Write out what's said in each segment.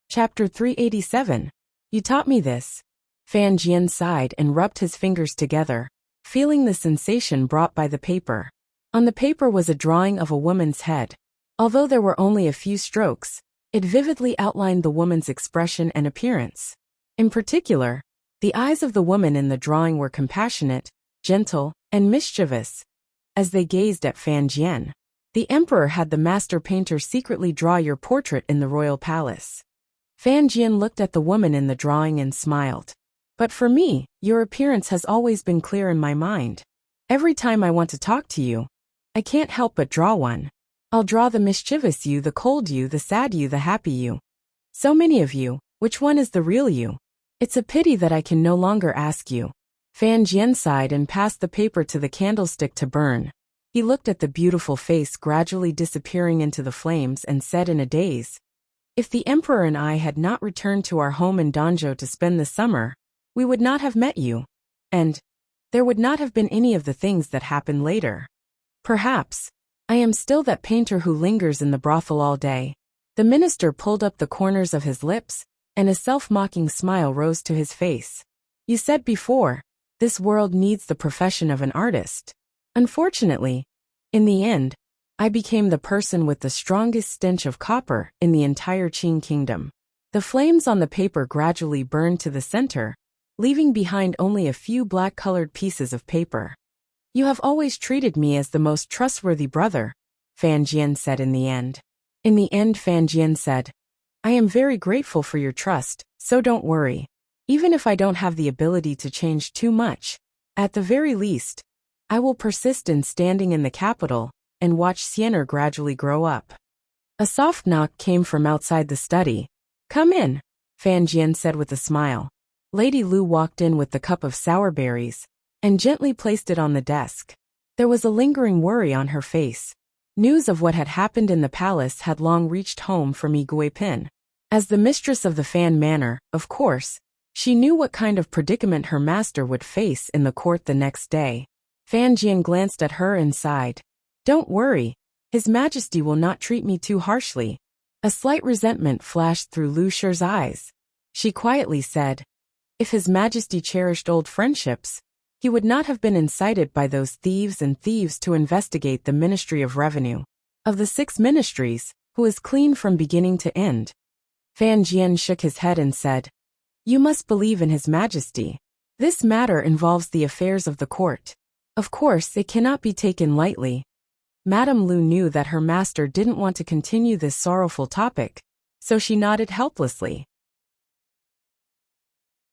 Chapter 387. You taught me this. Fan Jian sighed and rubbed his fingers together, feeling the sensation brought by the paper. On the paper was a drawing of a woman's head. Although there were only a few strokes, it vividly outlined the woman's expression and appearance. In particular, the eyes of the woman in the drawing were compassionate, gentle, and mischievous. As they gazed at Fan Jian, the emperor had the master painter secretly draw your portrait in the royal palace. Fan Jian looked at the woman in the drawing and smiled. But for me, your appearance has always been clear in my mind. Every time I want to talk to you, I can't help but draw one. I'll draw the mischievous you, the cold you, the sad you, the happy you. So many of you, which one is the real you? It's a pity that I can no longer ask you. Fan Jian sighed and passed the paper to the candlestick to burn. He looked at the beautiful face gradually disappearing into the flames and said in a daze, "If the emperor and I had not returned to our home in Danzhou to spend the summer, we would not have met you. And there would not have been any of the things that happened later. Perhaps I am still that painter who lingers in the brothel all day." The minister pulled up the corners of his lips, and a self-mocking smile rose to his face. "You said before, this world needs the profession of an artist. Unfortunately, in the end, I became the person with the strongest stench of copper in the entire Qing kingdom." The flames on the paper gradually burned to the center, leaving behind only a few black-colored pieces of paper. "You have always treated me as the most trustworthy brother," Fan Jian said in the end. In the end, Fan Jian said, "I am very grateful for your trust, so don't worry. Even if I don't have the ability to change too much, at the very least, I will persist in standing in the capital and watch Sienner gradually grow up." A soft knock came from outside the study. "Come in," Fan Jian said with a smile. Lady Lu walked in with the cup of sour berries and gently placed it on the desk. There was a lingering worry on her face. News of what had happened in the palace had long reached home from Yi Guipin. As the mistress of the Fan Manor, of course, she knew what kind of predicament her master would face in the court the next day. Fan Jian glanced at her and sighed. "Don't worry, His Majesty will not treat me too harshly." A slight resentment flashed through Lu Shi's eyes. She quietly said, "If His Majesty cherished old friendships, he would not have been incited by those thieves to investigate the Ministry of Revenue. Of the 6 ministries, who is clean from beginning to end?" Fan Jian shook his head and said, "You must believe in His Majesty. This matter involves the affairs of the court. Of course, it cannot be taken lightly." Madame Lu knew that her master didn't want to continue this sorrowful topic, so she nodded helplessly.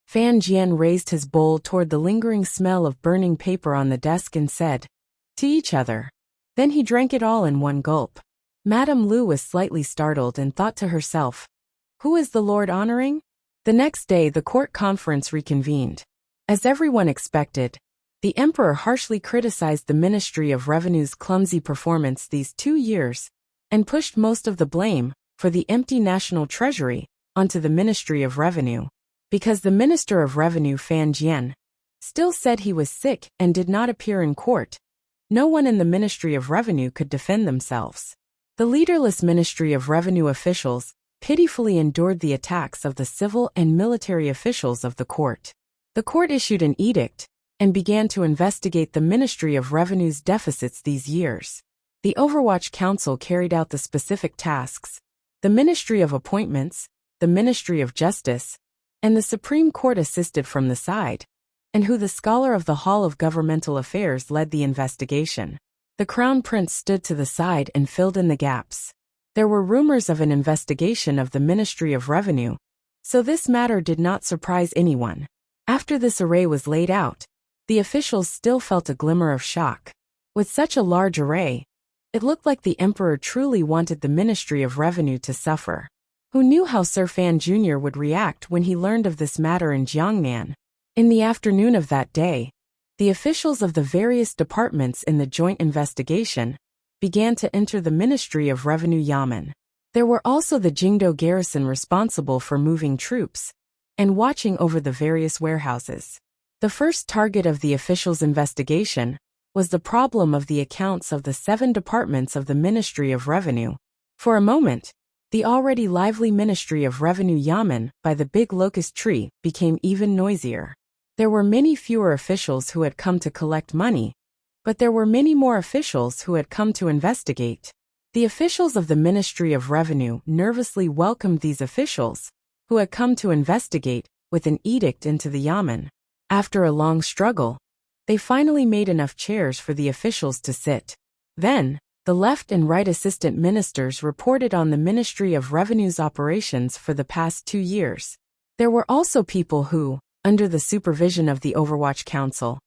Fan Jian raised his bowl toward the lingering smell of burning paper on the desk and said, "To each other." Then he drank it all in one gulp. Madame Lu was slightly startled and thought to herself, "Who is the Lord honoring?" The next day the court conference reconvened. As everyone expected, the emperor harshly criticized the Ministry of Revenue's clumsy performance these 2 years, and pushed most of the blame for the empty national treasury onto the Ministry of Revenue. Because the Minister of Revenue, Fan Jian, still said he was sick and did not appear in court, no one in the Ministry of Revenue could defend themselves. The leaderless Ministry of Revenue officials pitifully endured the attacks of the civil and military officials of the court. The court issued an edict and began to investigate the Ministry of Revenue's deficits these years. The Overwatch Council carried out the specific tasks. The Ministry of Appointments, the Ministry of Justice, and the Supreme Court assisted from the side, and who the scholar of the Hall of Governmental Affairs led the investigation. The Crown Prince stood to the side and filled in the gaps. There were rumors of an investigation of the Ministry of Revenue, so this matter did not surprise anyone. After this array was laid out, the officials still felt a glimmer of shock. With such a large array, it looked like the emperor truly wanted the Ministry of Revenue to suffer. Who knew how Sir Fan Jr. would react when he learned of this matter in Jiangnan? In the afternoon of that day, the officials of the various departments in the joint investigation began to enter the Ministry of Revenue Yamen. There were also the Jingdo garrison responsible for moving troops and watching over the various warehouses. The first target of the officials' investigation was the problem of the accounts of the 7 departments of the Ministry of Revenue. For a moment, The already lively Ministry of Revenue yamen by the big locust tree became even noisier. There were many fewer officials who had come to collect money, but there were many more officials who had come to investigate. The officials of the Ministry of Revenue nervously welcomed these officials, who had come to investigate, with an edict into the yamen. After a long struggle, they finally made enough chairs for the officials to sit. Then, the left and right assistant ministers reported on the Ministry of Revenue's operations for the past 2 years. There were also people who, under the supervision of the Overwatch Council,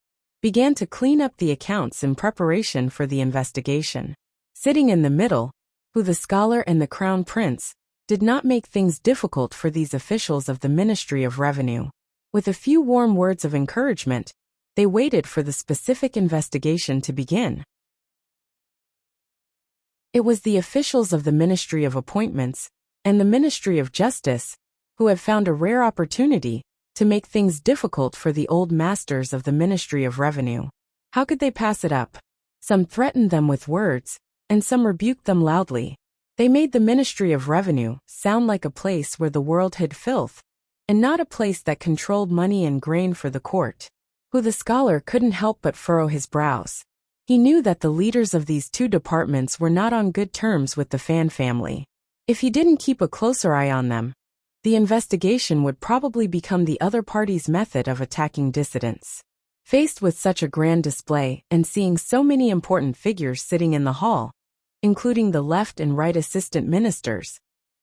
began to clean up the accounts in preparation for the investigation. Sitting in the middle, who the scholar and the Crown Prince, did not make things difficult for these officials of the Ministry of Revenue. With a few warm words of encouragement, they waited for the specific investigation to begin. It was the officials of the Ministry of Appointments and the Ministry of Justice who had found a rare opportunity to make things difficult for the old masters of the Ministry of Revenue. How could they pass it up? Some threatened them with words, and some rebuked them loudly. They made the Ministry of Revenue sound like a place where the world hid filth, and not a place that controlled money and grain for the court. Who the scholar couldn't help but furrow his brows. He knew that the leaders of these two departments were not on good terms with the Fan family. If he didn't keep a closer eye on them, the investigation would probably become the other party's method of attacking dissidents. Faced with such a grand display and seeing so many important figures sitting in the hall, including the left and right assistant ministers,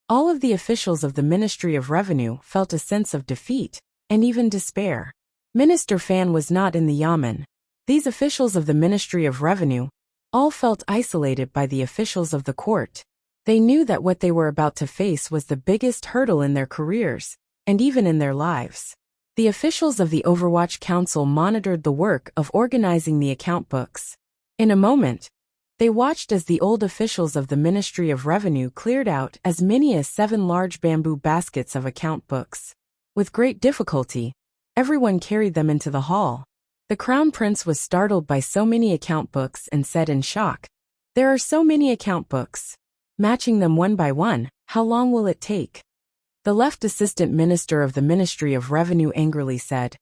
all of the officials of the Ministry of Revenue felt a sense of defeat and even despair. Minister Fan was not in the yamen. These officials of the Ministry of Revenue all felt isolated by the officials of the court. They knew that what they were about to face was the biggest hurdle in their careers, and even in their lives. The officials of the Overwatch Council monitored the work of organizing the account books. In a moment, they watched as the old officials of the Ministry of Revenue cleared out as many as 7 large bamboo baskets of account books. With great difficulty, everyone carried them into the hall. The Crown Prince was startled by so many account books and said in shock, "There are so many account books. Matching them one by one, how long will it take?" The left assistant minister of the Ministry of Revenue angrily said,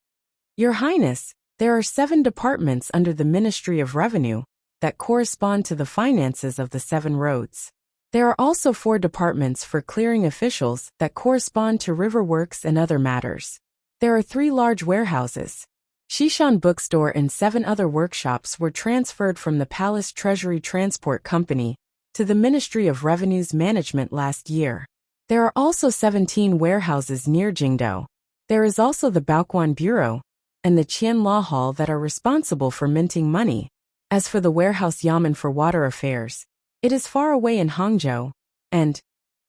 "Your Highness, there are 7 departments under the Ministry of Revenue that correspond to the finances of the 7 roads. There are also 4 departments for clearing officials that correspond to river works and other matters. There are 3 large warehouses. Shishan Bookstore and 7 other workshops were transferred from the Palace Treasury Transport Company to the Ministry of Revenue's management last year. There are also 17 warehouses near Jingdo. There is also the Baoquan Bureau and the Qian Law Hall that are responsible for minting money. As for the warehouse yamen for water affairs, it is far away in Hangzhou, and..."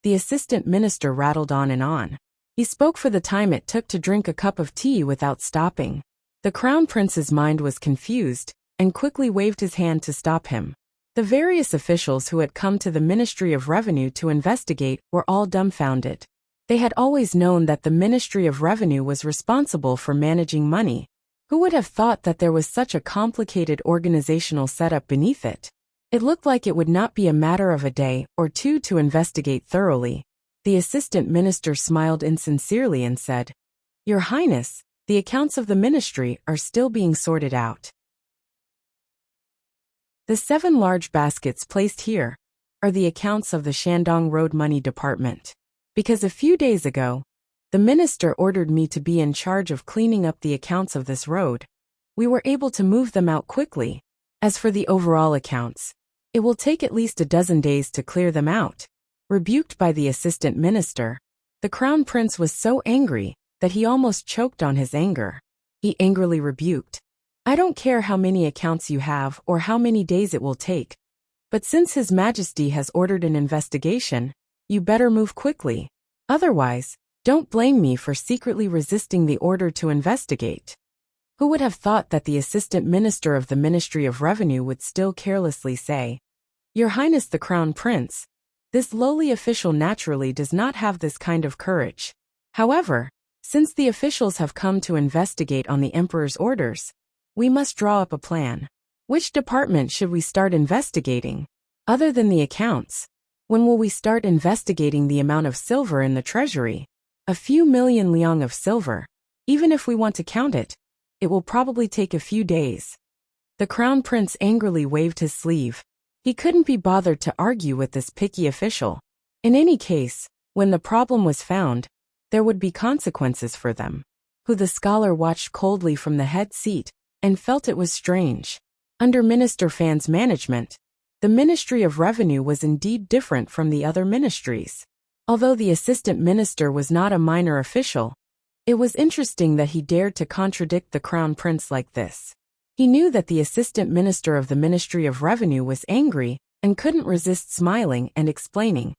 The assistant minister rattled on and on. He spoke for the time it took to drink a cup of tea without stopping. The Crown Prince's mind was confused, and quickly waved his hand to stop him. The various officials who had come to the Ministry of Revenue to investigate were all dumbfounded. They had always known that the Ministry of Revenue was responsible for managing money. Who would have thought that there was such a complicated organizational setup beneath it? It looked like it would not be a matter of a day or 2 to investigate thoroughly. The assistant minister smiled insincerely and said, "Your Highness, the accounts of the ministry are still being sorted out. The 7 large baskets placed here are the accounts of the Shandong Road Money Department. Because a few days ago, the minister ordered me to be in charge of cleaning up the accounts of this road. We were able to move them out quickly. As for the overall accounts, it will take at least a dozen days to clear them out." Rebuked by the assistant minister, the Crown Prince was so angry that he almost choked on his anger. He angrily rebuked, "I don't care how many accounts you have or how many days it will take. But since His Majesty has ordered an investigation, you better move quickly. Otherwise, don't blame me for secretly resisting the order to investigate." Who would have thought that the assistant minister of the Ministry of Revenue would still carelessly say, "Your Highness the Crown Prince, this lowly official naturally does not have this kind of courage. However, since the officials have come to investigate on the Emperor's orders, we must draw up a plan. Which department should we start investigating? Other than the accounts, When will we start investigating the amount of silver in the treasury? A few million liang of silver. Even if we want to count it, it will probably take a few days. The crown prince angrily waved his sleeve. He couldn't be bothered to argue with this picky official. In any case, when the problem was found, there would be consequences for them. Who the scholar watched coldly from the head seat and felt it was strange. Under Minister Fan's management, the Ministry of Revenue was indeed different from the other ministries. Although the assistant minister was not a minor official, it was interesting that he dared to contradict the crown prince like this. He knew that the assistant minister of the Ministry of Revenue was angry and couldn't resist smiling and explaining.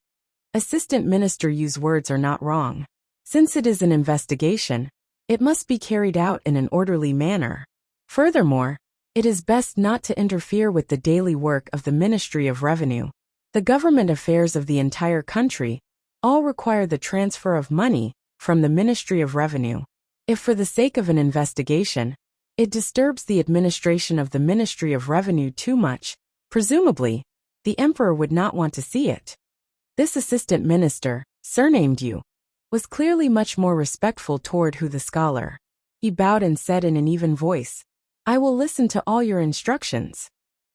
Assistant minister use words are not wrong. Since it is an investigation, it must be carried out in an orderly manner. Furthermore, it is best not to interfere with the daily work of the Ministry of Revenue. The government affairs of the entire country all require the transfer of money from the Ministry of Revenue. If for the sake of an investigation, it disturbs the administration of the Ministry of Revenue too much, presumably, the emperor would not want to see it. This assistant minister, surnamed Yu, was clearly much more respectful toward Hu the scholar. He bowed and said in an even voice, "I will listen to all your instructions."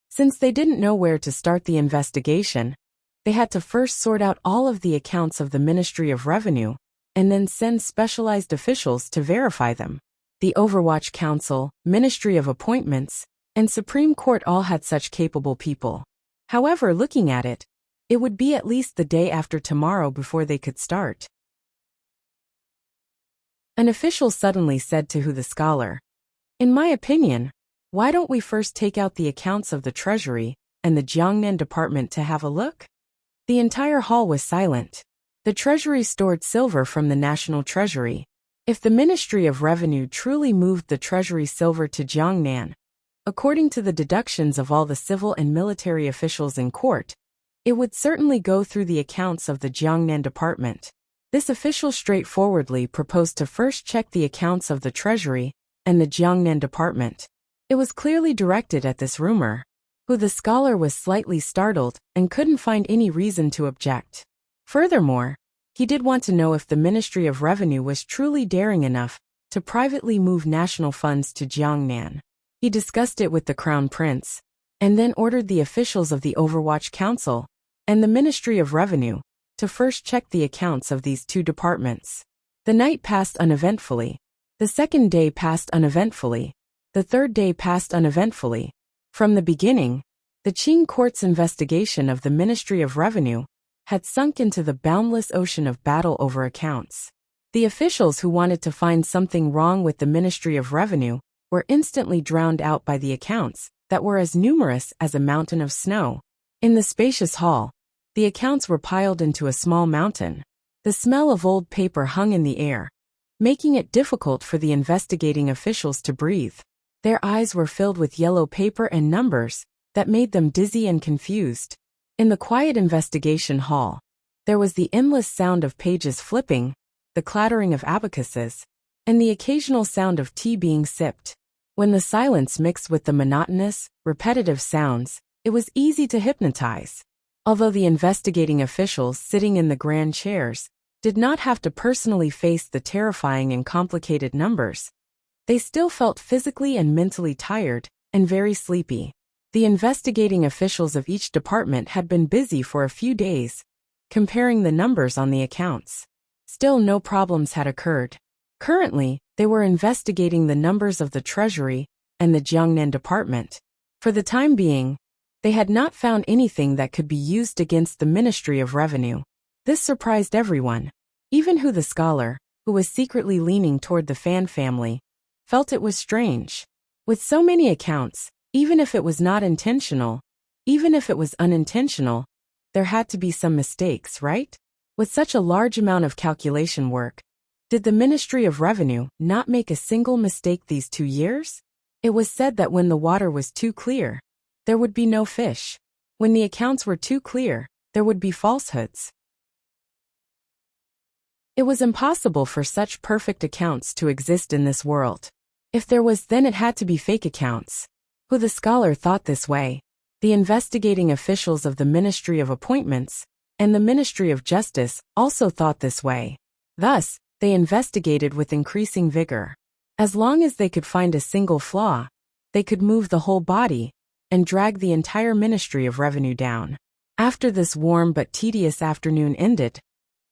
Since they didn't know where to start the investigation, they had to first sort out all of the accounts of the Ministry of Revenue, and then send specialized officials to verify them. The Overwatch Council, Ministry of Appointments, and Supreme Court all had such capable people. However, looking at it, it would be at least the day after tomorrow before they could start. An official suddenly said to Hu the scholar, "In my opinion, why don't we first take out the accounts of the Treasury and the Jiangnan Department to have a look?" The entire hall was silent. The Treasury stored silver from the National Treasury. If the Ministry of Revenue truly moved the Treasury silver to Jiangnan, according to the deductions of all the civil and military officials in court, it would certainly go through the accounts of the Jiangnan Department. This official straightforwardly proposed to first check the accounts of the Treasury and the Jiangnan Department. It was clearly directed at this rumor. Hu the scholar was slightly startled and couldn't find any reason to object. Furthermore, he did want to know if the Ministry of Revenue was truly daring enough to privately move national funds to Jiangnan. He discussed it with the Crown Prince, and then ordered the officials of the Overwatch Council and the Ministry of Revenue to first check the accounts of these two departments. The night passed uneventfully. The second day passed uneventfully. The third day passed uneventfully. From the beginning, the Qing court's investigation of the Ministry of Revenue had sunk into the boundless ocean of battle over accounts. The officials who wanted to find something wrong with the Ministry of Revenue were instantly drowned out by the accounts that were as numerous as a mountain of snow. In the spacious hall, the accounts were piled into a small mountain. The smell of old paper hung in the air, making it difficult for the investigating officials to breathe. Their eyes were filled with yellow paper and numbers that made them dizzy and confused. In the quiet investigation hall, there was the endless sound of pages flipping, the clattering of abacuses, and the occasional sound of tea being sipped. When the silence mixed with the monotonous, repetitive sounds, it was easy to hypnotize. Although the investigating officials sitting in the grand chairs did not have to personally face the terrifying and complicated numbers, they still felt physically and mentally tired and very sleepy. The investigating officials of each department had been busy for a few days, comparing the numbers on the accounts. Still, no problems had occurred. Currently, they were investigating the numbers of the Treasury and the Jiangnan Department. For the time being, they had not found anything that could be used against the Ministry of Revenue. This surprised everyone. Even Hu the scholar, who was secretly leaning toward the Fan family, felt it was strange. With so many accounts, even if it was not intentional, even if it was unintentional, there had to be some mistakes, right? With such a large amount of calculation work, did the Ministry of Revenue not make a single mistake these 2 years? It was said that when the water was too clear, there would be no fish. When the accounts were too clear, there would be falsehoods. It was impossible for such perfect accounts to exist in this world. If there was, then it had to be fake accounts. Who the scholar thought this way. The investigating officials of the Ministry of Appointments and the Ministry of Justice also thought this way. Thus, they investigated with increasing vigor. As long as they could find a single flaw, they could move the whole body and drag the entire Ministry of Revenue down. After this warm but tedious afternoon ended,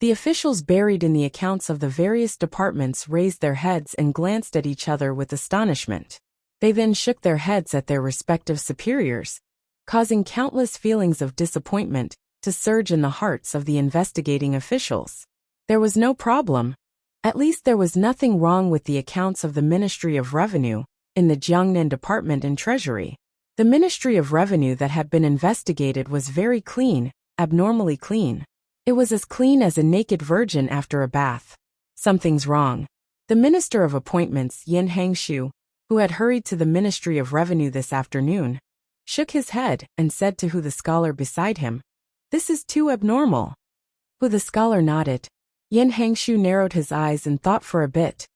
the officials buried in the accounts of the various departments raised their heads and glanced at each other with astonishment. They then shook their heads at their respective superiors, causing countless feelings of disappointment to surge in the hearts of the investigating officials. There was no problem. At least there was nothing wrong with the accounts of the Ministry of Revenue in the Jiangnan Department and Treasury. The Ministry of Revenue that had been investigated was very clean, abnormally clean. It was as clean as a naked virgin after a bath. Something's wrong. The Minister of Appointments, Yin Hangshu, who had hurried to the Ministry of Revenue this afternoon, shook his head and said to Hu the scholar beside him, "This is too abnormal." Hu the scholar nodded. Yin Hangshu narrowed his eyes and thought for a bit.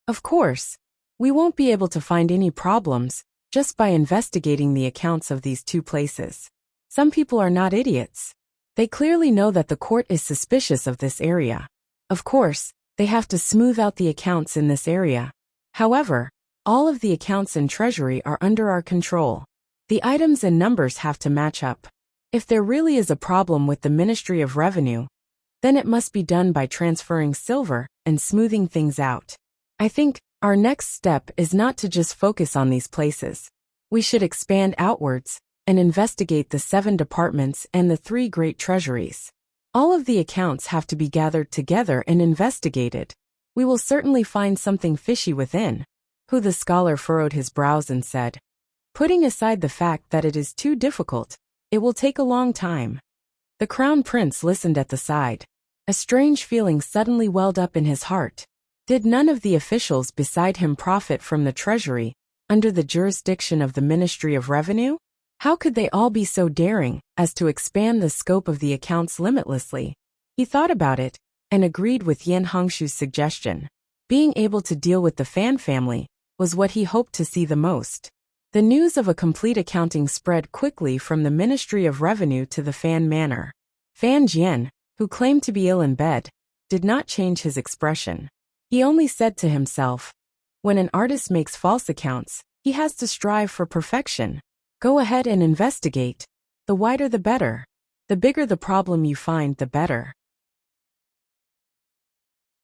Of course, we won't be able to find any problems just by investigating the accounts of these two places. Some people are not idiots. They clearly know that the court is suspicious of this area. Of course, they have to smooth out the accounts in this area. However, all of the accounts in Treasury are under our control. The items and numbers have to match up. If there really is a problem with the Ministry of Revenue, then it must be done by transferring silver and smoothing things out. I think our next step is not to just focus on these places. We should expand outwards and investigate the 7 departments and the 3 great treasuries. All of the accounts have to be gathered together and investigated. We will certainly find something fishy within. Hu the scholar furrowed his brows and said, "Putting aside the fact that it is too difficult, it will take a long time." The Crown Prince listened at the side. A strange feeling suddenly welled up in his heart. Did none of the officials beside him profit from the Treasury under the jurisdiction of the Ministry of Revenue? How could they all be so daring as to expand the scope of the accounts limitlessly? He thought about it and agreed with Yin Hangshu's suggestion. Being able to deal with the Fan family was what he hoped to see the most. The news of a complete accounting spread quickly from the Ministry of Revenue to the Fan manor. Fan Jian, who claimed to be ill in bed, did not change his expression. He only said to himself, "When an artist makes false accounts, he has to strive for perfection. Go ahead and investigate. The wider the better. The bigger the problem you find, the better."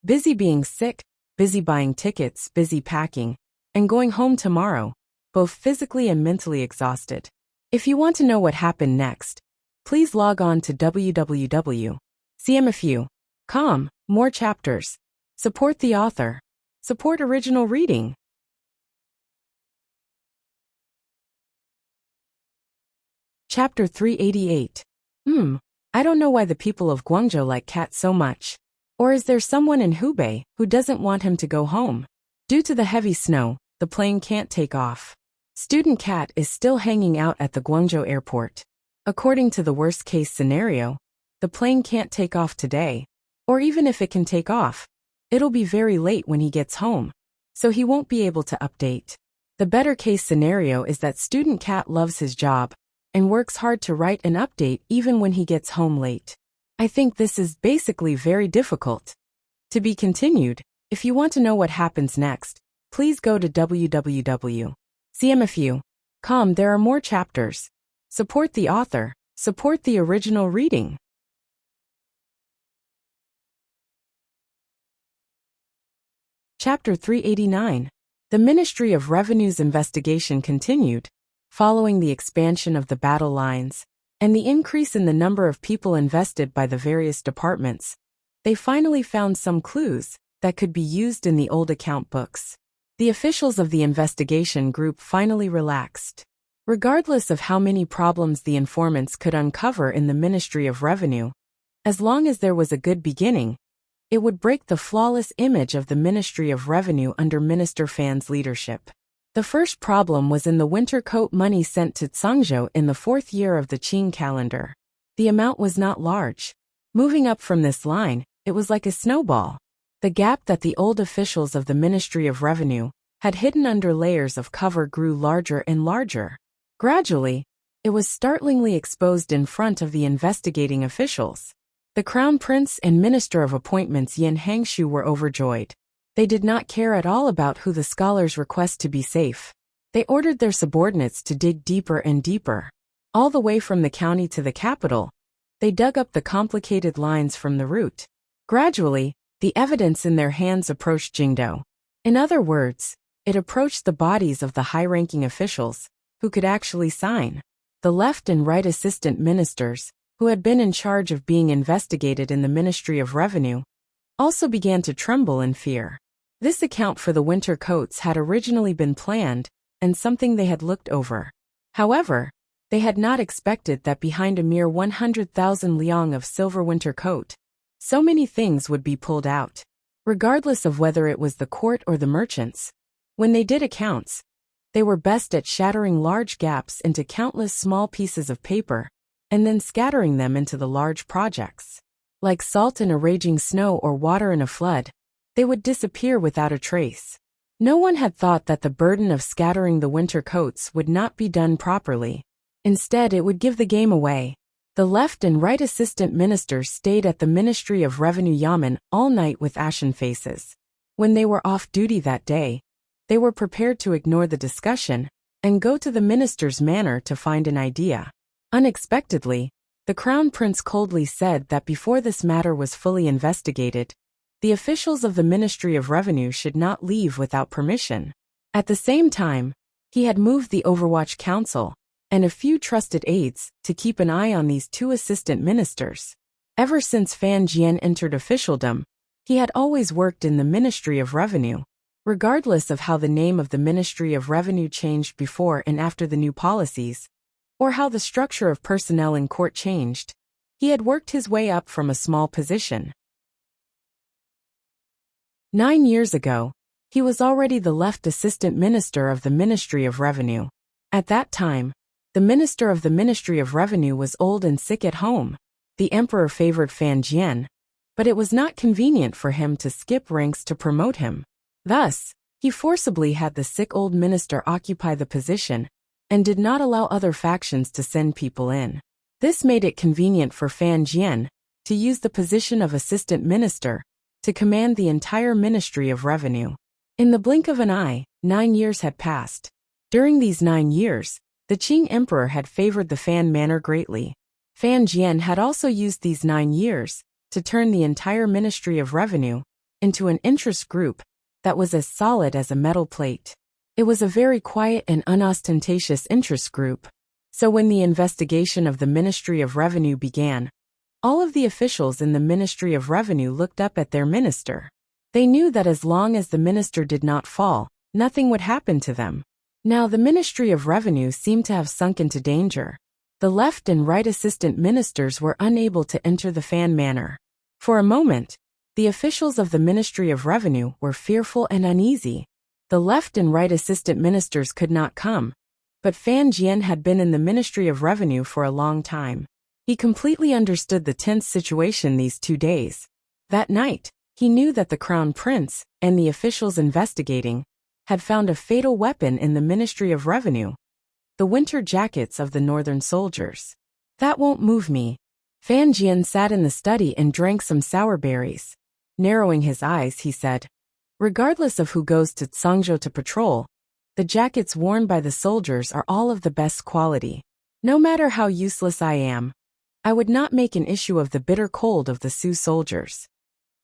Busy being sick, busy buying tickets, busy packing, and going home tomorrow, both physically and mentally exhausted. If you want to know what happened next, please log on to www.cmfu.com. More chapters. Support the author. Support original reading. Chapter 388. I don't know why the people of Guangzhou like Cat so much. Or is there someone in Hubei who doesn't want him to go home? Due to the heavy snow, the plane can't take off. Student Cat is still hanging out at the Guangzhou airport. According to the worst-case scenario, the plane can't take off today. Or even if it can take off, it'll be very late when he gets home, so he won't be able to update. The better-case scenario is that Student Cat loves his job and works hard to write and update even when he gets home late. I think this is basically very difficult. To be continued. If you want to know what happens next, please go to www.cmfu.com. There are more chapters. Support the author. Support the original reading. Chapter 389. The Ministry of Revenue's investigation continued. Following the expansion of the battle lines and the increase in the number of people invested by the various departments, they finally found some clues that could be used in the old account books. The officials of the investigation group finally relaxed. Regardless of how many problems the informants could uncover in the Ministry of Revenue, as long as there was a good beginning, it would break the flawless image of the Ministry of Revenue under Minister Fan's leadership. The first problem was in the winter coat money sent to Tsangzhou in the 4th year of the Qing calendar. The amount was not large. Moving up from this line, it was like a snowball. The gap that the old officials of the Ministry of Revenue had hidden under layers of cover grew larger and larger. Gradually, it was startlingly exposed in front of the investigating officials. The crown prince and minister of appointments Yin Hangshu were overjoyed. They did not care at all about who the scholars' request to be safe. They ordered their subordinates to dig deeper and deeper. All the way from the county to the capital, they dug up the complicated lines from the root. Gradually, the evidence in their hands approached Jingdo. In other words, it approached the bodies of the high-ranking officials, who could actually sign. The left and right assistant ministers, who had been in charge of being investigated in the Ministry of Revenue, also began to tremble in fear. This account for the winter coats had originally been planned, and something they had looked over. However, they had not expected that behind a mere 100,000 liang of silver winter coat, so many things would be pulled out. Regardless of whether it was the court or the merchants, when they did accounts, they were best at shattering large gaps into countless small pieces of paper, and then scattering them into the large projects. Like salt in a raging snow or water in a flood, they would disappear without a trace. No one had thought that the burden of scattering the winter coats would not be done properly. Instead, it would give the game away. The left and right assistant ministers stayed at the Ministry of Revenue Yamen all night with ashen faces. When they were off duty that day, they were prepared to ignore the discussion and go to the minister's manor to find an idea. Unexpectedly, the crown prince coldly said that before this matter was fully investigated, the officials of the Ministry of Revenue should not leave without permission. At the same time, he had moved the Overwatch Council and a few trusted aides to keep an eye on these two assistant ministers. Ever since Fan Jian entered officialdom, he had always worked in the Ministry of Revenue. Regardless of how the name of the Ministry of Revenue changed before and after the new policies, or how the structure of personnel in court changed, he had worked his way up from a small position. 9 years ago, he was already the left assistant minister of the Ministry of Revenue. At that time, the minister of the Ministry of Revenue was old and sick at home. The emperor favored Fan Jian, but it was not convenient for him to skip ranks to promote him. Thus, he forcibly had the sick old minister occupy the position and did not allow other factions to send people in. This made it convenient for Fan Jian to use the position of assistant minister to command the entire Ministry of Revenue. In the blink of an eye, 9 years had passed. During these 9 years, the Qing emperor had favored the Fan manor greatly. Fan Jian had also used these 9 years to turn the entire Ministry of Revenue into an interest group that was as solid as a metal plate. It was a very quiet and unostentatious interest group. So when the investigation of the Ministry of Revenue began, all of the officials in the Ministry of Revenue looked up at their minister. They knew that as long as the minister did not fall, nothing would happen to them. Now the Ministry of Revenue seemed to have sunk into danger. The left and right assistant ministers were unable to enter the Fan manor. For a moment, the officials of the Ministry of Revenue were fearful and uneasy. The left and right assistant ministers could not come, but Fan Jian had been in the Ministry of Revenue for a long time. He completely understood the tense situation these 2 days. That night, he knew that the crown prince and the officials investigating had found a fatal weapon in the Ministry of Revenue: the winter jackets of the northern soldiers. That won't move me. Fan Jian sat in the study and drank some sour berries. Narrowing his eyes, he said, "Regardless of who goes to Tsangzhou to patrol, the jackets worn by the soldiers are all of the best quality. No matter how useless I am, I would not make an issue of the bitter cold of the Sioux soldiers."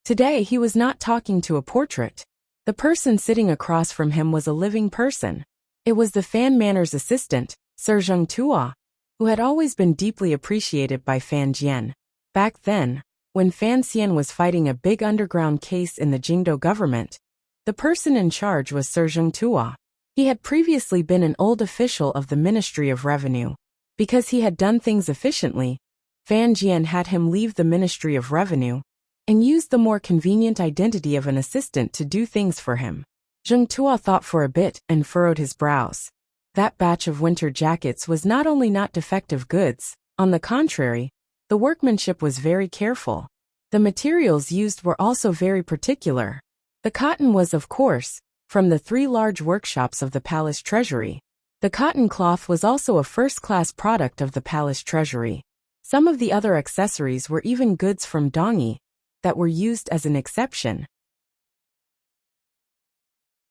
Today he was not talking to a portrait. The person sitting across from him was a living person. It was the Fan Manor's assistant, Sir Zheng Tua, who had always been deeply appreciated by Fan Jian. Back then, when Fan Xian was fighting a big underground case in the Jingdo government, the person in charge was Sir Zheng Tua. He had previously been an old official of the Ministry of Revenue. Because he had done things efficiently, Fan Jian had him leave the Ministry of Revenue and used the more convenient identity of an assistant to do things for him. Zheng Tua thought for a bit and furrowed his brows. That batch of winter jackets was not only not defective goods, on the contrary, the workmanship was very careful. The materials used were also very particular. The cotton was, of course, from the 3 large workshops of the palace treasury. The cotton cloth was also a first-class product of the palace treasury. Some of the other accessories were even goods from Dongyi that were used as an exception.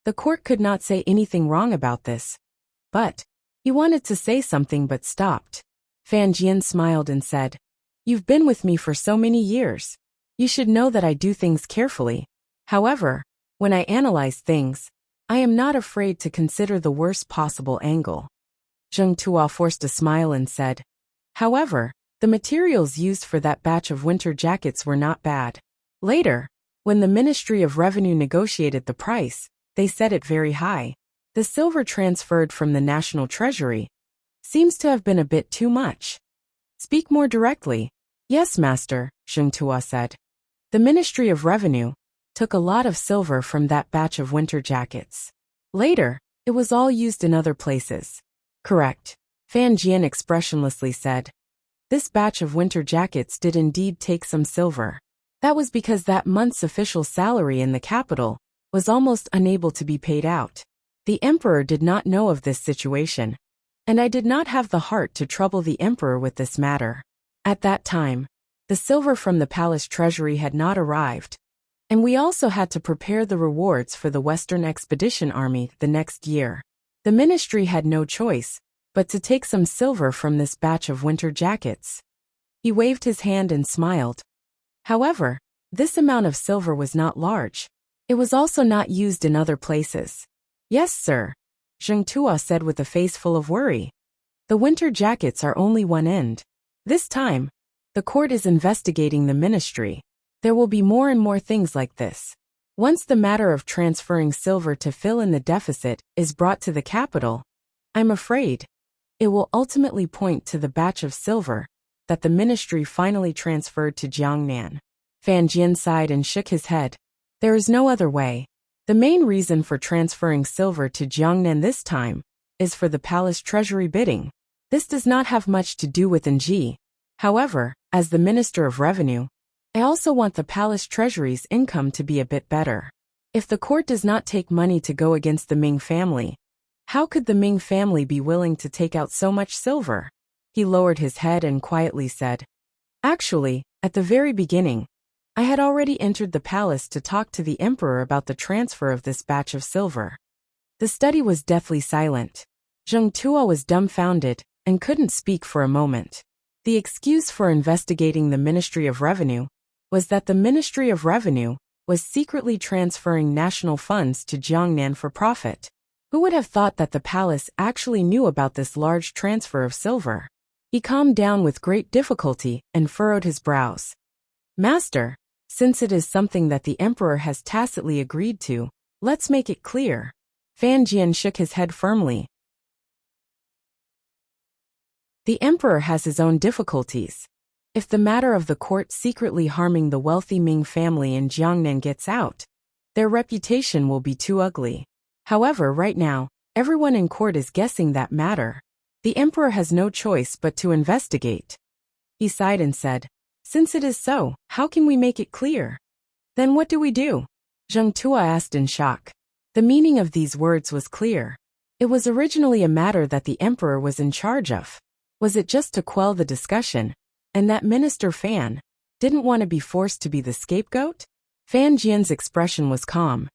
The court could not say anything wrong about this, but he wanted to say something but stopped. Fan Jian smiled and said, "You've been with me for so many years. You should know that I do things carefully. However, when I analyze things, I am not afraid to consider the worst possible angle." Zheng Tuo forced a smile and said, "However, the materials used for that batch of winter jackets were not bad. Later, when the Ministry of Revenue negotiated the price, they set it very high. The silver transferred from the National Treasury seems to have been a bit too much." "Speak more directly." "Yes, Master," Zheng Tuo said. "The Ministry of Revenue took a lot of silver from that batch of winter jackets. Later, it was all used in other places." "Correct," Fan Jian expressionlessly said. "This batch of winter jackets did indeed take some silver. That was because that month's official salary in the capital was almost unable to be paid out. The emperor did not know of this situation, and I did not have the heart to trouble the emperor with this matter. At that time, the silver from the palace treasury had not arrived, and we also had to prepare the rewards for the Western Expedition Army the next year. The ministry had no choice but to take some silver from this batch of winter jackets." He waved his hand and smiled. "However, this amount of silver was not large. It was also not used in other places." "Yes, sir," Zheng Tuo said with a face full of worry. "The winter jackets are only one end. This time, the court is investigating the ministry. There will be more and more things like this. Once the matter of transferring silver to fill in the deficit is brought to the capital, I'm afraid it will ultimately point to the batch of silver that the ministry finally transferred to Jiangnan." Fan Jian sighed and shook his head. "There is no other way. The main reason for transferring silver to Jiangnan this time is for the palace treasury bidding. This does not have much to do with Nji. However, as the Minister of Revenue, I also want the palace treasury's income to be a bit better. If the court does not take money to go against the Ming family, how could the Ming family be willing to take out so much silver?" He lowered his head and quietly said, "Actually, at the very beginning, I had already entered the palace to talk to the emperor about the transfer of this batch of silver." The study was deathly silent. Zheng Tuo was dumbfounded and couldn't speak for a moment. The excuse for investigating the Ministry of Revenue was that the Ministry of Revenue was secretly transferring national funds to Jiangnan for profit. Who would have thought that the palace actually knew about this large transfer of silver? He calmed down with great difficulty and furrowed his brows. "Master, since it is something that the emperor has tacitly agreed to, let's make it clear." Fan Jian shook his head firmly. "The emperor has his own difficulties. If the matter of the court secretly harming the wealthy Ming family in Jiangnan gets out, their reputation will be too ugly. However, right now, everyone in court is guessing that matter. The emperor has no choice but to investigate." He sighed and said, "Since it is so, how can we make it clear?" "Then what do we do?" Zheng Tuo asked in shock. The meaning of these words was clear. It was originally a matter that the emperor was in charge of. Was it just to quell the discussion, and that Minister Fan didn't want to be forced to be the scapegoat? Fan Jian's expression was calm.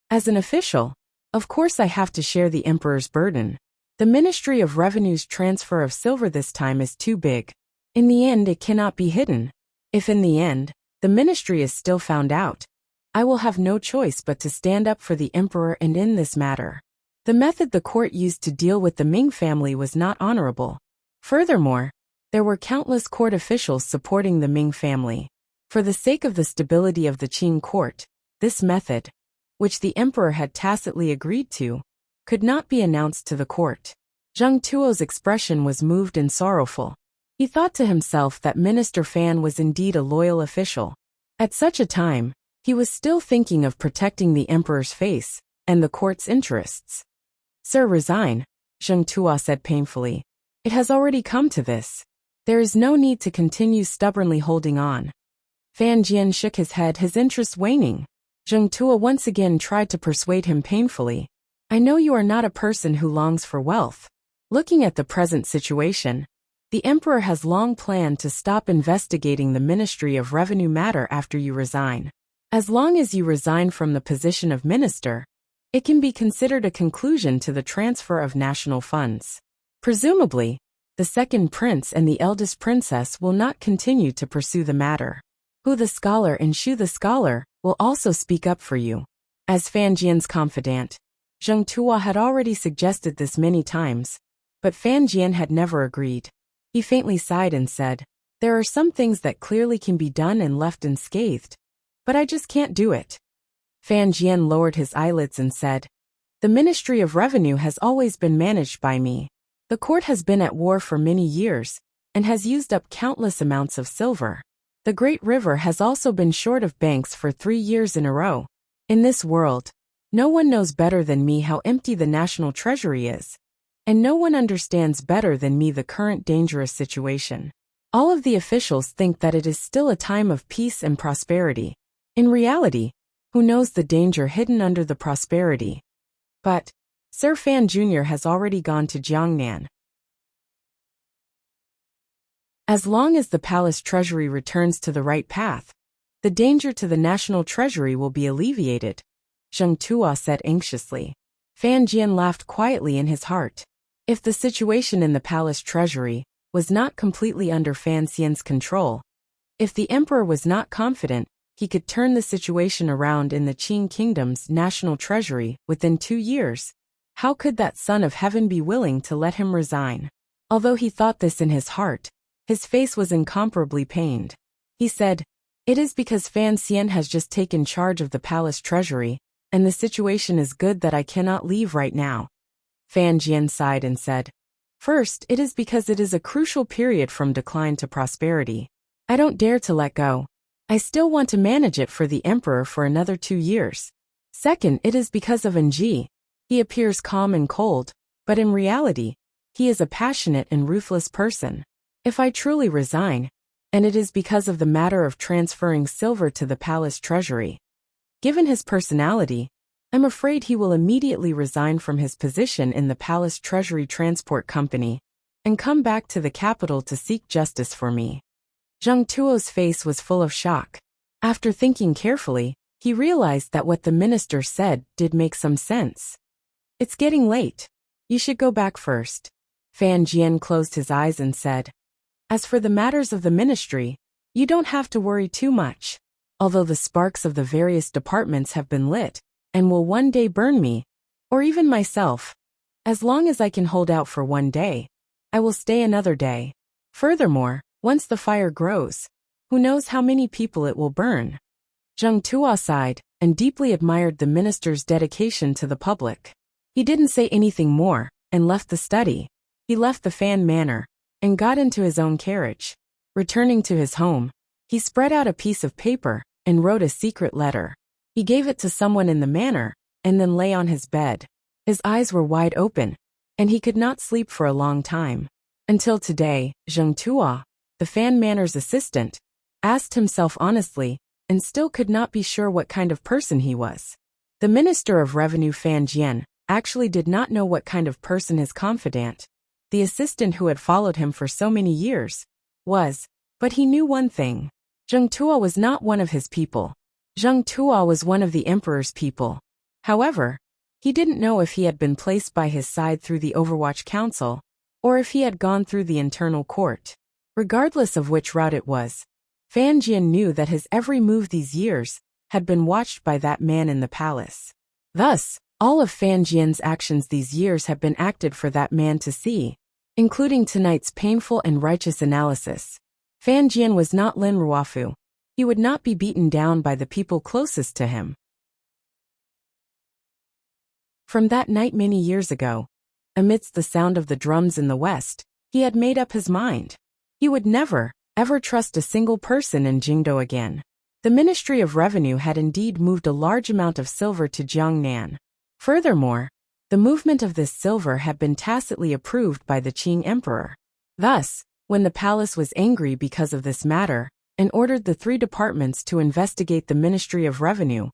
"As an official, of course I have to share the emperor's burden. The Ministry of Revenue's transfer of silver this time is too big. In the end, it cannot be hidden. If in the end, the ministry is still found out, I will have no choice but to stand up for the emperor and end this matter. The method the court used to deal with the Ming family was not honorable. Furthermore, there were countless court officials supporting the Ming family. For the sake of the stability of the Qing court, this method, which the emperor had tacitly agreed to, could not be announced to the court." Zheng Tuo's expression was moved and sorrowful. He thought to himself that Minister Fan was indeed a loyal official. At such a time, he was still thinking of protecting the emperor's face and the court's interests. "Sir, resign," Zheng Tuo said painfully. "It has already come to this. There is no need to continue stubbornly holding on." Fan Jian shook his head, his interest waning. Zheng Tuo once again tried to persuade him painfully. "I know you are not a person who longs for wealth. Looking at the present situation, The emperor has long planned to stop investigating the Ministry of Revenue matter after you resign. As long as you resign from the position of minister, it can be considered a conclusion to the transfer of national funds. Presumably, the second prince and the eldest princess will not continue to pursue the matter. Hu the scholar and Shu the scholar will also speak up for you. As Fan Jian's confidant, Zheng Tuo had already suggested this many times, but Fan Jian had never agreed. He faintly sighed and said, "There are some things that clearly can be done and left unscathed, but I just can't do it." Fan Jian lowered his eyelids and said, "The Ministry of Revenue has always been managed by me. The court has been at war for many years and has used up countless amounts of silver. The Great River has also been short of banks for 3 years in a row. In this world, no one knows better than me how empty the national treasury is, and no one understands better than me the current dangerous situation. All of the officials think that it is still a time of peace and prosperity. In reality, who knows the danger hidden under the prosperity? But Sir Fan Jr. has already gone to Jiangnan. As long as the palace treasury returns to the right path, the danger to the national treasury will be alleviated," Zheng Tuo said anxiously. Fan Jian laughed quietly in his heart. If the situation in the palace treasury was not completely under Fan Xian's control, if the emperor was not confident he could turn the situation around in the Qing kingdom's national treasury within 2 years, how could that son of heaven be willing to let him resign? Although he thought this in his heart, his face was incomparably pained. He said, "It is because Fan Xian has just taken charge of the palace treasury, and the situation is good that I cannot leave right now." Fan Jian sighed and said, "First, it is because it is a crucial period from decline to prosperity. I don't dare to let go. I still want to manage it for the emperor for another 2 years. Second, it is because of Nji. He appears calm and cold, but in reality, he is a passionate and ruthless person. If I truly resign, and it is because of the matter of transferring silver to the palace treasury. Given his personality, I'm afraid he will immediately resign from his position in the palace treasury transport company and come back to the capital to seek justice for me." Zheng Tuo's face was full of shock. After thinking carefully, he realized that what the minister said did make some sense. "It's getting late. You should go back first." Fan Jian closed his eyes and said, "As for the matters of the ministry, you don't have to worry too much. Although the sparks of the various departments have been lit and will one day burn me, or even myself, as long as I can hold out for 1 day, I will stay another day. Furthermore, once the fire grows, who knows how many people it will burn." Zheng Tuo sighed and deeply admired the minister's dedication to the public. He didn't say anything more and left the study. He left the Fan Manor and got into his own carriage. Returning to his home, he spread out a piece of paper and wrote a secret letter. He gave it to someone in the manor and then lay on his bed. His eyes were wide open, and he could not sleep for a long time. Until today, Zheng Tuo, the Fan Manor's assistant, asked himself honestly and still could not be sure what kind of person he was. The Minister of Revenue Fan Jian actually did not know what kind of person his confidant, the assistant who had followed him for so many years, was, but he knew one thing. Zheng Tuo was not one of his people. Zheng Tuo was one of the emperor's people. However, he didn't know if he had been placed by his side through the Overwatch Council, or if he had gone through the internal court. Regardless of which route it was, Fan Jian knew that his every move these years had been watched by that man in the palace. Thus, all of Fan Jian's actions these years had been acted for that man to see, including tonight's painful and righteous analysis. Fan Jian was not Lin Ruofu. He would not be beaten down by the people closest to him. From that night many years ago, amidst the sound of the drums in the west, he had made up his mind. He would never, ever trust a single person in Jingdo again. The Ministry of Revenue had indeed moved a large amount of silver to Jiangnan. Furthermore, the movement of this silver had been tacitly approved by the Qing emperor. Thus, when the palace was angry because of this matter and ordered the 3 departments to investigate the Ministry of Revenue,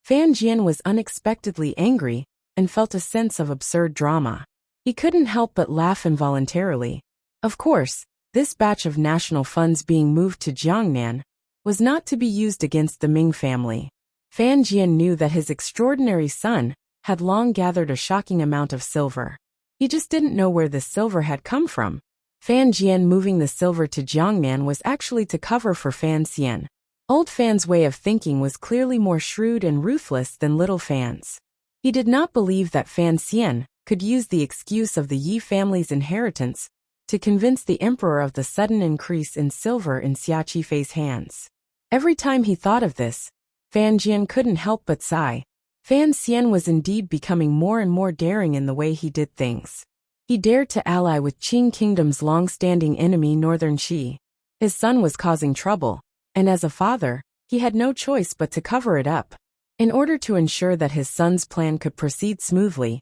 Fan Jian was unexpectedly angry and felt a sense of absurd drama. He couldn't help but laugh involuntarily. Of course, This batch of national funds being moved to Jiangnan was not to be used against the Ming family. Fan Jian knew that his extraordinary son had long gathered a shocking amount of silver. He just didn't know where this silver had come from. Fan Jian moving the silver to Jiangnan was actually to cover for Fan Xian. Old Fan's way of thinking was clearly more shrewd and ruthless than little Fan's. He did not believe that Fan Xian could use the excuse of the Yi family's inheritance to convince the emperor of the sudden increase in silver in Xia Qifei's hands. Every time he thought of this, Fan Jian couldn't help but sigh. Fan Xian was indeed becoming more and more daring in the way he did things. He dared to ally with Qing Kingdom's long-standing enemy Northern Qi. His son was causing trouble, and as a father, he had no choice but to cover it up. In order to ensure that his son's plan could proceed smoothly,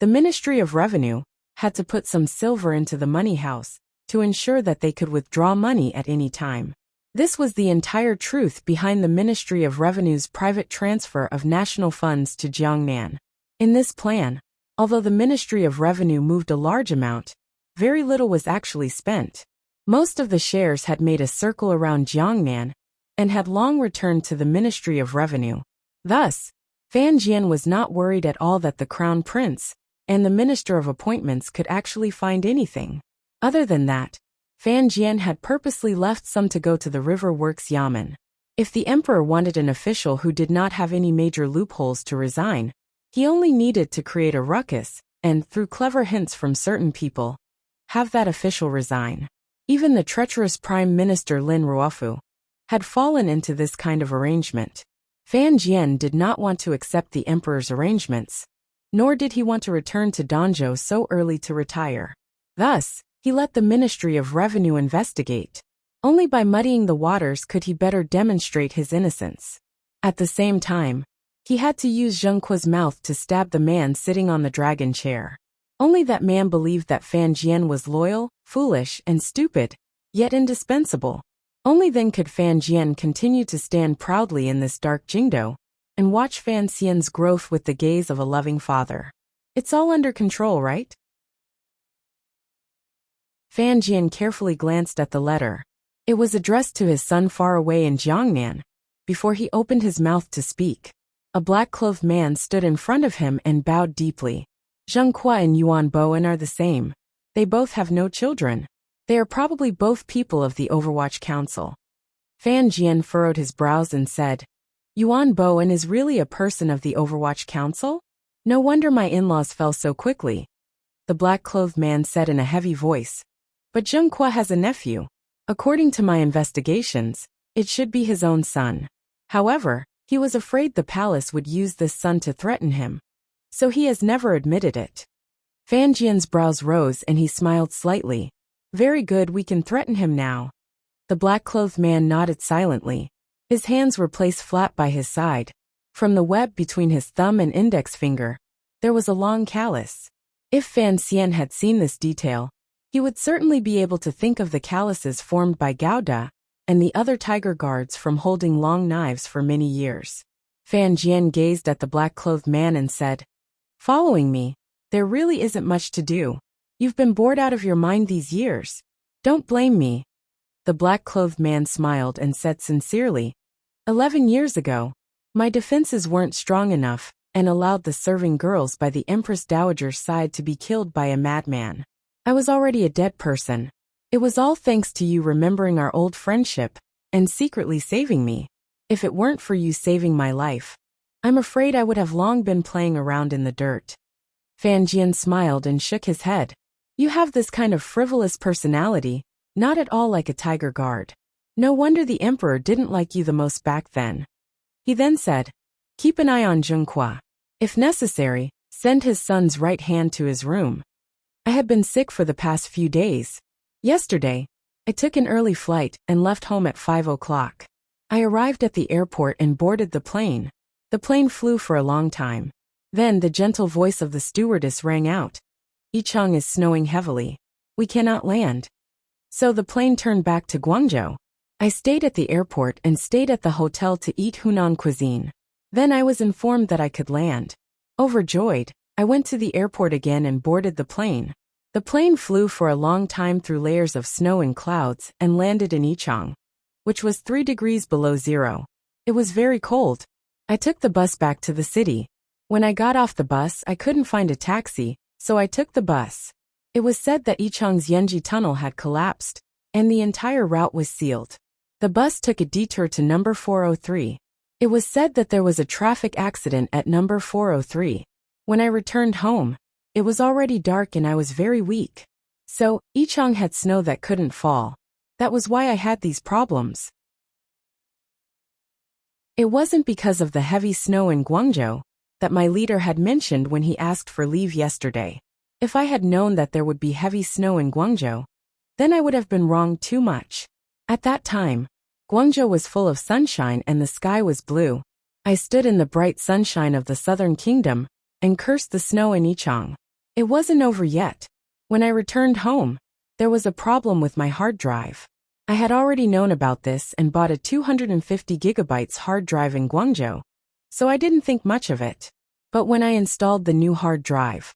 the Ministry of Revenue had to put some silver into the money house to ensure that they could withdraw money at any time. This was the entire truth behind the Ministry of Revenue's private transfer of national funds to Jiangnan. In this plan, although the Ministry of Revenue moved a large amount, very little was actually spent. Most of the shares had made a circle around Jiangnan and had long returned to the Ministry of Revenue. Thus, Fan Jian was not worried at all that the Crown Prince and the Minister of Appointments could actually find anything. Other than that, Fan Jian had purposely left some to go to the River Works Yamen. If the emperor wanted an official who did not have any major loopholes to resign, he only needed to create a ruckus and, through clever hints from certain people, have that official resign. Even the treacherous Prime Minister Lin Ruofu had fallen into this kind of arrangement. Fan Jian did not want to accept the emperor's arrangements, nor did he want to return to Danzhou so early to retire. Thus, he let the Ministry of Revenue investigate. Only by muddying the waters could he better demonstrate his innocence. At the same time, he had to use Zheng Kuo's mouth to stab the man sitting on the dragon chair. Only that man believed that Fan Jian was loyal, foolish, and stupid, yet indispensable. Only then could Fan Jian continue to stand proudly in this dark Jingdo and watch Fan Xian's growth with the gaze of a loving father. It's all under control, right? Fan Jian carefully glanced at the letter. It was addressed to his son far away in Jiangnan. Before he opened his mouth to speak, a black-clothed man stood in front of him and bowed deeply. Zheng Kuo and Yuan Bowen are the same. They both have no children. They are probably both people of the Overwatch Council. Fan Jian furrowed his brows and said, Yuan Bowen is really a person of the Overwatch Council? No wonder my in-laws fell so quickly. The black-clothed man said in a heavy voice. But Zheng Kuo has a nephew. According to my investigations, it should be his own son. However, he was afraid the palace would use this son to threaten him, so he has never admitted it. Fan Jian's brows rose and he smiled slightly. Very good, we can threaten him now. The black-clothed man nodded silently. His hands were placed flat by his side. From the web between his thumb and index finger, there was a long callus. If Fan Xian had seen this detail, he would certainly be able to think of the calluses formed by Gouda and the other tiger guards from holding long knives for many years. Fan Jian gazed at the black-clothed man and said, Following me, there really isn't much to do. You've been bored out of your mind these years. Don't blame me. The black-clothed man smiled and said sincerely, 11 years ago, my defenses weren't strong enough and allowed the serving girls by the Empress Dowager's side to be killed by a madman. I was already a dead person. It was all thanks to you remembering our old friendship and secretly saving me. If it weren't for you saving my life, I'm afraid I would have long been playing around in the dirt. Fan Jian smiled and shook his head. You have this kind of frivolous personality, not at all like a tiger guard. No wonder the emperor didn't like you the most back then. He then said, Keep an eye on Zheng Kuo. If necessary, send his son's right hand to his room. I had been sick for the past few days. Yesterday, I took an early flight and left home at 5 o'clock. I arrived at the airport and boarded the plane. The plane flew for a long time. Then the gentle voice of the stewardess rang out. Yicheng is snowing heavily. We cannot land. So the plane turned back to Guangzhou. I stayed at the airport and stayed at the hotel to eat Hunan cuisine. Then I was informed that I could land. Overjoyed, I went to the airport again and boarded the plane. The plane flew for a long time through layers of snow and clouds and landed in Yichang, which was 3 degrees below zero. It was very cold. I took the bus back to the city. When I got off the bus, I couldn't find a taxi, so I took the bus. It was said that Yichang's Yanji tunnel had collapsed, and the entire route was sealed. The bus took a detour to number 403. It was said that there was a traffic accident at number 403. When I returned home, it was already dark and I was very weak. So, Yichang had snow that couldn't fall. That was why I had these problems. It wasn't because of the heavy snow in Guangzhou that my leader had mentioned when he asked for leave yesterday. If I had known that there would be heavy snow in Guangzhou, then I would have been wrong too much. At that time, Guangzhou was full of sunshine and the sky was blue. I stood in the bright sunshine of the southern kingdom and cursed the snow in Yichang. It wasn't over yet. When I returned home, there was a problem with my hard drive. I had already known about this and bought a 250 gigabytes hard drive in Guangzhou, so I didn't think much of it. But when I installed the new hard drive,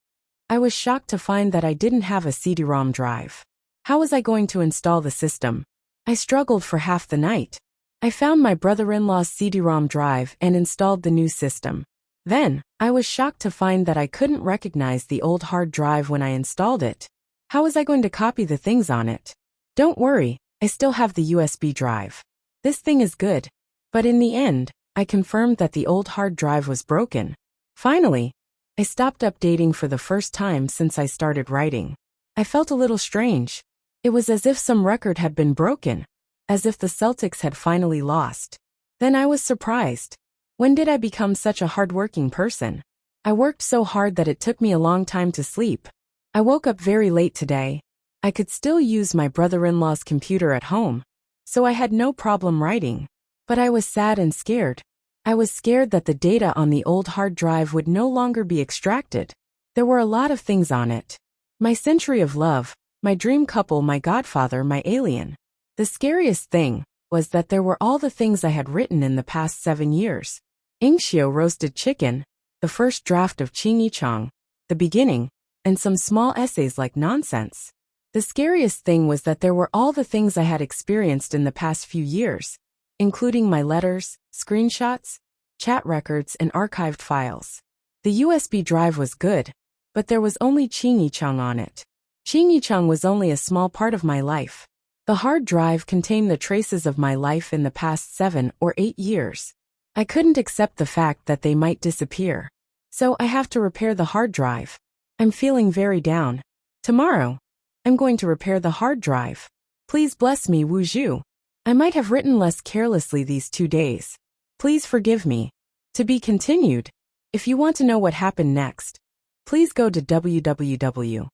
I was shocked to find that I didn't have a CD-ROM drive. How was I going to install the system? I struggled for half the night. I found my brother-in-law's CD-ROM drive and installed the new system. Then, I was shocked to find that I couldn't recognize the old hard drive when I installed it. How was I going to copy the things on it? Don't worry, I still have the USB drive. This thing is good. But in the end, I confirmed that the old hard drive was broken. Finally, I stopped updating for the first time since I started writing. I felt a little strange. It was as if some record had been broken, as if the Celtics had finally lost. Then I was surprised. When did I become such a hardworking person? I worked so hard that it took me a long time to sleep. I woke up very late today. I could still use my brother-in-law's computer at home, so I had no problem writing. But I was sad and scared. I was scared that the data on the old hard drive would no longer be extracted. There were a lot of things on it. My century of love, my dream couple, my godfather, my alien. The scariest thing was that there were all the things I had written in the past 7 years. Ingxiu roasted chicken, the first draft of Qing Yichang, the beginning, and some small essays like nonsense. The scariest thing was that there were all the things I had experienced in the past few years, including my letters, screenshots, chat records, and archived files. The USB drive was good, but there was only Qing Yichang on it. Qing Yichang was only a small part of my life. The hard drive contained the traces of my life in the past 7 or 8 years. I couldn't accept the fact that they might disappear. So I have to repair the hard drive. I'm feeling very down. Tomorrow, I'm going to repair the hard drive. Please bless me, Wu Zhu. I might have written less carelessly these 2 days. Please forgive me. To be continued. If you want to know what happened next, please go to www.cmfu.com.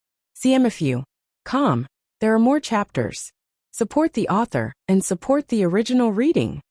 There are more chapters. Support the author and support the original reading.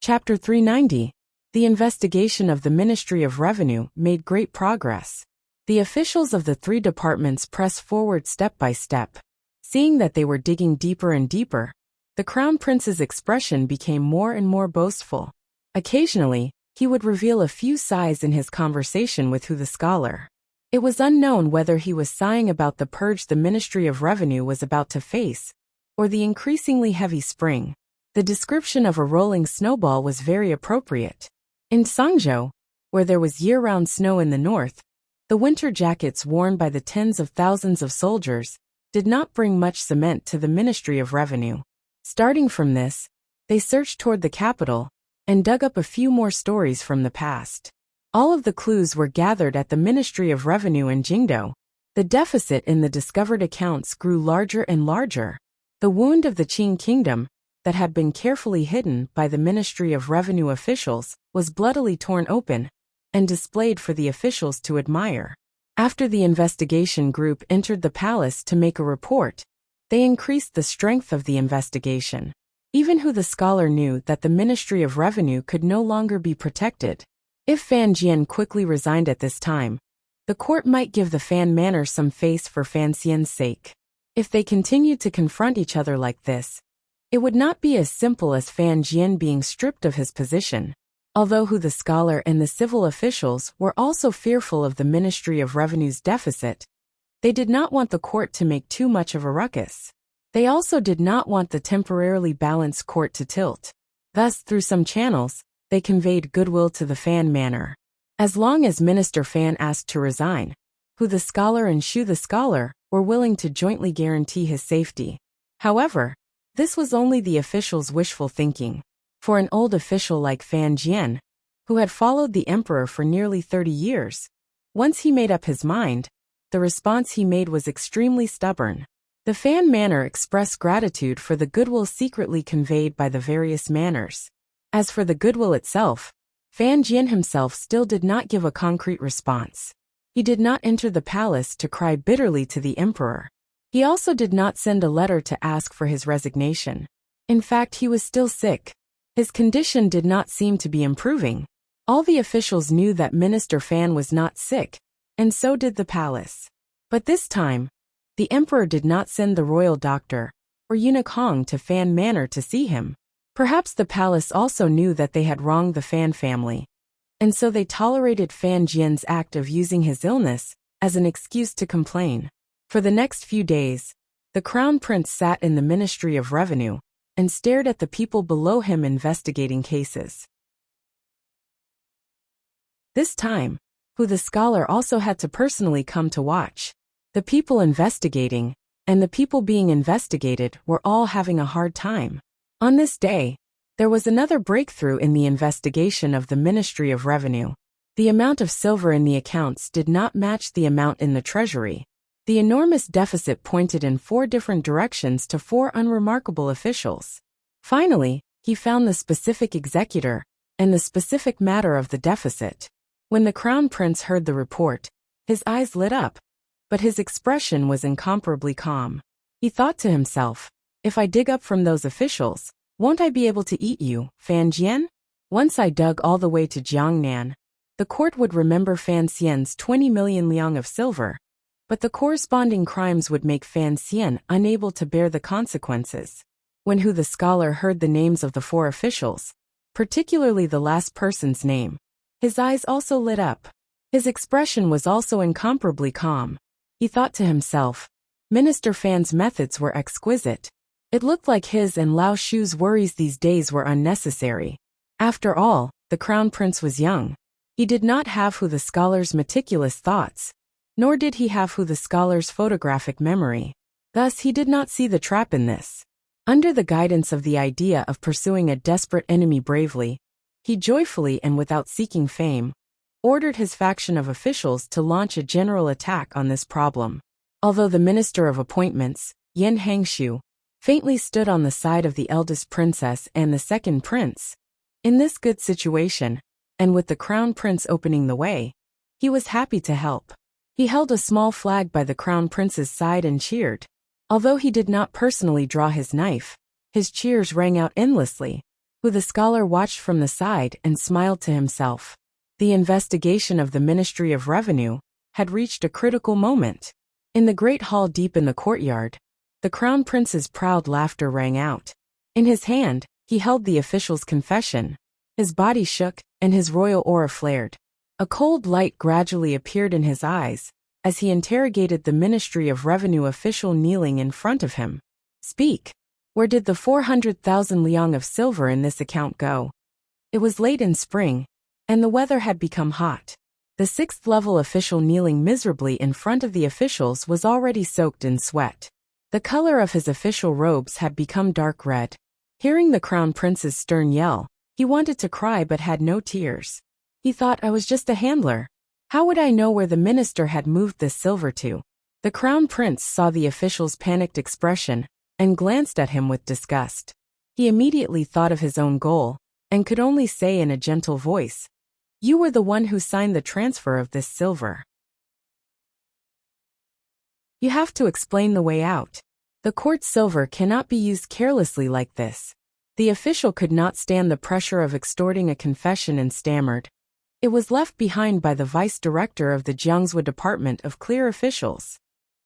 Chapter 390. The investigation of the Ministry of Revenue made great progress. The officials of the 3 departments pressed forward step by step. Seeing that they were digging deeper and deeper, the Crown Prince's expression became more and more boastful. Occasionally, he would reveal a few sighs in his conversation with Hu the scholar. It was unknown whether he was sighing about the purge the Ministry of Revenue was about to face, or the increasingly heavy spring. The description of a rolling snowball was very appropriate. In Sangzhou, where there was year-round snow in the north, the winter jackets worn by the tens of thousands of soldiers did not bring much cement to the Ministry of Revenue. Starting from this, they searched toward the capital and dug up a few more stories from the past. All of the clues were gathered at the Ministry of Revenue in Jingdou. The deficit in the discovered accounts grew larger and larger. The wound of the Qing kingdom, that had been carefully hidden by the Ministry of Revenue officials, was bloodily torn open and displayed for the officials to admire. After the investigation group entered the palace to make a report, they increased the strength of the investigation. Even Hu the scholar knew that the Ministry of Revenue could no longer be protected. If Fan Jian quickly resigned at this time, the court might give the Fan Manor some face for Fan Xian's sake. If they continued to confront each other like this, it would not be as simple as Fan Jian being stripped of his position. Although Hu the scholar and the civil officials were also fearful of the Ministry of Revenue's deficit, they did not want the court to make too much of a ruckus. They also did not want the temporarily balanced court to tilt. Thus, through some channels, they conveyed goodwill to the Fan manor. As long as Minister Fan asked to resign, Hu the scholar and Shu the scholar were willing to jointly guarantee his safety. However, this was only the officials' wishful thinking. For an old official like Fan Jian, who had followed the emperor for nearly 30 years, once he made up his mind, the response he made was extremely stubborn. The Fan manor expressed gratitude for the goodwill secretly conveyed by the various manors. As for the goodwill itself, Fan Jian himself still did not give a concrete response. He did not enter the palace to cry bitterly to the emperor. He also did not send a letter to ask for his resignation. In fact, he was still sick. His condition did not seem to be improving. All the officials knew that Minister Fan was not sick, and so did the palace. But this time, the emperor did not send the royal doctor or eunuch Hong to Fan Manor to see him. Perhaps the palace also knew that they had wronged the Fan family, and so they tolerated Fan Jian's act of using his illness as an excuse to complain. For the next few days, the crown prince sat in the Ministry of Revenue and stared at the people below him investigating cases. This time, Hu the scholar also had to personally come to watch. The people investigating and the people being investigated were all having a hard time. On this day, there was another breakthrough in the investigation of the Ministry of Revenue. The amount of silver in the accounts did not match the amount in the treasury. The enormous deficit pointed in 4 different directions to 4 unremarkable officials. Finally, he found the specific executor and the specific matter of the deficit. When the crown prince heard the report, his eyes lit up, but his expression was incomparably calm. He thought to himself, if I dig up from those officials, won't I be able to eat you, Fan Jian? Once I dug all the way to Jiangnan, the court would remember Fan Xian's 20 million liang of silver, but the corresponding crimes would make Fan Xian unable to bear the consequences. When Hu the scholar heard the names of the 4 officials, particularly the last person's name, his eyes also lit up. His expression was also incomparably calm. He thought to himself, Minister Fan's methods were exquisite. It looked like his and Lao Shu's worries these days were unnecessary. After all, the crown prince was young. He did not have Hu the scholar's meticulous thoughts, nor did he have Hu the scholar's photographic memory. Thus he did not see the trap in this. Under the guidance of the idea of pursuing a desperate enemy bravely, he joyfully and without seeking fame, ordered his faction of officials to launch a general attack on this problem. Although the Minister of Appointments, Yen Hangshu, faintly stood on the side of the eldest princess and the second prince, in this good situation, and with the crown prince opening the way, he was happy to help. He held a small flag by the crown prince's side and cheered. Although he did not personally draw his knife, his cheers rang out endlessly. Hu the scholar watched from the side and smiled to himself. The investigation of the Ministry of Revenue had reached a critical moment. In the great hall deep in the courtyard, the crown prince's proud laughter rang out. In his hand, he held the official's confession. His body shook, and his royal aura flared. A cold light gradually appeared in his eyes as he interrogated the Ministry of Revenue official kneeling in front of him. Speak. Where did the 400,000 liang of silver in this account go? It was late in spring, and the weather had become hot. The 6th-level official kneeling miserably in front of the officials was already soaked in sweat. The color of his official robes had become dark red. Hearing the crown prince's stern yell, he wanted to cry but had no tears. He thought, I was just a handler. How would I know where the minister had moved this silver to? The crown prince saw the official's panicked expression and glanced at him with disgust. He immediately thought of his own goal and could only say in a gentle voice, You were the one who signed the transfer of this silver. You have to explain the way out. The court silver cannot be used carelessly like this. The official could not stand the pressure of extorting a confession and stammered. It was left behind by the vice director of the Jiangsu Department of Clear Officials.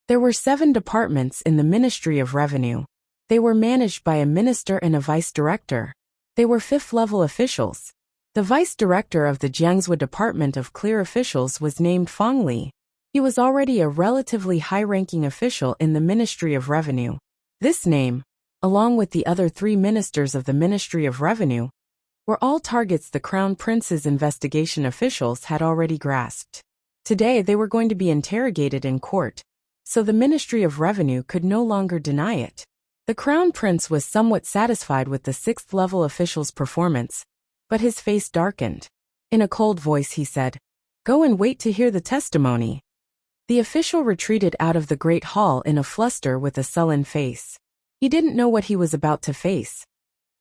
There were 7 departments in the Ministry of Revenue. They were managed by a minister and a vice director. They were 5th-level officials. The vice director of the Jiangsu Department of Clear Officials was named Fong Li. He was already a relatively high-ranking official in the Ministry of Revenue. This name, along with the other 3 ministers of the Ministry of Revenue, were all targets the Crown Prince's investigation officials had already grasped. Today they were going to be interrogated in court, so the Ministry of Revenue could no longer deny it. The Crown Prince was somewhat satisfied with the 6th-level official's performance, but his face darkened. In a cold voice he said, "Go and wait to hear the testimony." The official retreated out of the great hall in a fluster with a sullen face. He didn't know what he was about to face.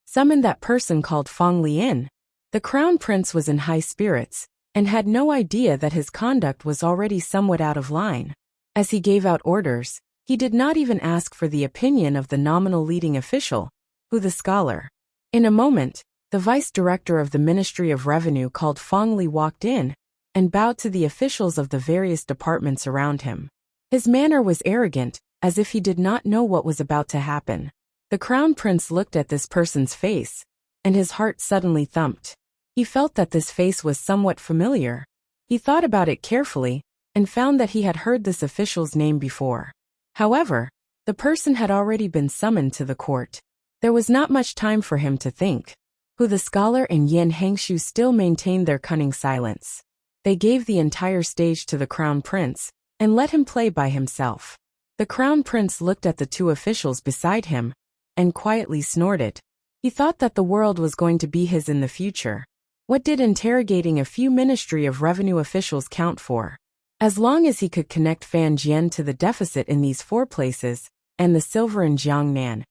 Summon that person called Fong Li in. The Crown Prince was in high spirits, and had no idea that his conduct was already somewhat out of line. As he gave out orders, he did not even ask for the opinion of the nominal leading official, who the scholar. In a moment, the vice director of the Ministry of Revenue called Fong Li walked in, and bowed to the officials of the various departments around him. His manner was arrogant, as if he did not know what was about to happen. The Crown Prince looked at this person's face, and his heart suddenly thumped. He felt that this face was somewhat familiar. He thought about it carefully, and found that he had heard this official's name before. However, the person had already been summoned to the court. There was not much time for him to think. Hu the scholar and Yin Hangshu still maintained their cunning silence. They gave the entire stage to the Crown Prince, and let him play by himself. The Crown Prince looked at the 2 officials beside him, and quietly snorted. He thought that the world was going to be his in the future. What did interrogating a few Ministry of Revenue officials count for? As long as he could connect Fan Jian to the deficit in these 4 places, and the silver in Jiangnan.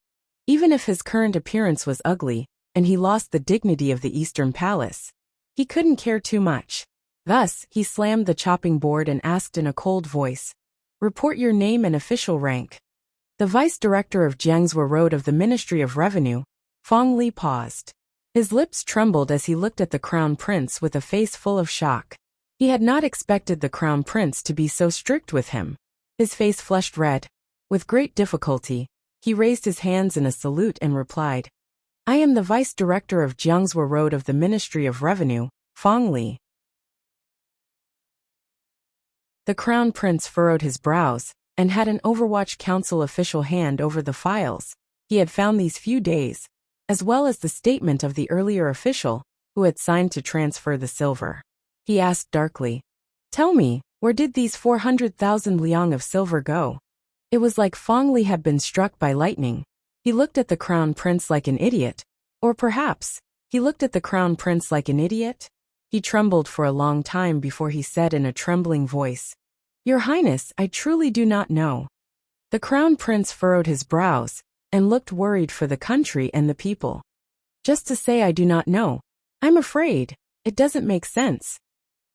Even if his current appearance was ugly, and he lost the dignity of the Eastern Palace, he couldn't care too much. Thus, he slammed the chopping board and asked in a cold voice, "Report your name and official rank." The vice director of Jiangsu Road of the Ministry of Revenue, Fong Li, paused. His lips trembled as he looked at the Crown Prince with a face full of shock. He had not expected the Crown Prince to be so strict with him. His face flushed red. With great difficulty, he raised his hands in a salute and replied, "I am the Vice Director of Jiangsu Road of the Ministry of Revenue, Fong Li." The Crown Prince furrowed his brows, and had an Overwatch Council official hand over the files he had found these few days, as well as the statement of the earlier official, who had signed to transfer the silver. He asked darkly, "Tell me, where did these 400,000 liang of silver go?" It was like Fong Li had been struck by lightning. He looked at the Crown Prince like an idiot. Or perhaps, he looked at the Crown Prince like an idiot? He trembled for a long time before he said in a trembling voice, "Your Highness, I truly do not know." The Crown Prince furrowed his brows, and looked worried for the country and the people. "Just to say I do not know. I'm afraid. It doesn't make sense."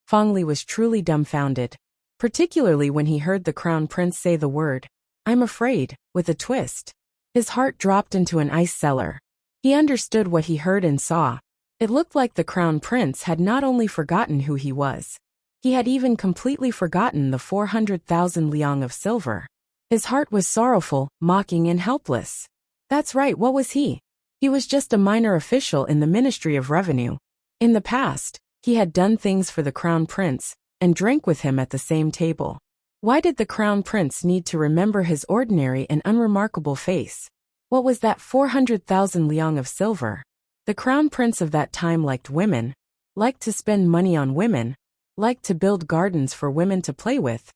Fong Li was truly dumbfounded, particularly when he heard the Crown Prince say the word, "I'm afraid," with a twist. His heart dropped into an ice cellar. He understood what he heard and saw. It looked like the Crown Prince had not only forgotten who he was, he had even completely forgotten the 400,000 liang of silver. His heart was sorrowful, mocking, and helpless. That's right, what was he? He was just a minor official in the Ministry of Revenue. In the past, he had done things for the Crown Prince, and drank with him at the same table. Why did the Crown Prince need to remember his ordinary and unremarkable face? What was that 400,000 liang of silver? The Crown Prince of that time liked women, liked to spend money on women, liked to build gardens for women to play with,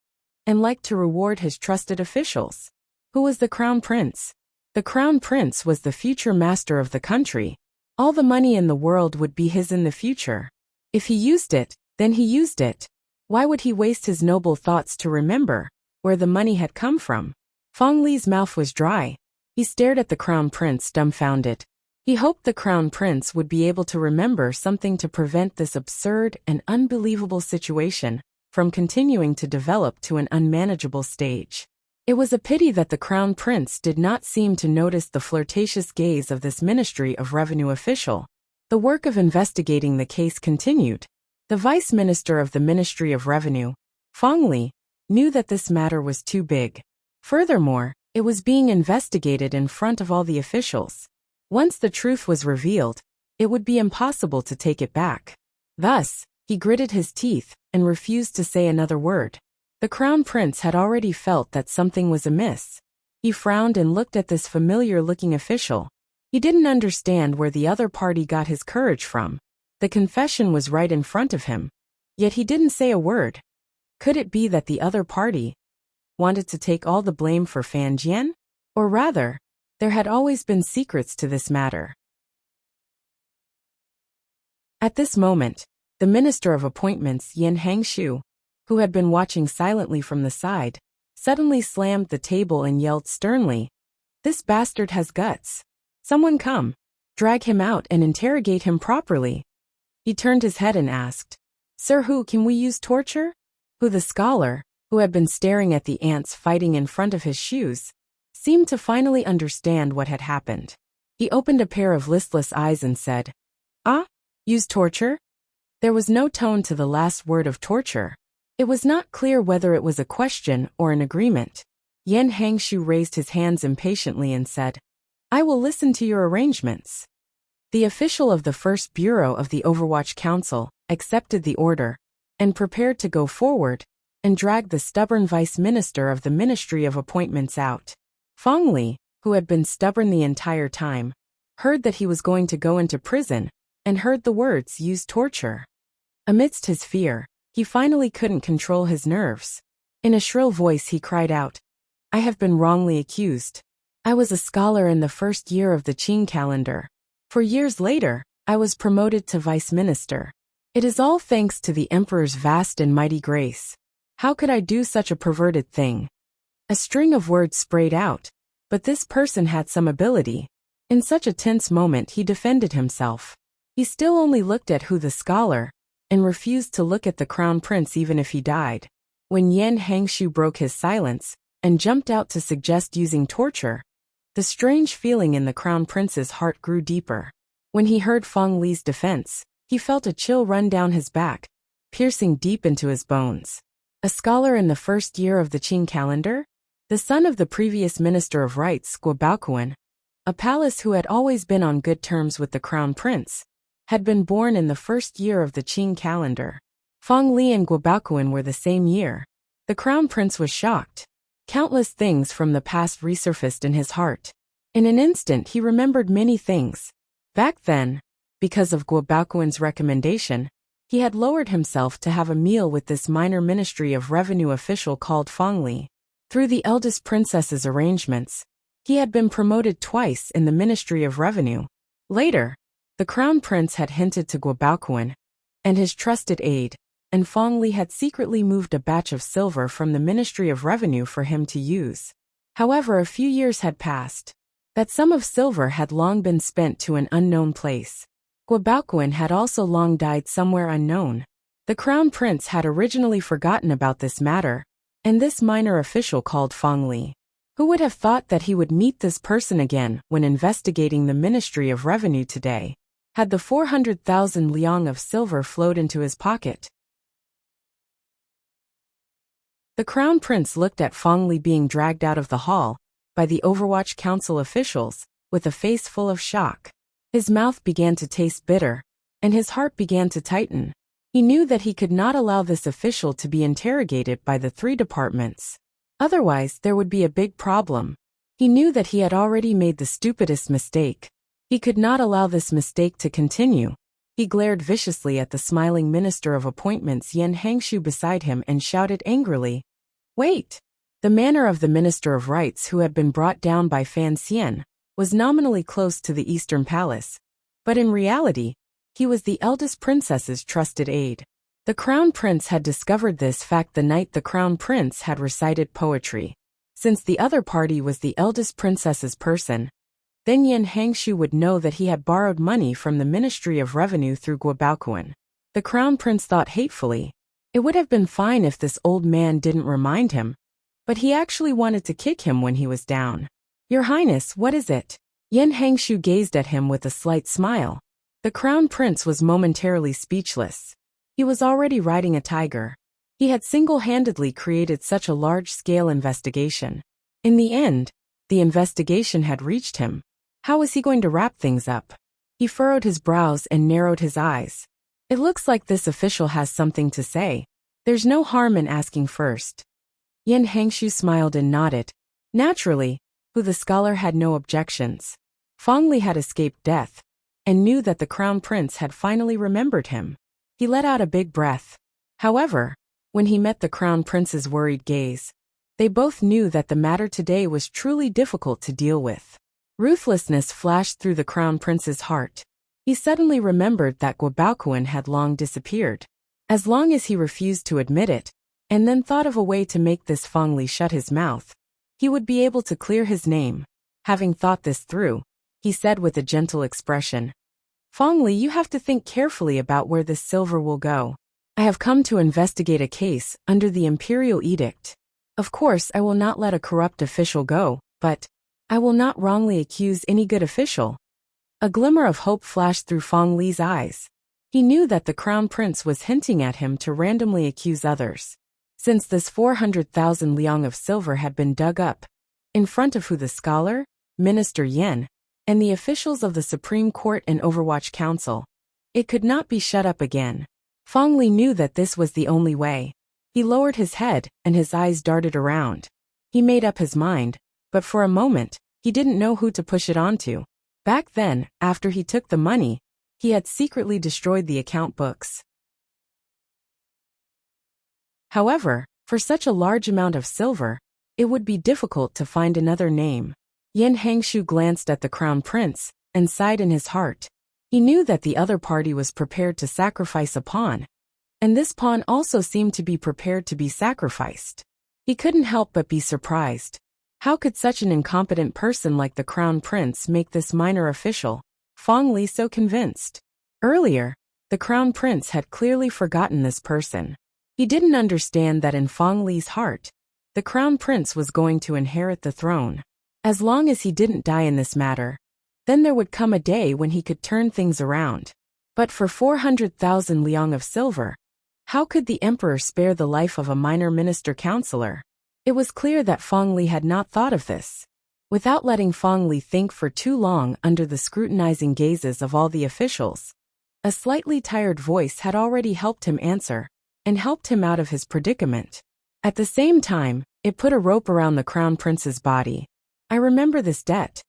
and liked to reward his trusted officials. Who was the Crown Prince? The Crown Prince was the future master of the country. All the money in the world would be his in the future. If he used it, then he used it. Why would he waste his noble thoughts to remember where the money had come from? Fong Li's mouth was dry. He stared at the Crown Prince dumbfounded. He hoped the Crown Prince would be able to remember something to prevent this absurd and unbelievable situation from continuing to develop to an unmanageable stage. It was a pity that the Crown Prince did not seem to notice the flirtatious gaze of this Ministry of Revenue official. The work of investigating the case continued. The Vice Minister of the Ministry of Revenue, Fong Li, knew that this matter was too big. Furthermore, it was being investigated in front of all the officials. Once the truth was revealed, it would be impossible to take it back. Thus, he gritted his teeth and refused to say another word. The crown prince had already felt that something was amiss. He frowned and looked at this familiar-looking official. He didn't understand where the other party got his courage from. The confession was right in front of him. Yet he didn't say a word. Could it be that the other party wanted to take all the blame for Fan Jian? Or rather, there had always been secrets to this matter. At this moment, the Minister of Appointments Yin Hangshu, who had been watching silently from the side, suddenly slammed the table and yelled sternly, "This bastard has guts. Someone come. Drag him out and interrogate him properly." He turned his head and asked, "Sir, who can we use torture?" Who the scholar, who had been staring at the ants fighting in front of his shoes, seemed to finally understand what had happened. He opened a pair of listless eyes and said, "Ah? Use torture?" There was no tone to the last word of torture. It was not clear whether it was a question or an agreement. Yin Hangshu raised his hands impatiently and said, "I will listen to your arrangements." The official of the First Bureau of the Overwatch Council accepted the order and prepared to go forward and drag the stubborn vice minister of the Ministry of Appointments out. Fong Li, who had been stubborn the entire time, heard that he was going to go into prison and heard the words "use torture." Amidst his fear, he finally couldn't control his nerves. In a shrill voice he cried out, "I have been wrongly accused. I was a scholar in the first year of the Qing calendar. For years later, I was promoted to vice minister. It is all thanks to the emperor's vast and mighty grace. How could I do such a perverted thing?" A string of words sprayed out, but this person had some ability. In such a tense moment he defended himself. He still only looked at Hu the scholar, and refused to look at the crown prince even if he died. When Yin Hangshu broke his silence and jumped out to suggest using torture, the strange feeling in the crown prince's heart grew deeper. When he heard Fong Li's defense, he felt a chill run down his back, piercing deep into his bones. A scholar in the first year of the Qing calendar? The son of the previous Minister of Rites, Guobaoquan, a palace who had always been on good terms with the crown prince, had been born in the first year of the Qing calendar. Fong Li and Guobaoquan were the same year. The crown prince was shocked. Countless things from the past resurfaced in his heart. In an instant he remembered many things. Back then, because of Guobaoquan's recommendation, he had lowered himself to have a meal with this minor Ministry of Revenue official called Fong Li. Through the eldest princess's arrangements, he had been promoted twice in the Ministry of Revenue. Later, the crown prince had hinted to Guobaoquan and his trusted aide, and Fong Li had secretly moved a batch of silver from the Ministry of Revenue for him to use. However, a few years had passed. That sum of silver had long been spent to an unknown place. Guobaoquan had also long died somewhere unknown. The crown prince had originally forgotten about this matter, and this minor official called Fong Li. Who would have thought that he would meet this person again when investigating the Ministry of Revenue today? Had the 400,000 liang of silver flowed into his pocket? The crown prince looked at Fong Li being dragged out of the hall by the Overwatch Council officials with a face full of shock. His mouth began to taste bitter, and his heart began to tighten. He knew that he could not allow this official to be interrogated by the three departments. Otherwise, there would be a big problem. He knew that he had already made the stupidest mistake. He could not allow this mistake to continue. He glared viciously at the smiling Minister of Appointments Yin Hangshu beside him and shouted angrily, "Wait!" The manner of the Minister of Rites who had been brought down by Fan Xian was nominally close to the Eastern Palace, but in reality, he was the eldest princess's trusted aide. The Crown Prince had discovered this fact the night the Crown Prince had recited poetry. Since the other party was the eldest princess's person, then Yin Hangshu would know that he had borrowed money from the Ministry of Revenue through Guobaoquan. The Crown Prince thought hatefully. It would have been fine if this old man didn't remind him, but he actually wanted to kick him when he was down. "Your Highness, what is it?" Yin Hangshu gazed at him with a slight smile. The Crown Prince was momentarily speechless. He was already riding a tiger. He had single-handedly created such a large-scale investigation. In the end, the investigation had reached him. How was he going to wrap things up? He furrowed his brows and narrowed his eyes. It looks like this official has something to say. There's no harm in asking first. Yan Hangshu smiled and nodded. Naturally, the scholar had no objections. Fong Li had escaped death, and knew that the crown prince had finally remembered him. He let out a big breath. However, when he met the crown prince's worried gaze, they both knew that the matter today was truly difficult to deal with. Ruthlessness flashed through the crown prince's heart. He suddenly remembered that Guo Baoquan had long disappeared. As long as he refused to admit it, and then thought of a way to make this Fong Li shut his mouth, he would be able to clear his name. Having thought this through, he said with a gentle expression, Fong Li, you have to think carefully about where this silver will go. I have come to investigate a case under the imperial edict. Of course, I will not let a corrupt official go, but I will not wrongly accuse any good official. A glimmer of hope flashed through Fong Li's eyes. He knew that the crown prince was hinting at him to randomly accuse others. Since this 400,000 liang of silver had been dug up, in front of the scholar, Minister Yan, and the officials of the Supreme Court and Overwatch Council, it could not be shut up again. Fong Li knew that this was the only way. He lowered his head, and his eyes darted around. He made up his mind, but for a moment, he didn't know who to push it onto. Back then, after he took the money, he had secretly destroyed the account books. However, for such a large amount of silver, it would be difficult to find another name. Yan Hangshu glanced at the crown prince, and sighed in his heart. He knew that the other party was prepared to sacrifice a pawn, and this pawn also seemed to be prepared to be sacrificed. He couldn't help but be surprised. How could such an incompetent person like the crown prince make this minor official, Fong Li, so convinced? Earlier, the crown prince had clearly forgotten this person. He didn't understand that in Fong Li's heart, the crown prince was going to inherit the throne. As long as he didn't die in this matter, then there would come a day when he could turn things around. But for 400,000 liang of silver, how could the emperor spare the life of a minor minister counselor? It was clear that Fong Li had not thought of this. Without letting Fong Li think for too long under the scrutinizing gazes of all the officials, a slightly tired voice had already helped him answer, and helped him out of his predicament. At the same time, it put a rope around the crown prince's body. I remember this debt.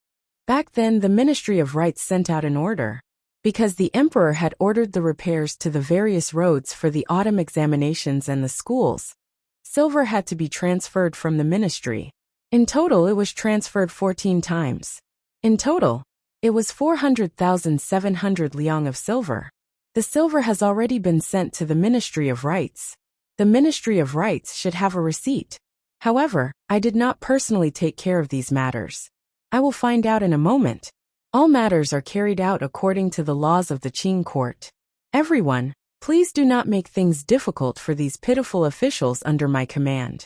Back then the Ministry of Rights sent out an order. Because the emperor had ordered the repairs to the various roads for the autumn examinations and the schools, silver had to be transferred from the ministry. In total it was transferred 14 times. In total, it was 400,700 liang of silver. The silver has already been sent to the Ministry of Rights. The Ministry of Rights should have a receipt. However, I did not personally take care of these matters. I will find out in a moment. All matters are carried out according to the laws of the Qing court. Everyone, please do not make things difficult for these pitiful officials under my command.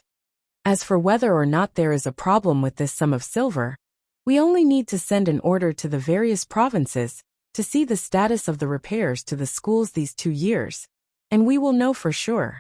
As for whether or not there is a problem with this sum of silver, we only need to send an order to the various provinces to see the status of the repairs to the schools these 2 years, and we will know for sure.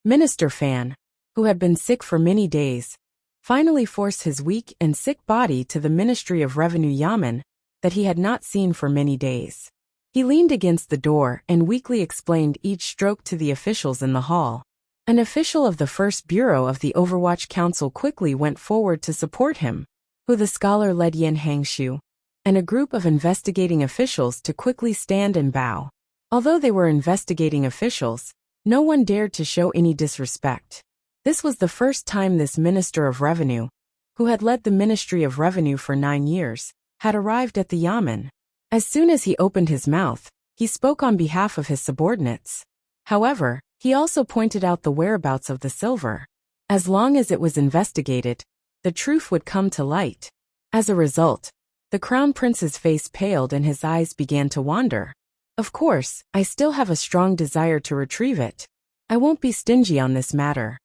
Minister Fan, who had been sick for many days, finally forced his weak and sick body to the Ministry of Revenue Yamen that he had not seen for many days. He leaned against the door and weakly explained each stroke to the officials in the hall. An official of the First Bureau of the Overwatch Council quickly went forward to support him, the scholar led Yan Hangshu, and a group of investigating officials to quickly stand and bow. Although they were investigating officials, no one dared to show any disrespect. This was the first time this Minister of Revenue, who had led the Ministry of Revenue for 9 years, had arrived at the Yamen. As soon as he opened his mouth, he spoke on behalf of his subordinates. However, he also pointed out the whereabouts of the silver. As long as it was investigated, the truth would come to light. As a result, the crown prince's face paled and his eyes began to wander. Of course, I still have a strong desire to retrieve it. I won't be stingy on this matter.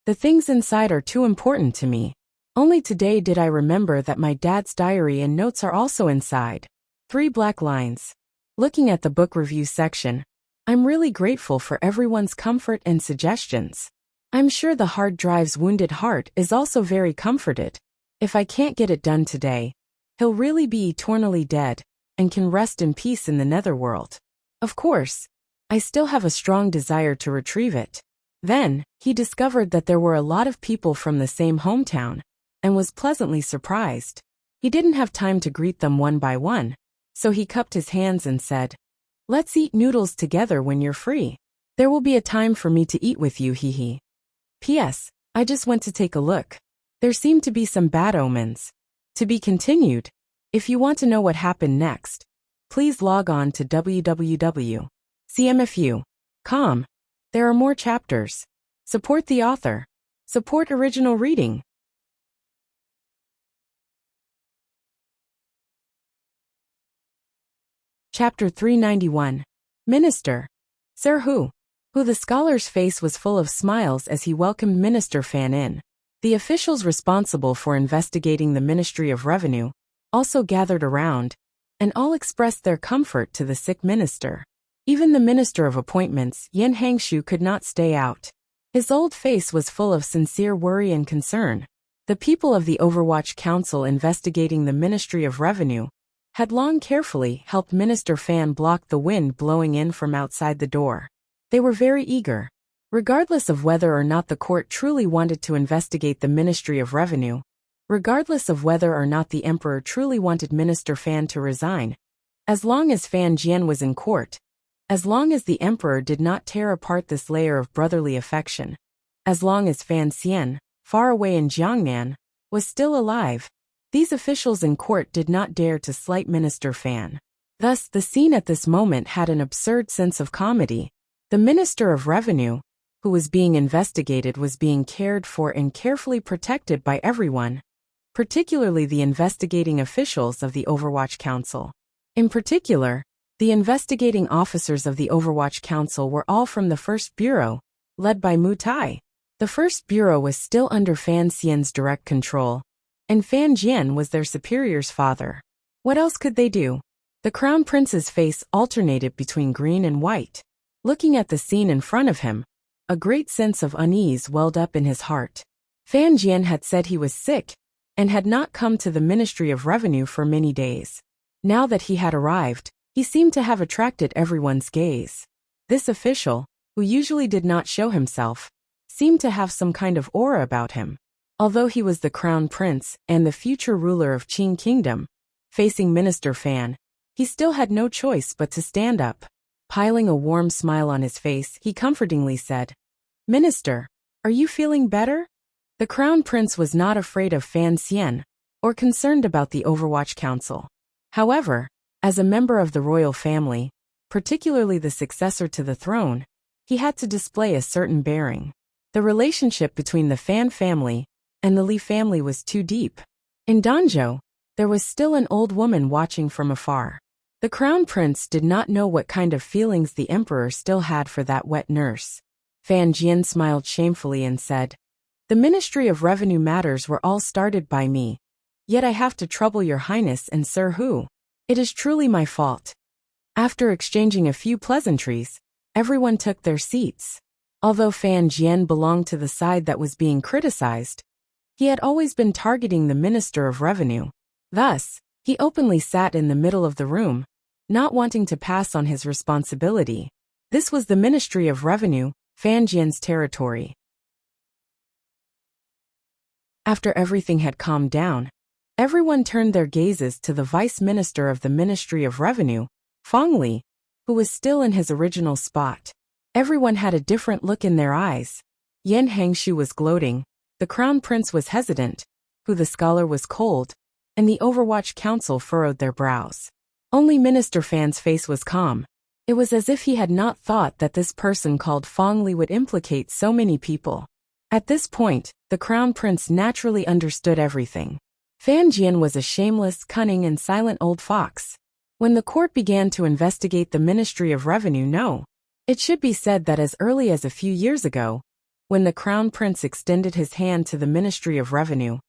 The things inside are too important to me. Only today did I remember that my dad's diary and notes are also inside. 3 black lines. Looking at the book review section, I'm really grateful for everyone's comfort and suggestions. I'm sure the hard drive's wounded heart is also very comforted. If I can't get it done today, he'll really be eternally dead, and can rest in peace in the netherworld. Of course, I still have a strong desire to retrieve it. Then, he discovered that there were a lot of people from the same hometown, and was pleasantly surprised. He didn't have time to greet them one by one, so he cupped his hands and said, "Let's eat noodles together when you're free. There will be a time for me to eat with you, hee. P.S. I just went to take a look. There seemed to be some bad omens. To be continued. If you want to know what happened next, please log on to www.cmfu.com. There are more chapters. Support the author. Support original reading." Chapter 391. Minister. Sir Hu. The scholar's face was full of smiles as he welcomed Minister Fan in. The officials responsible for investigating the Ministry of Revenue also gathered around, and all expressed their comfort to the sick minister. Even the Minister of Appointments, Yin Hangshu, could not stay out. His old face was full of sincere worry and concern. The people of the Overwatch Council investigating the Ministry of Revenue had long carefully helped Minister Fan block the wind blowing in from outside the door. They were very eager. Regardless of whether or not the court truly wanted to investigate the Ministry of Revenue, regardless of whether or not the Emperor truly wanted Minister Fan to resign, as long as Fan Jian was in court, as long as the Emperor did not tear apart this layer of brotherly affection, as long as Fan Xian, far away in Jiangnan, was still alive, these officials in court did not dare to slight Minister Fan. Thus, the scene at this moment had an absurd sense of comedy. The Minister of Revenue, who was being investigated, was being cared for and carefully protected by everyone, particularly the investigating officials of the Overwatch Council. In particular, the investigating officers of the Overwatch Council were all from the First Bureau, led by Mu Tai. The First Bureau was still under Fan Xian's direct control, and Fan Jian was their superior's father. What else could they do? The Crown Prince's face alternated between green and white. Looking at the scene in front of him, a great sense of unease welled up in his heart. Fan Jian had said he was sick, and had not come to the Ministry of Revenue for many days. Now that he had arrived, he seemed to have attracted everyone's gaze. This official, who usually did not show himself, seemed to have some kind of aura about him. Although he was the Crown Prince and the future ruler of Qing Kingdom, facing Minister Fan, he still had no choice but to stand up. Piling a warm smile on his face, he comfortingly said, "Minister, are you feeling better?" The Crown Prince was not afraid of Fan Xian, or concerned about the Overwatch Council. However, as a member of the royal family, particularly the successor to the throne, he had to display a certain bearing. The relationship between the Fan family and the Li family was too deep. In Danzhou, there was still an old woman watching from afar. The Crown Prince did not know what kind of feelings the Emperor still had for that wet nurse. Fan Jian smiled shamefully and said, "The Ministry of Revenue matters were all started by me, yet I have to trouble your Highness and Sir Hu. It is truly my fault." After exchanging a few pleasantries, everyone took their seats. Although Fan Jian belonged to the side that was being criticized, he had always been targeting the Minister of Revenue. Thus, he openly sat in the middle of the room, not wanting to pass on his responsibility. This was the Ministry of Revenue, Fan Jian's territory. After everything had calmed down, everyone turned their gazes to the Vice Minister of the Ministry of Revenue, Feng Li, who was still in his original spot. Everyone had a different look in their eyes. Yin Hangshu was gloating, the Crown Prince was hesitant, the scholar was cold, and the Overwatch Council furrowed their brows. Only Minister Fan's face was calm. It was as if he had not thought that this person called Feng Li would implicate so many people. At this point, the Crown Prince naturally understood everything. Fan Jian was a shameless, cunning, and silent old fox. When the court began to investigate the Ministry of Revenue, it should be said that as early as a few years ago, when the Crown Prince extended his hand to the Ministry of Revenue,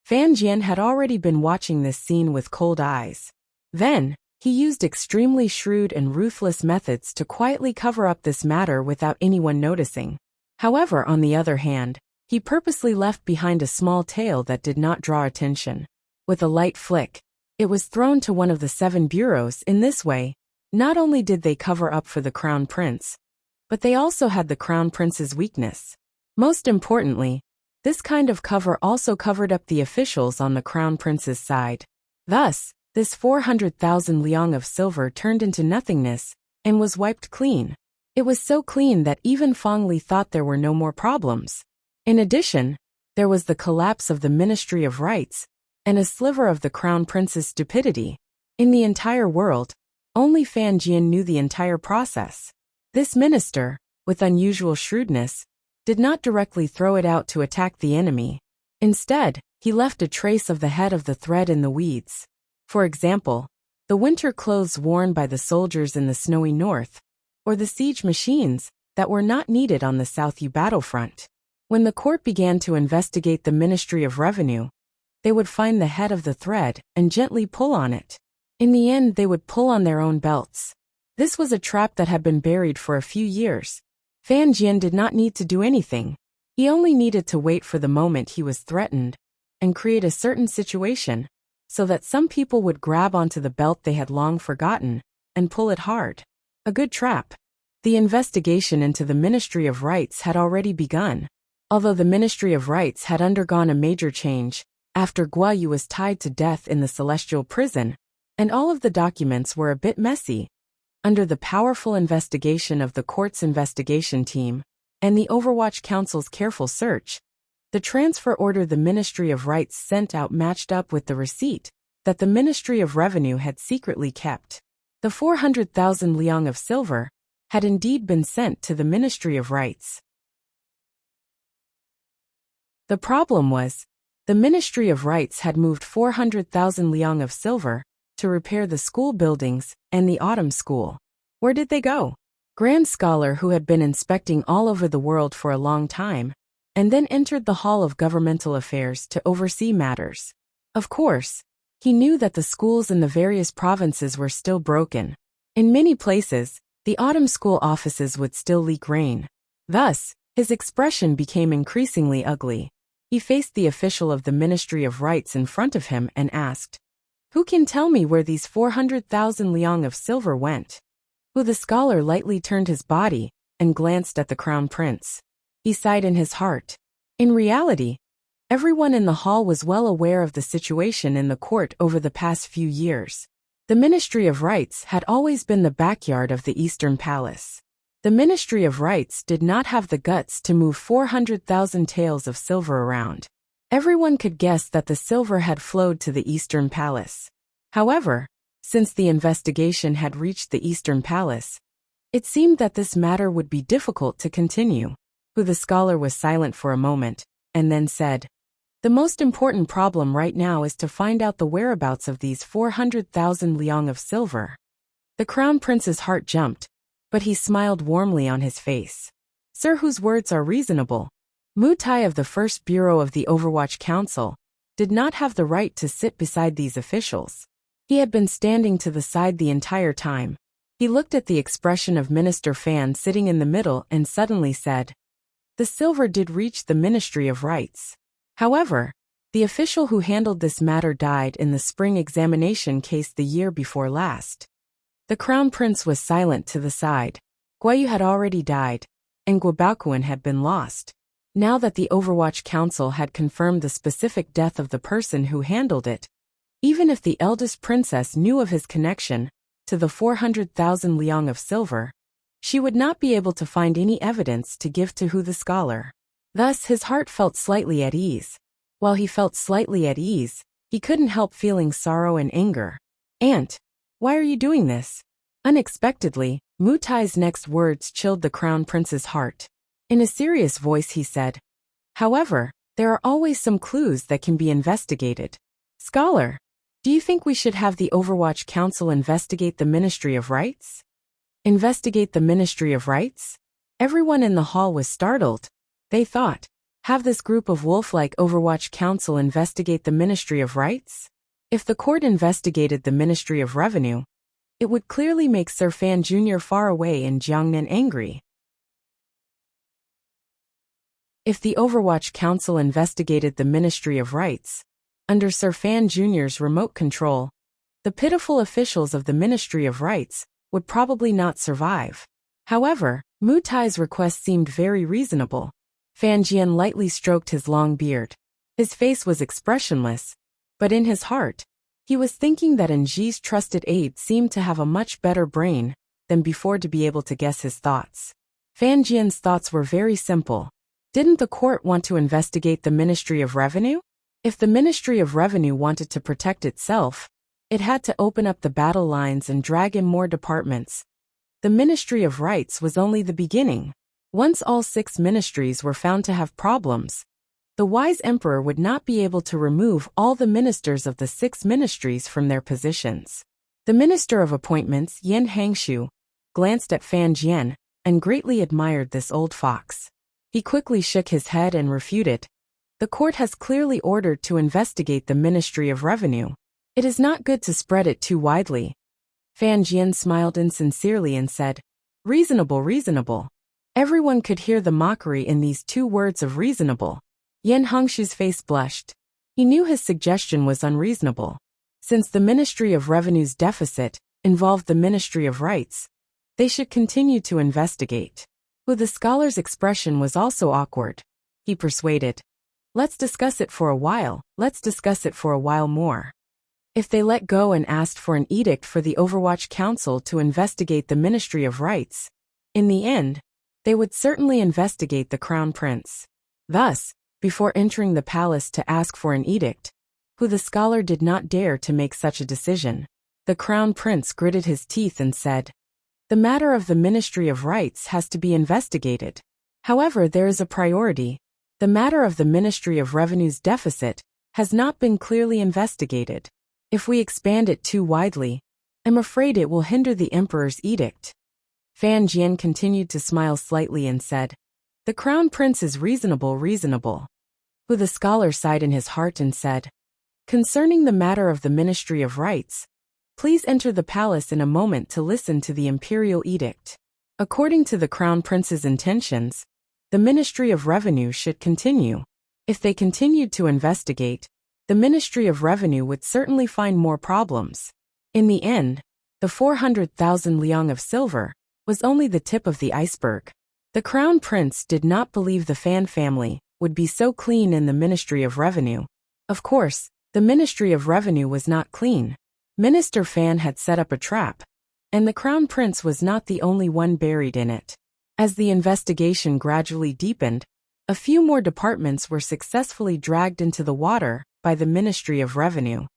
Fan Jian had already been watching this scene with cold eyes. Then, he used extremely shrewd and ruthless methods to quietly cover up this matter without anyone noticing. However, on the other hand, he purposely left behind a small tail that did not draw attention. With a light flick, It was thrown to one of the 7 bureaus. In this way, not only did they cover up for the crown prince, but they also had the crown prince's weakness. Most importantly, this kind of cover also covered up the officials on the crown prince's side. Thus, this 400,000 liang of silver turned into nothingness and was wiped clean. It was so clean that even Feng Li thought there were no more problems. In addition, there was the collapse of the Ministry of Rights and a sliver of the crown prince's stupidity. In the entire world, only Fan Jian knew the entire process. This minister, with unusual shrewdness, did not directly throw it out to attack the enemy. Instead, he left a trace of the head of the thread in the weeds. For example, the winter clothes worn by the soldiers in the snowy north, or the siege machines that were not needed on the South Yu battlefront. When the court began to investigate the Ministry of Revenue, they would find the head of the thread and gently pull on it. In the end, they would pull on their own belts. This was a trap that had been buried for a few years. Fan Jian did not need to do anything. He only needed to wait for the moment he was threatened and create a certain situation so that some people would grab onto the belt they had long forgotten and pull it hard. A good trap. The investigation into the Ministry of Rights had already begun. Although the Ministry of Rights had undergone a major change after Guo Yu was tied to death in the celestial prison, and all of the documents were a bit messy, under the powerful investigation of the court's investigation team and the Overwatch Council's careful search, the transfer order the Ministry of Rights sent out matched up with the receipt that the Ministry of Revenue had secretly kept. The 400,000 liang of silver had indeed been sent to the Ministry of Rights. The problem was, the Ministry of Rights had moved 400,000 liang of silver to repair the school buildings and the autumn school. Where did they go? Grand Scholar, who had been inspecting all over the world for a long time, and then entered the Hall of Governmental Affairs to oversee matters. Of course, he knew that the schools in the various provinces were still broken. In many places, the autumn school offices would still leak rain. Thus, his expression became increasingly ugly. He faced the official of the Ministry of Rights in front of him and asked, "Who can tell me where these 400,000 liang of silver went?" The scholar lightly turned his body and glanced at the crown prince. He sighed in his heart. In reality, everyone in the hall was well aware of the situation in the court over the past few years. The Ministry of Rights had always been the backyard of the Eastern Palace. The Ministry of Rights did not have the guts to move 400,000 taels of silver around. Everyone could guess that the silver had flowed to the Eastern Palace. However, since the investigation had reached the Eastern Palace, it seemed that this matter would be difficult to continue. The scholar was silent for a moment, and then said, "The most important problem right now is to find out the whereabouts of these 400,000 liang of silver." The crown prince's heart jumped, but he smiled warmly on his face. "Sir, whose words are reasonable." Mu Tai of the First Bureau of the Overwatch Council did not have the right to sit beside these officials. He had been standing to the side the entire time. He looked at the expression of Minister Fan sitting in the middle and suddenly said, "The silver did reach the Ministry of Rights. However, the official who handled this matter died in the spring examination case the year before last." The crown prince was silent to the side. Guo Yu had already died, and Guo Baoquan had been lost. Now that the Overwatch Council had confirmed the specific death of the person who handled it, even if the eldest princess knew of his connection to the 400,000 liang of silver, she would not be able to find any evidence to give to the scholar. Thus his heart felt slightly at ease. While he felt slightly at ease, he couldn't help feeling sorrow and anger. "Aunt, why are you doing this?" Unexpectedly, Mu Tai's next words chilled the crown prince's heart. In a serious voice he said, "However, there are always some clues that can be investigated. Scholar, do you think we should have the Overwatch Council investigate the Ministry of Rights?" Investigate the Ministry of Rights? Everyone in the hall was startled. They thought, have this group of wolf-like Overwatch Council investigate the Ministry of Rights? If the court investigated the Ministry of Revenue, it would clearly make Sir Fan Jr. far away in Jiangnan angry. If the Overwatch Council investigated the Ministry of Rights, under Sir Fan Jr.'s remote control, the pitiful officials of the Ministry of Rites would probably not survive. However, Mu Tai's request seemed very reasonable. Fan Jian lightly stroked his long beard. His face was expressionless, but in his heart, he was thinking that Nji's trusted aide seemed to have a much better brain than before to be able to guess his thoughts. Fan Jian's thoughts were very simple. Didn't the court want to investigate the Ministry of Revenue? If the Ministry of Revenue wanted to protect itself, it had to open up the battle lines and drag in more departments. The Ministry of Rites was only the beginning. Once all 6 ministries were found to have problems, the wise emperor would not be able to remove all the ministers of the 6 ministries from their positions. The Minister of Appointments, Yan Hangshu, glanced at Fan Jian and greatly admired this old fox. He quickly shook his head and refuted. The court has clearly ordered to investigate the Ministry of Revenue. It is not good to spread it too widely. Fan Jian smiled insincerely and said, "Reasonable, reasonable." Everyone could hear the mockery in these 2 words of reasonable. Yan Hangshu's face blushed. He knew his suggestion was unreasonable. Since the Ministry of Revenue's deficit involved the Ministry of Rites, they should continue to investigate. The scholar's expression was also awkward. He persuaded, "Let's discuss it for a while, let's discuss it for a while more." If they let go and asked for an edict for the Overwatch Council to investigate the Ministry of Rites, in the end, they would certainly investigate the Crown Prince. Thus, before entering the palace to ask for an edict, the scholar did not dare to make such a decision. The Crown Prince gritted his teeth and said, "The matter of the Ministry of Rites has to be investigated. However, there is a priority. The matter of the Ministry of Revenue's deficit has not been clearly investigated. If we expand it too widely, I'm afraid it will hinder the Emperor's edict." Fan Jian continued to smile slightly and said, "The Crown Prince is reasonable, reasonable." The scholar sighed in his heart and said, "Concerning the matter of the Ministry of Rites, please enter the palace in a moment to listen to the imperial edict. According to the Crown Prince's intentions, the Ministry of Revenue should continue. If they continued to investigate, the Ministry of Revenue would certainly find more problems. In the end, the 400,000 liang of silver was only the tip of the iceberg. The Crown Prince did not believe the Fan family would be so clean in the Ministry of Revenue. Of course, the Ministry of Revenue was not clean. Minister Fan had set up a trap, and the Crown Prince was not the only one buried in it. As the investigation gradually deepened, a few more departments were successfully dragged into the water by the Ministry of Revenue.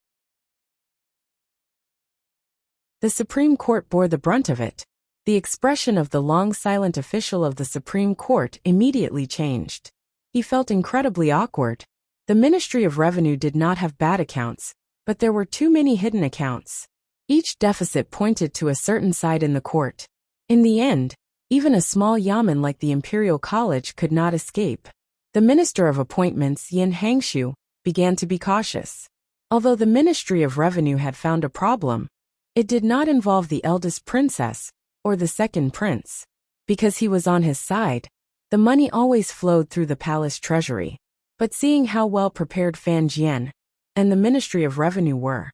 The Supreme Court bore the brunt of it. The expression of the long silent official of the Supreme Court immediately changed. He felt incredibly awkward. The Ministry of Revenue did not have bad accounts, but there were too many hidden accounts. Each deficit pointed to a certain side in the court. In the end, even a small yamen like the Imperial College could not escape. The Minister of Appointments, Yan Hangshu, began to be cautious. Although the Ministry of Revenue had found a problem, it did not involve the eldest princess or the second prince. Because he was on his side, the money always flowed through the palace treasury. But seeing how well prepared Fan Jian and the Ministry of Revenue were,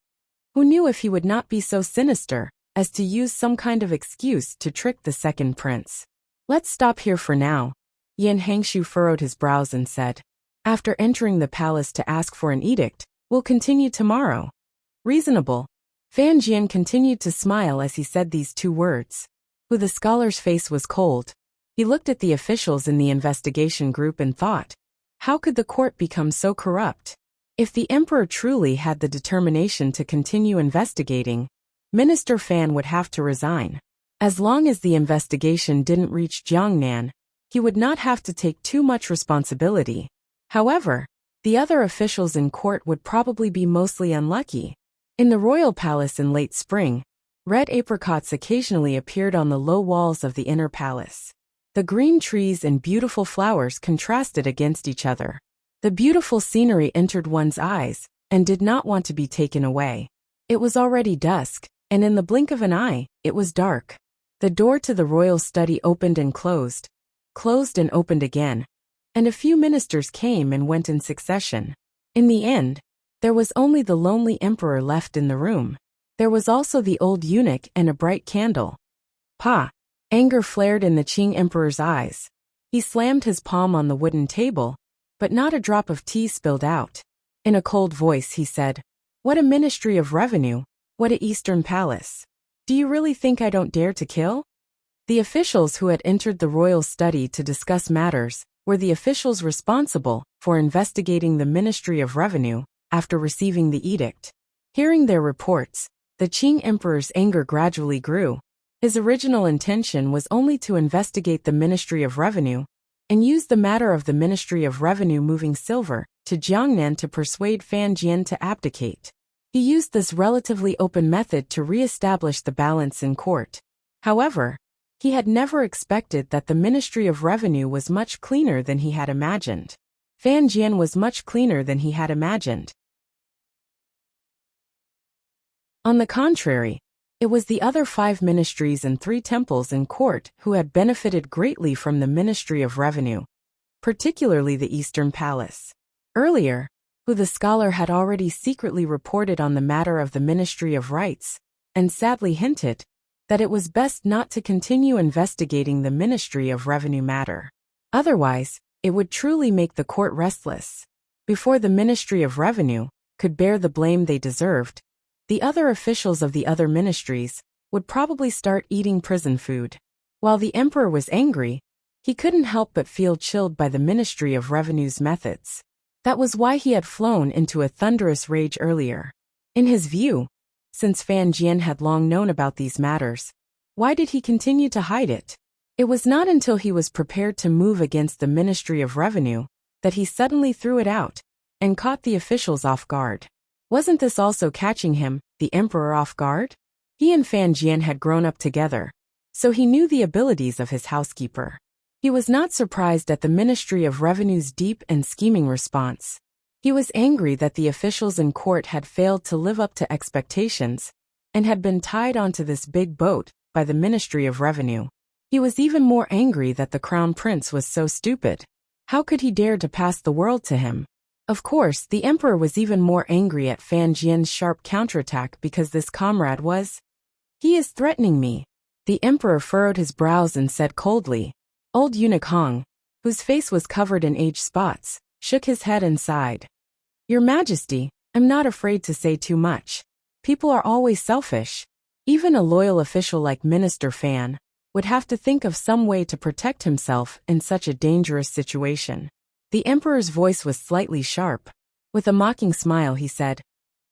who knew if he would not be so sinister as to use some kind of excuse to trick the second prince? "Let's stop here for now." Yan Hangshu furrowed his brows and said, "After entering the palace to ask for an edict, we'll continue tomorrow." "Reasonable." Fan Jian continued to smile as he said these 2 words. The scholar's face was cold. He looked at the officials in the investigation group and thought, how could the court become so corrupt? If the emperor truly had the determination to continue investigating, Minister Fan would have to resign. As long as the investigation didn't reach Jiangnan, he would not have to take too much responsibility. However, the other officials in court would probably be mostly unlucky. In the royal palace in late spring, red apricots occasionally appeared on the low walls of the inner palace. The green trees and beautiful flowers contrasted against each other. The beautiful scenery entered one's eyes and did not want to be taken away. It was already dusk, and in the blink of an eye, it was dark. The door to the royal study opened and closed and opened again, and a few ministers came and went in succession. In the end, there was only the lonely emperor left in the room. There was also the old eunuch and a bright candle. Pa! Anger flared in the Qing emperor's eyes. He slammed his palm on the wooden table, but not a drop of tea spilled out. In a cold voice he said, "What a Ministry of Revenue, what a Eastern Palace. Do you really think I don't dare to kill?" The officials who had entered the royal study to discuss matters were the officials responsible for investigating the Ministry of Revenue after receiving the edict. Hearing their reports, the Qing emperor's anger gradually grew. His original intention was only to investigate the Ministry of Revenue and use the matter of the Ministry of Revenue moving silver to Jiangnan to persuade Fan Jian to abdicate. He used this relatively open method to re-establish the balance in court. However, he had never expected that the Ministry of Revenue was much cleaner than he had imagined. Fan Jian was much cleaner than he had imagined. On the contrary, it was the other 5 ministries and 3 temples in court who had benefited greatly from the Ministry of Revenue, particularly the Eastern Palace. Earlier, who the scholar had already secretly reported on the matter of the Ministry of Rights, and sadly hinted that it was best not to continue investigating the Ministry of Revenue matter. Otherwise, it would truly make the court restless. Before the Ministry of Revenue could bear the blame they deserved, the other officials of the other ministries would probably start eating prison food. While the emperor was angry, he couldn't help but feel chilled by the Ministry of Revenue's methods. That was why he had flown into a thunderous rage earlier. In his view, since Fan Jian had long known about these matters, why did he continue to hide it? It was not until he was prepared to move against the Ministry of Revenue that he suddenly threw it out and caught the officials off guard. Wasn't this also catching him, the emperor, off guard? He and Fan Jian had grown up together, so he knew the abilities of his housekeeper. He was not surprised at the Ministry of Revenue's deep and scheming response. He was angry that the officials in court had failed to live up to expectations and had been tied onto this big boat by the Ministry of Revenue. He was even more angry that the crown prince was so stupid. How could he dare to pass the world to him? Of course, the emperor was even more angry at Fan Jian's sharp counterattack because this comrade was... "He is threatening me." The emperor furrowed his brows and said coldly. Old eunuch Hong, whose face was covered in age spots, shook his head and sighed. "Your Majesty, I'm not afraid to say too much. People are always selfish. Even a loyal official like Minister Fan would have to think of some way to protect himself in such a dangerous situation." The emperor's voice was slightly sharp. With a mocking smile he said,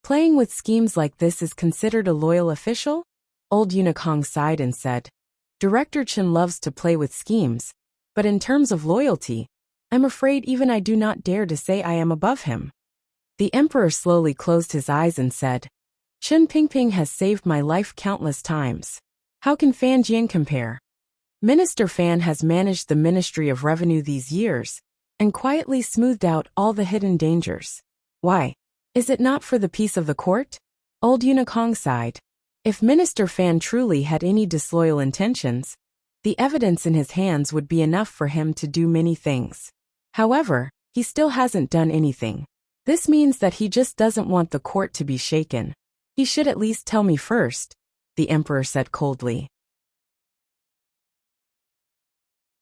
"Playing with schemes like this is considered a loyal official?" Old eunuch Hong sighed and said, "Director Chen loves to play with schemes, but in terms of loyalty, I'm afraid even I do not dare to say I am above him." The emperor slowly closed his eyes and said, "Chen Pingping has saved my life countless times. How can Fan Jian compare? Minister Fan has managed the Ministry of Revenue these years and quietly smoothed out all the hidden dangers. Why? Is it not for the peace of the court?" Old eunuch Hong sighed. If Minister Fan truly had any disloyal intentions, the evidence in his hands would be enough for him to do many things. However, he still hasn't done anything. This means that he just doesn't want the court to be shaken. He should at least tell me first, the emperor said coldly.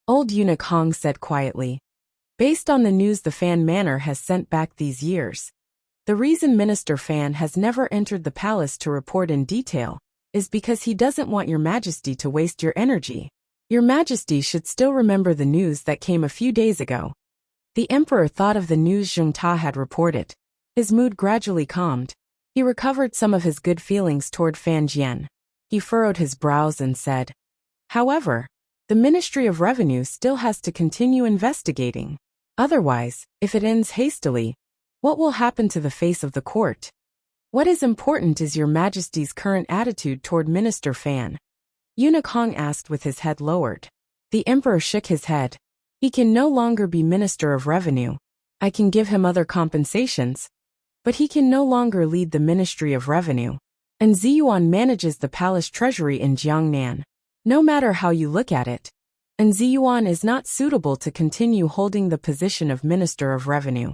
Old eunuch Hong said quietly, "Based on the news the Fan Manor has sent back these years, the reason Minister Fan has never entered the palace to report in detail is because he doesn't want your Majesty to waste your energy. Your Majesty should still remember the news that came a few days ago." The emperor thought of the news Zheng Ta had reported. His mood gradually calmed. He recovered some of his good feelings toward Fan Jian. He furrowed his brows and said, "However, the Ministry of Revenue still has to continue investigating. Otherwise, if it ends hastily, what will happen to the face of the court? What is important is your Majesty's current attitude toward Minister Fan." Eunuch Hong asked with his head lowered. The emperor shook his head. "He can no longer be Minister of Revenue. I can give him other compensations, but he can no longer lead the Ministry of Revenue. And Ziyuan manages the palace treasury in Jiangnan. No matter how you look at it, and Ziyuan is not suitable to continue holding the position of Minister of Revenue."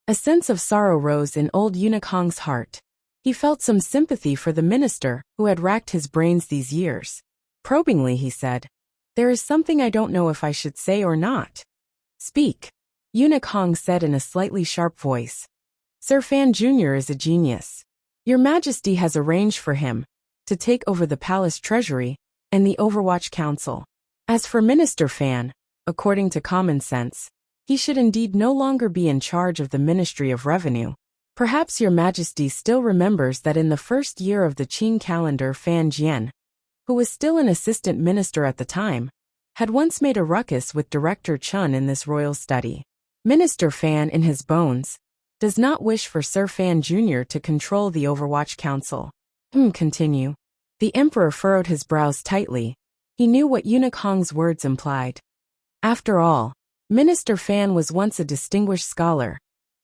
A sense of sorrow rose in old eunuch Hong's heart. He felt some sympathy for the minister who had racked his brains these years. Probingly, he said, "There is something I don't know if I should say or not." "Speak," Eunuch Hong said in a slightly sharp voice. "Sir Fan Jr. is a genius. Your Majesty has arranged for him to take over the palace treasury and the Overwatch Council. As for Minister Fan, according to common sense, he should indeed no longer be in charge of the Ministry of Revenue. Perhaps Your Majesty still remembers that in the first year of the Qing calendar, Fan Jian, who was still an assistant minister at the time, had once made a ruckus with Director Chun in this royal study. Minister Fan, in his bones, does not wish for Sir Fan Jr. to control the Overwatch Council." Continue. The emperor furrowed his brows tightly. He knew what Eunuch Hong's words implied. After all, Minister Fan was once a distinguished scholar,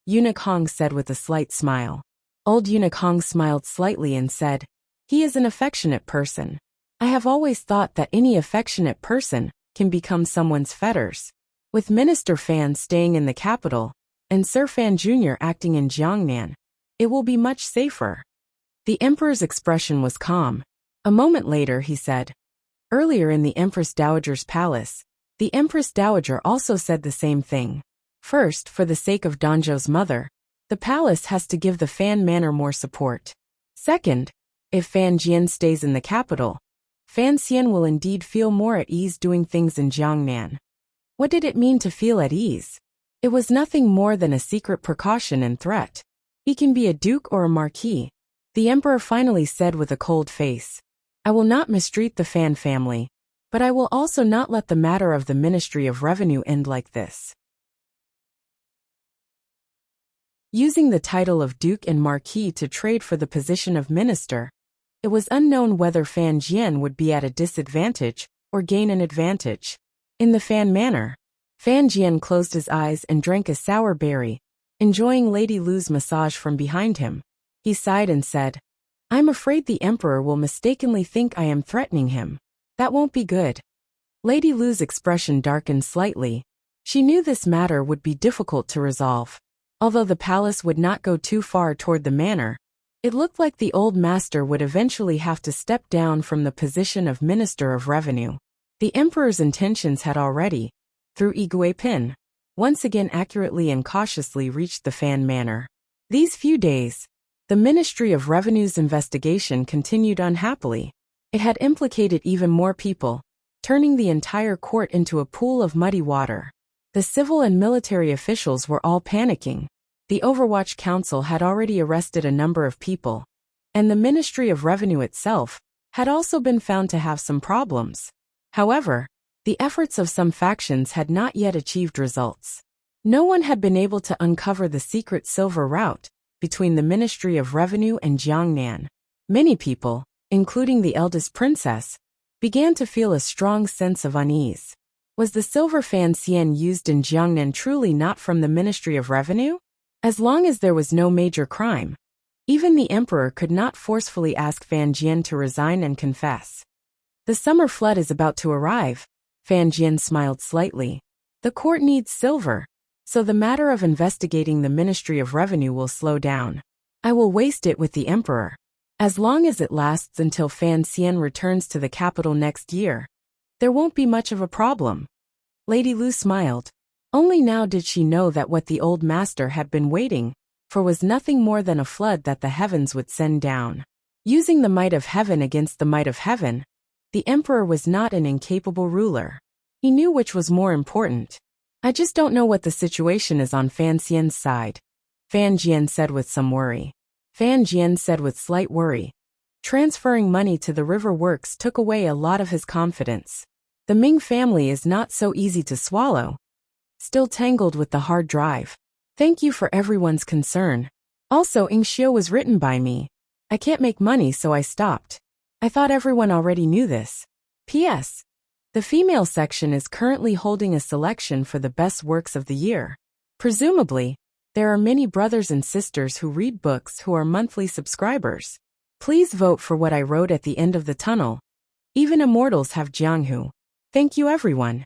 Eunuch Hong said with a slight smile. Old Eunuch Hong smiled slightly and said, "He is an affectionate person. I have always thought that any affectionate person can become someone's fetters. With Minister Fan staying in the capital, and Sir Fan Jr. acting in Jiangnan, it will be much safer." The emperor's expression was calm. A moment later he said, "Earlier in the Empress Dowager's palace, the Empress Dowager also said the same thing. First, for the sake of Danzhou's mother, the palace has to give the Fan Manor more support. Second, if Fan Jian stays in the capital, Fan Xian will indeed feel more at ease doing things in Jiangnan." What did it mean to feel at ease? It was nothing more than a secret precaution and threat. He can be a duke or a marquis, the emperor finally said with a cold face. "I will not mistreat the Fan family, but I will also not let the matter of the Ministry of Revenue end like this." Using the title of Duke and Marquis to trade for the position of minister, it was unknown whether Fan Jian would be at a disadvantage or gain an advantage. In the Fan Manor, Fan Jian closed his eyes and drank a sour berry, enjoying Lady Lu's massage from behind him. He sighed and said, "I'm afraid the emperor will mistakenly think I am threatening him. That won't be good." Lady Lu's expression darkened slightly. She knew this matter would be difficult to resolve. Although the palace would not go too far toward the manor, it looked like the old master would eventually have to step down from the position of Minister of Revenue. The emperor's intentions had already, through Igui Pin, once again accurately and cautiously reached the Fan Manor. These few days, the Ministry of Revenue's investigation continued unhappily. It had implicated even more people, turning the entire court into a pool of muddy water. The civil and military officials were all panicking. The Overwatch Council had already arrested a number of people, and the Ministry of Revenue itself had also been found to have some problems. However, the efforts of some factions had not yet achieved results. No one had been able to uncover the secret silver route between the Ministry of Revenue and Jiangnan. Many people, including the eldest princess, began to feel a strong sense of unease. Was the silver Fan Xian used in Jiangnan truly not from the Ministry of Revenue? As long as there was no major crime, even the emperor could not forcefully ask Fan Jian to resign and confess. "The summer flood is about to arrive," Fan Jian smiled slightly. "The court needs silver, so the matter of investigating the Ministry of Revenue will slow down. I will waste it with the emperor. As long as it lasts until Fan Xian returns to the capital next year, there won't be much of a problem." Lady Lu smiled. Only now did she know that what the old master had been waiting for was nothing more than a flood that the heavens would send down. Using the might of heaven against the might of heaven, the emperor was not an incapable ruler. He knew which was more important. "I just don't know what the situation is on Fan Xian's side," Fan Jian said with some worry. Fan Jian said with slight worry. Transferring money to the river works took away a lot of his confidence. The Ming family is not so easy to swallow. Still tangled with the hard drive. "Thank you for everyone's concern. Also, Ingxiu was written by me. I can't make money, so I stopped. I thought everyone already knew this. P.S. The female section is currently holding a selection for the best works of the year. Presumably, there are many brothers and sisters who read books who are monthly subscribers. Please vote for what I wrote at the end of the tunnel. Even immortals have Jianghu. Thank you, everyone."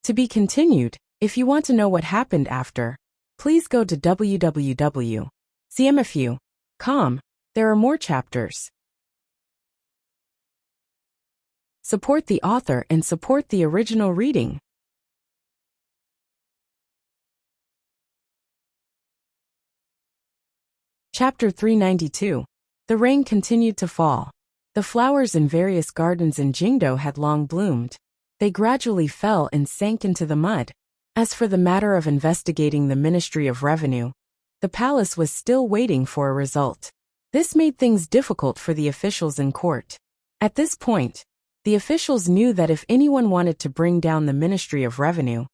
To be continued. If you want to know what happened after, please go to www.cmfu.com. There are more chapters. Support the author and support the original reading. Chapter 392. The rain continued to fall. The flowers in various gardens in Jingdo had long bloomed. They gradually fell and sank into the mud. As for the matter of investigating the Ministry of Revenue, the palace was still waiting for a result. This made things difficult for the officials in court. At this point, the officials knew that if anyone wanted to bring down the Ministry of Revenue,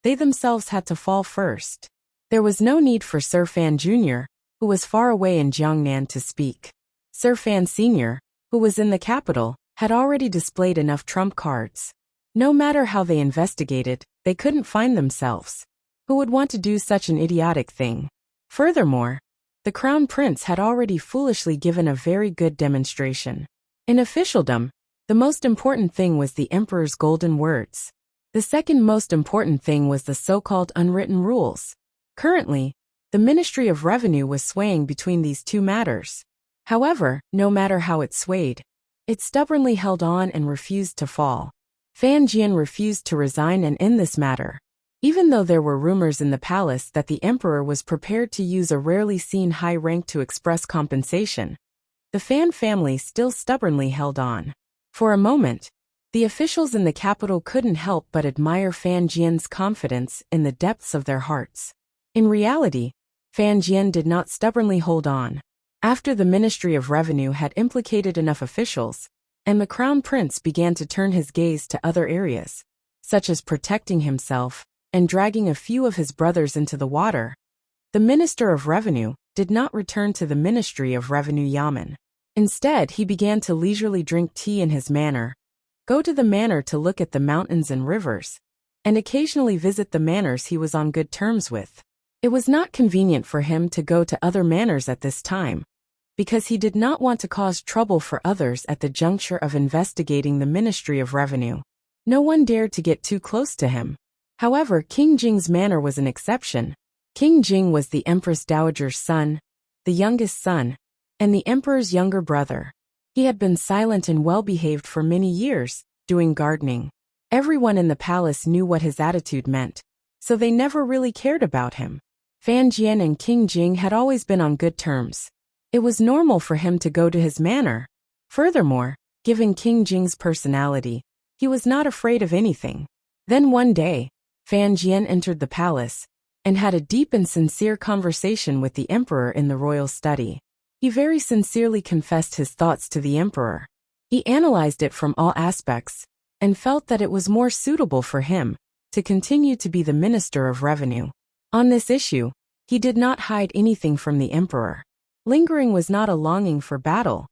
they themselves had to fall first. There was no need for Sir Fan Jr., who was far away in Jiangnan, to speak. Sir Fan Sr., who was in the capital, had already displayed enough trump cards. No matter how they investigated, they couldn't find themselves. Who would want to do such an idiotic thing? Furthermore, the Crown Prince had already foolishly given a very good demonstration. In officialdom, the most important thing was the Emperor's golden words. The second most important thing was the so-called unwritten rules. Currently, the Ministry of Revenue was swaying between these two matters. However, no matter how it swayed, it stubbornly held on and refused to fall. Fan Jian refused to resign and end this matter. Even though there were rumors in the palace that the emperor was prepared to use a rarely seen high rank to express compensation, the Fan family still stubbornly held on. For a moment, the officials in the capital couldn't help but admire Fan Jian's confidence in the depths of their hearts. In reality, Fan Jian did not stubbornly hold on. After the Ministry of Revenue had implicated enough officials, and the Crown Prince began to turn his gaze to other areas, such as protecting himself and dragging a few of his brothers into the water, the Minister of Revenue did not return to the Ministry of Revenue Yamen. Instead, he began to leisurely drink tea in his manor, go to the manor to look at the mountains and rivers, and occasionally visit the manors he was on good terms with. It was not convenient for him to go to other manors at this time, because he did not want to cause trouble for others at the juncture of investigating the Ministry of Revenue. No one dared to get too close to him. However, King Jing's manor was an exception. King Jing was the Empress Dowager's son, the youngest son, and the Emperor's younger brother. He had been silent and well-behaved for many years, doing gardening. Everyone in the palace knew what his attitude meant, so they never really cared about him. Fan Jian and King Jing had always been on good terms. It was normal for him to go to his manor. Furthermore, given King Jing's personality, he was not afraid of anything. Then one day, Fan Jian entered the palace and had a deep and sincere conversation with the emperor in the royal study. He very sincerely confessed his thoughts to the emperor. He analyzed it from all aspects and felt that it was more suitable for him to continue to be the Minister of Revenue. On this issue, he did not hide anything from the emperor. Lingering was not a longing for battle.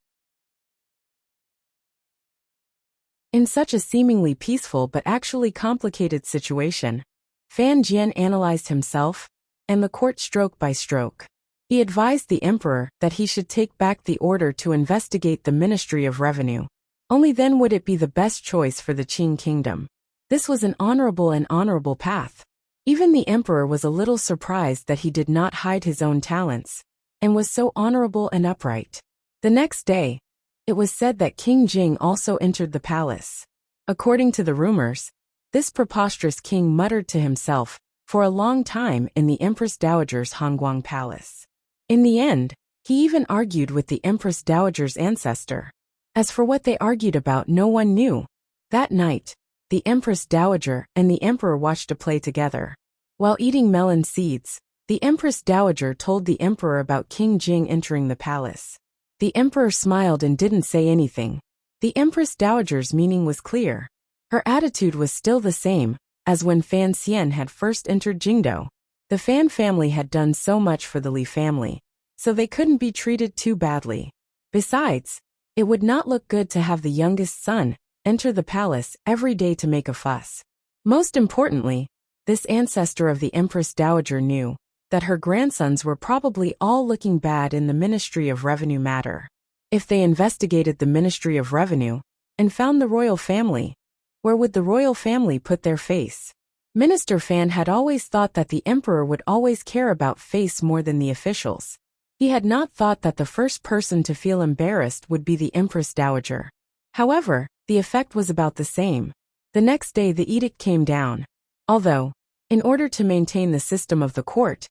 In such a seemingly peaceful but actually complicated situation, Fan Jian analyzed himself and the court stroke by stroke. He advised the emperor that he should take back the order to investigate the Ministry of Revenue. Only then would it be the best choice for the Qing kingdom. This was an honorable path. Even the emperor was a little surprised that he did not hide his own talents, and was so honorable and upright. The next day, it was said that King Jing also entered the palace. According to the rumors, this preposterous king muttered to himself for a long time in the Empress Dowager's Hongguang Palace. In the end, he even argued with the Empress Dowager's ancestor. As for what they argued about, no one knew. That night, the Empress Dowager and the emperor watched a play together. While eating melon seeds, the Empress Dowager told the emperor about King Jing entering the palace. The emperor smiled and didn't say anything. The Empress Dowager's meaning was clear. Her attitude was still the same as when Fan Xian had first entered Jingdo. The Fan family had done so much for the Li family, so they couldn't be treated too badly. Besides, it would not look good to have the youngest son enter the palace every day to make a fuss. Most importantly, this ancestor of the Empress Dowager knew that her grandsons were probably all looking bad in the Ministry of Revenue matter. If they investigated the Ministry of Revenue and found the royal family, where would the royal family put their face? Minister Fan had always thought that the emperor would always care about face more than the officials. He had not thought that the first person to feel embarrassed would be the Empress Dowager. However, the effect was about the same. The next day the edict came down. Although, in order to maintain the system of the court,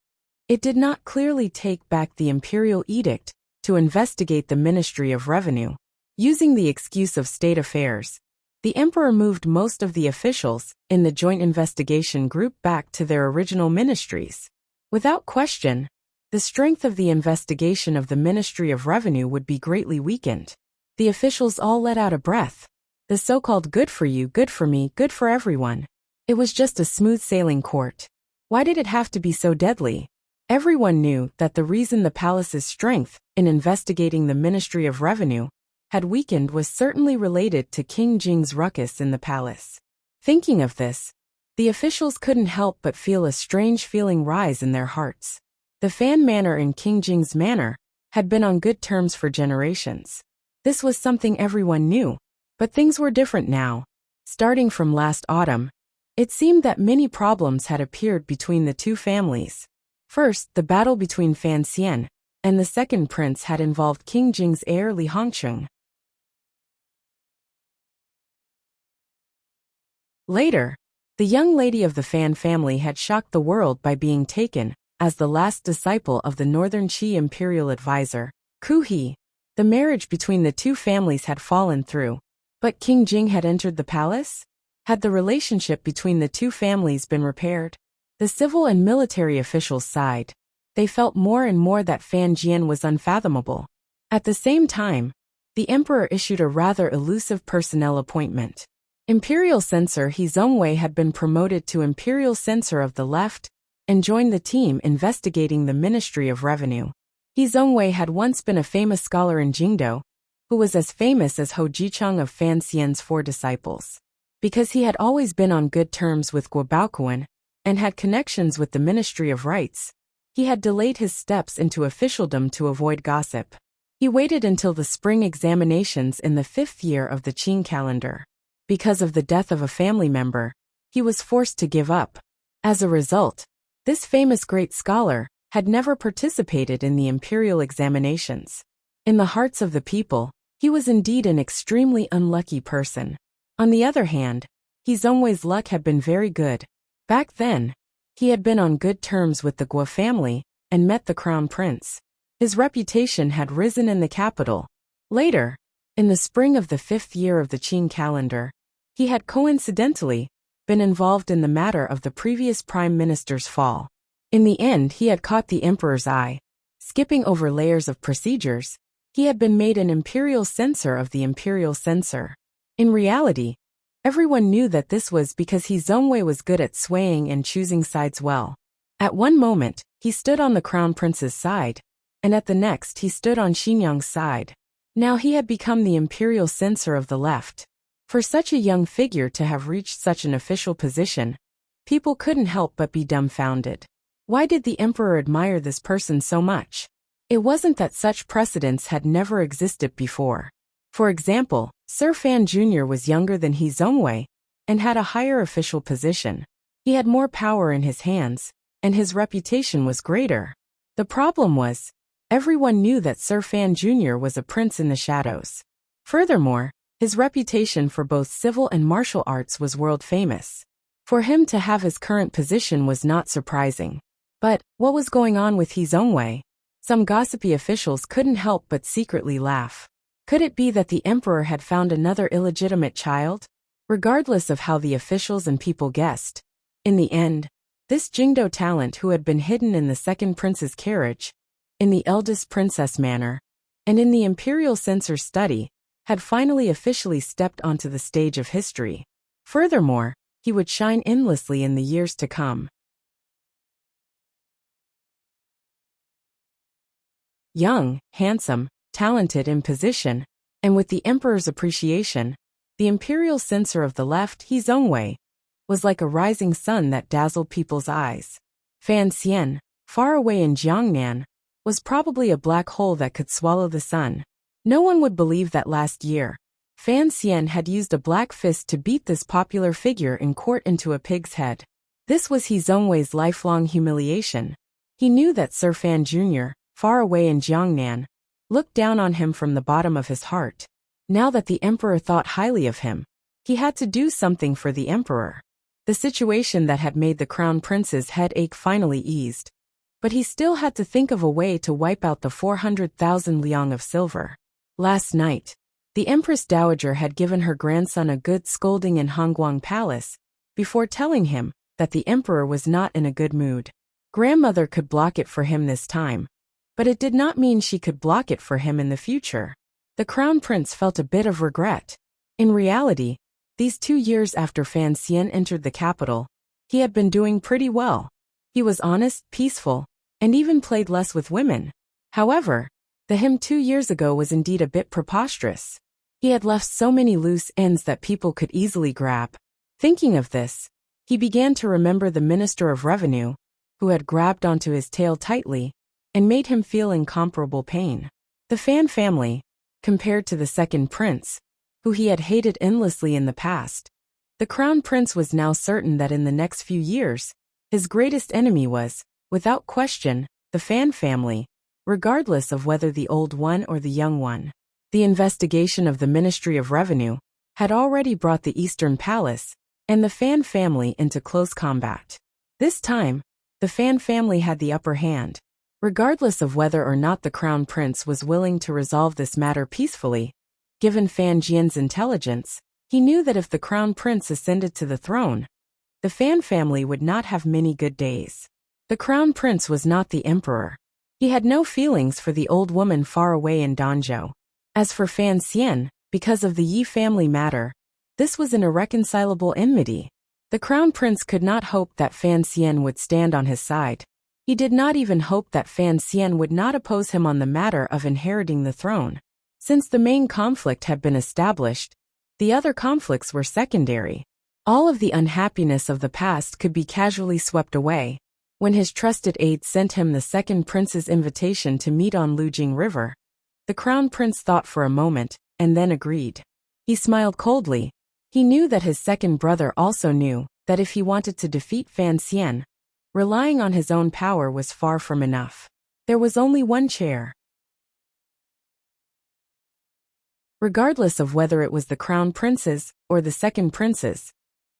it did not clearly take back the imperial edict to investigate the Ministry of Revenue. Using the excuse of state affairs, the emperor moved most of the officials in the joint investigation group back to their original ministries. Without question, the strength of the investigation of the Ministry of Revenue would be greatly weakened. The officials all let out a breath. The so-called good for you, good for me, good for everyone. It was just a smooth sailing court. Why did it have to be so deadly? Everyone knew that the reason the palace's strength in investigating the Ministry of Revenue had weakened was certainly related to King Jing's ruckus in the palace. Thinking of this, the officials couldn't help but feel a strange feeling rise in their hearts. The Fan Manor and King Jing's manor had been on good terms for generations. This was something everyone knew, but things were different now. Starting from last autumn, it seemed that many problems had appeared between the two families. First, the battle between Fan Xian and the second prince had involved King Jing's heir Li Hongcheng. Later, the young lady of the Fan family had shocked the world by being taken as the last disciple of the Northern Qi imperial advisor, Ku He. The marriage between the two families had fallen through. But King Jing had entered the palace? Had the relationship between the two families been repaired? The civil and military officials sighed. They felt more and more that Fan Jian was unfathomable. At the same time, the emperor issued a rather elusive personnel appointment. Imperial Censor He Zongwei had been promoted to Imperial Censor of the Left and joined the team investigating the Ministry of Revenue. He Zongwei had once been a famous scholar in Jingdo, who was as famous as Ho Jicheng of Fan Xian's 4 disciples. Because he had always been on good terms with Guo Baoquan and had connections with the Ministry of Rights, he had delayed his steps into officialdom to avoid gossip. He waited until the spring examinations in the 5th year of the Qing calendar. Because of the death of a family member, he was forced to give up. As a result, this famous great scholar had never participated in the imperial examinations. In the hearts of the people, he was indeed an extremely unlucky person. On the other hand, He Zongwei's luck had been very good. Back then, he had been on good terms with the Guo family and met the crown prince. His reputation had risen in the capital. Later, in the spring of the 5th year of the Qing calendar, he had coincidentally been involved in the matter of the previous prime minister's fall. In the end, he had caught the emperor's eye. Skipping over layers of procedures, he had been made an imperial censor of the imperial censor. In reality, everyone knew that this was because He Zongwei was good at swaying and choosing sides well. At one moment, he stood on the crown prince's side, and at the next he stood on Xinyang's side. Now he had become the imperial censor of the left. For such a young figure to have reached such an official position, people couldn't help but be dumbfounded. Why did the emperor admire this person so much? It wasn't that such precedents had never existed before. For example, Sir Fan Jr. was younger than He Zongwei and had a higher official position. He had more power in his hands, and his reputation was greater. The problem was, everyone knew that Sir Fan Jr. was a prince in the shadows. Furthermore, his reputation for both civil and martial arts was world famous. For him to have his current position was not surprising. But what was going on with He Zongwei? Some gossipy officials couldn't help but secretly laugh. Could it be that the emperor had found another illegitimate child? Regardless of how the officials and people guessed, in the end, this Jingdo talent who had been hidden in the second prince's carriage, in the eldest princess manor, and in the imperial censor's study, had finally officially stepped onto the stage of history. Furthermore, he would shine endlessly in the years to come. Young, handsome, talented in position, and with the emperor's appreciation, the imperial censor of the left, He Zongwei, was like a rising sun that dazzled people's eyes. Fan Xian, far away in Jiangnan, was probably a black hole that could swallow the sun. No one would believe that last year, Fan Xian had used a black fist to beat this popular figure in court into a pig's head. This was He Zongwei's lifelong humiliation. He knew that Sir Fan Jr., far away in Jiangnan, looked down on him from the bottom of his heart. Now that the emperor thought highly of him, he had to do something for the emperor. The situation that had made the crown prince's headache finally eased, but he still had to think of a way to wipe out the 400,000 liang of silver. Last night, the Empress Dowager had given her grandson a good scolding in Hongguang Palace, before telling him that the emperor was not in a good mood. Grandmother could block it for him this time, but it did not mean she could block it for him in the future. The crown prince felt a bit of regret. In reality, these 2 years after Fan Xian entered the capital, he had been doing pretty well. He was honest, peaceful, and even played less with women. However, the him 2 years ago was indeed a bit preposterous. He had left so many loose ends that people could easily grab. Thinking of this, he began to remember the Minister of Revenue, who had grabbed onto his tail tightly and made him feel incomparable pain. The Fan family, compared to the second prince, who he had hated endlessly in the past, the crown prince was now certain that in the next few years, his greatest enemy was, without question, the Fan family, regardless of whether the old one or the young one. The investigation of the Ministry of Revenue had already brought the Eastern Palace and the Fan family into close combat. This time, the Fan family had the upper hand. Regardless of whether or not the crown prince was willing to resolve this matter peacefully, given Fan Jian's intelligence, he knew that if the crown prince ascended to the throne, the Fan family would not have many good days. The crown prince was not the emperor. He had no feelings for the old woman far away in Danzhou. As for Fan Xian, because of the Yi family matter, this was an irreconcilable enmity. The crown prince could not hope that Fan Xian would stand on his side. He did not even hope that Fan Xian would not oppose him on the matter of inheriting the throne. Since the main conflict had been established, the other conflicts were secondary. All of the unhappiness of the past could be casually swept away. When his trusted aide sent him the second prince's invitation to meet on Lujing River, the crown prince thought for a moment, and then agreed. He smiled coldly. He knew that his second brother also knew that if he wanted to defeat Fan Xian, relying on his own power was far from enough. There was only one chair. Regardless of whether it was the crown prince's or the second prince's,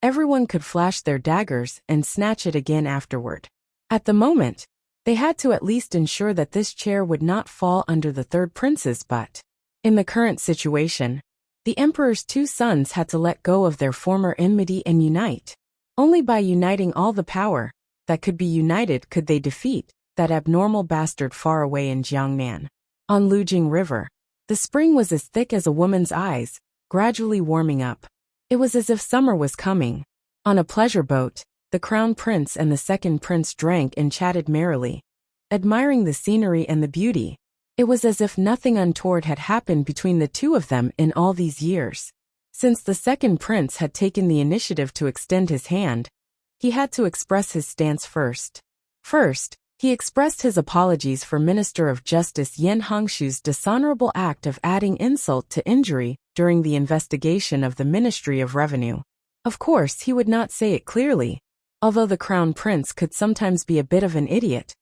everyone could flash their daggers and snatch it again afterward. At the moment, they had to at least ensure that this chair would not fall under the third prince's butt. In the current situation, the emperor's 2 sons had to let go of their former enmity and unite. Only by uniting all the power that could be united could they defeat that abnormal bastard far away in Jiangnan. On Lujing River, the spring was as thick as a woman's eyes, gradually warming up. It was as if summer was coming. On a pleasure boat, the crown prince and the second prince drank and chatted merrily, admiring the scenery and the beauty. It was as if nothing untoward had happened between the two of them in all these years. Since the second prince had taken the initiative to extend his hand, he had to express his stance first. First, he expressed his apologies for Minister of Justice Yan Hongshu's dishonorable act of adding insult to injury during the investigation of the Ministry of Revenue. Of course, he would not say it clearly. Although the crown prince could sometimes be a bit of an idiot,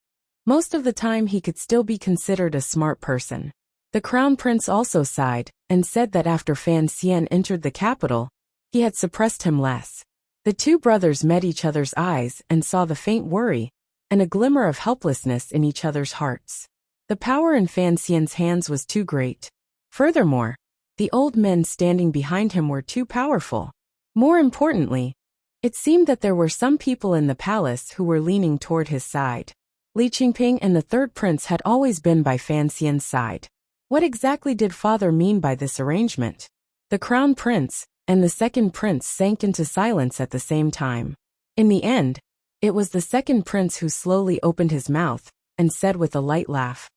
most of the time he could still be considered a smart person. The crown prince also sighed and said that after Fan Xian entered the capital, he had suppressed him less. The 2 brothers met each other's eyes and saw the faint worry and a glimmer of helplessness in each other's hearts. The power in Fan Xian's hands was too great. Furthermore, the old men standing behind him were too powerful. More importantly, it seemed that there were some people in the palace who were leaning toward his side. Li Qingping and the third prince had always been by Fan Xian's side. What exactly did father mean by this arrangement? The crown prince and the second prince sank into silence at the same time. In the end, it was the second prince who slowly opened his mouth and said with a light laugh,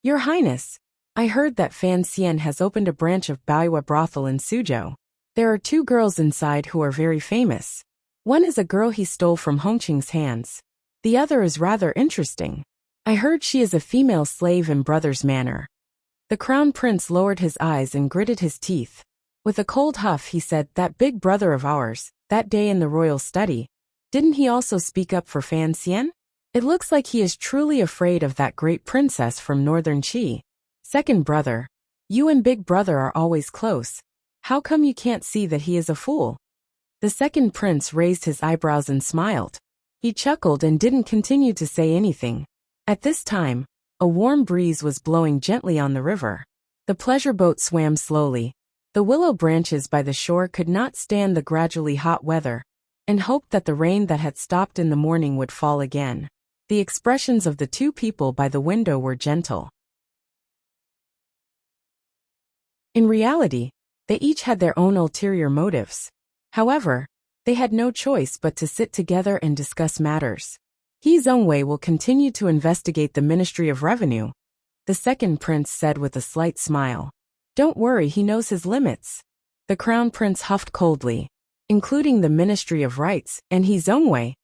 "Your Highness, I heard that Fan Xian has opened a branch of Baiwa brothel in Suzhou. There are 2 girls inside who are very famous. One is a girl he stole from Hongqing's hands. The other is rather interesting. I heard she is a female slave in brother's manner." The crown prince lowered his eyes and gritted his teeth. With a cold huff he said, "That big brother of ours, that day in the royal study, didn't he also speak up for Fan Xian? It looks like he is truly afraid of that great princess from northern Qi. Second brother, you and big brother are always close. How come you can't see that he is a fool? The second prince raised his eyebrows and smiled. He chuckled and didn't continue to say anything. At this time, a warm breeze was blowing gently on the river. The pleasure boat swam slowly. The willow branches by the shore could not stand the gradually hot weather, and hoped that the rain that had stopped in the morning would fall again. The expressions of the two people by the window were gentle. In reality, they each had their own ulterior motives. However, they had no choice but to sit together and discuss matters. He Zhongwei will continue to investigate the Ministry of Revenue, the second prince said with a slight smile. Don't worry, he knows his limits. The crown prince huffed coldly. Including the Ministry of Rights and He Zhongwei,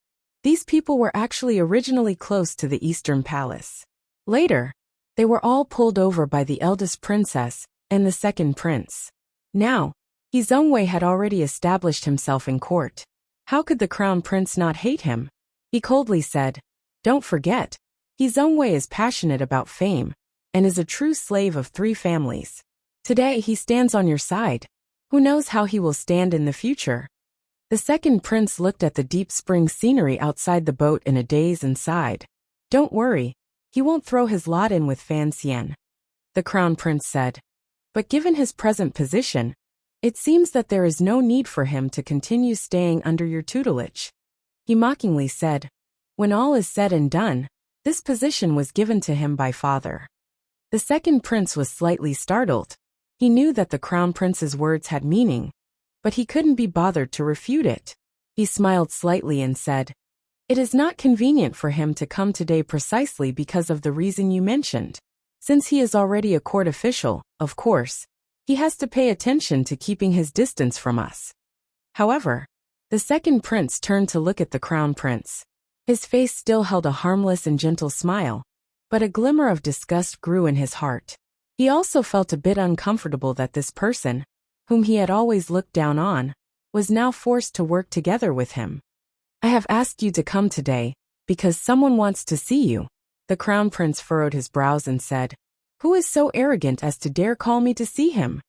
these people were actually originally close to the Eastern Palace. Later, they were all pulled over by the eldest princess and the second prince. Now, He Zhongwei had already established himself in court. How could the crown prince not hate him? He coldly said, Don't forget, He Zhongwei is passionate about fame and is a true slave of 3 families. Today he stands on your side. Who knows how he will stand in the future? The second prince looked at the deep spring scenery outside the boat in a daze and sighed. Don't worry, he won't throw his lot in with Fan Xian. The crown prince said. But given his present position, it seems that there is no need for him to continue staying under your tutelage. He mockingly said, When all is said and done, this position was given to him by father. The second prince was slightly startled. He knew that the crown prince's words had meaning, but he couldn't be bothered to refute it. He smiled slightly and said, It is not convenient for him to come today precisely because of the reason you mentioned. Since he is already a court official, of course, he has to pay attention to keeping his distance from us. However, the second prince turned to look at the crown prince. His face still held a harmless and gentle smile, but a glimmer of disgust grew in his heart. He also felt a bit uncomfortable that this person, whom he had always looked down on, was now forced to work together with him. I have asked you to come today, because someone wants to see you. The crown prince furrowed his brows and said, Who is so arrogant as to dare call me to see him?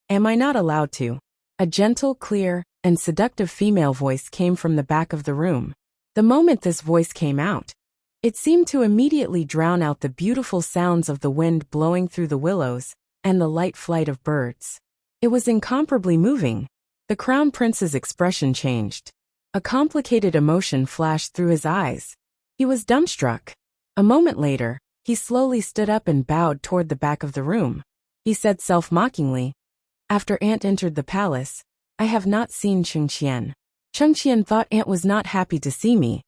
Am I not allowed to? A gentle, clear, and seductive female voice came from the back of the room. The moment this voice came out, it seemed to immediately drown out the beautiful sounds of the wind blowing through the willows and the light flight of birds. It was incomparably moving. The crown prince's expression changed. A complicated emotion flashed through his eyes. He was dumbstruck. A moment later, he slowly stood up and bowed toward the back of the room. He said self-mockingly, After Aunt entered the palace, I have not seen Chengqian. Chengqian thought Aunt was not happy to see me.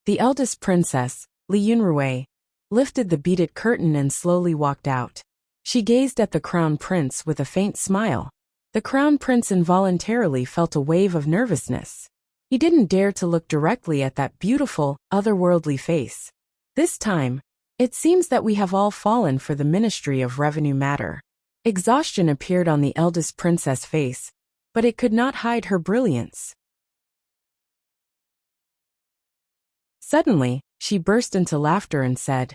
The eldest princess, Li Yunrui, lifted the beaded curtain and slowly walked out. She gazed at the crown prince with a faint smile. The crown prince involuntarily felt a wave of nervousness. He didn't dare to look directly at that beautiful, otherworldly face. This time, it seems that we have all fallen for the Ministry of Revenue matter. Exhaustion appeared on the eldest princess' face, but it could not hide her brilliance. Suddenly, she burst into laughter and said,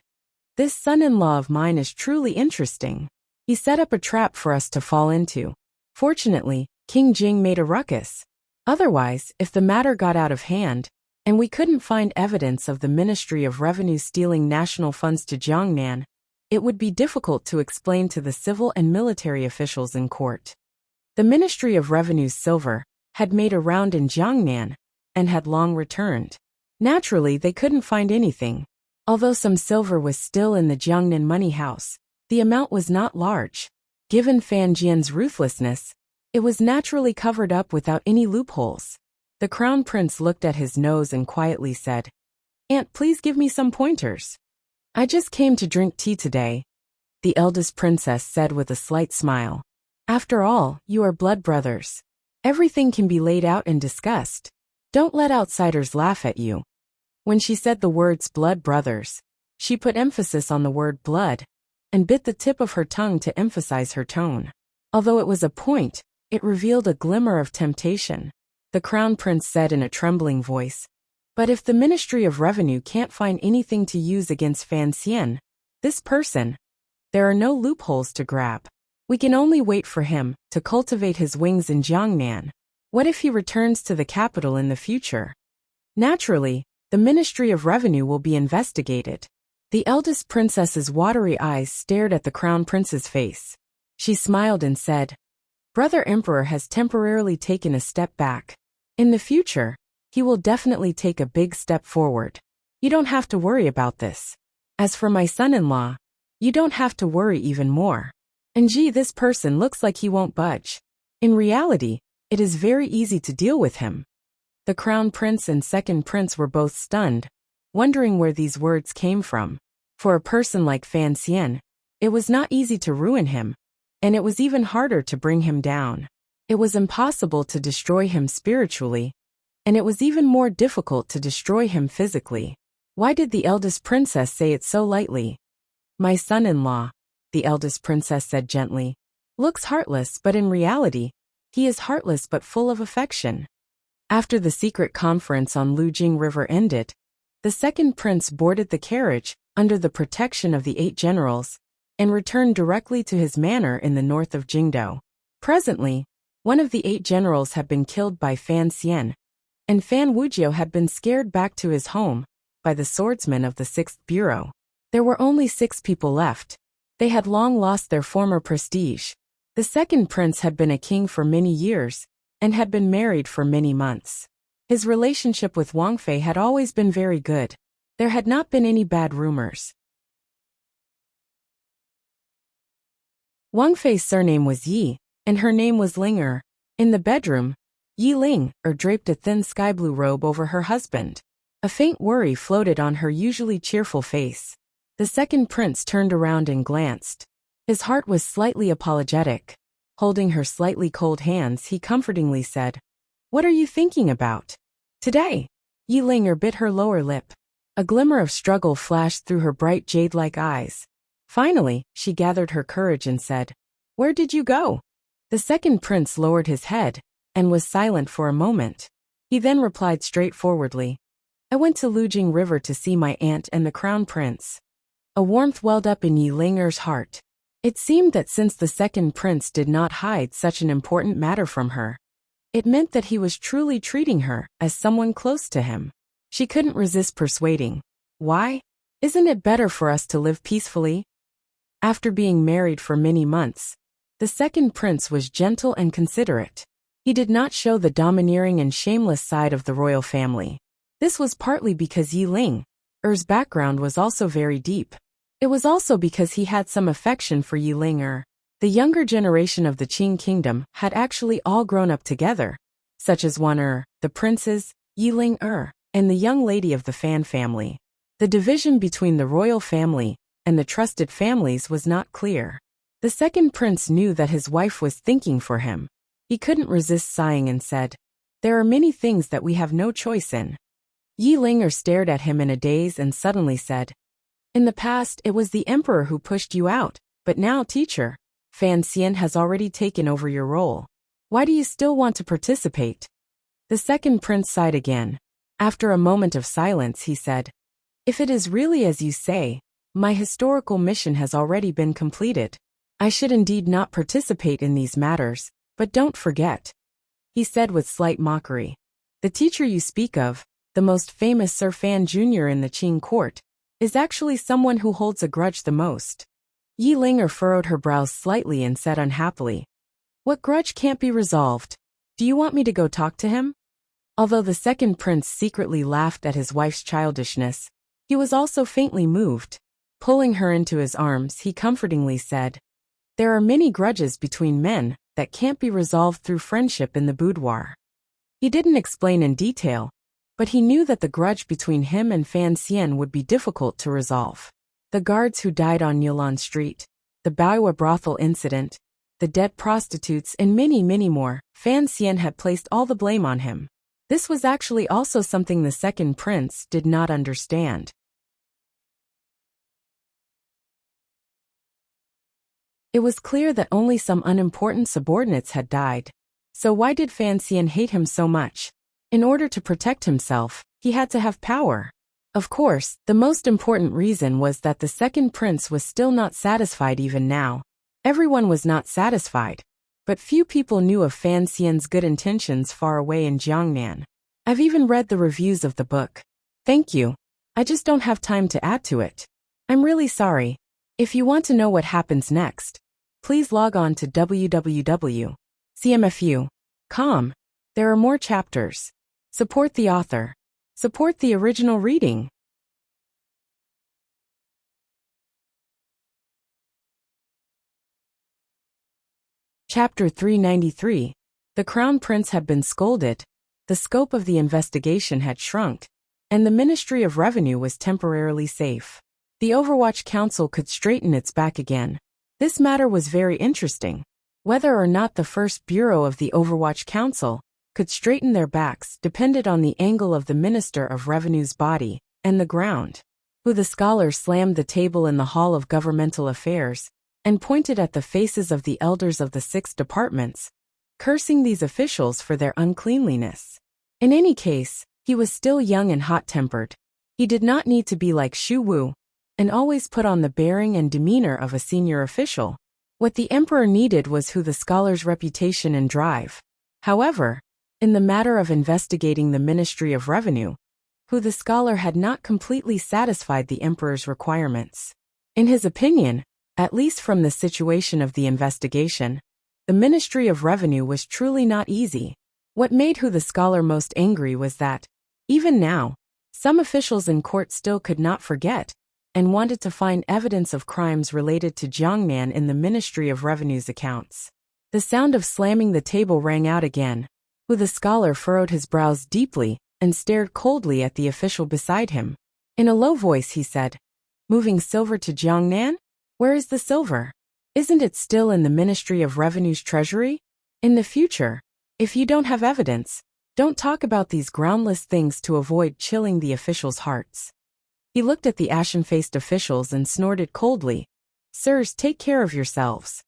This son-in-law of mine is truly interesting. He set up a trap for us to fall into. Fortunately, King Jing made a ruckus. Otherwise, if the matter got out of hand, and we couldn't find evidence of the Ministry of Revenue stealing national funds to Jiangnan, it would be difficult to explain to the civil and military officials in court. The Ministry of Revenue's silver had made a round in Jiangnan and had long returned. Naturally, they couldn't find anything. Although some silver was still in the Jiangnan money house, the amount was not large. Given Fan Jian's ruthlessness, it was naturally covered up without any loopholes. The crown prince looked at his nose and quietly said, Aunt, please give me some pointers. I just came to drink tea today, the eldest princess said with a slight smile. After all, you are blood brothers. Everything can be laid out and discussed. Don't let outsiders laugh at you. When she said the words blood brothers, she put emphasis on the word blood and bit the tip of her tongue to emphasize her tone. Although it was a point, it revealed a glimmer of temptation. The crown prince said in a trembling voice, But if the Ministry of Revenue can't find anything to use against Fan Xian, this person, there are no loopholes to grab. We can only wait for him to cultivate his wings in Jiangnan. What if he returns to the capital in the future? Naturally, the Ministry of Revenue will be investigated. The eldest princess's watery eyes stared at the crown prince's face. She smiled and said, "Brother Emperor has temporarily taken a step back. In the future, he will definitely take a big step forward. You don't have to worry about this. As for my son-in-law, you don't have to worry even more. And gee, this person looks like he won't budge. In reality, it is very easy to deal with him." The crown prince and second prince were both stunned, wondering where these words came from. For a person like Fan Xian, it was not easy to ruin him, and it was even harder to bring him down. It was impossible to destroy him spiritually, and it was even more difficult to destroy him physically. Why did the eldest princess say it so lightly? "My son-in-law," the eldest princess said gently, "looks heartless, but in reality, he is heartless but full of affection." After the secret conference on Lujing River ended, the second prince boarded the carriage under the protection of the 8 generals and returned directly to his manor in the north of Jingdou. Presently, one of the 8 generals had been killed by Fan Xian, and Fan Wuxia had been scared back to his home by the swordsmen of the 6th Bureau. There were only 6 people left. They had long lost their former prestige. The second prince had been a king for many years and had been married for many months. His relationship with Wang Fei had always been very good. There had not been any bad rumors. Wang Fei's surname was Yi, and her name was Ling. In the bedroom, Yi Ling draped a thin sky-blue robe over her husband. A faint worry floated on her usually cheerful face. The second prince turned around and glanced. His heart was slightly apologetic. Holding her slightly cold hands, he comfortingly said, "What are you thinking about today?" Yi Ling bit her lower lip. A glimmer of struggle flashed through her bright jade-like eyes. Finally, she gathered her courage and said, "Where did you go?" The second prince lowered his head and was silent for a moment. He then replied straightforwardly, "I went to Lujing River to see my aunt and the crown prince." A warmth welled up in Yi Ling's heart. It seemed that since the second prince did not hide such an important matter from her, it meant that he was truly treating her as someone close to him. She couldn't resist persuading. "Why? Isn't it better for us to live peacefully?" After being married for many months, the second prince was gentle and considerate. He did not show the domineering and shameless side of the royal family. This was partly because Yi Ling's background was also very deep. It was also because he had some affection for Yi Ling. The younger generation of the Qing kingdom had actually all grown up together, such as Wan the princes, Yi Ling and the young lady of the Fan family. The division between the royal family and the trusted families was not clear. The second prince knew that his wife was thinking for him. He couldn't resist sighing and said, "There are many things that we have no choice in." Yi Ling stared at him in a daze and suddenly said, "In the past, it was the emperor who pushed you out, but now, teacher, Fan Xian has already taken over your role. Why do you still want to participate?" The second prince sighed again. After a moment of silence, he said, "If it is really as you say, my historical mission has already been completed. I should indeed not participate in these matters, but don't forget," he said with slight mockery. "The teacher you speak of, the most famous Sir Fan Jr. in the Qing court, is actually someone who holds a grudge the most." Yi Ling furrowed her brows slightly and said unhappily, "What grudge can't be resolved? Do you want me to go talk to him?" Although the second prince secretly laughed at his wife's childishness, he was also faintly moved. Pulling her into his arms, he comfortingly said, "There are many grudges between men that can't be resolved through friendship in the boudoir." He didn't explain in detail, but he knew that the grudge between him and Fan Xian would be difficult to resolve. The guards who died on Yilan Street, the Baowa brothel incident, the dead prostitutes, and many, many more, Fan Xian had placed all the blame on him. This was actually also something the second prince did not understand. It was clear that only some unimportant subordinates had died. So why did Fan Xian hate him so much? In order to protect himself, He had to have power. Of course, the most important reason was that the second prince was still not satisfied even now. Everyone was not satisfied, but few people knew of Fan Xian's good intentions far away in Jiangnan. I've even read the reviews of the book. Thank you. I just don't have time to add to it. I'm really sorry. If you want to know what happens next, please log on to www.cmfu.com. There are more chapters. Support the author. Support the original reading. Chapter 393. The Crown Prince had been scolded, the scope of the investigation had shrunk, and the Ministry of Revenue was temporarily safe. The Overwatch Council could straighten its back again. This matter was very interesting. Whether or not the first bureau of the Overwatch Council could straighten their backs depended on the angle of the Minister of Revenue's body and the ground. The scholar slammed the table in the Hall of Governmental Affairs and pointed at the faces of the elders of the 6 departments, cursing these officials for their uncleanliness. In any case, he was still young and hot-tempered. He did not need to be like Xu Wu and always put on the bearing and demeanor of a senior official. What the emperor needed was the scholar's reputation and drive. However, in the matter of investigating the Ministry of Revenue, the scholar had not completely satisfied the emperor's requirements. In his opinion, at least from the situation of the investigation, the Ministry of Revenue was truly not easy. What made the scholar most angry was that, even now, some officials in court still could not forget and wanted to find evidence of crimes related to Jiangnan in the Ministry of Revenue's accounts. The sound of slamming the table rang out again. The scholar furrowed his brows deeply and stared coldly at the official beside him. In a low voice he said, "Moving silver to Jiangnan? Where is the silver? Isn't it still in the Ministry of Revenue's treasury? In the future, if you don't have evidence, don't talk about these groundless things to avoid chilling the officials' hearts." He looked at the ashen-faced officials and snorted coldly, "Sirs, take care of yourselves."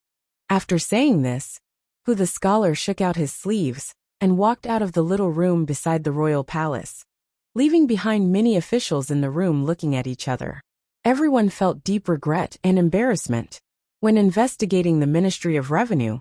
After saying this, the scholar shook out his sleeves and walked out of the little room beside the royal palace, leaving behind many officials in the room looking at each other. Everyone felt deep regret and embarrassment. When investigating the Ministry of Revenue,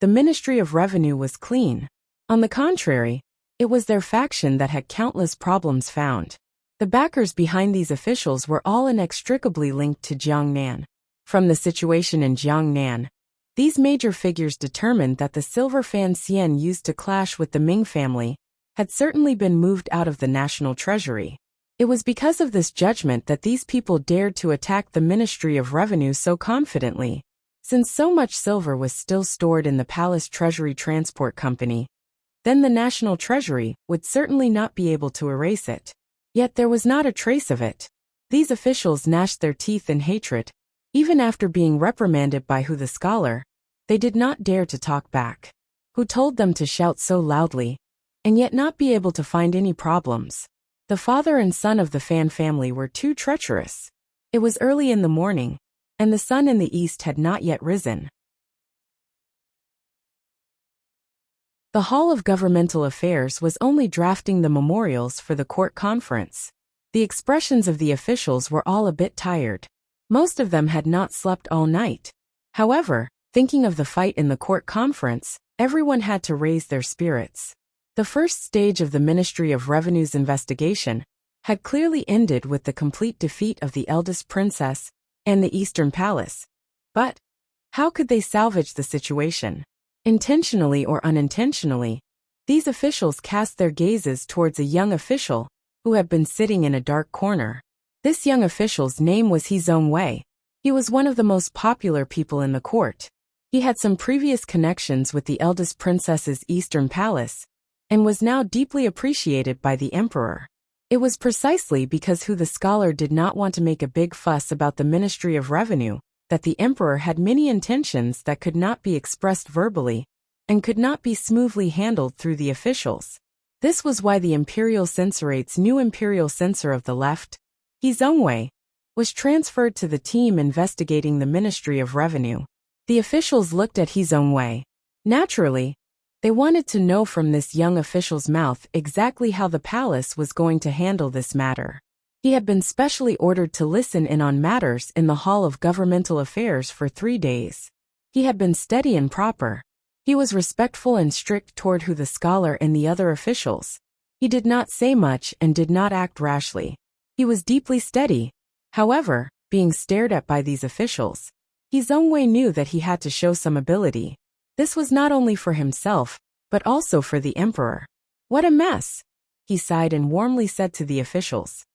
the Ministry of Revenue was clean. On the contrary, it was their faction that had countless problems found. The backers behind these officials were all inextricably linked to Jiangnan. From the situation in Jiangnan, these major figures determined that the silver Fan Xian used to clash with the Ming family had certainly been moved out of the national treasury. It was because of this judgment that these people dared to attack the Ministry of Revenue so confidently. Since so much silver was still stored in the Palace Treasury Transport Company, then the National Treasury would certainly not be able to erase it. Yet there was not a trace of it. These officials gnashed their teeth in hatred. Even after being reprimanded by the scholar, they did not dare to talk back. Who told them to shout so loudly, and yet not be able to find any problems? The father and son of the Fan family were too treacherous. It was early in the morning, and the sun in the east had not yet risen. The Hall of Governmental Affairs was only drafting the memorials for the court conference. The expressions of the officials were all a bit tired. Most of them had not slept all night. However, thinking of the fight in the court conference, everyone had to raise their spirits. The first stage of the Ministry of Revenue's investigation had clearly ended with the complete defeat of the eldest princess and the Eastern Palace. But how could they salvage the situation? Intentionally or unintentionally, these officials cast their gazes towards a young official who had been sitting in a dark corner. This young official's name was He Zhongwei. He was one of the most popular people in the court. He had some previous connections with the eldest princess's Eastern Palace, and was now deeply appreciated by the emperor. It was precisely because the scholar did not want to make a big fuss about the Ministry of Revenue that the emperor had many intentions that could not be expressed verbally and could not be smoothly handled through the officials. This was why the imperial censorate's new imperial censor of the left, He Zhongwei, was transferred to the team investigating the Ministry of Revenue. The officials looked at He Zhongwei. Naturally, They wanted to know from this young official's mouth exactly how the palace was going to handle this matter. He had been specially ordered to listen in on matters in the Hall of Governmental Affairs for 3 days. He had been steady and proper. He was respectful and strict toward the scholar and the other officials. He did not say much and did not act rashly. He was deeply steady. However, being stared at by these officials, Zhongwei knew that he had to show some ability. This was not only for himself, but also for the emperor. What a mess! He sighed and warmly said to the officials.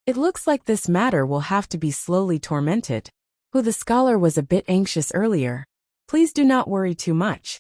It looks like this matter will have to be slowly tormented. The scholar was a bit anxious earlier. Please do not worry too much.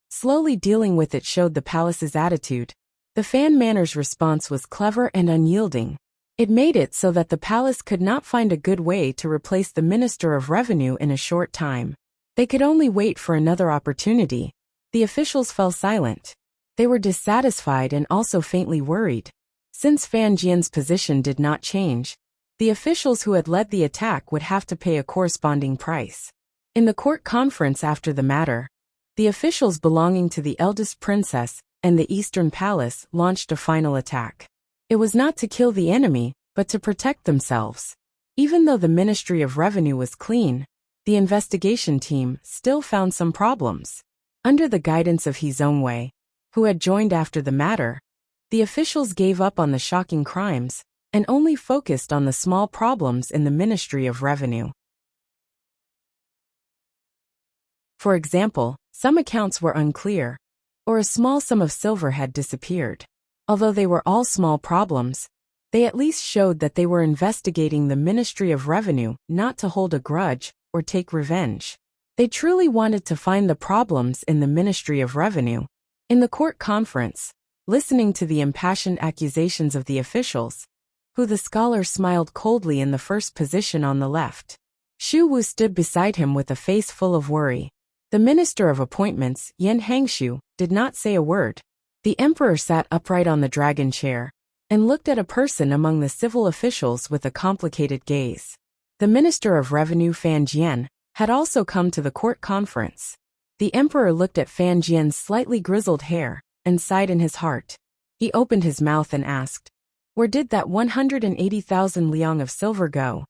Slowly dealing with it showed the palace's attitude. The fan manor's response was clever and unyielding. It made it so that the palace could not find a good way to replace the Minister of Revenue in a short time. They could only wait for another opportunity. The officials fell silent. They were dissatisfied and also faintly worried. Since Fan Jian's position did not change, the officials who had led the attack would have to pay a corresponding price. In the court conference after the matter, the officials belonging to the eldest princess and the Eastern Palace launched a final attack. It was not to kill the enemy, but to protect themselves. Even though the Ministry of Revenue was clean, the investigation team still found some problems. Under the guidance of Zhongwei, who had joined after the matter, the officials gave up on the shocking crimes and only focused on the small problems in the Ministry of Revenue. For example, some accounts were unclear, or a small sum of silver had disappeared. Although they were all small problems, they at least showed that they were investigating the Ministry of Revenue, not to hold a grudge or take revenge. They truly wanted to find the problems in the Ministry of Revenue. In the court conference, listening to the impassioned accusations of the officials, the scholar smiled coldly in the first position on the left. Xu Wu stood beside him with a face full of worry. The Minister of Appointments, Yan Hangshu, did not say a word. The emperor sat upright on the dragon chair and looked at a person among the civil officials with a complicated gaze. The Minister of Revenue Fan Jian had also come to the court conference. The emperor looked at Fan Jian's slightly grizzled hair and sighed in his heart. He opened his mouth and asked, "Where did that 180,000 liang of silver go?"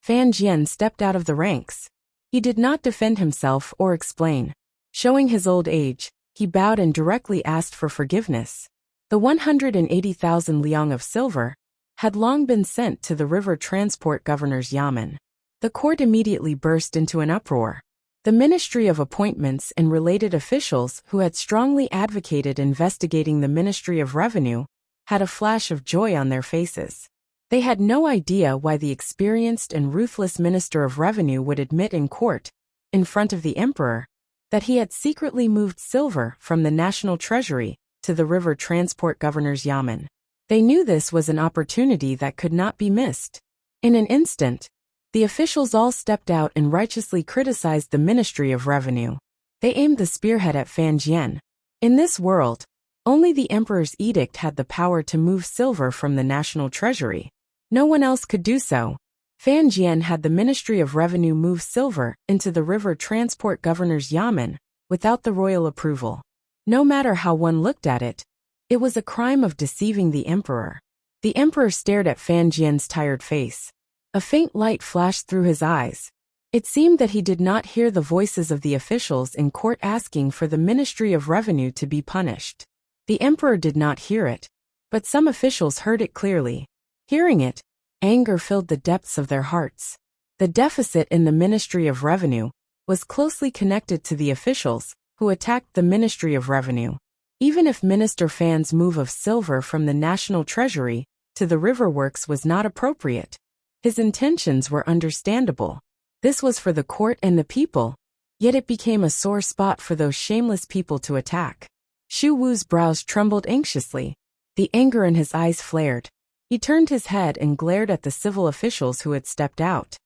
Fan Jian stepped out of the ranks. He did not defend himself or explain. Showing his old age, he bowed and directly asked for forgiveness. The 180,000 liang of silver had long been sent to the river transport governor's yamen. The court immediately burst into an uproar. The Ministry of Appointments and related officials who had strongly advocated investigating the Ministry of Revenue had a flash of joy on their faces. They had no idea why the experienced and ruthless Minister of Revenue would admit in court, in front of the emperor, that he had secretly moved silver from the national treasury to the river transport governor's yamen. They knew this was an opportunity that could not be missed. In an instant, the officials all stepped out and righteously criticized the Ministry of Revenue. They aimed the spearhead at Fan Jian. In this world, only the emperor's edict had the power to move silver from the national treasury. No one else could do so. Fan Jian had the Ministry of Revenue move silver into the river transport governor's yamen without the royal approval. No matter how one looked at it, it was a crime of deceiving the emperor. The emperor stared at Fan Jian's tired face. A faint light flashed through his eyes. It seemed that he did not hear the voices of the officials in court asking for the Ministry of Revenue to be punished. The emperor did not hear it, but some officials heard it clearly. Hearing it, anger filled the depths of their hearts. The deficit in the Ministry of Revenue was closely connected to the officials who attacked the Ministry of Revenue. Even if Minister Fan's move of silver from the national treasury to the river works was not appropriate, his intentions were understandable. This was for the court and the people, yet it became a sore spot for those shameless people to attack. Xu Wu's brows trembled anxiously. The anger in his eyes flared. He turned his head and glared at the civil officials who had stepped out.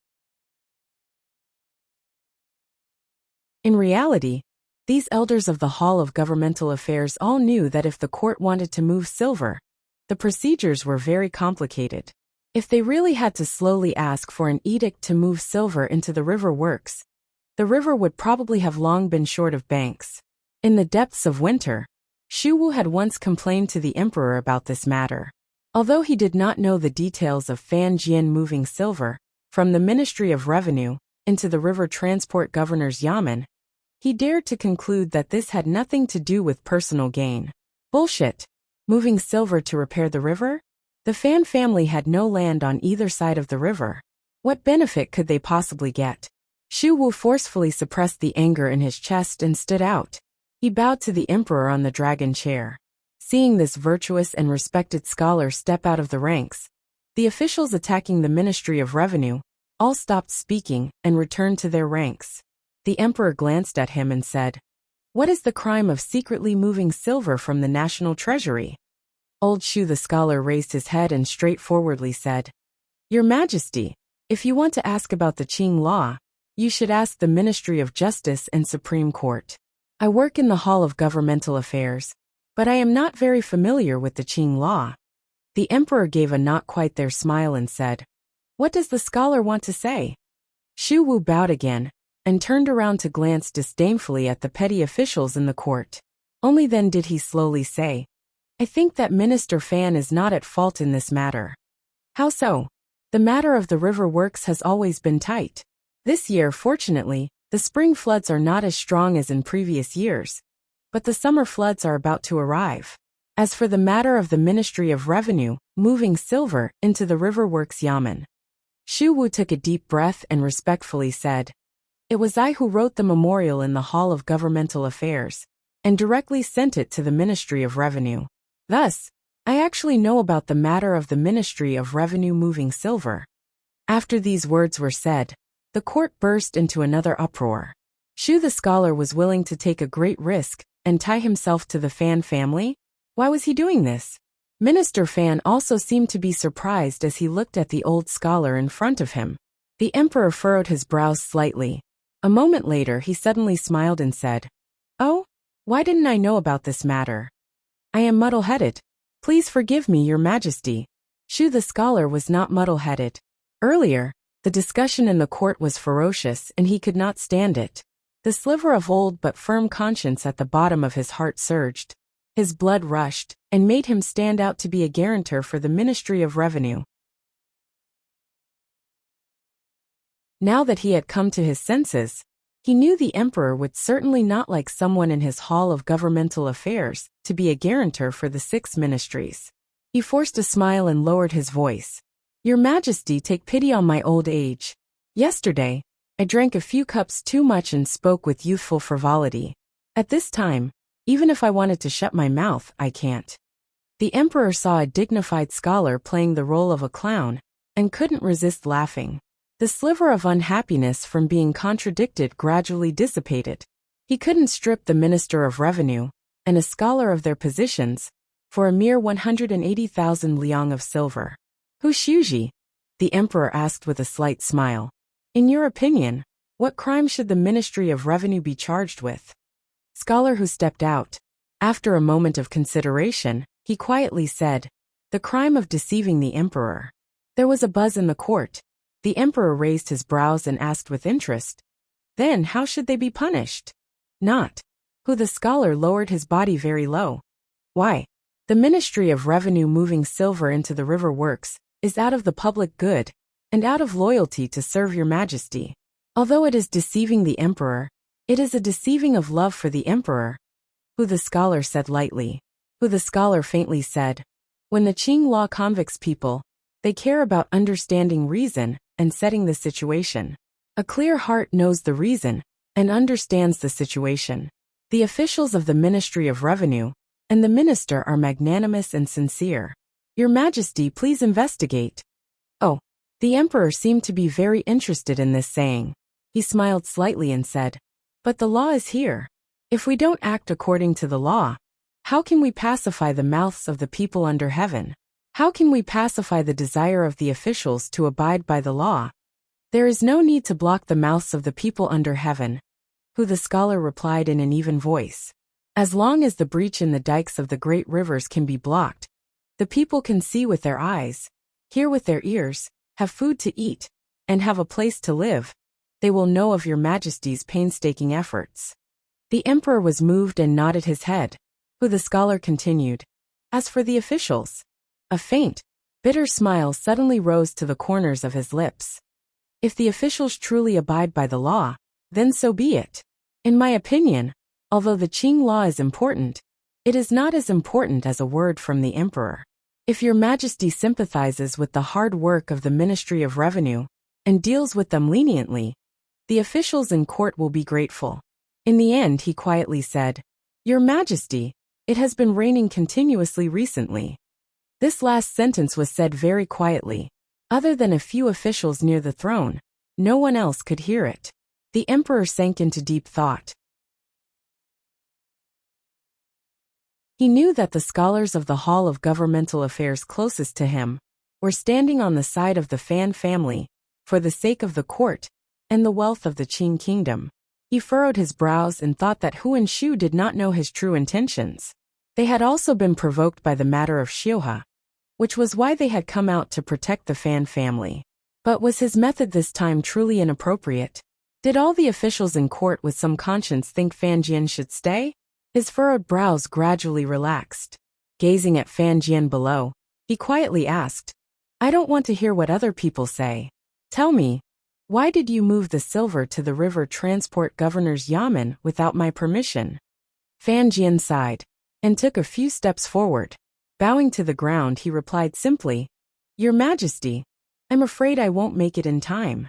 In reality, these elders of the Hall of Governmental Affairs all knew that if the court wanted to move silver, the procedures were very complicated. If they really had to slowly ask for an edict to move silver into the river works, the river would probably have long been short of banks. In the depths of winter, Xu Wu had once complained to the emperor about this matter. Although he did not know the details of Fan Jian moving silver from the Ministry of Revenue into the river transport governor's yamen, he dared to conclude that this had nothing to do with personal gain. Bullshit. Moving silver to repair the river? The Fan family had no land on either side of the river. What benefit could they possibly get? Xu Wu forcefully suppressed the anger in his chest and stood out. He bowed to the emperor on the dragon chair. Seeing this virtuous and respected scholar step out of the ranks, the officials attacking the Ministry of Revenue all stopped speaking and returned to their ranks. The emperor glanced at him and said, "What is the crime of secretly moving silver from the national treasury?" Old Xu the scholar raised his head and straightforwardly said, "Your Majesty, if you want to ask about the Qing law, you should ask the Ministry of Justice and Supreme Court. I work in the Hall of Governmental Affairs, but I am not very familiar with the Qing law." The emperor gave a not quite there smile and said, "What does the scholar want to say?" Xu Wu bowed again and turned around to glance disdainfully at the petty officials in the court. Only then did he slowly say, "I think that Minister Fan is not at fault in this matter." "How so?" "The matter of the river works has always been tight. This year, fortunately, the spring floods are not as strong as in previous years, but the summer floods are about to arrive. As for the matter of the Ministry of Revenue moving silver into the river works yamen." Xu Wu took a deep breath and respectfully said, "It was I who wrote the memorial in the Hall of Governmental Affairs and directly sent it to the Ministry of Revenue. Thus, I actually know about the matter of the Ministry of Revenue moving silver." After these words were said, the court burst into another uproar. Xu the scholar was willing to take a great risk and tie himself to the Fan family? Why was he doing this? Minister Fan also seemed to be surprised as he looked at the old scholar in front of him. The emperor furrowed his brows slightly. A moment later he suddenly smiled and said, "Oh, why didn't I know about this matter? I am muddle-headed. Please forgive me, Your Majesty." Xu the scholar was not muddle-headed. Earlier, the discussion in the court was ferocious and he could not stand it. The sliver of old but firm conscience at the bottom of his heart surged. His blood rushed and made him stand out to be a guarantor for the Ministry of Revenue. Now that he had come to his senses, he knew the emperor would certainly not like someone in his Hall of Governmental Affairs to be a guarantor for the 6 ministries. He forced a smile and lowered his voice. "Your Majesty, take pity on my old age. Yesterday, I drank a few cups too much and spoke with youthful frivolity. At this time, even if I wanted to shut my mouth, I can't." The emperor saw a dignified scholar playing the role of a clown and couldn't resist laughing. The sliver of unhappiness from being contradicted gradually dissipated. He couldn't strip the Minister of Revenue and a scholar of their positions for a mere 180,000 liang of silver. "Who Shuji?" the emperor asked with a slight smile. "In your opinion, what crime should the Ministry of Revenue be charged with?" Scholar who stepped out. After a moment of consideration, he quietly said, "The crime of deceiving the emperor." There was a buzz in the court. The emperor raised his brows and asked with interest, "Then how should they be punished?" "Not." Who the scholar lowered his body very low. "Why? The Ministry of Revenue moving silver into the river works is out of the public good and out of loyalty to serve your Majesty. Although it is deceiving the emperor, it is a deceiving of love for the emperor." Who the scholar said lightly. Who the scholar faintly said, "When the Qing law convicts people, they care about understanding reason and setting the situation. A clear heart knows the reason and understands the situation. The officials of the Ministry of Revenue and the minister are magnanimous and sincere. Your Majesty, please investigate." Oh, the emperor seemed to be very interested in this saying. He smiled slightly and said, "But the law is here. If we don't act according to the law, how can we pacify the mouths of the people under heaven? How can we pacify the desire of the officials to abide by the law? There is no need to block the mouths of the people under heaven." Who the scholar replied in an even voice. "As long as the breach in the dikes of the great rivers can be blocked, the people can see with their eyes, hear with their ears, have food to eat, and have a place to live. they will know of your majesty's painstaking efforts. The emperor was moved and nodded his head. The scholar continued. As for the officials, a faint, bitter smile suddenly rose to the corners of his lips. If the officials truly abide by the law, then so be it. In my opinion, although the Qing law is important, it is not as important as a word from the emperor. If your majesty sympathizes with the hard work of the Ministry of Revenue and deals with them leniently, the officials in court will be grateful. In the end, he quietly said, Your Majesty, it has been raining continuously recently. This last sentence was said very quietly. Other than a few officials near the throne, no one else could hear it. The emperor sank into deep thought. He knew that the scholars of the Hall of Governmental Affairs closest to him were standing on the side of the Fan family, for the sake of the court and the wealth of the Qing kingdom. He furrowed his brows and thought that Hu and Shu did not know his true intentions. They had also been provoked by the matter of Xiuhe, which was why they had come out to protect the Fan family. But was his method this time truly inappropriate? Did all the officials in court with some conscience think Fan Jian should stay? His furrowed brows gradually relaxed. Gazing at Fan Jian below, he quietly asked, I don't want to hear what other people say. Tell me, why did you move the silver to the river transport governor's yamen without my permission? Fan Jian sighed and took a few steps forward. Bowing to the ground, he replied simply, Your Majesty, I'm afraid I won't make it in time.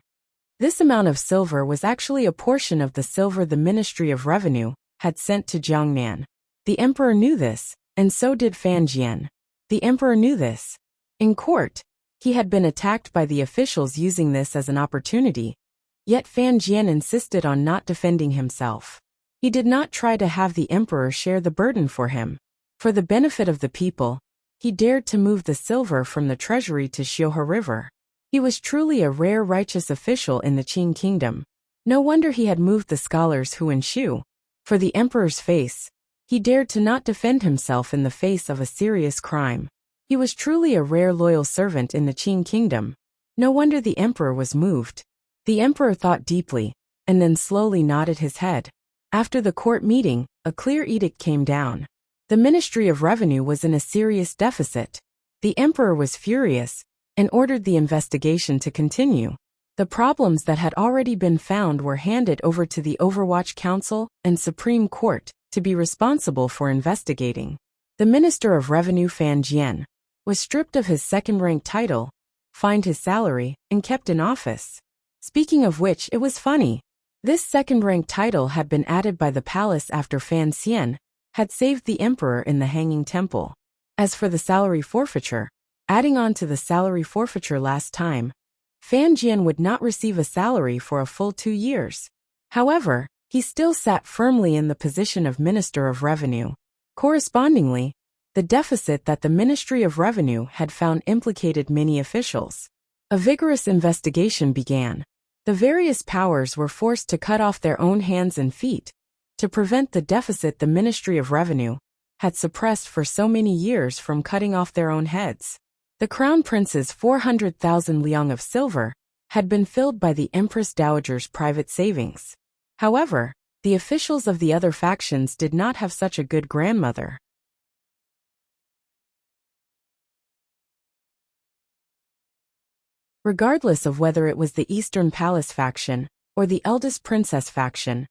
This amount of silver was actually a portion of the silver the Ministry of Revenue had sent to Jiangnan. The emperor knew this, and so did Fan Jian. The emperor knew this. In court, he had been attacked by the officials using this as an opportunity, yet Fan Jian insisted on not defending himself. He did not try to have the emperor share the burden for him. For the benefit of the people, he dared to move the silver from the treasury to Xiuhe River. He was truly a rare righteous official in the Qing kingdom. No wonder he had moved the scholars Hu and Shu. For the emperor's face, he dared to not defend himself in the face of a serious crime. He was truly a rare loyal servant in the Qing kingdom. No wonder the emperor was moved. The emperor thought deeply, and then slowly nodded his head. After the court meeting, a clear edict came down. The Ministry of Revenue was in a serious deficit. The emperor was furious and ordered the investigation to continue. The problems that had already been found were handed over to the Overwatch Council and Supreme Court to be responsible for investigating. The Minister of Revenue Fan Jian was stripped of his second-rank title, fined his salary, and kept in office. Speaking of which, it was funny. This second-rank title had been added by the palace after Fan Xian had saved the emperor in the Hanging Temple. As for the salary forfeiture, adding on to the salary forfeiture last time, Fan Jian would not receive a salary for a full 2 years. However, he still sat firmly in the position of Minister of Revenue. Correspondingly, the deficit that the Ministry of Revenue had found implicated many officials. A vigorous investigation began. The various powers were forced to cut off their own hands and feet to prevent the deficit the Ministry of Revenue had suppressed for so many years from cutting off their own heads. The Crown Prince's 400,000 liang of silver had been filled by the Empress Dowager's private savings. However, the officials of the other factions did not have such a good grandmother. Regardless of whether it was the Eastern Palace faction or the eldest princess faction,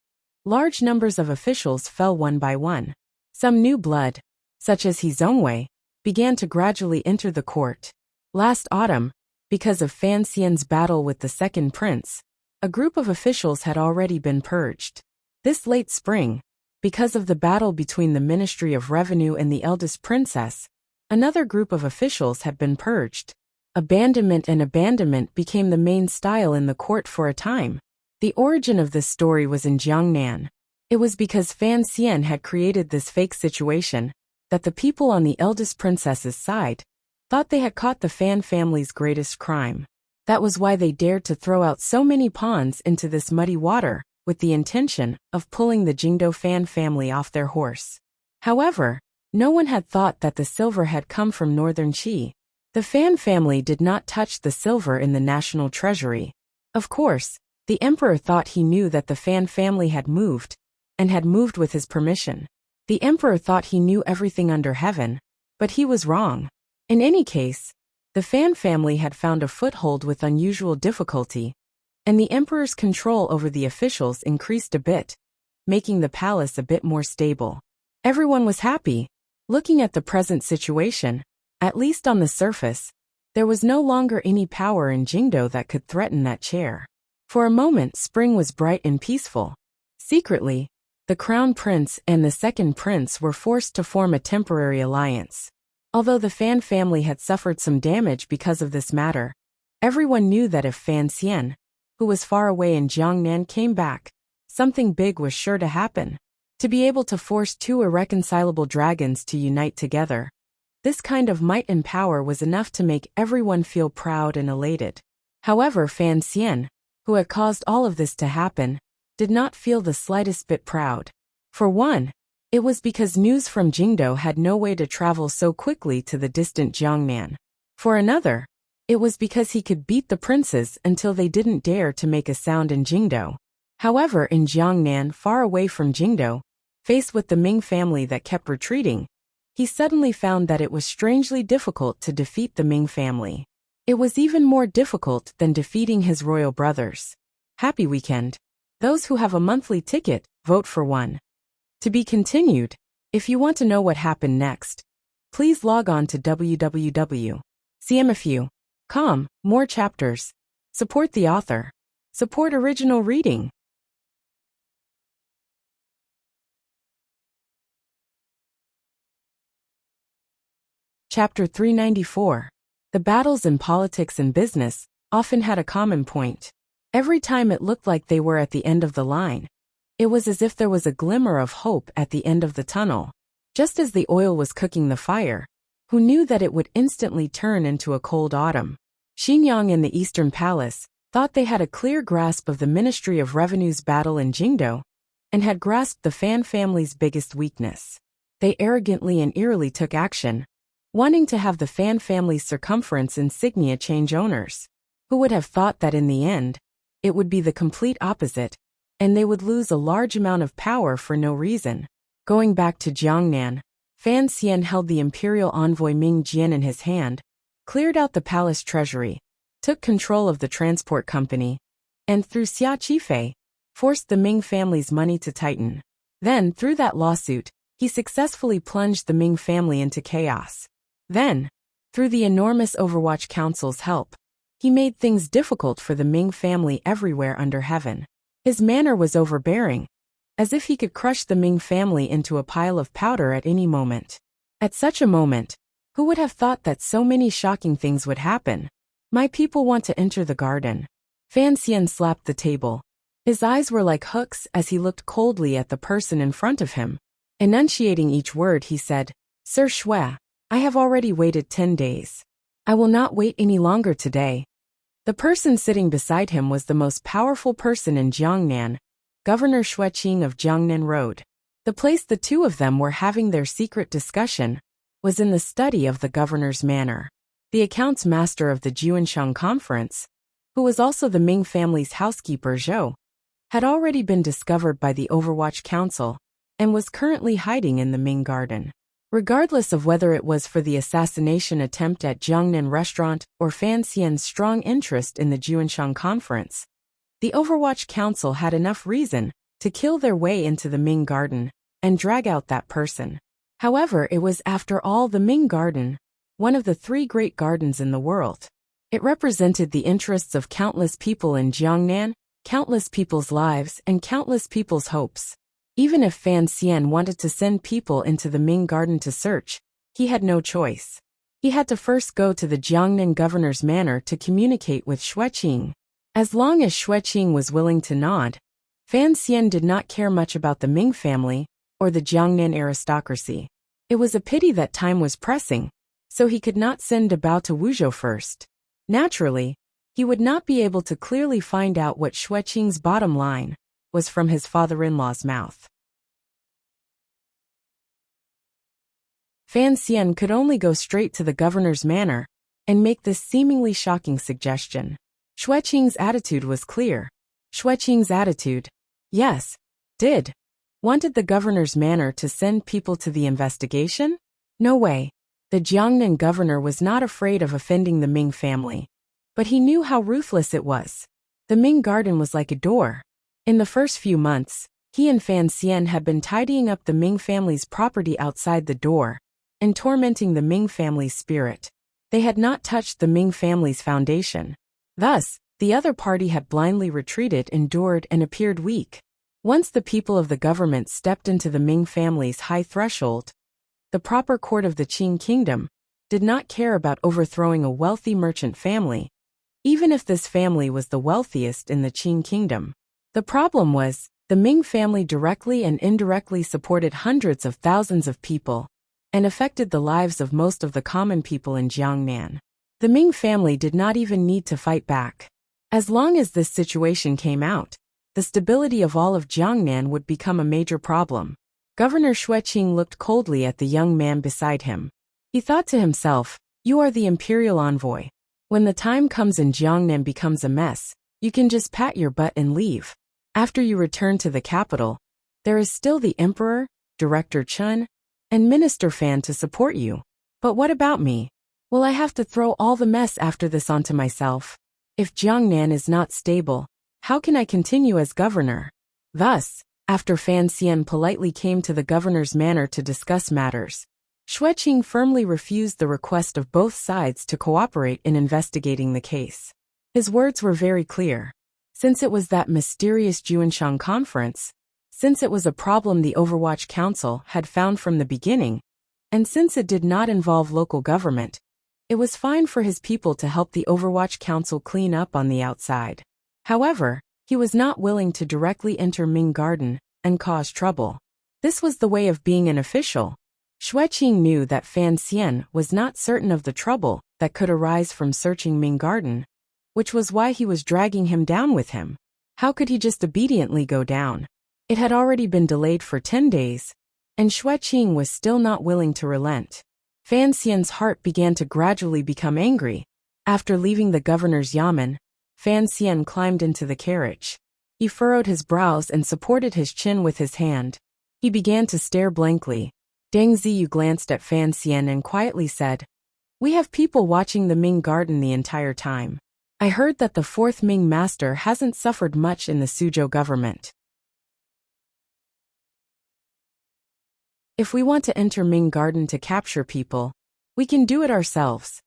large numbers of officials fell one by one. Some new blood, such as He Zongwei, began to gradually enter the court. Last autumn, because of Fan Xian's battle with the second prince, a group of officials had already been purged. This late spring, because of the battle between the Ministry of Revenue and the eldest princess, another group of officials had been purged. Abandonment became the main style in the court for a time. The origin of this story was in Jiangnan. It was because Fan Xian had created this fake situation that the people on the eldest princess's side thought they had caught the Fan family's greatest crime. That was why they dared to throw out so many pawns into this muddy water, with the intention of pulling the Jingdo Fan family off their horse. However, no one had thought that the silver had come from northern Qi. The Fan family did not touch the silver in the national treasury. Of course, The emperor thought he knew that the Fan family had moved, and had moved with his permission. The emperor thought he knew everything under heaven, but he was wrong. In any case, the Fan family had found a foothold with unusual difficulty, and the emperor's control over the officials increased a bit, making the palace a bit more stable. Everyone was happy. Looking at the present situation, at least on the surface, there was no longer any power in Jingdo that could threaten that chair. For a moment, spring was bright and peaceful. Secretly, the crown prince and the second prince were forced to form a temporary alliance. Although the Fan family had suffered some damage because of this matter, everyone knew that if Fan Xian, who was far away in Jiangnan, came back, something big was sure to happen. To be able to force two irreconcilable dragons to unite together, this kind of might and power was enough to make everyone feel proud and elated. However, Fan Xian, who had caused all of this to happen, did not feel the slightest bit proud. For one, it was because news from Jingdo had no way to travel so quickly to the distant Jiangnan. For another, it was because he could beat the princes until they didn't dare to make a sound in Jingdo. However, in Jiangnan, far away from Jingdo, faced with the Ming family that kept retreating, he suddenly found that it was strangely difficult to defeat the Ming family. It was even more difficult than defeating his royal brothers. Happy weekend. Those who have a monthly ticket, vote for one. To be continued. If you want to know what happened next, please log on to www.cmfu.com. More chapters. Support the author. Support original reading. Chapter 394. The battles in politics and business often had a common point. Every time it looked like they were at the end of the line, it was as if there was a glimmer of hope at the end of the tunnel. Just as the oil was cooking the fire, who knew that it would instantly turn into a cold autumn? Xinyang and the Eastern Palace thought they had a clear grasp of the Ministry of Revenue's battle in Jingdo, and had grasped the Fan family's biggest weakness. They arrogantly and eerily took action, wanting to have the Fan family's circumference insignia change owners. Who would have thought that in the end, it would be the complete opposite, and they would lose a large amount of power for no reason? Going back to Jiangnan, Fan Xian held the imperial envoy Ming Jian in his hand, cleared out the palace treasury, took control of the transport company, and through Xia Qifei, forced the Ming family's money to tighten. Then, through that lawsuit, he successfully plunged the Ming family into chaos. Then, through the enormous Overwatch Council's help, he made things difficult for the Ming family everywhere under heaven. His manner was overbearing, as if he could crush the Ming family into a pile of powder at any moment. At such a moment, who would have thought that so many shocking things would happen? My people want to enter the garden. Fan Xian slapped the table. His eyes were like hooks as he looked coldly at the person in front of him. Enunciating each word, he said, "Sir Shui, I have already waited 10 days. I will not wait any longer today." The person sitting beside him was the most powerful person in Jiangnan, Governor Xueqing of Jiangnan Road. The place the two of them were having their secret discussion was in the study of the governor's manor. The accounts master of the Juanshang conference, who was also the Ming family's housekeeper Zhou, had already been discovered by the Overwatch Council and was currently hiding in the Ming garden. Regardless of whether it was for the assassination attempt at Jiangnan restaurant or Fan Xian's strong interest in the Juanshang conference, the Overwatch Council had enough reason to kill their way into the Ming garden and drag out that person. However, it was after all the Ming garden, one of the 3 great gardens in the world. It represented the interests of countless people in Jiangnan, countless people's lives, and countless people's hopes. Even if Fan Xian wanted to send people into the Ming garden to search, he had no choice. He had to first go to the Jiangnan governor's manor to communicate with Xueqing. As long as Xueqing was willing to nod, Fan Xian did not care much about the Ming family or the Jiangnan aristocracy. It was a pity that time was pressing, so he could not send a Bao to Wuzhou first. Naturally, he would not be able to clearly find out what Xueqing's bottom line was from his father-in-law's mouth. Fan Xian could only go straight to the governor's manor and make this seemingly shocking suggestion. Xueqing's attitude was clear. Xueqing's attitude. Yes. Did. Wanted the governor's manor to send people to the investigation? No way. The Jiangnan governor was not afraid of offending the Ming family. But he knew how ruthless it was. The Ming garden was like a door. In the first few months, he and Fan Xian had been tidying up the Ming family's property outside the door and tormenting the Ming family's spirit. They had not touched the Ming family's foundation. Thus, the other party had blindly retreated, endured, and appeared weak. Once the people of the government stepped into the Ming family's high threshold, the proper court of the Qing kingdom did not care about overthrowing a wealthy merchant family, even if this family was the wealthiest in the Qing kingdom. The problem was, the Ming family directly and indirectly supported hundreds of thousands of people and affected the lives of most of the common people in Jiangnan. The Ming family did not even need to fight back. As long as this situation came out, the stability of all of Jiangnan would become a major problem. Governor Xueqing looked coldly at the young man beside him. He thought to himself, "You are the imperial envoy. When the time comes and Jiangnan becomes a mess, you can just pat your butt and leave. After you return to the capital, there is still the emperor, Director Chun, and Minister Fan to support you. But what about me? Will I have to throw all the mess after this onto myself? If Jiangnan is not stable, how can I continue as governor?" Thus, after Fan Xian politely came to the governor's manor to discuss matters, Xueqing firmly refused the request of both sides to cooperate in investigating the case. His words were very clear. Since it was that mysterious Juanshan conference, since it was a problem the Overwatch Council had found from the beginning, and since it did not involve local government, it was fine for his people to help the Overwatch Council clean up on the outside. However, he was not willing to directly enter Ming Garden and cause trouble. This was the way of being an official. Xueqing knew that Fan Xian was not certain of the trouble that could arise from searching Ming Garden, which was why he was dragging him down with him. How could he just obediently go down? It had already been delayed for 10 days, and Xueqing was still not willing to relent. Fan Xian's heart began to gradually become angry. After leaving the governor's yamen, Fan Xian climbed into the carriage. He furrowed his brows and supported his chin with his hand. He began to stare blankly. Deng Ziyu glanced at Fan Xian and quietly said, "We have people watching the Ming Garden the entire time. I heard that the fourth Ming master hasn't suffered much in the Suzhou government. If we want to enter Ming Garden to capture people, we can do it ourselves.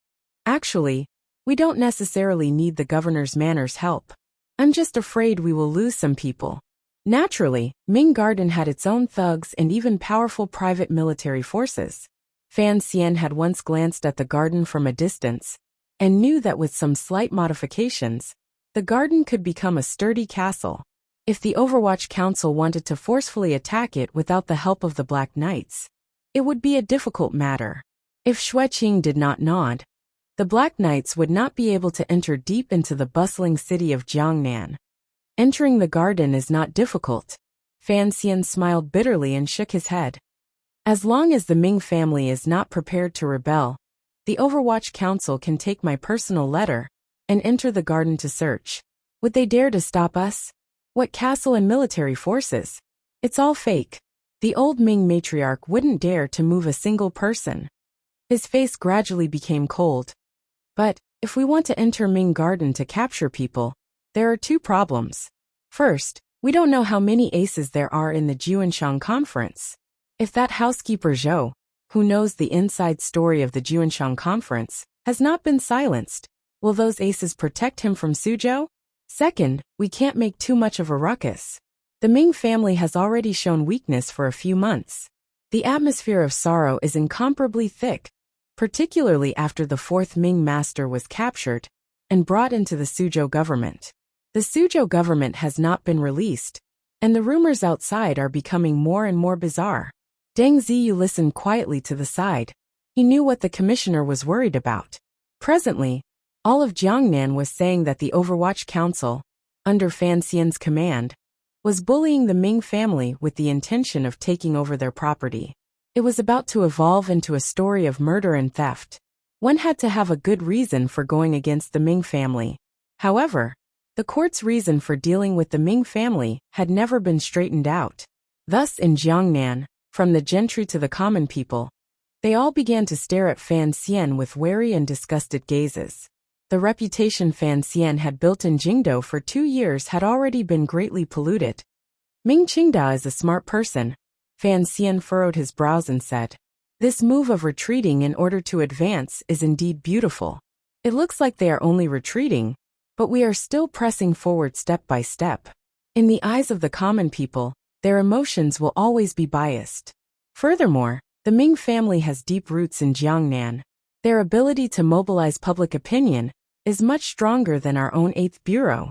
Actually, we don't necessarily need the governor's manor's help. I'm just afraid we will lose some people." Naturally, Ming Garden had its own thugs and even powerful private military forces. Fan Xian had once glanced at the garden from a distance and knew that with some slight modifications, the garden could become a sturdy castle. If the Overwatch Council wanted to forcefully attack it without the help of the Black Knights, it would be a difficult matter. If Xueqing did not nod, the Black Knights would not be able to enter deep into the bustling city of Jiangnan. Entering the garden is not difficult. Fan Xian smiled bitterly and shook his head. As long as the Ming family is not prepared to rebel, the Overwatch Council can take my personal letter and enter the garden to search. Would they dare to stop us? What castle and military forces? It's all fake. The old Ming matriarch wouldn't dare to move a single person. His face gradually became cold. But, if we want to enter Ming Garden to capture people, there are two problems. First, we don't know how many aces there are in the Juanshan conference. If that housekeeper Zhou, who knows the inside story of the Juanshan conference, has not been silenced, will those aces protect him from Suzhou? Second, we can't make too much of a ruckus. The Ming family has already shown weakness for a few months. The atmosphere of sorrow is incomparably thick, particularly after the fourth Ming master was captured and brought into the Suzhou government. The Suzhou government has not been released, and the rumors outside are becoming more and more bizarre. Deng Ziyu listened quietly to the side. He knew what the commissioner was worried about. Presently, all of Jiangnan was saying that the Overwatch Council, under Fan Xian's command, was bullying the Ming family with the intention of taking over their property. It was about to evolve into a story of murder and theft. One had to have a good reason for going against the Ming family. However, The court's reason for dealing with the Ming family had never been straightened out. Thus in Jiangnan, from the gentry to the common people, they all began to stare at Fan Xian with wary and disgusted gazes. The reputation Fan Xian had built in Jingdou for 2 years had already been greatly polluted. Ming Qingda is a smart person. Fan Xian furrowed his brows and said, "This move of retreating in order to advance is indeed beautiful. It looks like they are only retreating, but we are still pressing forward step by step." In the eyes of the common people, their emotions will always be biased. Furthermore, the Ming family has deep roots in Jiangnan. Their ability to mobilize public opinion is much stronger than our own 8th Bureau.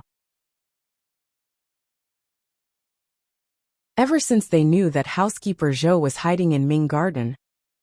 Ever since they knew that housekeeper Zhou was hiding in Ming Garden,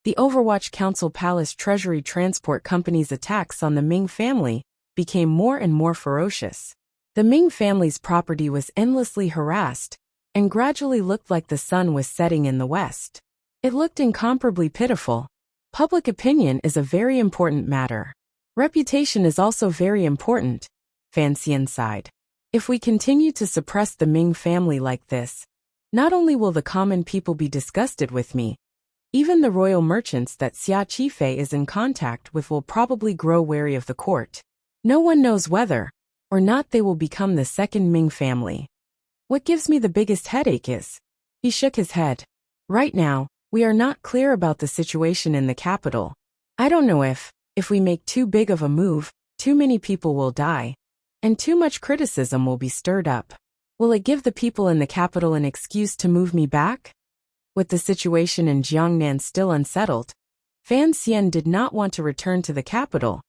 the Overwatch Council Palace Treasury Transport Company's attacks on the Ming family became more and more ferocious. The Ming family's property was endlessly harassed and gradually looked like the sun was setting in the west. It looked incomparably pitiful. Public opinion is a very important matter. Reputation is also very important, Fan Xian sighed. If we continue to suppress the Ming family like this, not only will the common people be disgusted with me, even the royal merchants that Xia Qifei is in contact with will probably grow wary of the court. No one knows whether or not they will become the second Ming family. What gives me the biggest headache is, he shook his head. Right now, we are not clear about the situation in the capital. I don't know if we make too big of a move, too many people will die, and too much criticism will be stirred up. Will it give the people in the capital an excuse to move me back? With the situation in Jiangnan still unsettled, Fan Xian did not want to return to the capital,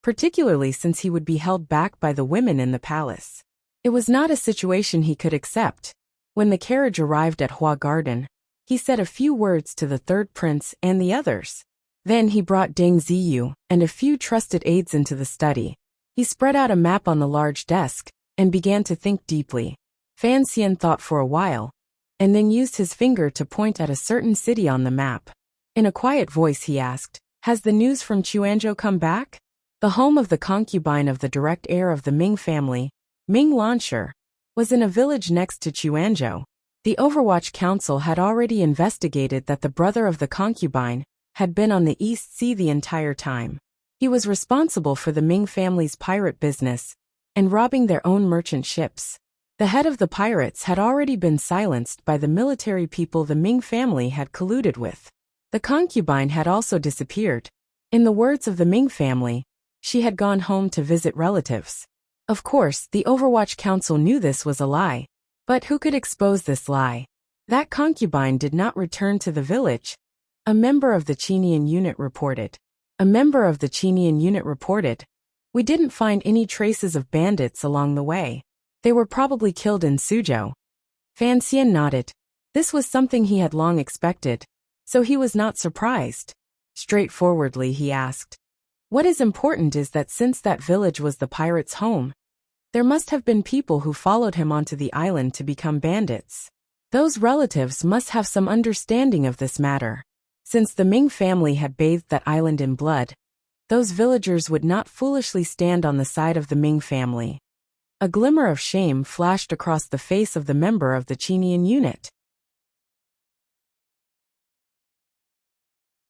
particularly since he would be held back by the women in the palace. It was not a situation he could accept. When the carriage arrived at Hua Garden, he said a few words to the third prince and the others. Then he brought Deng Ziyu and a few trusted aides into the study. He spread out a map on the large desk and began to think deeply. Fan Xian thought for a while, and then used his finger to point at a certain city on the map. In a quiet voice he asked, "Has the news from Chuanzhou come back?" The home of the concubine of the direct heir of the Ming family, Ming Lansher, was in a village next to Chuanzhou. The Overwatch Council had already investigated that the brother of the concubine had been on the East Sea the entire time. He was responsible for the Ming family's pirate business and robbing their own merchant ships. The head of the pirates had already been silenced by the military people the Ming family had colluded with. The concubine had also disappeared. In the words of the Ming family, she had gone home to visit relatives. Of course, the Overwatch Council knew this was a lie. But who could expose this lie? That concubine did not return to the village, a member of the Qinian unit reported. We didn't find any traces of bandits along the way. They were probably killed in Suzhou. Fan Xian nodded. This was something he had long expected, so he was not surprised. Straightforwardly he asked, "What is important is that since that village was the pirate's home, there must have been people who followed him onto the island to become bandits. Those relatives must have some understanding of this matter. Since the Ming family had bathed that island in blood, those villagers would not foolishly stand on the side of the Ming family." A glimmer of shame flashed across the face of the member of the Qinian unit.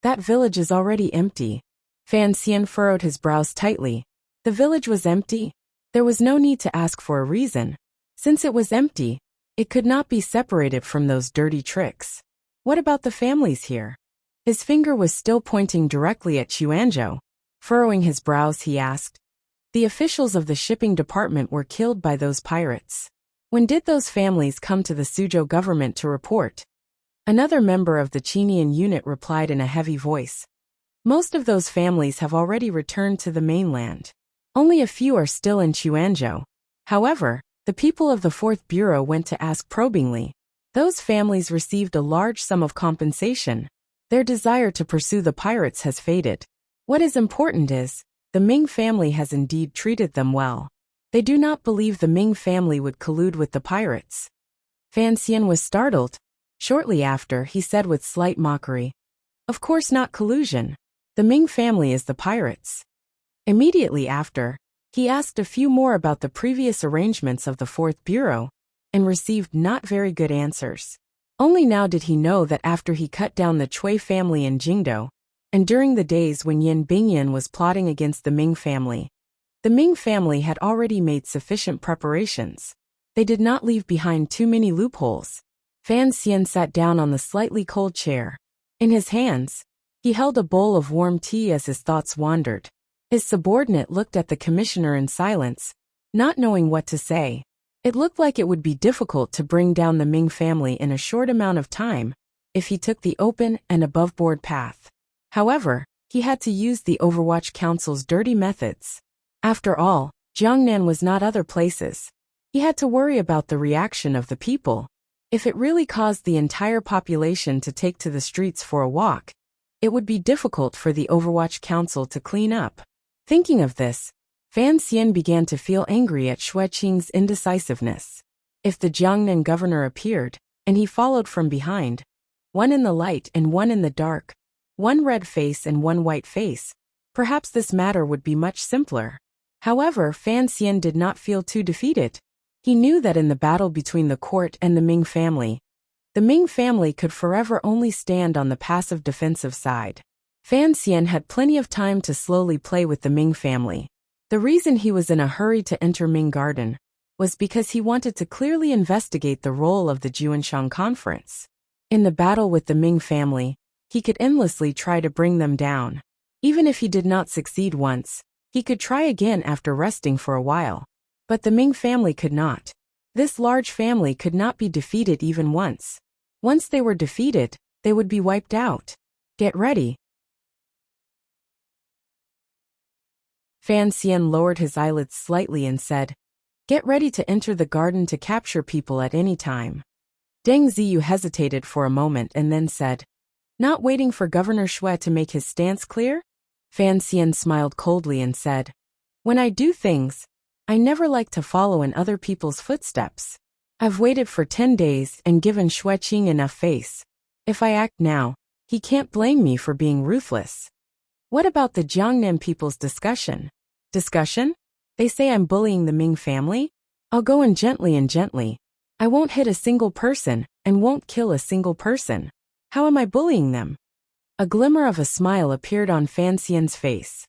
That village is already empty. Fan Xian furrowed his brows tightly. The village was empty? There was no need to ask for a reason. Since it was empty, it could not be separated from those dirty tricks. What about the families here? His finger was still pointing directly at Chuanzhou. Furrowing his brows he asked, "The officials of the shipping department were killed by those pirates. When did those families come to the Suzhou government to report?" Another member of the Qinian unit replied in a heavy voice. "Most of those families have already returned to the mainland. Only a few are still in Chuanzhou. However, the people of the 4th Bureau went to ask probingly. Those families received a large sum of compensation. Their desire to pursue the pirates has faded. What is important is, the Ming family has indeed treated them well. They do not believe the Ming family would collude with the pirates." Fan Xian was startled. Shortly after, he said with slight mockery, "Of course not collusion. The Ming family is the pirates." Immediately after, He asked a few more about the previous arrangements of the Fourth Bureau, and received not very good answers. Only now did he know that after he cut down the Cui family in Jingdo, and during the days when Yin Bingyan was plotting against the Ming family, the Ming family had already made sufficient preparations. They did not leave behind too many loopholes. Fan Xian sat down on the slightly cold chair. In his hands, he held a bowl of warm tea as his thoughts wandered. His subordinate looked at the commissioner in silence, not knowing what to say. It looked like it would be difficult to bring down the Ming family in a short amount of time if he took the open and above-board path. However, he had to use the Overwatch Council's dirty methods. After all, Jiangnan was not other places. He had to worry about the reaction of the people. If it really caused the entire population to take to the streets for a walk, it would be difficult for the Overwatch Council to clean up. Thinking of this, Fan Xian began to feel angry at Xue Qing's indecisiveness. If the Jiangnan governor appeared, and he followed from behind, one in the light and one in the dark, one red face and one white face, perhaps this matter would be much simpler. However, Fan Xian did not feel too defeated. He knew that in the battle between the court and the Ming family could forever only stand on the passive defensive side. Fan Xian had plenty of time to slowly play with the Ming family. The reason he was in a hurry to enter Ming Garden was because he wanted to clearly investigate the role of the Juanshan Conference. In the battle with the Ming family, he could endlessly try to bring them down. Even if he did not succeed once, he could try again after resting for a while. But the Ming family could not. This large family could not be defeated even once. Once they were defeated, they would be wiped out. Get ready. Fan Xian lowered his eyelids slightly and said, "Get ready to enter the garden to capture people at any time." Deng Ziyu hesitated for a moment and then said, "Not waiting for Governor Xue to make his stance clear?" Fan Xian smiled coldly and said, "When I do things, I never like to follow in other people's footsteps. I've waited for 10 days and given Xue Qing enough face. If I act now, he can't blame me for being ruthless." What about the Jiangnan people's discussion? Discussion? They say I'm bullying the Ming family? I'll go in gently and gently. I won't hit a single person and won't kill a single person. How am I bullying them? A glimmer of a smile appeared on Fan Xian's face.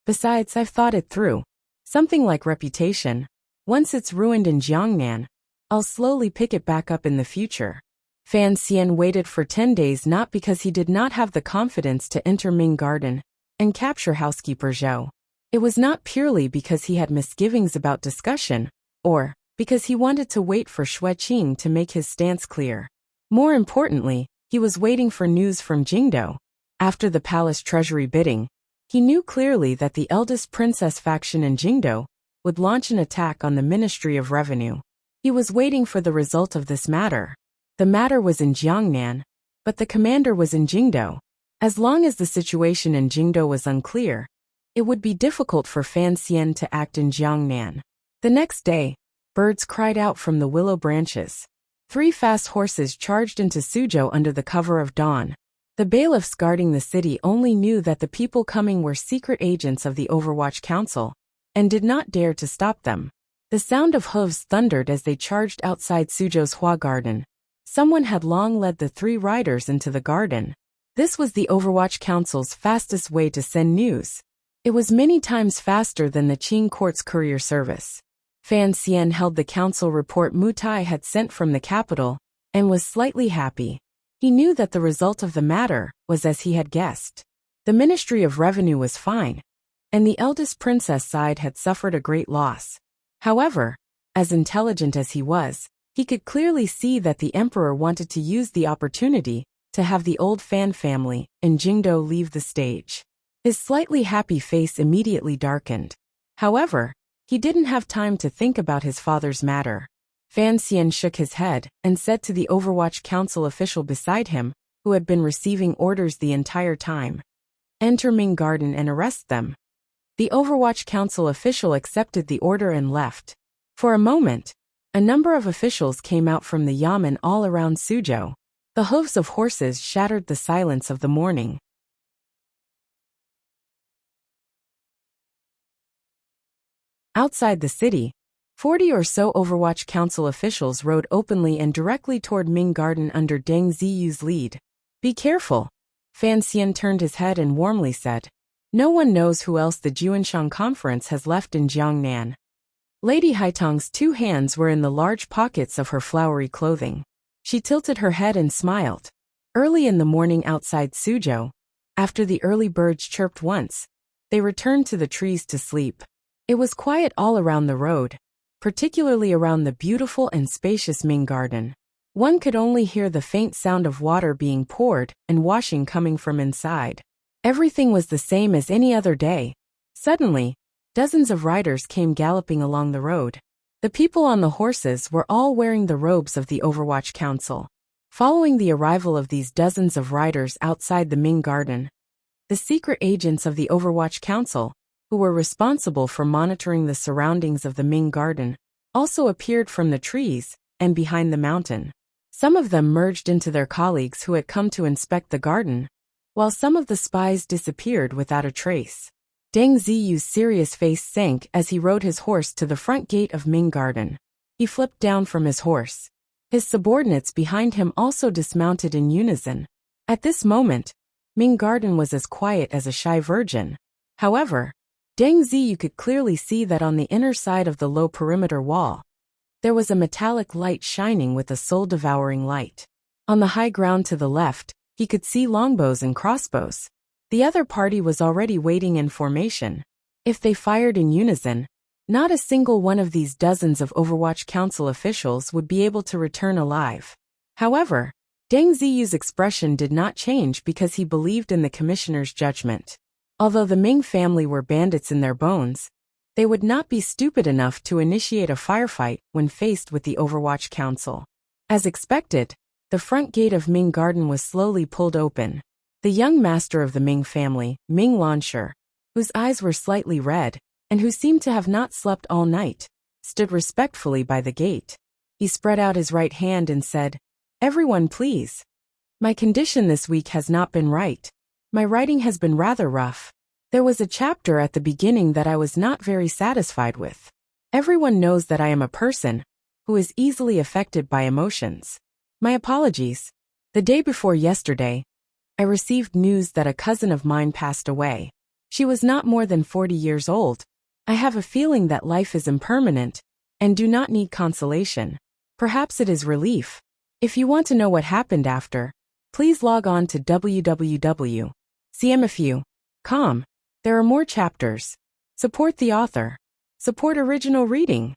Besides, I've thought it through. Something like reputation. Once it's ruined in Jiangnan, I'll slowly pick it back up in the future. Fan Xian waited for 10 days not because he did not have the confidence to enter Ming Garden and capture housekeeper Zhou. It was not purely because he had misgivings about discussion, or because he wanted to wait for Xue Qing to make his stance clear. More importantly, he was waiting for news from Jingdo. After the palace treasury bidding, he knew clearly that the eldest princess faction in Jingdo would launch an attack on the Ministry of Revenue. He was waiting for the result of this matter. The matter was in Jiangnan, but the commander was in Jingdo. As long as the situation in Jingdo was unclear, it would be difficult for Fan Xian to act in Jiangnan. The next day, birds cried out from the willow branches. 3 fast horses charged into Suzhou under the cover of dawn. The bailiffs guarding the city only knew that the people coming were secret agents of the Overwatch Council, and did not dare to stop them. The sound of hooves thundered as they charged outside Suzhou's Hua Garden. Someone had long led the 3 riders into the garden. This was the Overwatch Council's fastest way to send news. It was many times faster than the Qing Court's courier service. Fan Xian held the council report Mutai had sent from the capital, and was slightly happy. He knew that the result of the matter was as he had guessed. The Ministry of Revenue was fine, and the eldest princess side had suffered a great loss. However, as intelligent as he was, he could clearly see that the emperor wanted to use the opportunity to have the old Fan family in Jingdo leave the stage. His slightly happy face immediately darkened. However, he didn't have time to think about his father's matter. Fan Xian shook his head and said to the Overwatch Council official beside him, who had been receiving orders the entire time, "Enter Ming Garden and arrest them." The Overwatch Council official accepted the order and left. For a moment, a number of officials came out from the yamen all around Suzhou. The hooves of horses shattered the silence of the morning. Outside the city, 40 or so Overwatch Council officials rode openly and directly toward Ming Garden under Deng Ziyu's lead. Be careful. Fan Xian turned his head and warmly said. No one knows who else the Juanshan conference has left in Jiangnan. Lady Haitong's 2 hands were in the large pockets of her flowery clothing. She tilted her head and smiled. Early in the morning outside Suzhou, after the early birds chirped once, they returned to the trees to sleep. It was quiet all around the road, particularly around the beautiful and spacious Ming Garden. One could only hear the faint sound of water being poured and washing coming from inside. Everything was the same as any other day. Suddenly, dozens of riders came galloping along the road. The people on the horses were all wearing the robes of the Overwatch Council. Following the arrival of these dozens of riders outside the Ming Garden, the secret agents of the Overwatch Council, who were responsible for monitoring the surroundings of the Ming Garden, also appeared from the trees and behind the mountain. Some of them merged into their colleagues who had come to inspect the garden, while some of the spies disappeared without a trace. Deng Ziyu's serious face sank as he rode his horse to the front gate of Ming Garden. He flipped down from his horse. His subordinates behind him also dismounted in unison. At this moment, Ming Garden was as quiet as a shy virgin. However, Deng Ziyu could clearly see that on the inner side of the low perimeter wall, there was a metallic light shining with a soul-devouring light. On the high ground to the left, he could see longbows and crossbows. The other party was already waiting in formation. If they fired in unison, not a single one of these dozens of Overwatch Council officials would be able to return alive. However, Deng Ziyu's expression did not change because he believed in the commissioner's judgment. Although the Ming family were bandits in their bones, they would not be stupid enough to initiate a firefight when faced with the Overwatch Council. As expected, the front gate of Ming Garden was slowly pulled open. The young master of the Ming family, Ming Lansher, whose eyes were slightly red, and who seemed to have not slept all night, stood respectfully by the gate. He spread out his right hand and said, "Everyone please. My condition this week has not been right. My writing has been rather rough. There was a chapter at the beginning that I was not very satisfied with. Everyone knows that I am a person who is easily affected by emotions. My apologies. The day before yesterday, I received news that a cousin of mine passed away. She was not more than 40 years old. I have a feeling that life is impermanent and do not need consolation. Perhaps it is relief. If you want to know what happened after, please log on to www.cmfu.com. There are more chapters. Support the author. Support original reading.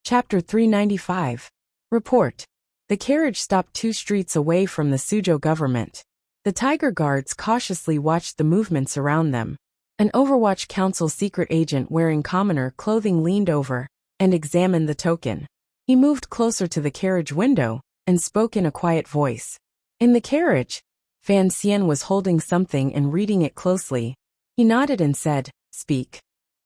Chapter 395. Report. The carriage stopped 2 streets away from the Suzhou government. The Tiger Guards cautiously watched the movements around them. An Overwatch Council secret agent wearing commoner clothing leaned over and examined the token. He moved closer to the carriage window and spoke in a quiet voice. In the carriage, Fan Xian was holding something and reading it closely. He nodded and said, "Speak."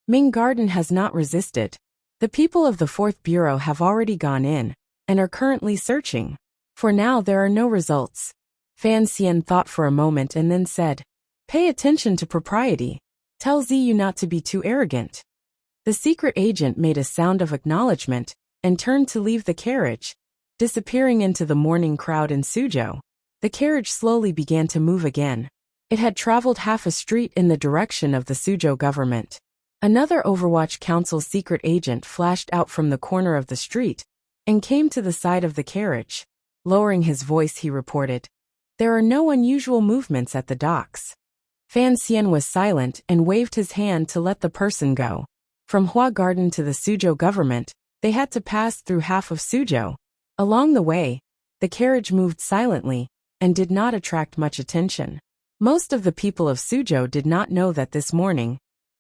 Ming Garden has not resisted. The people of the 4th Bureau have already gone in and are currently searching. For now there are no results. Fan Xian thought for a moment and then said, "Pay attention to propriety. Tell Ziyu not to be too arrogant." The secret agent made a sound of acknowledgement and turned to leave the carriage, disappearing into the morning crowd in Suzhou. The carriage slowly began to move again. It had traveled half a street in the direction of the Suzhou government. Another Overwatch Council secret agent flashed out from the corner of the street and came to the side of the carriage. Lowering his voice, he reported, "There are no unusual movements at the docks." Fan Xian was silent and waved his hand to let the person go. From Hua Garden to the Suzhou government, they had to pass through half of Suzhou. Along the way, the carriage moved silently and did not attract much attention. Most of the people of Suzhou did not know that this morning,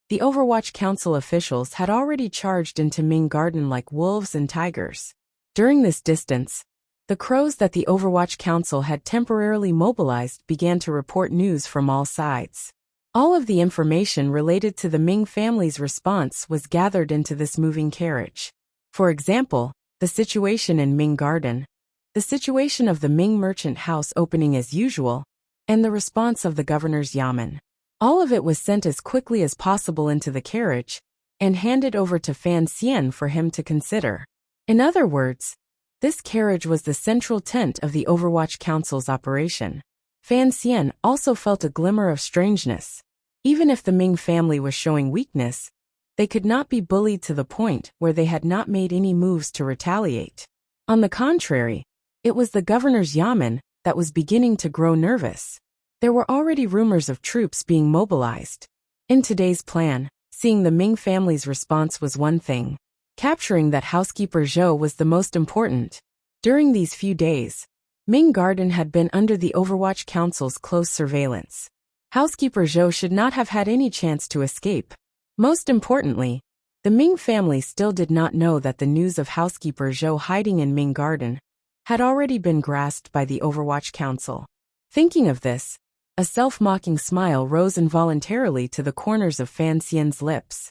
the Overwatch Council officials had already charged into Ming Garden like wolves and tigers. During this distance, the crows that the Overwatch Council had temporarily mobilized began to report news from all sides. All of the information related to the Ming family's response was gathered into this moving carriage. For example, the situation in Ming Garden. The the situation of the Ming merchant house opening as usual, and the response of the governor's yamen. All of it was sent as quickly as possible into the carriage and handed over to Fan Xian for him to consider. In other words, this carriage was the central tent of the Overwatch Council's operation. Fan Xian also felt a glimmer of strangeness. Even if the Ming family was showing weakness, they could not be bullied to the point where they had not made any moves to retaliate. On the contrary, it was the governor's yamen that was beginning to grow nervous. There were already rumors of troops being mobilized. In today's plan, seeing the Ming family's response was one thing. Capturing that housekeeper Zhou was the most important. During these few days, Ming Garden had been under the Overwatch Council's close surveillance. Housekeeper Zhou should not have had any chance to escape. Most importantly, the Ming family still did not know that the news of housekeeper Zhou hiding in Ming Garden had already been grasped by the Overwatch Council. Thinking of this, a self-mocking smile rose involuntarily to the corners of Fan Xian's lips.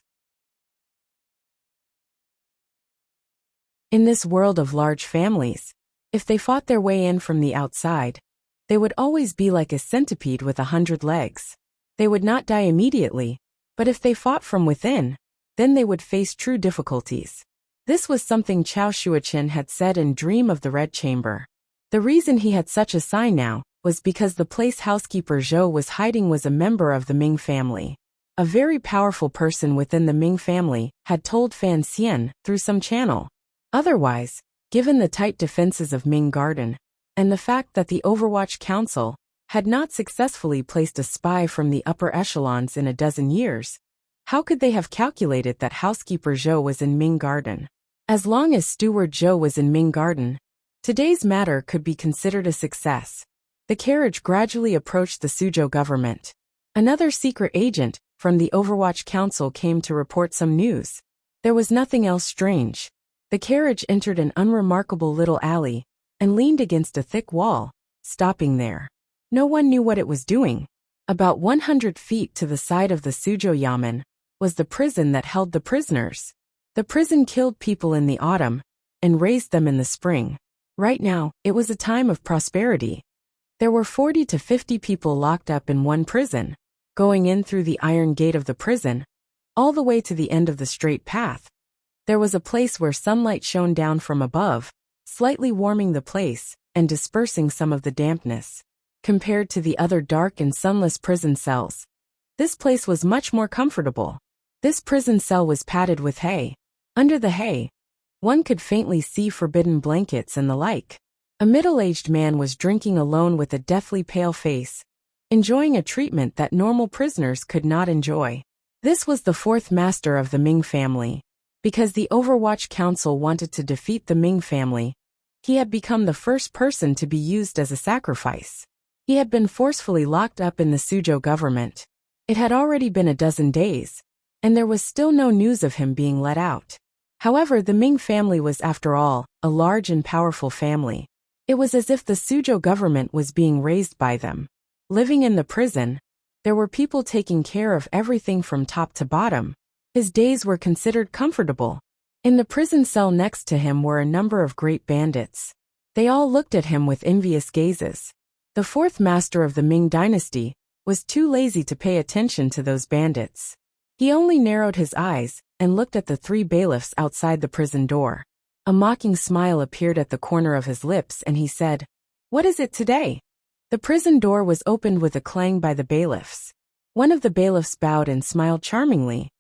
In this world of large families, if they fought their way in from the outside, they would always be like a centipede with 100 legs. They would not die immediately, but if they fought from within, then they would face true difficulties. This was something Chao Shuochen had said in Dream of the Red Chamber. The reason he had such a sigh now was because the place housekeeper Zhou was hiding was a member of the Ming family. A very powerful person within the Ming family had told Fan Xian through some channel. Otherwise, given the tight defenses of Ming Garden, and the fact that the Overwatch Council had not successfully placed a spy from the upper echelons in a dozen years, how could they have calculated that housekeeper Zhou was in Ming Garden? As long as steward Zhou was in Ming Garden, today's matter could be considered a success. The carriage gradually approached the Suzhou government. Another secret agent from the Overwatch Council came to report some news. There was nothing else strange. The carriage entered an unremarkable little alley and leaned against a thick wall, stopping there. No one knew what it was doing. About 100 feet to the side of the Suzhou Yamen was the prison that held the prisoners. The prison killed people in the autumn and raised them in the spring. Right now, it was a time of prosperity. There were 40 to 50 people locked up in one prison, going in through the iron gate of the prison, all the way to the end of the straight path. There was a place where sunlight shone down from above, slightly warming the place and dispersing some of the dampness. Compared to the other dark and sunless prison cells, this place was much more comfortable. This prison cell was padded with hay. Under the hay, one could faintly see forbidden blankets and the like. A middle-aged man was drinking alone with a deathly pale face, enjoying a treatment that normal prisoners could not enjoy. This was the fourth master of the Ming family. Because the Overwatch Council wanted to defeat the Ming family, he had become the first person to be used as a sacrifice. He had been forcefully locked up in the Suzhou government. It had already been a dozen days, and there was still no news of him being let out. However, the Ming family was, after all, a large and powerful family. It was as if the Suzhou government was being raised by them. Living in the prison, there were people taking care of everything from top to bottom. His days were considered comfortable. In the prison cell next to him were a number of great bandits. They all looked at him with envious gazes. The fourth master of the Ming dynasty was too lazy to pay attention to those bandits. He only narrowed his eyes and looked at the three bailiffs outside the prison door. A mocking smile appeared at the corner of his lips and he said, "What is it today?" The prison door was opened with a clang by the bailiffs. One of the bailiffs bowed and smiled charmingly.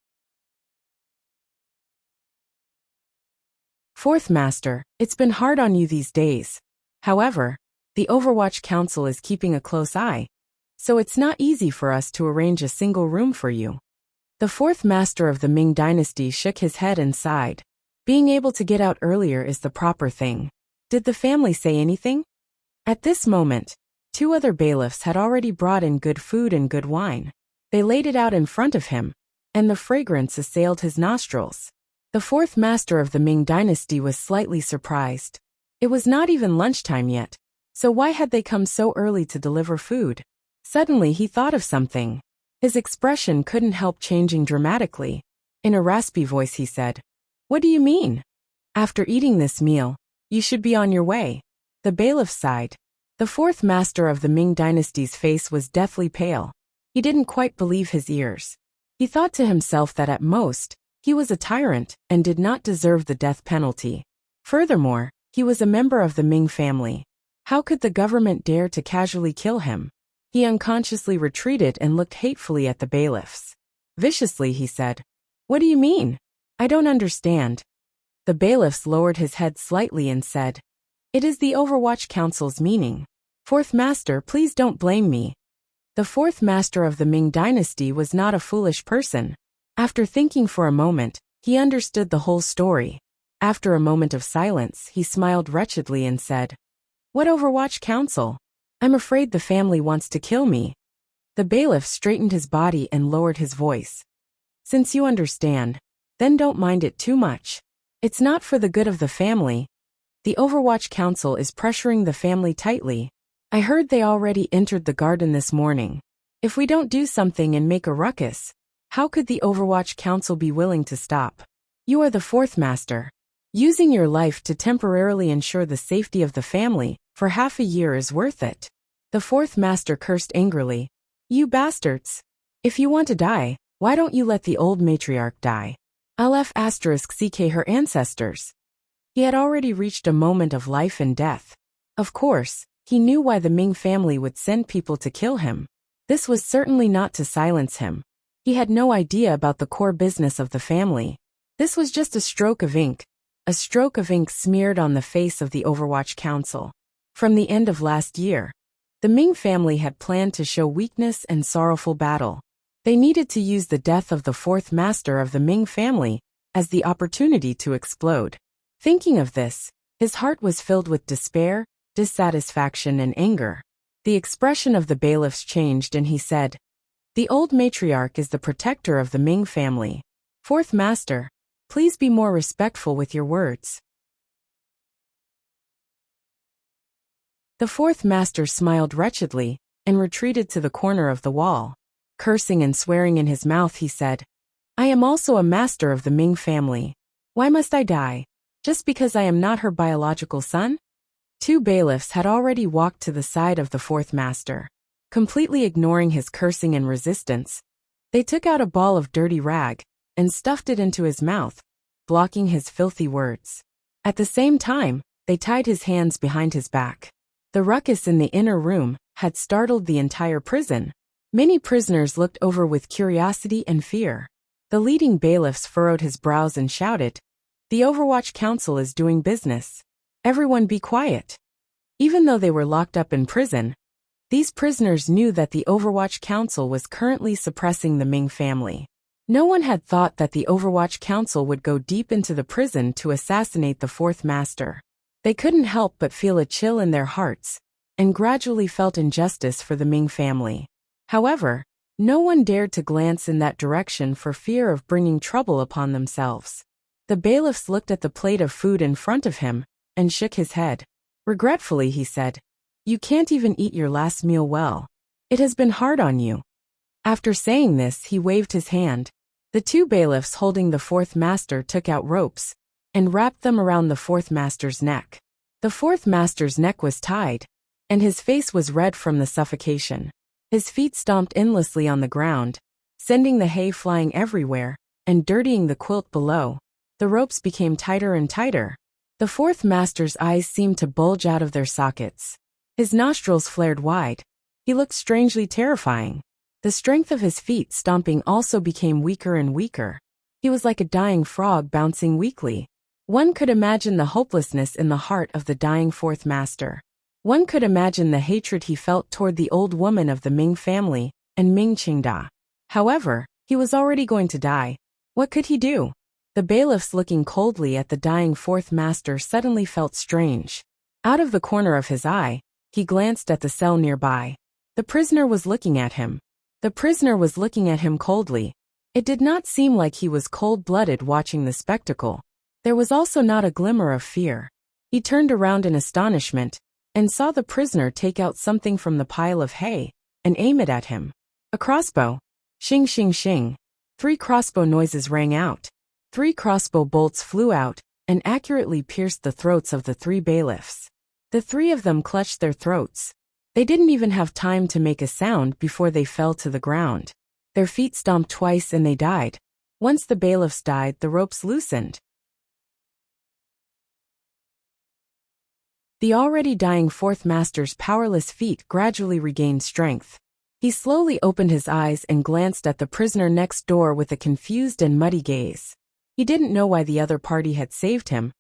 "Fourth master, it's been hard on you these days. However, the Overwatch Council is keeping a close eye, so it's not easy for us to arrange a single room for you." The fourth master of the Ming dynasty shook his head and sighed. Being able to get out earlier is the proper thing. Did the family say anything? At this moment, two other bailiffs had already brought in good food and good wine. They laid it out in front of him, and the fragrance assailed his nostrils. The fourth master of the Ming dynasty was slightly surprised. It was not even lunchtime yet, so why had they come so early to deliver food? Suddenly he thought of something. His expression couldn't help changing dramatically. In a raspy voice he said, "What do you mean? After eating this meal, you should be on your way." The bailiff sighed. The fourth master of the Ming dynasty's face was deathly pale. He didn't quite believe his ears. He thought to himself that at most, he was a tyrant and did not deserve the death penalty. Furthermore, he was a member of the Ming family. How could the government dare to casually kill him? He unconsciously retreated and looked hatefully at the bailiffs. Viciously, he said, "What do you mean? I don't understand." The bailiffs lowered his head slightly and said, "It is the Overwatch Council's meaning. Fourth master, please don't blame me." The fourth master of the Ming dynasty was not a foolish person. After thinking for a moment, he understood the whole story. After a moment of silence, he smiled wretchedly and said, "What Overwatch Council? I'm afraid the family wants to kill me." The bailiff straightened his body and lowered his voice. "Since you understand, then don't mind it too much. It's not for the good of the family. The Overwatch Council is pressuring the family tightly. I heard they already entered the garden this morning. If we don't do something and make a ruckus, how could the Overwatch Council be willing to stop? You are the fourth master. Using your life to temporarily ensure the safety of the family for half a year is worth it." The fourth master cursed angrily. "You bastards! If you want to die, why don't you let the old matriarch die? *CK her ancestors." He had already reached a moment of life and death. Of course, he knew why the Ming family would send people to kill him. This was certainly not to silence him. He had no idea about the core business of the family. This was just a stroke of ink smeared on the face of the Overwatch Council. From the end of last year, the Ming family had planned to show weakness and sorrowful battle. They needed to use the death of the fourth master of the Ming family as the opportunity to explode. Thinking of this, his heart was filled with despair, dissatisfaction, and anger. The expression of the bailiffs changed and he said, "The old matriarch is the protector of the Ming family. Fourth master, please be more respectful with your words." The fourth master smiled wretchedly and retreated to the corner of the wall. Cursing and swearing in his mouth, he said, "I am also a master of the Ming family. Why must I die? Just because I am not her biological son?" Two bailiffs had already walked to the side of the fourth master. Completely ignoring his cursing and resistance, they took out a ball of dirty rag and stuffed it into his mouth, blocking his filthy words. At the same time, they tied his hands behind his back. The ruckus in the inner room had startled the entire prison. Many prisoners looked over with curiosity and fear. The leading bailiffs furrowed his brows and shouted, "The Overwatch Council is doing business. Everyone be quiet." Even though they were locked up in prison, these prisoners knew that the Overwatch Council was currently suppressing the Ming family. No one had thought that the Overwatch Council would go deep into the prison to assassinate the fourth master. They couldn't help but feel a chill in their hearts, and gradually felt injustice for the Ming family. However, no one dared to glance in that direction for fear of bringing trouble upon themselves. The bailiffs looked at the plate of food in front of him and shook his head. Regretfully, he said, "You can't even eat your last meal well. It has been hard on you." After saying this, he waved his hand. The two bailiffs holding the fourth master took out ropes and wrapped them around the fourth master's neck. The fourth master's neck was tied, and his face was red from the suffocation. His feet stomped endlessly on the ground, sending the hay flying everywhere and dirtying the quilt below. The ropes became tighter and tighter. The fourth master's eyes seemed to bulge out of their sockets. His nostrils flared wide. He looked strangely terrifying. The strength of his feet stomping also became weaker and weaker. He was like a dying frog bouncing weakly. One could imagine the hopelessness in the heart of the dying fourth master. One could imagine the hatred he felt toward the old woman of the Ming family and Ming Qingda. However, he was already going to die. What could he do? The bailiffs looking coldly at the dying fourth master suddenly felt strange. Out of the corner of his eye, he glanced at the cell nearby. The prisoner was looking at him. The prisoner was looking at him coldly. It did not seem like he was cold-blooded watching the spectacle. There was also not a glimmer of fear. He turned around in astonishment and saw the prisoner take out something from the pile of hay and aim it at him. A crossbow. Shing shing shing. 3 crossbow noises rang out. 3 crossbow bolts flew out and accurately pierced the throats of the 3 bailiffs. The three of them clutched their throats. They didn't even have time to make a sound before they fell to the ground. Their feet stomped twice and they died. Once the bailiffs died, the ropes loosened. The already dying fourth master's powerless feet gradually regained strength. He slowly opened his eyes and glanced at the prisoner next door with a confused and muddy gaze. He didn't know why the other party had saved him,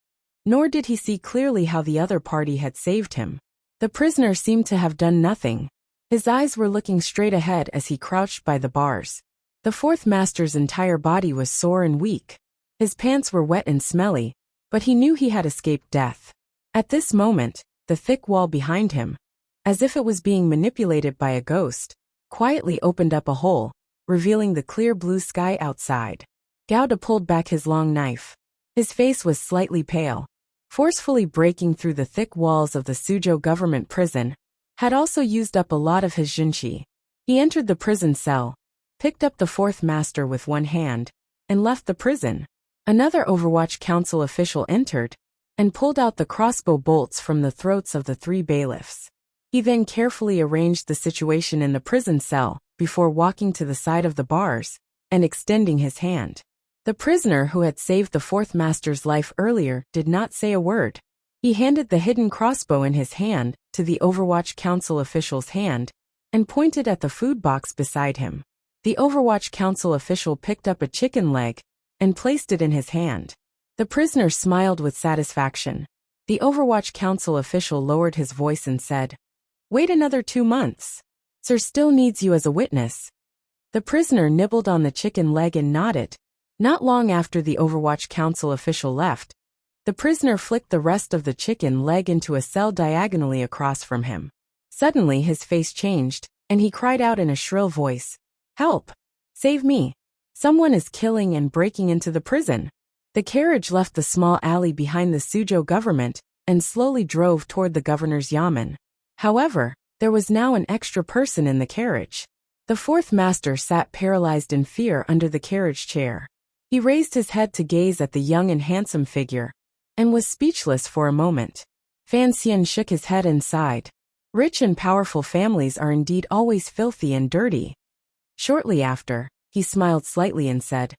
nor did he see clearly how the other party had saved him. The prisoner seemed to have done nothing. His eyes were looking straight ahead as he crouched by the bars. The fourth master's entire body was sore and weak. His pants were wet and smelly, but he knew he had escaped death. At this moment, the thick wall behind him, as if it was being manipulated by a ghost, quietly opened up a hole, revealing the clear blue sky outside. Gouda pulled back his long knife. His face was slightly pale. Forcefully breaking through the thick walls of the Suzhou government prison, had also used up a lot of his jinqi. He entered the prison cell, picked up the fourth master with one hand, and left the prison. Another Overwatch Council official entered, and pulled out the crossbow bolts from the throats of the three bailiffs. He then carefully arranged the situation in the prison cell, before walking to the side of the bars, and extending his hand. The prisoner who had saved the fourth master's life earlier did not say a word. He handed the hidden crossbow in his hand to the Overwatch Council official's hand, and pointed at the food box beside him. The Overwatch Council official picked up a chicken leg, and placed it in his hand. The prisoner smiled with satisfaction. The Overwatch Council official lowered his voice and said, "Wait another 2 months. Sir still needs you as a witness." The prisoner nibbled on the chicken leg and nodded. Not long after the Overwatch Council official left, the prisoner flicked the rest of the chicken leg into a cell diagonally across from him. Suddenly his face changed, and he cried out in a shrill voice, "Help! Save me! Someone is killing and breaking into the prison." The carriage left the small alley behind the Suzhou government, and slowly drove toward the governor's yamen. However, there was now an extra person in the carriage. The fourth master sat paralyzed in fear under the carriage chair. He raised his head to gaze at the young and handsome figure, and was speechless for a moment. Fan Xian shook his head and sighed. Rich and powerful families are indeed always filthy and dirty. Shortly after, he smiled slightly and said,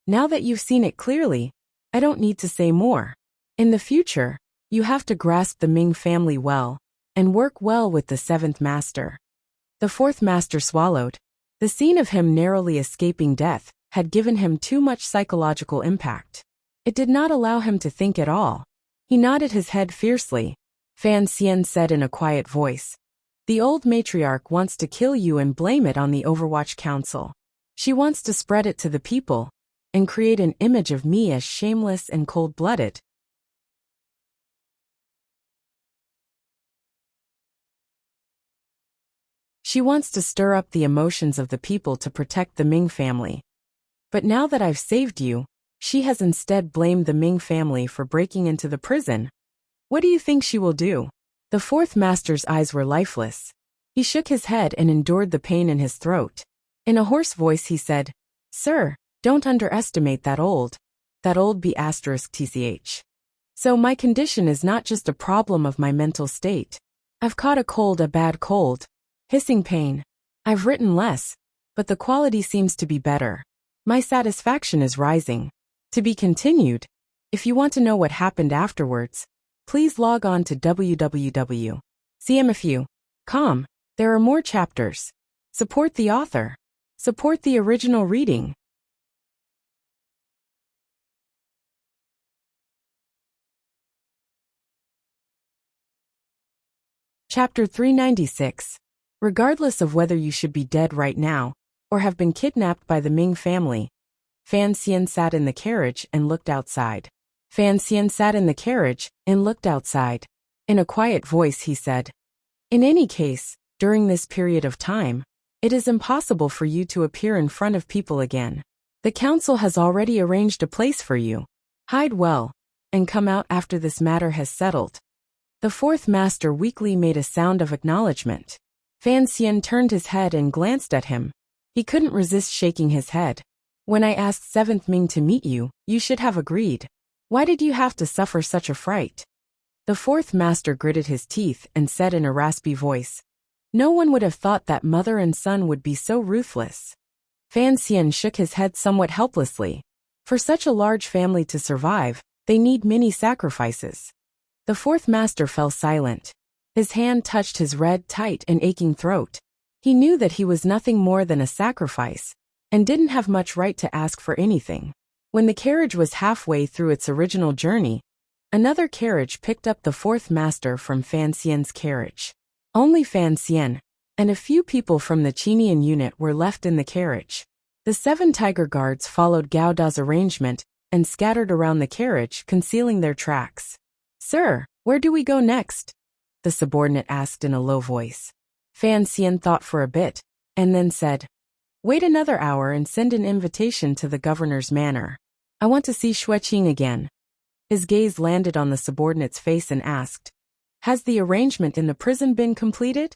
"Now that you've seen it clearly, I don't need to say more. In the future, you have to grasp the Ming family well, and work well with the seventh master." The fourth master swallowed. The scene of him narrowly escaping death had given him too much psychological impact. It did not allow him to think at all. He nodded his head fiercely. Fan Xian said in a quiet voice, "The old matriarch wants to kill you and blame it on the Overwatch Council. She wants to spread it to the people, and create an image of me as shameless and cold-blooded." She wants to stir up the emotions of the people to protect the Ming family. But now that I've saved you, she has instead blamed the Ming family for breaking into the prison. What do you think she will do? The fourth master's eyes were lifeless. He shook his head and endured the pain in his throat. In a hoarse voice he said, "Sir, don't underestimate that old B***tch. So my condition is not just a problem of my mental state. I've caught a bad cold. Hissing pain. I've written less, but the quality seems to be better. My satisfaction is rising. To be continued. If you want to know what happened afterwards, please log on to www.cmfu.com. There are more chapters. Support the author. Support the original reading." Chapter 396. Regardless of whether you should be dead right now, or have been kidnapped by the Ming family, Fan Xian sat in the carriage and looked outside. In a quiet voice he said, "In any case, during this period of time, it is impossible for you to appear in front of people again. The council has already arranged a place for you. Hide well, and come out after this matter has settled." The fourth master weakly made a sound of acknowledgement. Fan Xian turned his head and glanced at him. He couldn't resist shaking his head. "When I asked 7th Ming to meet you, you should have agreed. Why did you have to suffer such a fright?" The fourth master gritted his teeth and said in a raspy voice, "No one would have thought that mother and son would be so ruthless." Fan Xian shook his head somewhat helplessly. For such a large family to survive, they need many sacrifices. The fourth master fell silent. His hand touched his red, tight, and aching throat. He knew that he was nothing more than a sacrifice, and didn't have much right to ask for anything. When the carriage was halfway through its original journey, another carriage picked up the fourth master from Fan Xian's carriage. Only Fan Xian and a few people from the Qinian unit were left in the carriage. The 7 tiger guards followed Gao Da's arrangement and scattered around the carriage, concealing their tracks. "Sir, where do we go next?" the subordinate asked in a low voice. Fan Xian thought for a bit, and then said, "Wait another hour and send an invitation to the governor's manor. I want to see Xueqing again." His gaze landed on the subordinate's face and asked, "Has the arrangement in the prison been completed?"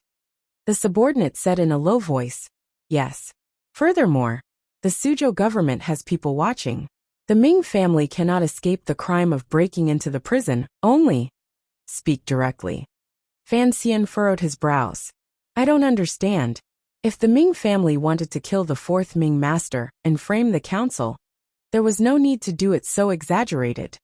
The subordinate said in a low voice, "Yes. Furthermore, the Suzhou government has people watching. The Ming family cannot escape the crime of breaking into the prison, only speak directly." Fan Xian furrowed his brows. "I don't understand. If the Ming family wanted to kill the fourth Ming master and frame the council, there was no need to do it so exaggerated."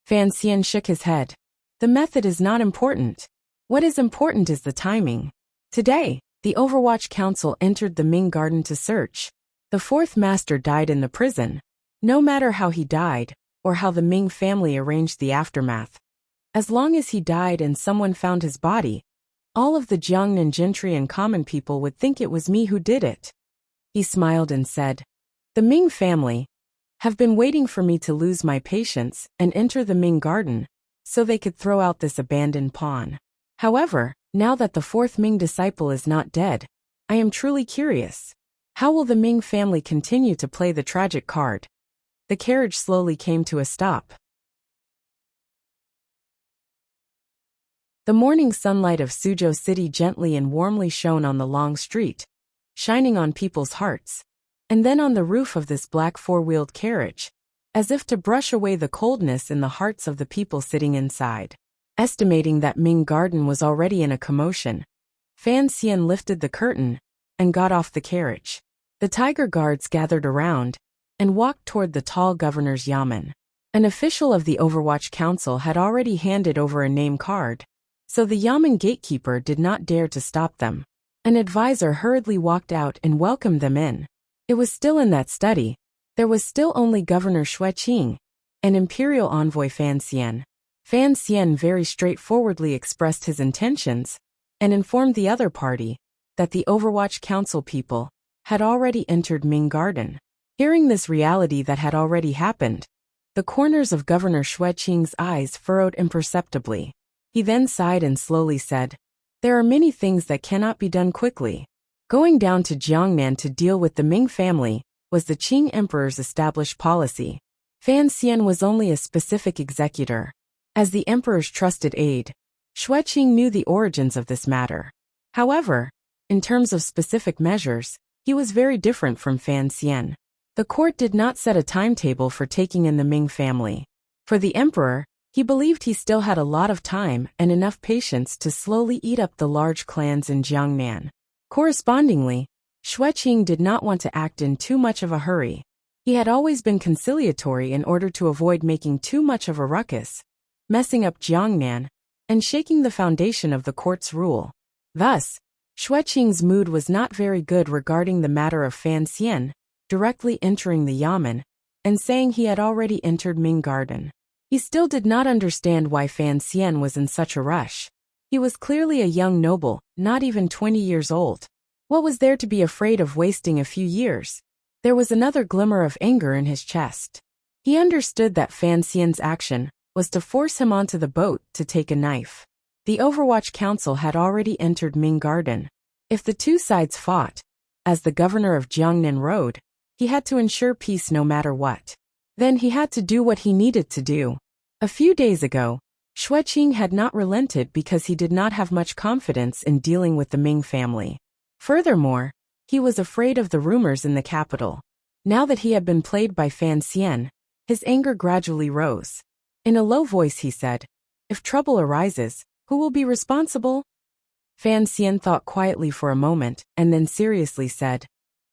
Fan Xian shook his head. "The method is not important. What is important is the timing. Today, the Overwatch Council entered the Ming Garden to search. The fourth master died in the prison. No matter how he died, or how the Ming family arranged the aftermath, as long as he died and someone found his body, all of the Jiangnan gentry and common people would think it was me who did it." He smiled and said, "The Ming family have been waiting for me to lose my patience and enter the Ming Garden, so they could throw out this abandoned pawn. However, now that the fourth Ming disciple is not dead, I am truly curious. How will the Ming family continue to play the tragic card?" The carriage slowly came to a stop. The morning sunlight of Suzhou City gently and warmly shone on the long street, shining on people's hearts, and then on the roof of this black four-wheeled carriage, as if to brush away the coldness in the hearts of the people sitting inside. Estimating that Ming Garden was already in a commotion, Fan Xian lifted the curtain and got off the carriage. The tiger guards gathered around and walked toward the tall governor's yamen. An official of the Overwatch Council had already handed over a name card, so the yamen gatekeeper did not dare to stop them. An advisor hurriedly walked out and welcomed them in. It was still in that study. There was still only Governor Xueqing and Imperial Envoy Fan Xian. Fan Xian very straightforwardly expressed his intentions and informed the other party that the Overwatch Council people had already entered Ming Garden. Hearing this reality that had already happened, the corners of Governor Xueqing's eyes furrowed imperceptibly. He then sighed and slowly said, "There are many things that cannot be done quickly." Going down to Jiangnan to deal with the Ming family was the Qing Emperor's established policy. Fan Xian was only a specific executor. As the Emperor's trusted aide, Xueqing knew the origins of this matter. However, in terms of specific measures, he was very different from Fan Xian. The court did not set a timetable for taking in the Ming family. For the Emperor, he believed he still had a lot of time and enough patience to slowly eat up the large clans in Jiangnan. Correspondingly, Xueqing did not want to act in too much of a hurry. He had always been conciliatory in order to avoid making too much of a ruckus, messing up Jiangnan, and shaking the foundation of the court's rule. Thus, Xueqing's mood was not very good regarding the matter of Fan Xian directly entering the yamen and saying he had already entered Ming Garden. He still did not understand why Fan Xian was in such a rush. He was clearly a young noble, not even 20 years old. What was there to be afraid of wasting a few years? There was another glimmer of anger in his chest. He understood that Fan Xian's action was to force him onto the boat to take a knife. The Overwatch Council had already entered Ming Garden. If the two sides fought, as the governor of Jiangnan wrote, he had to ensure peace no matter what. Then he had to do what he needed to do. A few days ago, Xueqing had not relented because he did not have much confidence in dealing with the Ming family. Furthermore, he was afraid of the rumors in the capital. Now that he had been played by Fan Xian, his anger gradually rose. In a low voice he said, If trouble arises, who will be responsible? Fan Xian thought quietly for a moment, and then seriously said,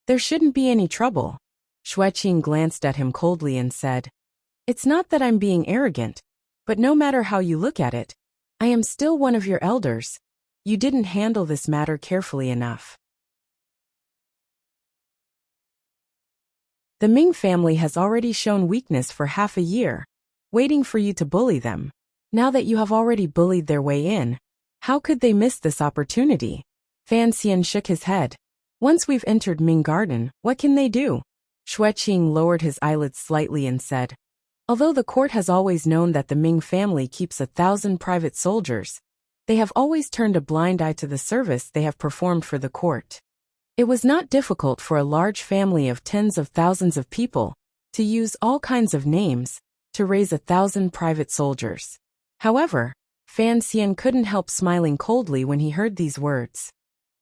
"There shouldn't be any trouble." Xueqing glanced at him coldly and said, "It's not that I'm being arrogant, but no matter how you look at it, I am still one of your elders. You didn't handle this matter carefully enough." The Ming family has already shown weakness for half a year, waiting for you to bully them. Now that you have already bullied their way in, how could they miss this opportunity? Fan Xian shook his head. Once we've entered Ming Garden, what can they do? Xueqing lowered his eyelids slightly and said, "Although the court has always known that the Ming family keeps 1,000 private soldiers, they have always turned a blind eye to the service they have performed for the court. It was not difficult for a large family of tens of thousands of people to use all kinds of names to raise 1,000 private soldiers." However, Fan Xian couldn't help smiling coldly when he heard these words.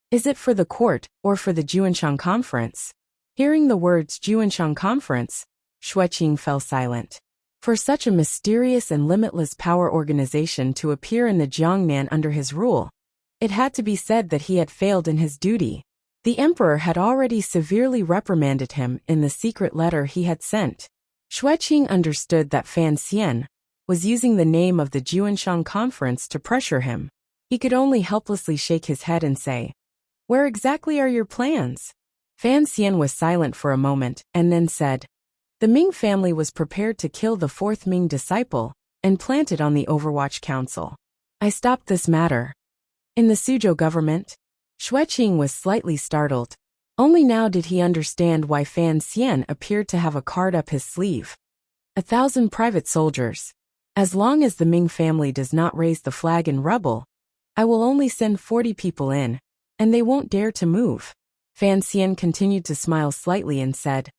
Is it for the court or for the Juanshan conference? Hearing the words Juanshan conference, Xueqing fell silent. For such a mysterious and limitless power organization to appear in the Jiangnan under his rule, it had to be said that he had failed in his duty. The emperor had already severely reprimanded him in the secret letter he had sent. Xueqing understood that Fan Xian was using the name of the Juanshan conference to pressure him. He could only helplessly shake his head and say, "Where exactly are your plans?" Fan Xian was silent for a moment and then said, "The Ming family was prepared to kill the fourth Ming disciple and plant it on the Overwatch Council. I stopped this matter." In the Suzhou government, Xueqing was slightly startled. Only now did he understand why Fan Xian appeared to have a card up his sleeve. 1,000 private soldiers. As long as the Ming family does not raise the flag in rebel, I will only send 40 people in, and they won't dare to move. Fan Xian continued to smile slightly and said,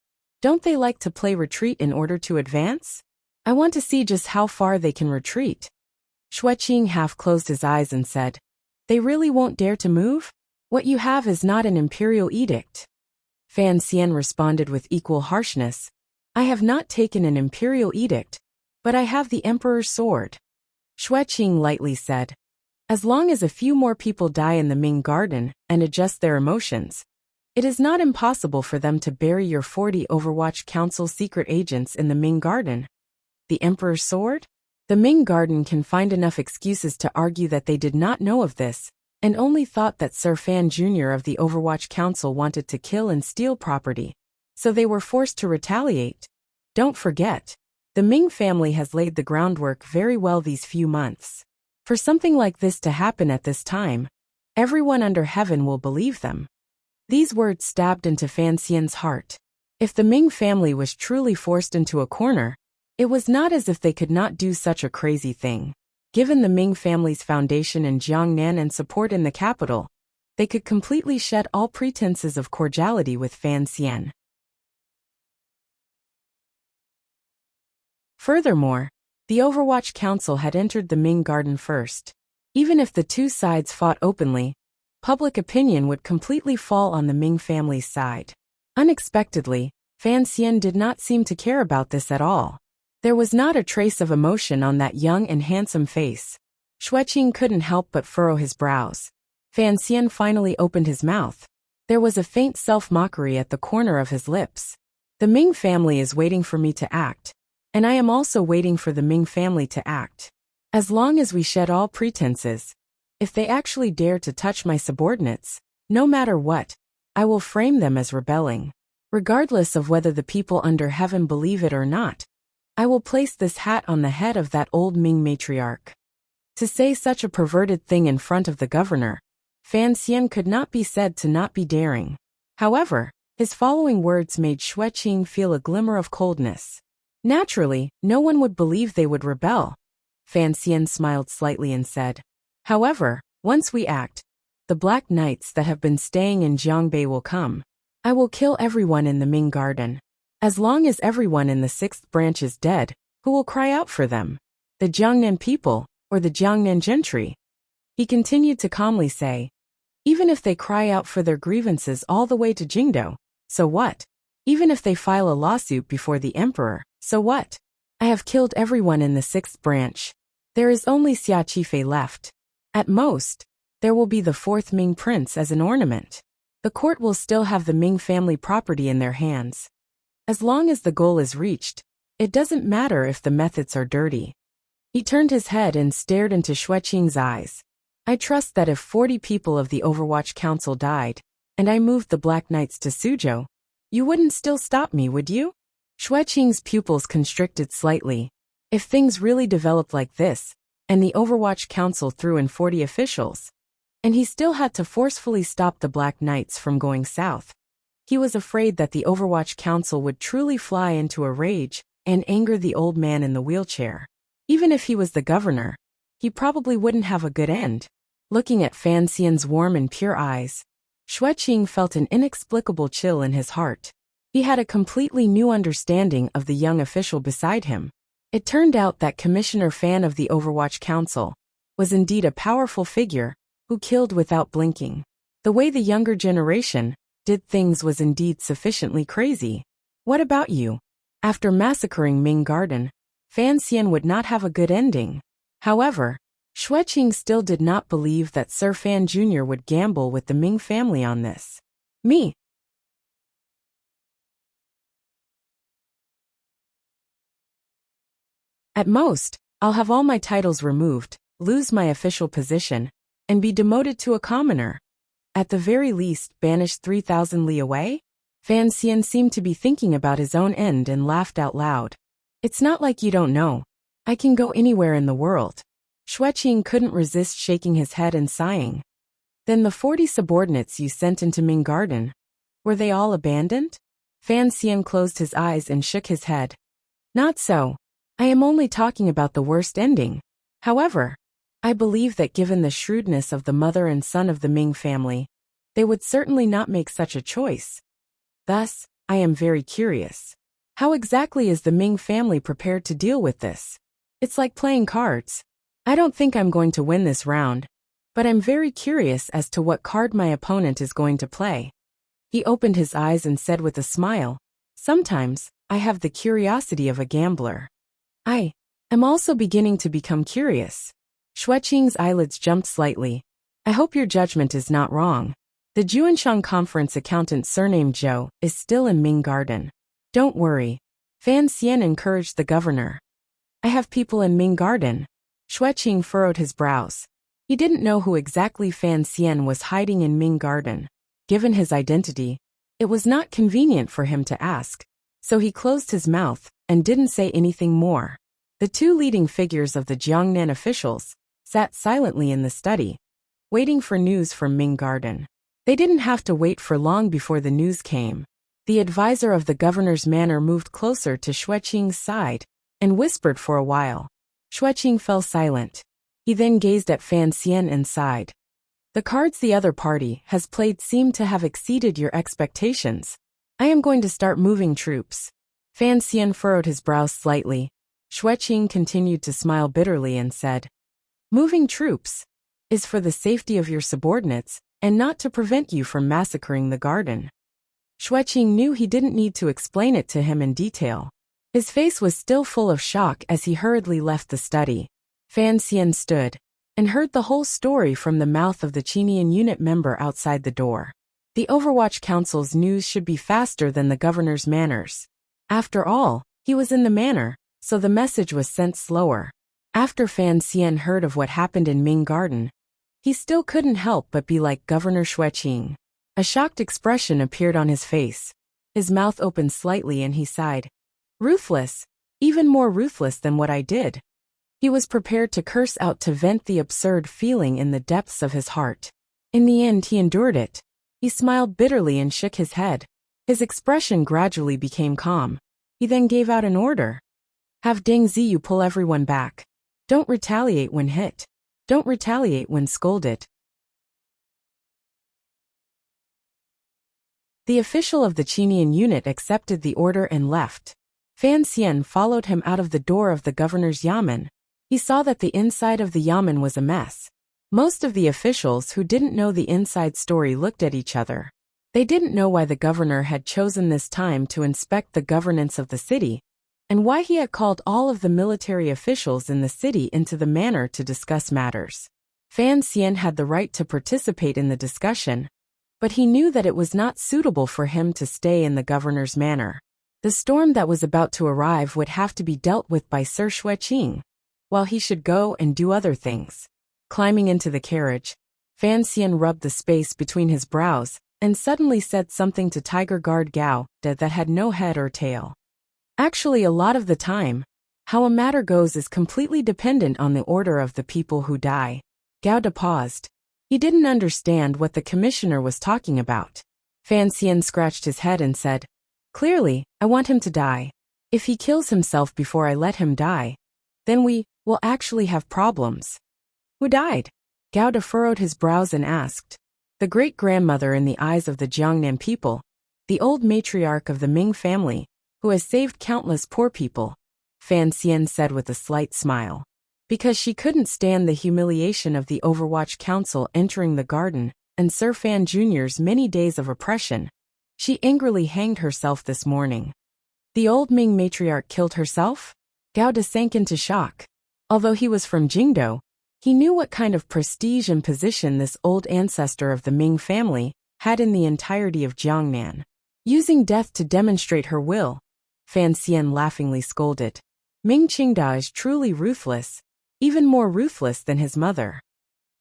"Don't they like to play retreat in order to advance? I want to see just how far they can retreat." Xueqing half closed his eyes and said, "They really won't dare to move? What you have is not an imperial edict." Fan Xian responded with equal harshness, "I have not taken an imperial edict, but I have the emperor's sword." Xueqing lightly said, "As long as a few more people die in the Ming Garden and adjust their emotions, it is not impossible for them to bury your 40 Overwatch Council secret agents in the Ming Garden." The emperor's sword? The Ming Garden can find enough excuses to argue that they did not know of this, and only thought that Sir Fan Jr. of the Overwatch Council wanted to kill and steal property, so they were forced to retaliate. Don't forget, the Ming family has laid the groundwork very well these few months. For something like this to happen at this time, everyone under heaven will believe them. These words stabbed into Fan Xian's heart. If the Ming family was truly forced into a corner, it was not as if they could not do such a crazy thing. Given the Ming family's foundation in Jiangnan and support in the capital, they could completely shed all pretenses of cordiality with Fan Xian. Furthermore, the Overwatch Council had entered the Ming Garden first. Even if the two sides fought openly, public opinion would completely fall on the Ming family's side. Unexpectedly, Fan Xian did not seem to care about this at all. There was not a trace of emotion on that young and handsome face. Xueqing couldn't help but furrow his brows. Fan Xian finally opened his mouth. There was a faint self-mockery at the corner of his lips. The Ming family is waiting for me to act, and I am also waiting for the Ming family to act. As long as we shed all pretenses, if they actually dare to touch my subordinates, no matter what, I will frame them as rebelling. Regardless of whether the people under heaven believe it or not, I will place this hat on the head of that old Ming matriarch. To say such a perverted thing in front of the governor, Fan Xian could not be said to not be daring. However, his following words made Xueqing feel a glimmer of coldness. Naturally, no one would believe they would rebel. Fan Xian smiled slightly and said, "However, once we act, the Black Knights that have been staying in Jiangbei will come. I will kill everyone in the Ming Garden. As long as everyone in the 6th branch is dead, who will cry out for them? The Jiangnan people, or the Jiangnan gentry?" He continued to calmly say, "Even if they cry out for their grievances all the way to Jingdou, so what? Even if they file a lawsuit before the emperor, so what? I have killed everyone in the 6th branch. There is only Xia Qifei left. At most, there will be the fourth Ming prince as an ornament. The court will still have the Ming family property in their hands. As long as the goal is reached, it doesn't matter if the methods are dirty. He turned his head and stared into Xueqing's eyes. I trust that if 40 people of the Overwatch Council died, and I moved the Black Knights to Suzhou, you wouldn't still stop me, would you? Xueqing's pupils constricted slightly. If things really developed like this, and the Overwatch Council threw in 40 officials, and he still had to forcefully stop the Black Knights from going south, he was afraid that the Overwatch Council would truly fly into a rage and anger the old man in the wheelchair. Even if he was the governor, he probably wouldn't have a good end. Looking at Fan Xian's warm and pure eyes, Xueqing felt an inexplicable chill in his heart. He had a completely new understanding of the young official beside him. It turned out that Commissioner Fan of the Overwatch Council was indeed a powerful figure who killed without blinking. The way the younger generation did things was indeed sufficiently crazy. What about you? After massacring Ming Garden, Fan Xian would not have a good ending. However, Xueqing still did not believe that Sir Fan Jr. would gamble with the Ming family on this. Me. At most, I'll have all my titles removed, lose my official position, and be demoted to a commoner. At the very least, banished 3,000 li away? Fan Xian seemed to be thinking about his own end and laughed out loud. It's not like you don't know. I can go anywhere in the world. Xueqing couldn't resist shaking his head and sighing. Then the 40 subordinates you sent into Ming Garden, were they all abandoned? Fan Xian closed his eyes and shook his head. Not so. I am only talking about the worst ending. However, I believe that given the shrewdness of the mother and son of the Ming family, they would certainly not make such a choice. Thus, I am very curious. How exactly is the Ming family prepared to deal with this? It's like playing cards. I don't think I'm going to win this round, but I'm very curious as to what card my opponent is going to play. He opened his eyes and said with a smile, sometimes, I have the curiosity of a gambler. I am also beginning to become curious. Xueqing's eyelids jumped slightly. I hope your judgment is not wrong. The Juanshan Conference accountant surnamed Zhou is still in Ming Garden. Don't worry. Fan Xian encouraged the governor. I have people in Ming Garden. Xueqing furrowed his brows. He didn't know who exactly Fan Xian was hiding in Ming Garden. Given his identity, it was not convenient for him to ask, so he closed his mouth and didn't say anything more. The two leading figures of the Jiangnan officials sat silently in the study, waiting for news from Ming Garden. They didn't have to wait for long before the news came. The advisor of the governor's manor moved closer to Xueqing's side and whispered for a while. Xueqing fell silent. He then gazed at Fan Xian and sighed. The cards the other party has played seem to have exceeded your expectations. I am going to start moving troops. Fan Xian furrowed his brows slightly. Xueqing continued to smile bitterly and said, moving troops is for the safety of your subordinates and not to prevent you from massacring the garden. Xueqing knew he didn't need to explain it to him in detail. His face was still full of shock as he hurriedly left the study. Fan Xian stood and heard the whole story from the mouth of the Qinian unit member outside the door. The Overwatch Council's news should be faster than the governor's manners. After all, he was in the manor, so the message was sent slower. After Fan Xian heard of what happened in Ming Garden, he still couldn't help but be like Governor Xueqing. A shocked expression appeared on his face. His mouth opened slightly and he sighed. Ruthless, even more ruthless than what I did. He was prepared to curse out to vent the absurd feeling in the depths of his heart. In the end he endured it. He smiled bitterly and shook his head. His expression gradually became calm. He then gave out an order. Have Deng Ziyu pull everyone back. Don't retaliate when hit. Don't retaliate when scolded. The official of the Qinian unit accepted the order and left. Fan Xian followed him out of the door of the governor's yamen. He saw that the inside of the yamen was a mess. Most of the officials who didn't know the inside story looked at each other. They didn't know why the governor had chosen this time to inspect the governance of the city, and why he had called all of the military officials in the city into the manor to discuss matters. Fan Xian had the right to participate in the discussion, but he knew that it was not suitable for him to stay in the governor's manor. The storm that was about to arrive would have to be dealt with by Sir Xueqing, while he should go and do other things. Climbing into the carriage, Fan Xian rubbed the space between his brows and suddenly said something to Tiger Guard Gao that had no head or tail. Actually, a lot of the time, how a matter goes is completely dependent on the order of the people who die. Gao De paused. He didn't understand what the commissioner was talking about. Fan Xian scratched his head and said, "Clearly, I want him to die. If he kills himself before I let him die, then we will actually have problems." "Who died?" Gao De furrowed his brows and asked. "The great-grandmother in the eyes of the Jiangnan people, the old matriarch of the Ming family, who has saved countless poor people," Fan Xian said with a slight smile. Because she couldn't stand the humiliation of the Overwatch Council entering the garden and Sir Fan Jr.'s many days of oppression, she angrily hanged herself this morning. The old Ming matriarch killed herself? Gao De sank into shock. Although he was from Jingdo, he knew what kind of prestige and position this old ancestor of the Ming family had in the entirety of Jiangnan. Using death to demonstrate her will, Fan Xian laughingly scolded. Ming Qingda is truly ruthless, even more ruthless than his mother.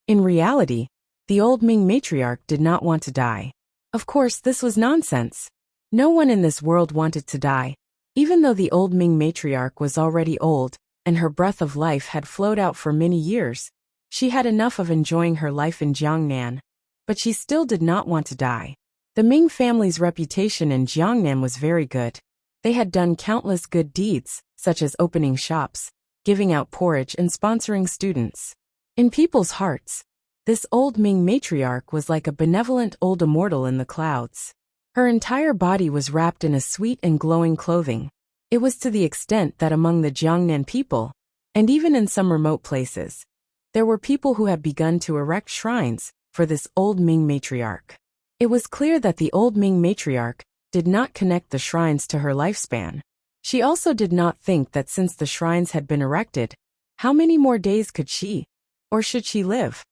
In reality, the old Ming matriarch did not want to die. Of course, this was nonsense. No one in this world wanted to die. Even though the old Ming matriarch was already old, and her breath of life had flowed out for many years, she had enough of enjoying her life in Jiangnan, but she still did not want to die. The Ming family's reputation in Jiangnan was very good. They had done countless good deeds, such as opening shops, giving out porridge and sponsoring students. In people's hearts, this old Ming matriarch was like a benevolent old immortal in the clouds. Her entire body was wrapped in a sweet and glowing clothing. It was to the extent that among the Jiangnan people, and even in some remote places, there were people who had begun to erect shrines for this old Ming matriarch. It was clear that the old Ming matriarch did not connect the shrines to her lifespan. She also did not think that since the shrines had been erected, how many more days could she, or should she live?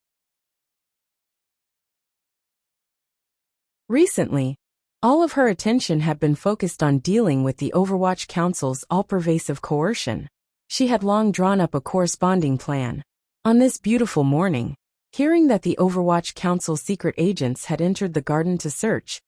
Recently, all of her attention had been focused on dealing with the Overwatch Council's all-pervasive coercion. She had long drawn up a corresponding plan. On this beautiful morning, hearing that the Overwatch Council's secret agents had entered the garden to search,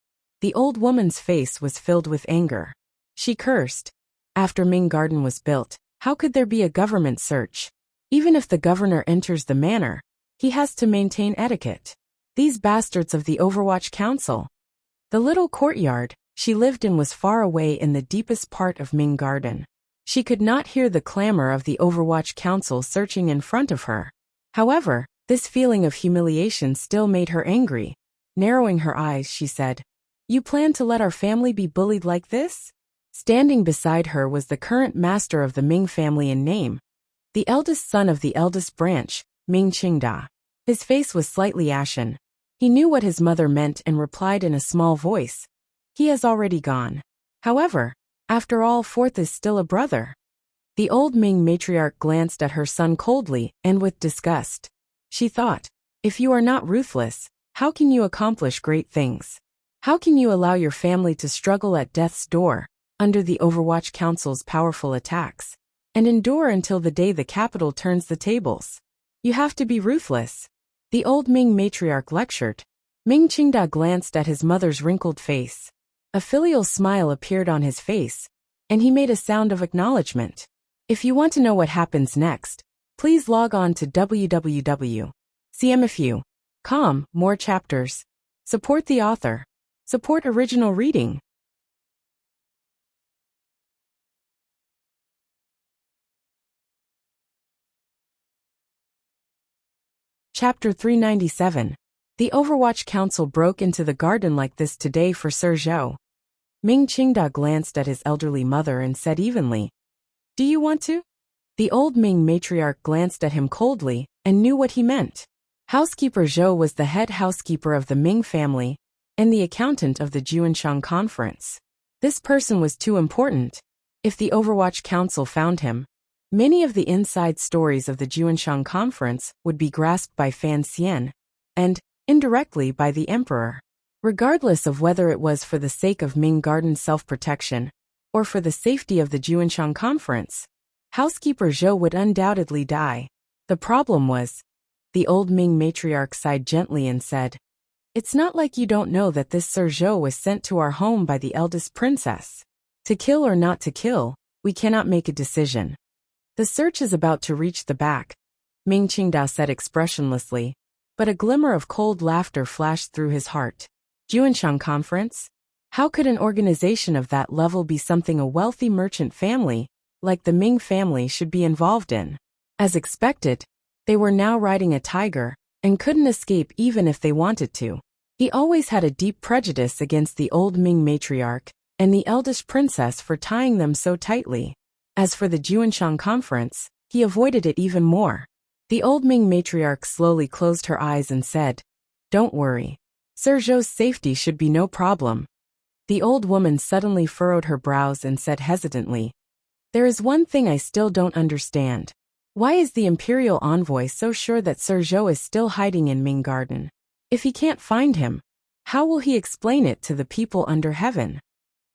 the old woman's face was filled with anger. She cursed. After Ming Garden was built, how could there be a government search? Even if the governor enters the manor, he has to maintain etiquette. These bastards of the Overwatch Council. The little courtyard she lived in was far away in the deepest part of Ming Garden. She could not hear the clamor of the Overwatch Council searching in front of her. However, this feeling of humiliation still made her angry. Narrowing her eyes, she said, "You plan to let our family be bullied like this?" Standing beside her was the current master of the Ming family in name, the eldest son of the eldest branch, Ming Qingda. His face was slightly ashen. He knew what his mother meant and replied in a small voice, "He has already gone. However, after all, fourth is still a brother." The old Ming matriarch glanced at her son coldly and with disgust. She thought, if you are not ruthless, how can you accomplish great things? How can you allow your family to struggle at death's door, under the Overwatch Council's powerful attacks, and endure until the day the capital turns the tables? You have to be ruthless. The old Ming matriarch lectured. Ming Qingda glanced at his mother's wrinkled face. A filial smile appeared on his face, and he made a sound of acknowledgement. If you want to know what happens next, please log on to www.cmfu.com. More chapters. Support the author. Support original reading. Chapter 397. The Overwatch Council broke into the garden like this today for Sir Zhou. Ming Qingda glanced at his elderly mother and said evenly, "Do you want to?" The old Ming matriarch glanced at him coldly and knew what he meant. Housekeeper Zhou was the head housekeeper of the Ming family and the accountant of the Juanshang conference. This person was too important. If the Overwatch Council found him, many of the inside stories of the Juanshang Conference would be grasped by Fan Xian, and, indirectly, by the Emperor. Regardless of whether it was for the sake of Ming Garden's self-protection, or for the safety of the Juanshang Conference, Housekeeper Zhou would undoubtedly die. The problem was, the old Ming matriarch sighed gently and said, "It's not like you don't know that this Sir Zhou was sent to our home by the eldest princess. To kill or not to kill, we cannot make a decision. The search is about to reach the back," Ming Qingdao said expressionlessly, but a glimmer of cold laughter flashed through his heart. Juanshang Conference? How could an organization of that level be something a wealthy merchant family, like the Ming family, should be involved in? As expected, they were now riding a tiger, and couldn't escape even if they wanted to. He always had a deep prejudice against the old Ming matriarch and the eldest princess for tying them so tightly. As for the Juanshang Conference, he avoided it even more. The old Ming matriarch slowly closed her eyes and said, "Don't worry. Sir Zhou's safety should be no problem." The old woman suddenly furrowed her brows and said hesitantly, "There is one thing I still don't understand. Why is the imperial envoy so sure that Sir Zhou is still hiding in Ming Garden? If he can't find him, how will he explain it to the people under heaven?"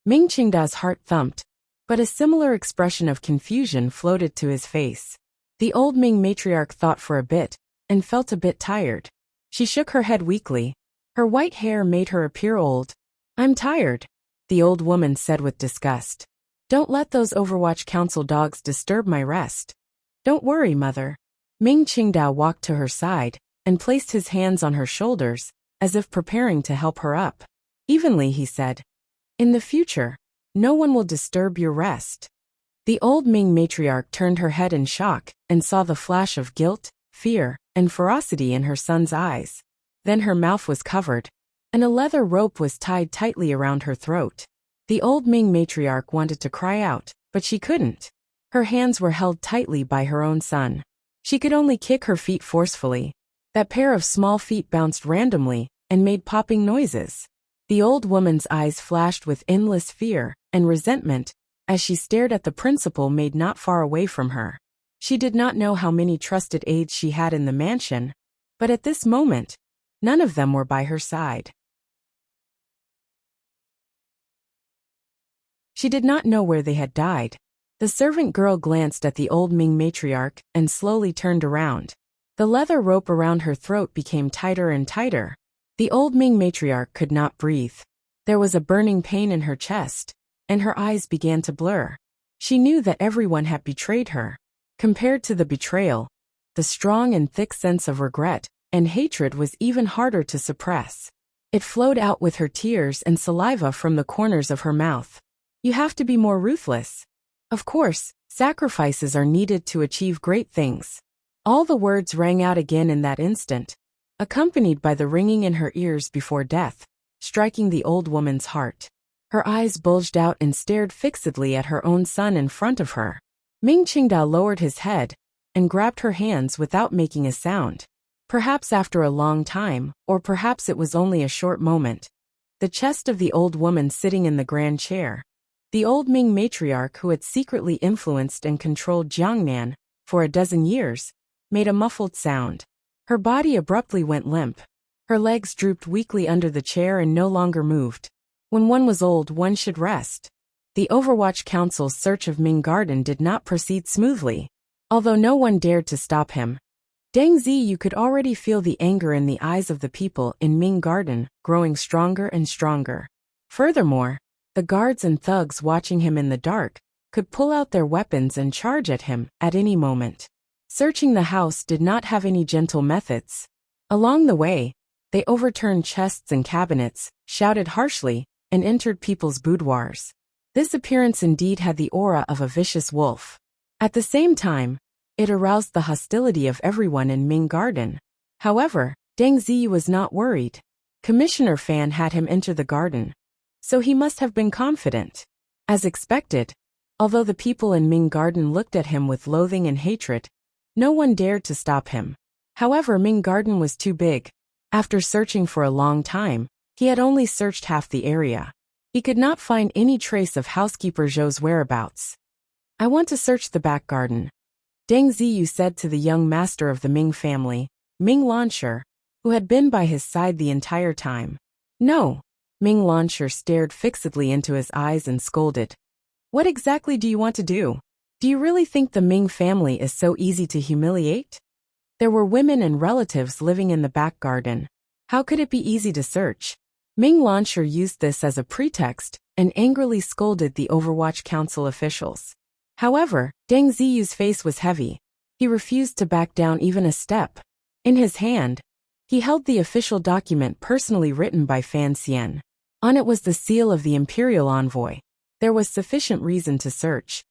Ming Qingdao's heart thumped, but a similar expression of confusion floated to his face. The old Ming matriarch thought for a bit, and felt a bit tired. She shook her head weakly. Her white hair made her appear old. "I'm tired," the old woman said with disgust. "Don't let those Overwatch Council dogs disturb my rest." "Don't worry, mother." Ming Qingdao walked to her side and placed his hands on her shoulders, as if preparing to help her up. Evenly, he said, "In the future, no one will disturb your rest." The old Ming matriarch turned her head in shock and saw the flash of guilt, fear, and ferocity in her son's eyes. Then her mouth was covered, and a leather rope was tied tightly around her throat. The old Ming matriarch wanted to cry out, but she couldn't. Her hands were held tightly by her own son. She could only kick her feet forcefully. That pair of small feet bounced randomly and made popping noises. The old woman's eyes flashed with endless fear and resentment as she stared at the principal maid not far away from her. She did not know how many trusted aides she had in the mansion, but at this moment, none of them were by her side. She did not know where they had died. The servant girl glanced at the old Ming matriarch and slowly turned around. The leather rope around her throat became tighter and tighter. The old Ming matriarch could not breathe. There was a burning pain in her chest, and her eyes began to blur. She knew that everyone had betrayed her. Compared to the betrayal, the strong and thick sense of regret and hatred was even harder to suppress. It flowed out with her tears and saliva from the corners of her mouth. "You have to be more ruthless. Of course, sacrifices are needed to achieve great things." All the words rang out again in that instant, accompanied by the ringing in her ears before death, striking the old woman's heart. Her eyes bulged out and stared fixedly at her own son in front of her. Ming Qingdao lowered his head and grabbed her hands without making a sound. Perhaps after a long time, or perhaps it was only a short moment, the chest of the old woman sitting in the grand chair, the old Ming matriarch who had secretly influenced and controlled Jiangnan for a dozen years, made a muffled sound. Her body abruptly went limp. Her legs drooped weakly under the chair and no longer moved. When one was old, one should rest. The Overwatch Council's search of Ming Garden did not proceed smoothly. Although no one dared to stop him, Deng Ziyu could already feel the anger in the eyes of the people in Ming Garden growing stronger and stronger. Furthermore, the guards and thugs watching him in the dark could pull out their weapons and charge at him at any moment. Searching the house did not have any gentle methods. Along the way, they overturned chests and cabinets, shouted harshly, and entered people's boudoirs. This appearance indeed had the aura of a vicious wolf. At the same time, it aroused the hostility of everyone in Ming Garden. However, Deng Ziyu was not worried. Commissioner Fan had him enter the garden, so he must have been confident. As expected, although the people in Ming Garden looked at him with loathing and hatred, no one dared to stop him. However, Ming Garden was too big. After searching for a long time, he had only searched half the area. He could not find any trace of housekeeper Zhou's whereabouts. I want to search the back garden, Deng Ziyu said to the young master of the Ming family, Ming Lansher, who had been by his side the entire time. No. Ming Lansher stared fixedly into his eyes and scolded. What exactly do you want to do? Do you really think the Ming family is so easy to humiliate? There were women and relatives living in the back garden. How could it be easy to search? Ming Lansher used this as a pretext and angrily scolded the Overwatch Council officials. However, Deng Ziyu's face was heavy. He refused to back down even a step. In his hand, he held the official document personally written by Fan Xian. On it was the seal of the imperial envoy. There was sufficient reason to search.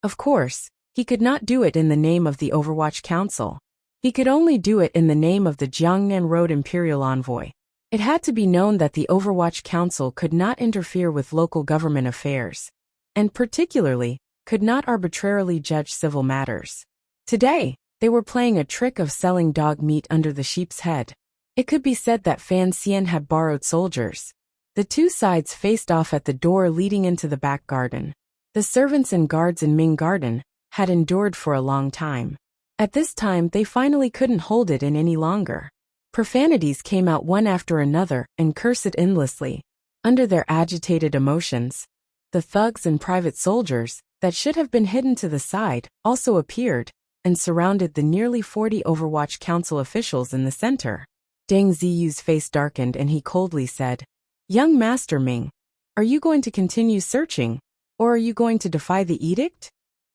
Of course, he could not do it in the name of the Overwatch Council. He could only do it in the name of the Jiangnan Road imperial envoy. It had to be known that the Overwatch Council could not interfere with local government affairs, and particularly, could not arbitrarily judge civil matters. Today, they were playing a trick of selling dog meat under the sheep's head. It could be said that Fan Xian had borrowed soldiers. The two sides faced off at the door leading into the back garden. The servants and guards in Ming Garden had endured for a long time. At this time, they finally couldn't hold it in any longer. Profanities came out one after another and cursed endlessly. Under their agitated emotions, the thugs and private soldiers that should have been hidden to the side also appeared and surrounded the nearly 40 Overwatch Council officials in the center. Deng Ziyu's face darkened and he coldly said, Young Master Ming, are you going to continue searching, or are you going to defy the edict?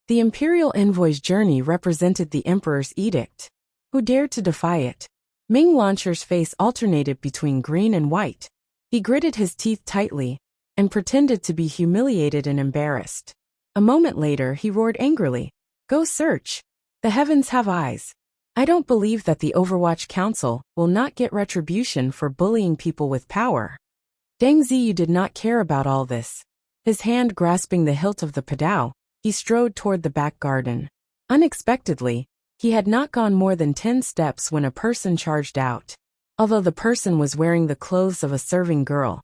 The imperial envoy's journey represented the emperor's edict. Who dared to defy it? Ming Lansher's face alternated between green and white. He gritted his teeth tightly and pretended to be humiliated and embarrassed. A moment later, he roared angrily, Go search. The heavens have eyes. I don't believe that the Overwatch Council will not get retribution for bullying people with power. Deng Ziyu did not care about all this. His hand grasping the hilt of the padao, he strode toward the back garden. Unexpectedly, he had not gone more than 10 steps when a person charged out. Although the person was wearing the clothes of a serving girl,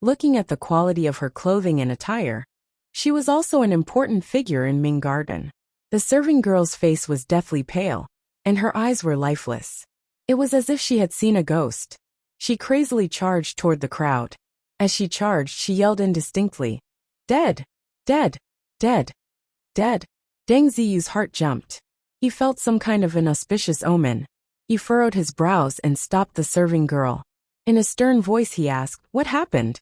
looking at the quality of her clothing and attire, she was also an important figure in Ming Garden. The serving girl's face was deathly pale, and her eyes were lifeless. It was as if she had seen a ghost. She crazily charged toward the crowd. As she charged, she yelled indistinctly, Dead! Dead! Dead! Dead! Deng Ziyu's heart jumped. He felt some kind of inauspicious omen. He furrowed his brows and stopped the serving girl. In a stern voice he asked, What happened?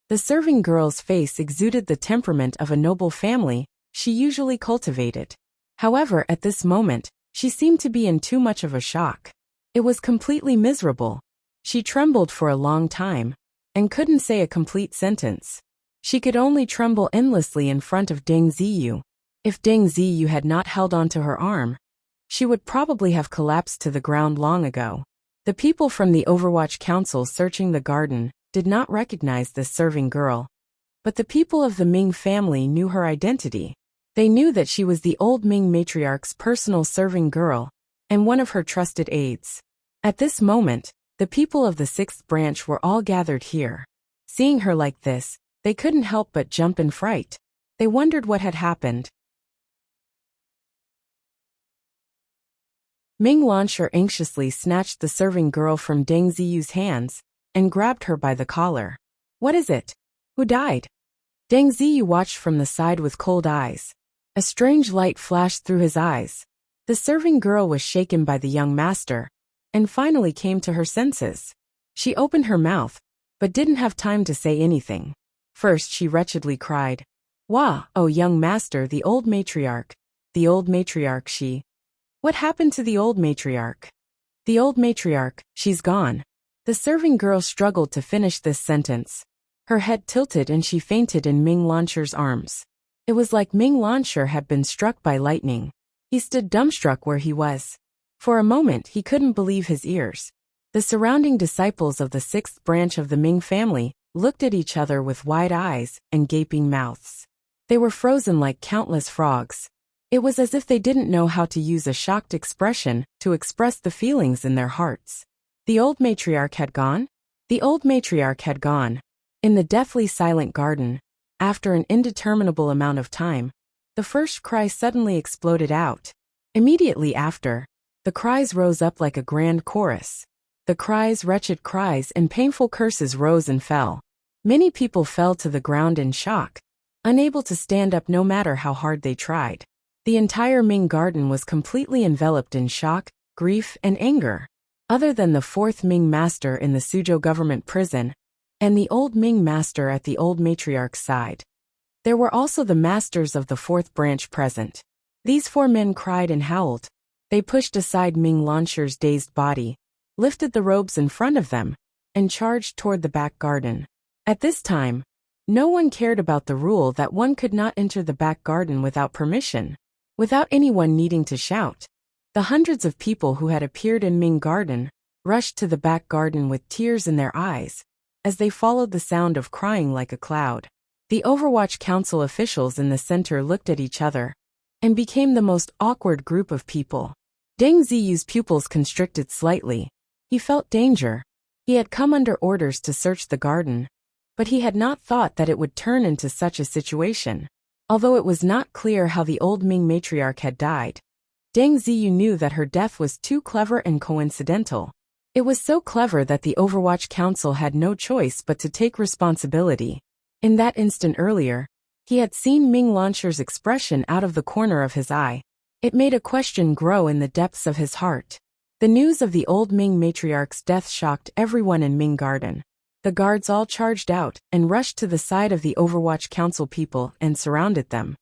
The serving girl's face exuded the temperament of a noble family she usually cultivated. However, at this moment, she seemed to be in too much of a shock. It was completely miserable. She trembled for a long time and couldn't say a complete sentence. She could only tremble endlessly in front of Deng Ziyu. If Deng Ziyu had not held onto her arm, she would probably have collapsed to the ground long ago. The people from the Overwatch Council searching the garden did not recognize this serving girl. But the people of the Ming family knew her identity. They knew that she was the old Ming matriarch's personal serving girl and one of her trusted aides. At this moment, the people of the 6th branch were all gathered here. Seeing her like this, they couldn't help but jump in fright. They wondered what had happened. Ming Lansher anxiously snatched the serving girl from Deng Ziyu's hands and grabbed her by the collar. What is it? Who died? Deng Ziyu watched from the side with cold eyes. A strange light flashed through his eyes. The serving girl was shaken by the young master and finally came to her senses. She opened her mouth, but didn't have time to say anything. First she wretchedly cried, Wah, oh young master, the old matriarch. The old matriarch, she. What happened to the old matriarch? The old matriarch, she's gone. The serving girl struggled to finish this sentence. Her head tilted and she fainted in Ming Lansher's arms. It was like Ming Lansher had been struck by lightning. He stood dumbstruck where he was. For a moment he couldn't believe his ears. The surrounding disciples of the 6th branch of the Ming family looked at each other with wide eyes and gaping mouths. They were frozen like countless frogs. It was as if they didn't know how to use a shocked expression to express the feelings in their hearts. The old matriarch had gone? The old matriarch had gone. In the deathly silent garden, after an indeterminable amount of time, the first cry suddenly exploded out. Immediately after, the cries rose up like a grand chorus. The cries, wretched cries, and painful curses rose and fell. Many people fell to the ground in shock, unable to stand up no matter how hard they tried. The entire Ming garden was completely enveloped in shock, grief, and anger. Other than the fourth Ming master in the Suzhou government prison, and the old Ming master at the old matriarch's side, there were also the masters of the fourth branch present. These 4 men cried and howled. They pushed aside Ming Launcher's dazed body, lifted the robes in front of them, and charged toward the back garden. At this time, no one cared about the rule that one could not enter the back garden without permission, without anyone needing to shout. The hundreds of people who had appeared in Ming Garden rushed to the back garden with tears in their eyes, as they followed the sound of crying like a cloud. The Overwatch Council officials in the center looked at each other and became the most awkward group of people. Deng Ziyu's pupils constricted slightly. He felt danger. He had come under orders to search the garden, but he had not thought that it would turn into such a situation. Although it was not clear how the old Ming matriarch had died, Deng Ziyu knew that her death was too clever and coincidental. It was so clever that the Overwatch Council had no choice but to take responsibility. In that instant earlier, he had seen Ming Launcher's expression out of the corner of his eye. It made a question grow in the depths of his heart. The news of the old Ming matriarch's death shocked everyone in Ming Garden. The guards all charged out and rushed to the side of the Overwatch Council people and surrounded them.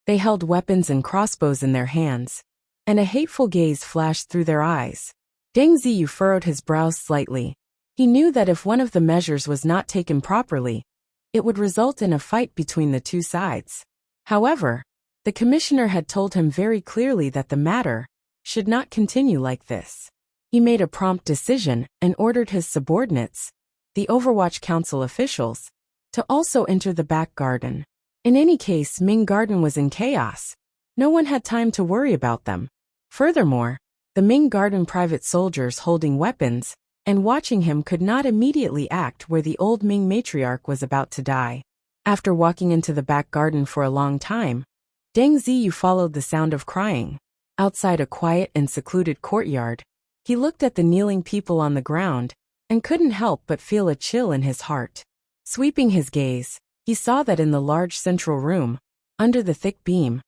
They held weapons and crossbows in their hands, and a hateful gaze flashed through their eyes. Deng Ziyu furrowed his brows slightly. He knew that if one of the measures was not taken properly, it would result in a fight between the two sides. However, the commissioner had told him very clearly that the matter should not continue like this. He made a prompt decision and ordered his subordinates, the Overwatch Council officials, to also enter the back garden. In any case, Ming Garden was in chaos. No one had time to worry about them. Furthermore, the Ming Garden private soldiers holding weapons and watching him could not immediately act where the old Ming matriarch was about to die. After walking into the back garden for a long time, Deng Ziyu followed the sound of crying. Outside a quiet and secluded courtyard, he looked at the kneeling people on the ground and couldn't help but feel a chill in his heart. Sweeping his gaze, he saw that in the large central room, under the thick beam,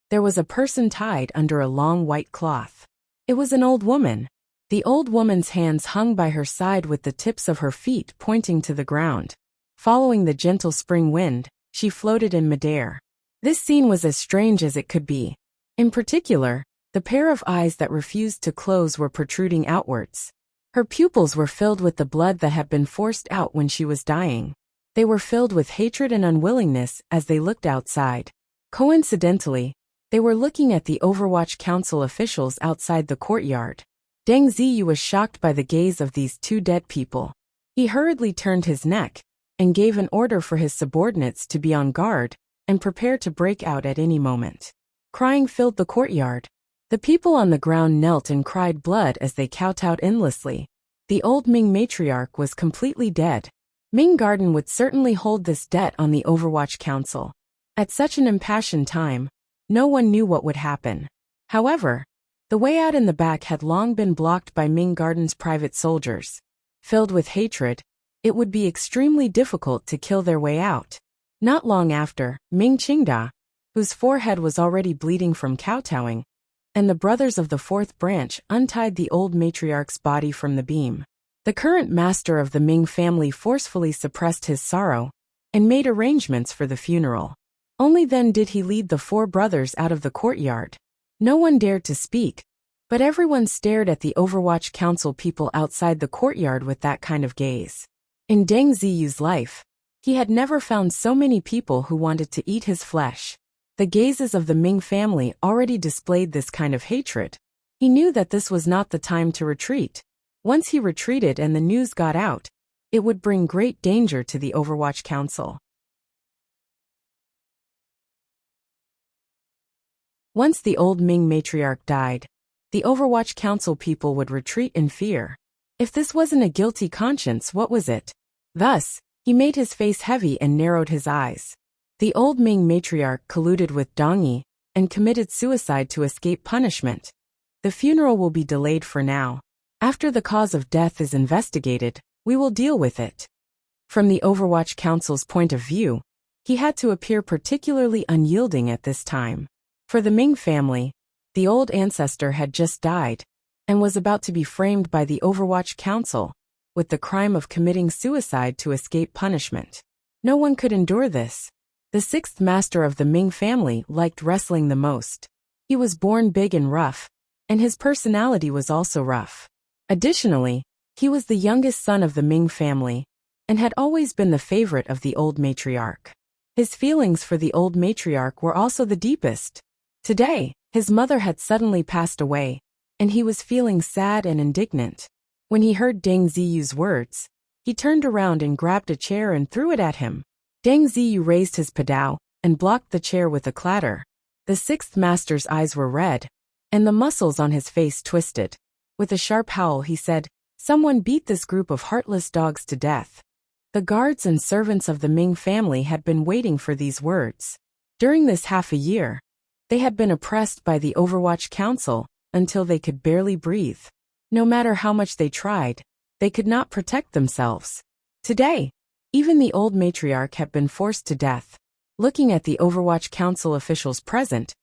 there was a person tied under a long white cloth. It was an old woman. The old woman's hands hung by her side with the tips of her feet pointing to the ground. Following the gentle spring wind, she floated in midair. This scene was as strange as it could be. In particular, the pair of eyes that refused to close were protruding outwards. Her pupils were filled with the blood that had been forced out when she was dying. They were filled with hatred and unwillingness as they looked outside. Coincidentally, they were looking at the Overwatch Council officials outside the courtyard. Deng Ziyu was shocked by the gaze of these 2 dead people. He hurriedly turned his neck and gave an order for his subordinates to be on guard and prepare to break out at any moment. Crying filled the courtyard. The people on the ground knelt and cried blood as they kowtowed endlessly. The old Ming matriarch was completely dead. Ming Garden would certainly hold this debt on the Overwatch Council. At such an impassioned time, no one knew what would happen. However, the way out in the back had long been blocked by Ming Garden's private soldiers. Filled with hatred, it would be extremely difficult to kill their way out. Not long after, Ming Qingda, whose forehead was already bleeding from kowtowing, and the brothers of the fourth branch untied the old matriarch's body from the beam. The current master of the Ming family forcefully suppressed his sorrow and made arrangements for the funeral. Only then did he lead the 4 brothers out of the courtyard. No one dared to speak, but everyone stared at the Overwatch Council people outside the courtyard with that kind of gaze. In Deng Ziyu's life, he had never found so many people who wanted to eat his flesh. The gazes of the Ming family already displayed this kind of hatred. He knew that this was not the time to retreat. Once he retreated and the news got out, it would bring great danger to the Overwatch Council. Once the old Ming matriarch died, the Overwatch Council people would retreat in fear. If this wasn't a guilty conscience, what was it? Thus, he made his face heavy and narrowed his eyes. The old Ming matriarch colluded with Dong Yi and committed suicide to escape punishment. The funeral will be delayed for now. After the cause of death is investigated, we will deal with it. From the Overwatch Council's point of view, he had to appear particularly unyielding at this time. For the Ming family, the old ancestor had just died and was about to be framed by the Overwatch Council with the crime of committing suicide to escape punishment. No one could endure this. The sixth master of the Ming family liked wrestling the most. He was born big and rough, and his personality was also rough. Additionally, he was the youngest son of the Ming family and had always been the favorite of the old matriarch. His feelings for the old matriarch were also the deepest. Today, his mother had suddenly passed away, and he was feeling sad and indignant. When he heard Deng Ziyu's words, he turned around and grabbed a chair and threw it at him. Deng Ziyu raised his padao and blocked the chair with a clatter. The sixth master's eyes were red, and the muscles on his face twisted. With a sharp howl, he said, "Someone beat this group of heartless dogs to death." The guards and servants of the Ming family had been waiting for these words. During this half a year, they had been oppressed by the Overwatch Council until they could barely breathe. No matter how much they tried, they could not protect themselves. Today, even the old matriarch had been forced to death. Looking at the Overwatch Council officials present,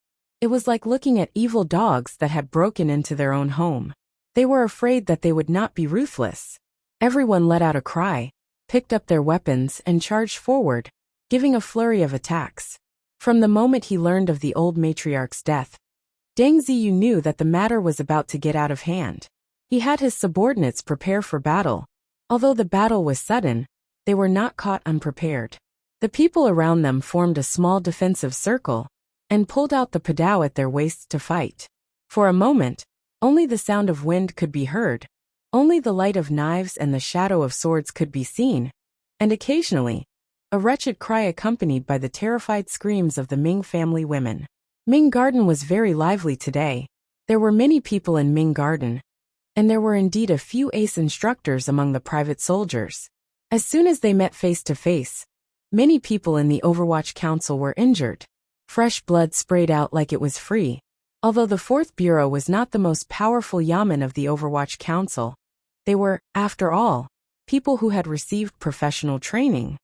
it was like looking at evil dogs that had broken into their own home. They were afraid that they would not be ruthless. Everyone let out a cry, picked up their weapons and charged forward, giving a flurry of attacks. From the moment he learned of the old matriarch's death, Deng Ziyu knew that the matter was about to get out of hand. He had his subordinates prepare for battle. Although the battle was sudden, they were not caught unprepared. The people around them formed a small defensive circle and pulled out the padao at their waists to fight. For a moment, only the sound of wind could be heard, only the light of knives and the shadow of swords could be seen, and occasionally, a wretched cry accompanied by the terrified screams of the Ming family women. Ming Garden was very lively today. There were many people in Ming Garden, and there were indeed a few ace instructors among the private soldiers. As soon as they met face to face, many people in the Overwatch Council were injured. Fresh blood sprayed out like it was free. Although the Fourth Bureau was not the most powerful yamen of the Overwatch Council, they were, after all, people who had received professional training.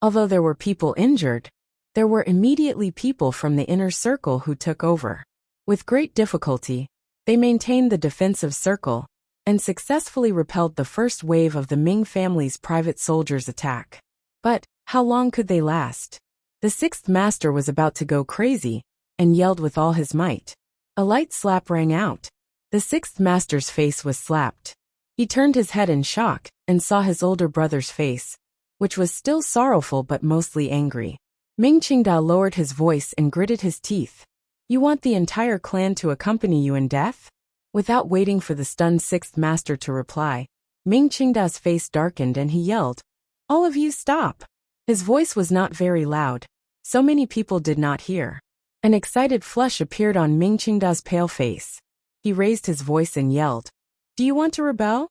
Although there were people injured, there were immediately people from the inner circle who took over. With great difficulty, they maintained the defensive circle and successfully repelled the first wave of the Ming family's private soldiers' attack. But how long could they last? The sixth master was about to go crazy and yelled with all his might. A light slap rang out. The sixth master's face was slapped. He turned his head in shock and saw his older brother's face, which was still sorrowful but mostly angry. Ming Qingdao lowered his voice and gritted his teeth. "You want the entire clan to accompany you in death?" Without waiting for the stunned sixth master to reply, Ming Qingdao's face darkened and he yelled, "All of you stop!" His voice was not very loud, so many people did not hear. An excited flush appeared on Ming Qingdao's pale face. He raised his voice and yelled, "Do you want to rebel?"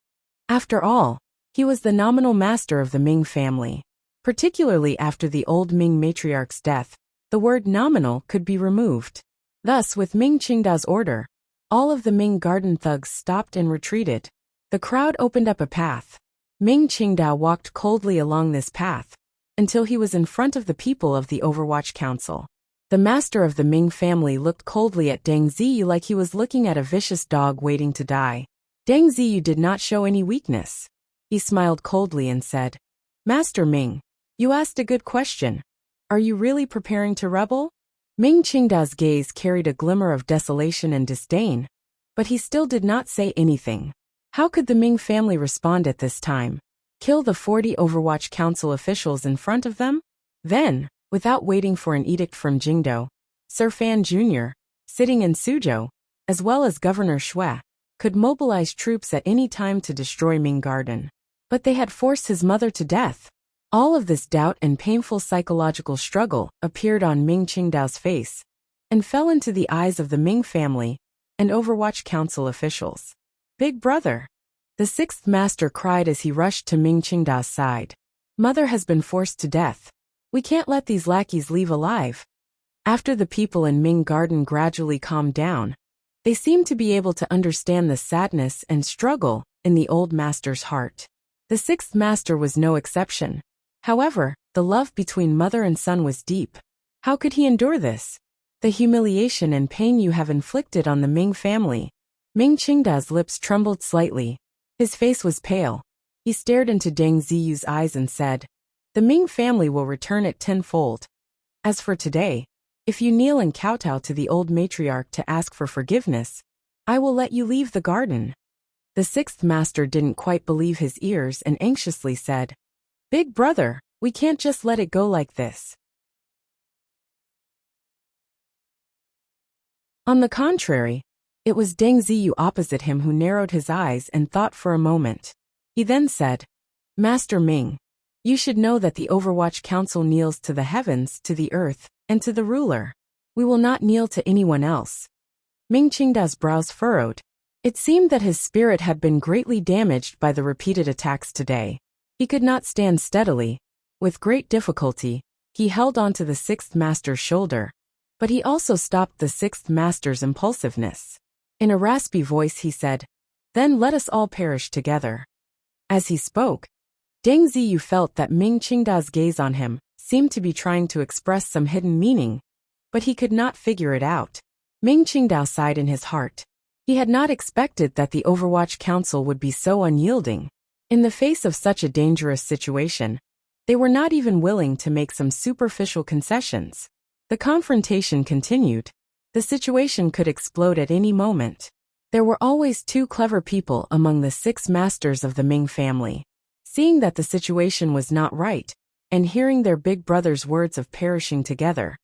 After all, he was the nominal master of the Ming family. Particularly after the old Ming matriarch's death, the word nominal could be removed. Thus, with Ming Qingdao's order, all of the Ming Garden thugs stopped and retreated. The crowd opened up a path. Ming Qingdao walked coldly along this path until he was in front of the people of the Overwatch Council. The master of the Ming family looked coldly at Deng Ziyu like he was looking at a vicious dog waiting to die. Deng Ziyu did not show any weakness. He smiled coldly and said, "Master Ming, you asked a good question. Are you really preparing to rebel?" Ming Qingdao's gaze carried a glimmer of desolation and disdain, but he still did not say anything. How could the Ming family respond at this time? Kill the 40 Overwatch Council officials in front of them? Then, without waiting for an edict from Jingdo, Sir Fan Jr., sitting in Suzhou, as well as Governor Shui, could mobilize troops at any time to destroy Ming Garden. But they had forced his mother to death. All of this doubt and painful psychological struggle appeared on Ming Qingdao's face, and fell into the eyes of the Ming family and Overwatch Council officials. "Big brother!" The sixth master cried as he rushed to Ming Qingda's side. "Mother has been forced to death. We can't let these lackeys leave alive." After the people in Ming Garden gradually calmed down, they seemed to be able to understand the sadness and struggle in the old master's heart. The sixth master was no exception. However, the love between mother and son was deep. How could he endure this? "The humiliation and pain you have inflicted on the Ming family." Ming Qingda's lips trembled slightly. His face was pale. He stared into Deng Ziyu's eyes and said, "The Ming family will return it tenfold. As for today, if you kneel and kowtow to the old matriarch to ask for forgiveness, I will let you leave the garden." The sixth master didn't quite believe his ears and anxiously said, "Big brother, we can't just let it go like this." On the contrary, it was Deng Ziyu opposite him who narrowed his eyes and thought for a moment. He then said, "Master Ming, you should know that the Overwatch Council kneels to the heavens, to the earth, and to the ruler. We will not kneel to anyone else." Ming Qingda's brows furrowed. It seemed that his spirit had been greatly damaged by the repeated attacks today. He could not stand steadily. With great difficulty, he held onto the sixth master's shoulder, but he also stopped the sixth master's impulsiveness. In a raspy voice he said, "Then let us all perish together." As he spoke, Deng Ziyu felt that Ming Qingda's gaze on him seemed to be trying to express some hidden meaning, but he could not figure it out. Ming Qingdao sighed in his heart. He had not expected that the Overwatch Council would be so unyielding. In the face of such a dangerous situation, they were not even willing to make some superficial concessions. The confrontation continued. The situation could explode at any moment. There were always two clever people among the six masters of the Ming family. Seeing that the situation was not right, and hearing their big brother's words of perishing together,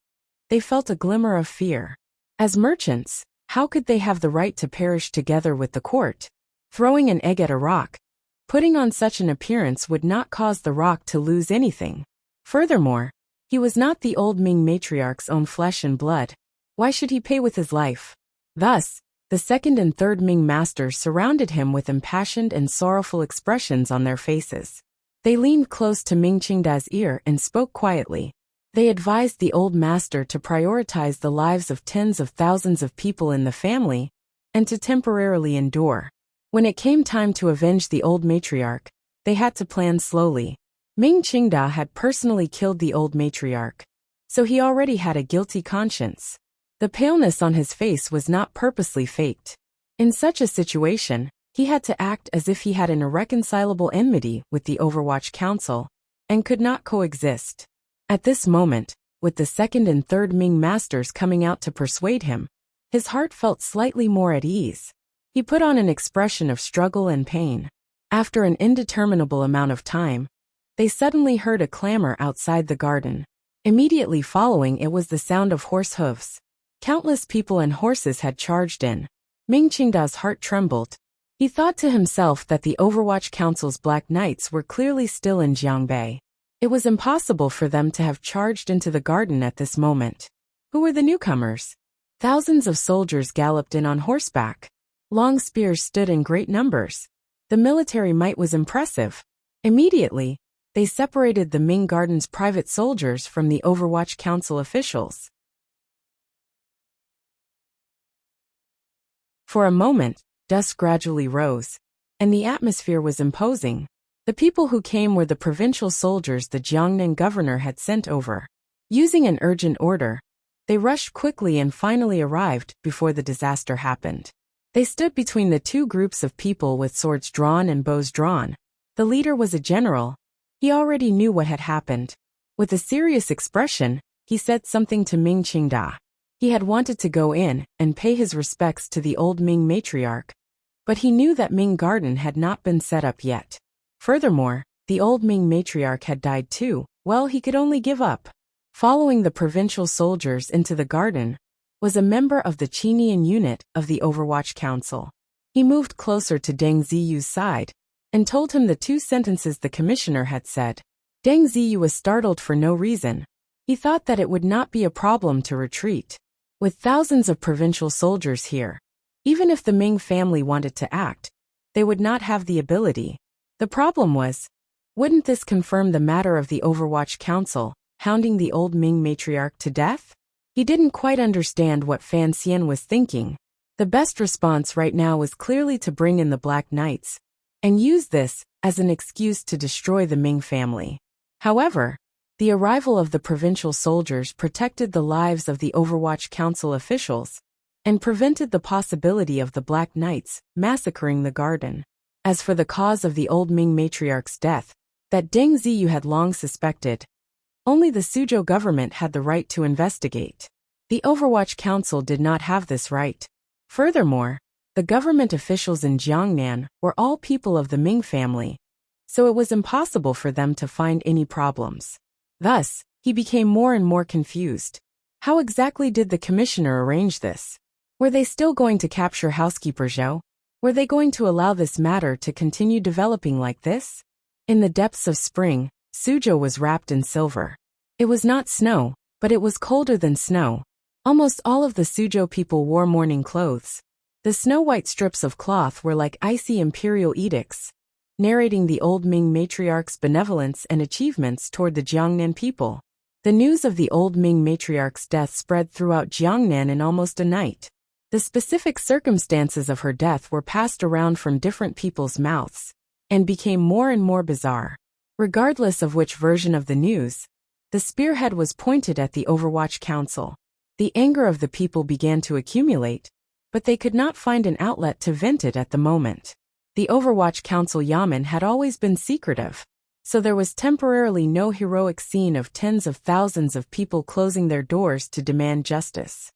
they felt a glimmer of fear. As merchants, how could they have the right to perish together with the court? Throwing an egg at a rock, putting on such an appearance would not cause the rock to lose anything. Furthermore, he was not the old Ming matriarch's own flesh and blood. Why should he pay with his life? Thus, the second and third Ming masters surrounded him with impassioned and sorrowful expressions on their faces. They leaned close to Ming Qingda's ear and spoke quietly. They advised the old master to prioritize the lives of tens of thousands of people in the family, and to temporarily endure. When it came time to avenge the old matriarch, they had to plan slowly. Ming Qingda had personally killed the old matriarch, so he already had a guilty conscience. The paleness on his face was not purposely faked. In such a situation, he had to act as if he had an irreconcilable enmity with the Overwatch Council, and could not coexist. At this moment, with the second and third Ming masters coming out to persuade him, his heart felt slightly more at ease. He put on an expression of struggle and pain. After an indeterminable amount of time, they suddenly heard a clamor outside the garden. Immediately following it was the sound of horse hooves. Countless people and horses had charged in. Ming Qingda's heart trembled. He thought to himself that the Overwatch Council's Black Knights were clearly still in Jiangbei. It was impossible for them to have charged into the garden at this moment. Who were the newcomers? Thousands of soldiers galloped in on horseback. Long spears stood in great numbers. The military might was impressive. Immediately, they separated the Ming Garden's private soldiers from the Overwatch Council officials. For a moment, dust gradually rose, and the atmosphere was imposing. The people who came were the provincial soldiers the Jiangnan governor had sent over. Using an urgent order, they rushed quickly and finally arrived before the disaster happened. They stood between the two groups of people with swords drawn and bows drawn. The leader was a general. He already knew what had happened. With a serious expression, he said something to Ming Qingda. He had wanted to go in and pay his respects to the old Ming matriarch, but he knew that Ming Garden had not been set up yet. Furthermore, the old Ming matriarch had died too. Well, he could only give up. Following the provincial soldiers into the garden was a member of the Qinian unit of the Overwatch Council. He moved closer to Deng Ziyu's side and told him the two sentences the commissioner had said. Deng Ziyu was startled for no reason. He thought that it would not be a problem to retreat. With thousands of provincial soldiers here, even if the Ming family wanted to act, they would not have the ability. The problem was, wouldn't this confirm the matter of the Overwatch Council, hounding the old Ming matriarch to death? He didn't quite understand what Fan Xian was thinking. The best response right now was clearly to bring in the Black Knights, and use this as an excuse to destroy the Ming family. However, the arrival of the provincial soldiers protected the lives of the Overwatch Council officials, and prevented the possibility of the Black Knights massacring the garden. As for the cause of the old Ming matriarch's death, that Deng Ziyu had long suspected, only the Suzhou government had the right to investigate. The Overwatch Council did not have this right. Furthermore, the government officials in Jiangnan were all people of the Ming family, so it was impossible for them to find any problems. Thus, he became more and more confused. How exactly did the commissioner arrange this? Were they still going to capture housekeeper Zhou? Were they going to allow this matter to continue developing like this? In the depths of spring, Suzhou was wrapped in silver. It was not snow, but it was colder than snow. Almost all of the Suzhou people wore mourning clothes. The snow-white strips of cloth were like icy imperial edicts, narrating the old Ming matriarch's benevolence and achievements toward the Jiangnan people. The news of the old Ming matriarch's death spread throughout Jiangnan in almost a night. The specific circumstances of her death were passed around from different people's mouths, and became more and more bizarre. Regardless of which version of the news, the spearhead was pointed at the Overwatch Council. The anger of the people began to accumulate, but they could not find an outlet to vent it at the moment. The Overwatch Council Yamen had always been secretive, so there was temporarily no heroic scene of tens of thousands of people closing their doors to demand justice.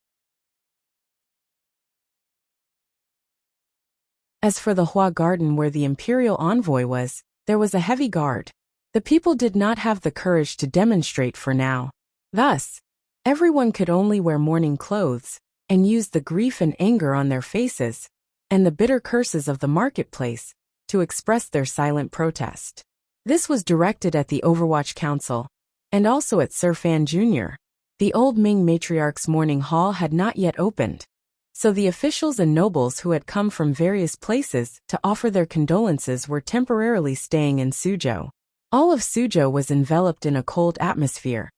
As for the Hua Garden where the imperial envoy was, there was a heavy guard. The people did not have the courage to demonstrate for now. Thus, everyone could only wear mourning clothes, and use the grief and anger on their faces, and the bitter curses of the marketplace, to express their silent protest. This was directed at the Overwatch Council, and also at Sir Fan Jr. The old Ming matriarch's mourning hall had not yet opened, so the officials and nobles who had come from various places to offer their condolences were temporarily staying in Suzhou. All of Suzhou was enveloped in a cold atmosphere,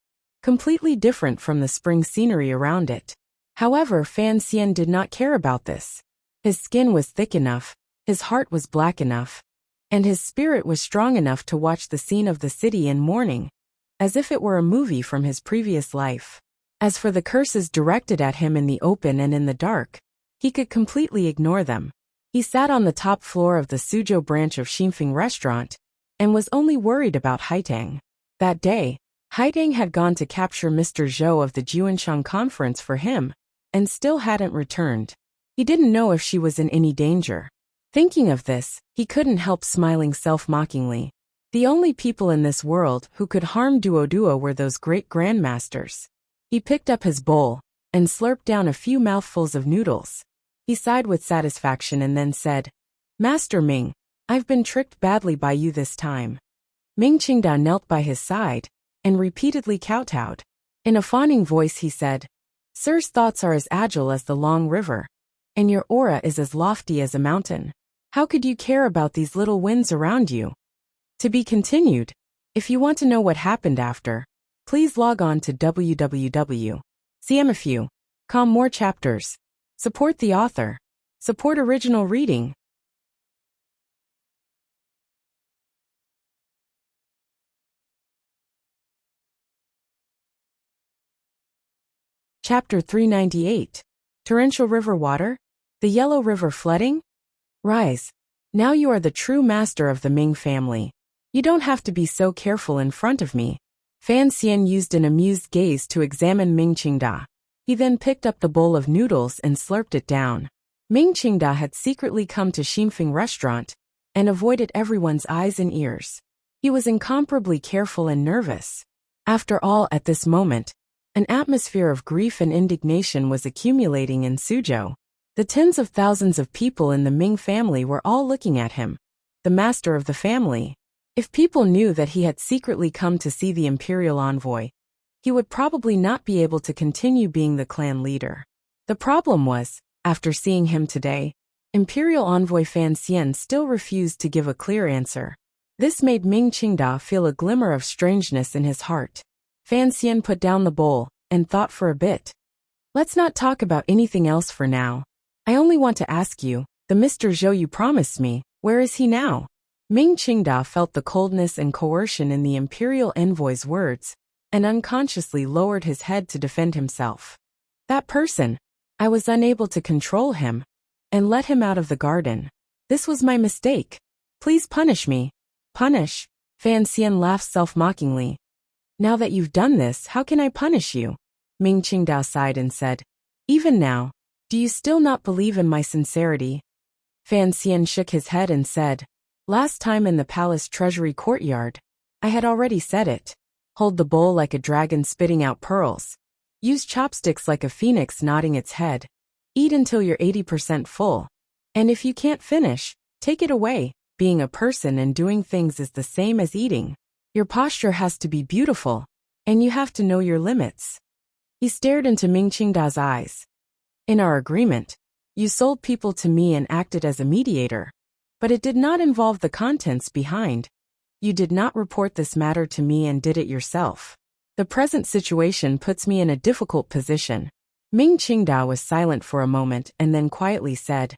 completely different from the spring scenery around it. However, Fan Xian did not care about this. His skin was thick enough, his heart was black enough, and his spirit was strong enough to watch the scene of the city in mourning, as if it were a movie from his previous life. As for the curses directed at him in the open and in the dark, he could completely ignore them. He sat on the top floor of the Suzhou branch of Xinfeng restaurant, and was only worried about Haitang. That day, Haitang had gone to capture Mr. Zhou of the Juanshan conference for him, and still hadn't returned. He didn't know if she was in any danger. Thinking of this, he couldn't help smiling self-mockingly. The only people in this world who could harm Duoduo were those great grandmasters. He picked up his bowl, and slurped down a few mouthfuls of noodles. He sighed with satisfaction and then said, "Master Ming, I've been tricked badly by you this time." Ming Qingda knelt by his side, and repeatedly kowtowed. In a fawning voice he said, "Sir's thoughts are as agile as the long river, and your aura is as lofty as a mountain. How could you care about these little winds around you?" To be continued. If you want to know what happened after, please log on to www.cmfu.com. More chapters. Support the author. Support original reading. Chapter 398. Torrential River Water? The Yellow River Flooding? Rise. Now you are the true master of the Ming family. You don't have to be so careful in front of me. Fan Xian used an amused gaze to examine Ming Qingda. He then picked up the bowl of noodles and slurped it down. Ming Qingda had secretly come to Xinfeng restaurant, and avoided everyone's eyes and ears. He was incomparably careful and nervous. After all, at this moment, an atmosphere of grief and indignation was accumulating in Suzhou. The tens of thousands of people in the Ming family were all looking at him, the master of the family. If people knew that he had secretly come to see the imperial envoy, he would probably not be able to continue being the clan leader. The problem was, after seeing him today, Imperial Envoy Fan Xian still refused to give a clear answer. This made Ming Qingda feel a glimmer of strangeness in his heart. Fan Xian put down the bowl and thought for a bit. Let's not talk about anything else for now. I only want to ask you, the Mr. Zhou you promised me, where is he now? Ming Qingda felt the coldness and coercion in the Imperial Envoy's words, and unconsciously lowered his head to defend himself. That person. I was unable to control him, and let him out of the garden. This was my mistake. Please punish me. Punish? Fan Xian laughed self-mockingly. Now that you've done this, how can I punish you? Ming Qingda sighed and said, even now, do you still not believe in my sincerity? Fan Xian shook his head and said, last time in the palace treasury courtyard, I had already said it. Hold the bowl like a dragon spitting out pearls. Use chopsticks like a phoenix nodding its head. Eat until you're 80% full. And if you can't finish, take it away. Being a person and doing things is the same as eating. Your posture has to be beautiful, and you have to know your limits. He stared into Ming Qingda's eyes. In our agreement, you sold people to me and acted as a mediator, but it did not involve the contents behind. You did not report this matter to me and did it yourself. The present situation puts me in a difficult position. Ming Qingda was silent for a moment and then quietly said,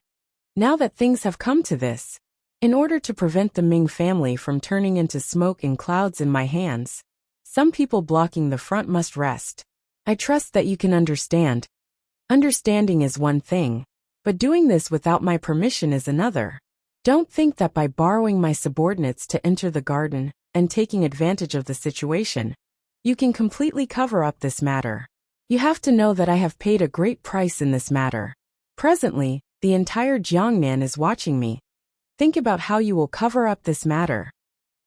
now that things have come to this, in order to prevent the Ming family from turning into smoke and clouds in my hands, some people blocking the front must rest. I trust that you can understand. Understanding is one thing, but doing this without my permission is another. Don't think that by borrowing my subordinates to enter the garden and taking advantage of the situation, you can completely cover up this matter. You have to know that I have paid a great price in this matter. Presently, the entire Jiangnan is watching me. Think about how you will cover up this matter.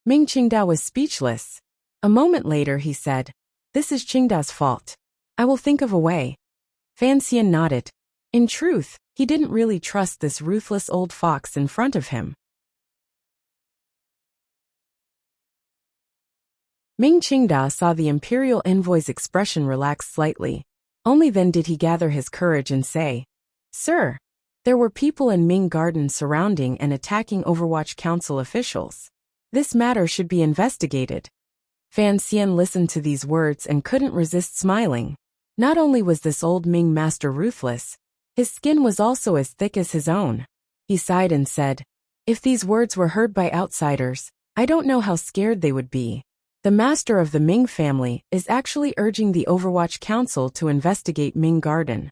Ming Qingda was speechless. A moment later he said, this is Qingda's fault. I will think of a way. Fan Xian nodded. In truth, he didn't really trust this ruthless old fox in front of him. Ming Qingda saw the Imperial Envoy's expression relax slightly. Only then did he gather his courage and say, sir, there were people in Ming Garden surrounding and attacking Overwatch Council officials. This matter should be investigated. Fan Xian listened to these words and couldn't resist smiling. Not only was this old Ming master ruthless, his skin was also as thick as his own. He sighed and said, if these words were heard by outsiders, I don't know how scared they would be. The master of the Ming family is actually urging the Overwatch Council to investigate Ming Garden.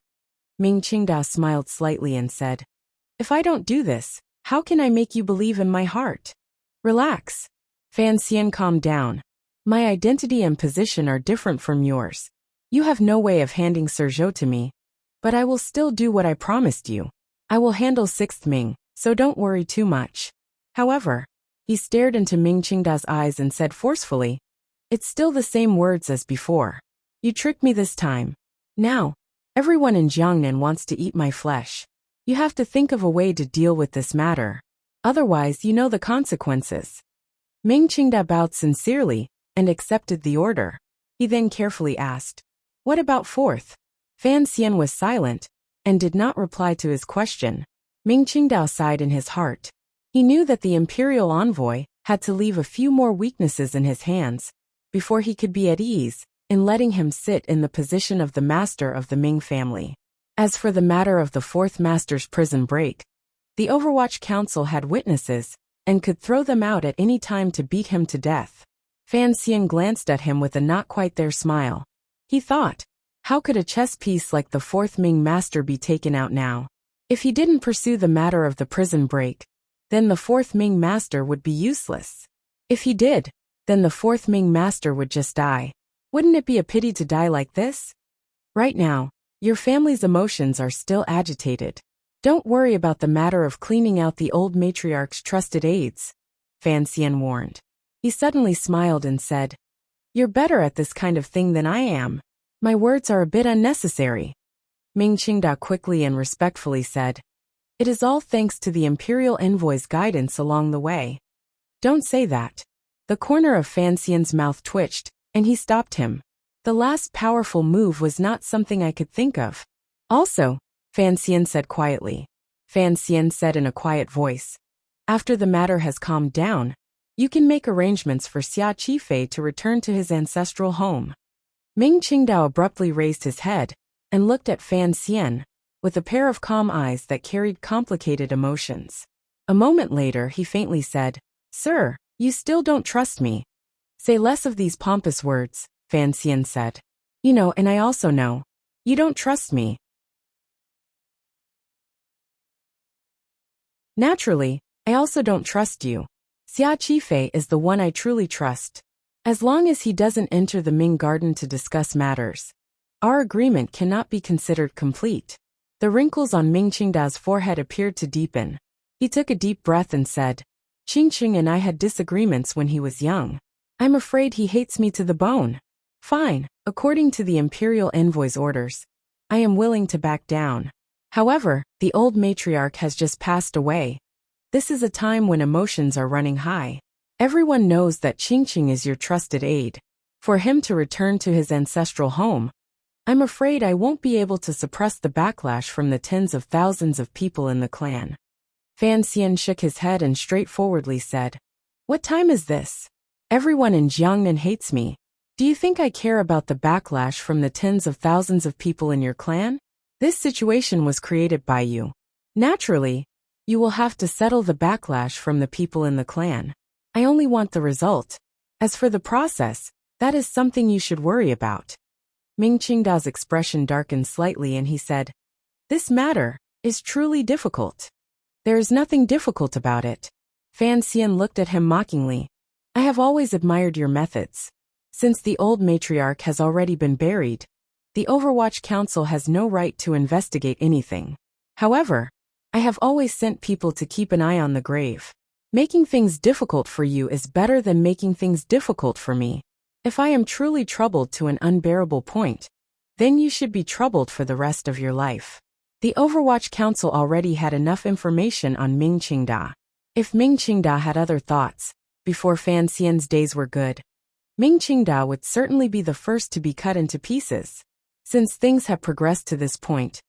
Ming Qingda smiled slightly and said, if I don't do this, how can I make you believe in my heart? Relax. Fan Xian calmed down. My identity and position are different from yours. You have no way of handing Sir Zhou to me, but I will still do what I promised you. I will handle 6th Ming, so don't worry too much. However, he stared into Ming Qingda's eyes and said forcefully, it's still the same words as before. You tricked me this time. Now, everyone in Jiangnan wants to eat my flesh. You have to think of a way to deal with this matter. Otherwise, you know the consequences. Ming Qingda bowed sincerely and accepted the order. He then carefully asked, what about 4th? Fan Xian was silent and did not reply to his question. Ming Qingda sighed in his heart. He knew that the Imperial Envoy had to leave a few more weaknesses in his hands before he could be at ease in letting him sit in the position of the master of the Ming family. As for the matter of the 4th master's prison break, the Overwatch Council had witnesses and could throw them out at any time to beat him to death. Fan Xian glanced at him with a not quite there smile. He thought, how could a chess piece like the 4th Ming master be taken out now? If he didn't pursue the matter of the prison break, then the 4th Ming master would be useless. If he did, then the 4th Ming master would just die. Wouldn't it be a pity to die like this? Right now, your family's emotions are still agitated. Don't worry about the matter of cleaning out the old matriarch's trusted aides, Fan Xian warned. He suddenly smiled and said, you're better at this kind of thing than I am. My words are a bit unnecessary. Ming Qingda quickly and respectfully said, it is all thanks to the Imperial Envoy's guidance along the way. Don't say that. The corner of Fan Xian's mouth twitched, and he stopped him. The last powerful move was not something I could think of. Also, Fan Xian said quietly. Fan Xian said in a quiet voice. After the matter has calmed down, you can make arrangements for Xia Qifei to return to his ancestral home. Ming Qingdao abruptly raised his head and looked at Fan Xian with a pair of calm eyes that carried complicated emotions. A moment later he faintly said, Sir, you still don't trust me. Say less of these pompous words, Fan Xian said. You know, and I also know. You don't trust me. Naturally, I also don't trust you. Xia Qifei is the one I truly trust. As long as he doesn't enter the Ming garden to discuss matters, our agreement cannot be considered complete. The wrinkles on Ming Qingdao's forehead appeared to deepen. He took a deep breath and said, Qingqing and I had disagreements when he was young. I'm afraid he hates me to the bone. Fine, according to the imperial envoy's orders, I am willing to back down. However, the old matriarch has just passed away. This is a time when emotions are running high. Everyone knows that Qingqing is your trusted aide. For him to return to his ancestral home, I'm afraid I won't be able to suppress the backlash from the tens of thousands of people in the clan. Fan Xian shook his head and straightforwardly said, What time is this? Everyone in Jiangnan hates me. Do you think I care about the backlash from the tens of thousands of people in your clan? This situation was created by you. Naturally, you will have to settle the backlash from the people in the clan. I only want the result. As for the process, that is something you should worry about. Ming Qingdao's expression darkened slightly and he said, This matter is truly difficult. There is nothing difficult about it. Fan Xian looked at him mockingly. I have always admired your methods. Since the old matriarch has already been buried, the Overwatch Council has no right to investigate anything. However, I have always sent people to keep an eye on the grave. Making things difficult for you is better than making things difficult for me. If I am truly troubled to an unbearable point, then you should be troubled for the rest of your life. The Overwatch Council already had enough information on Ming Qingda. If Ming Qingda had other thoughts, before Fan Xian's days were good, Ming Qingda would certainly be the first to be cut into pieces. Since things have progressed to this point,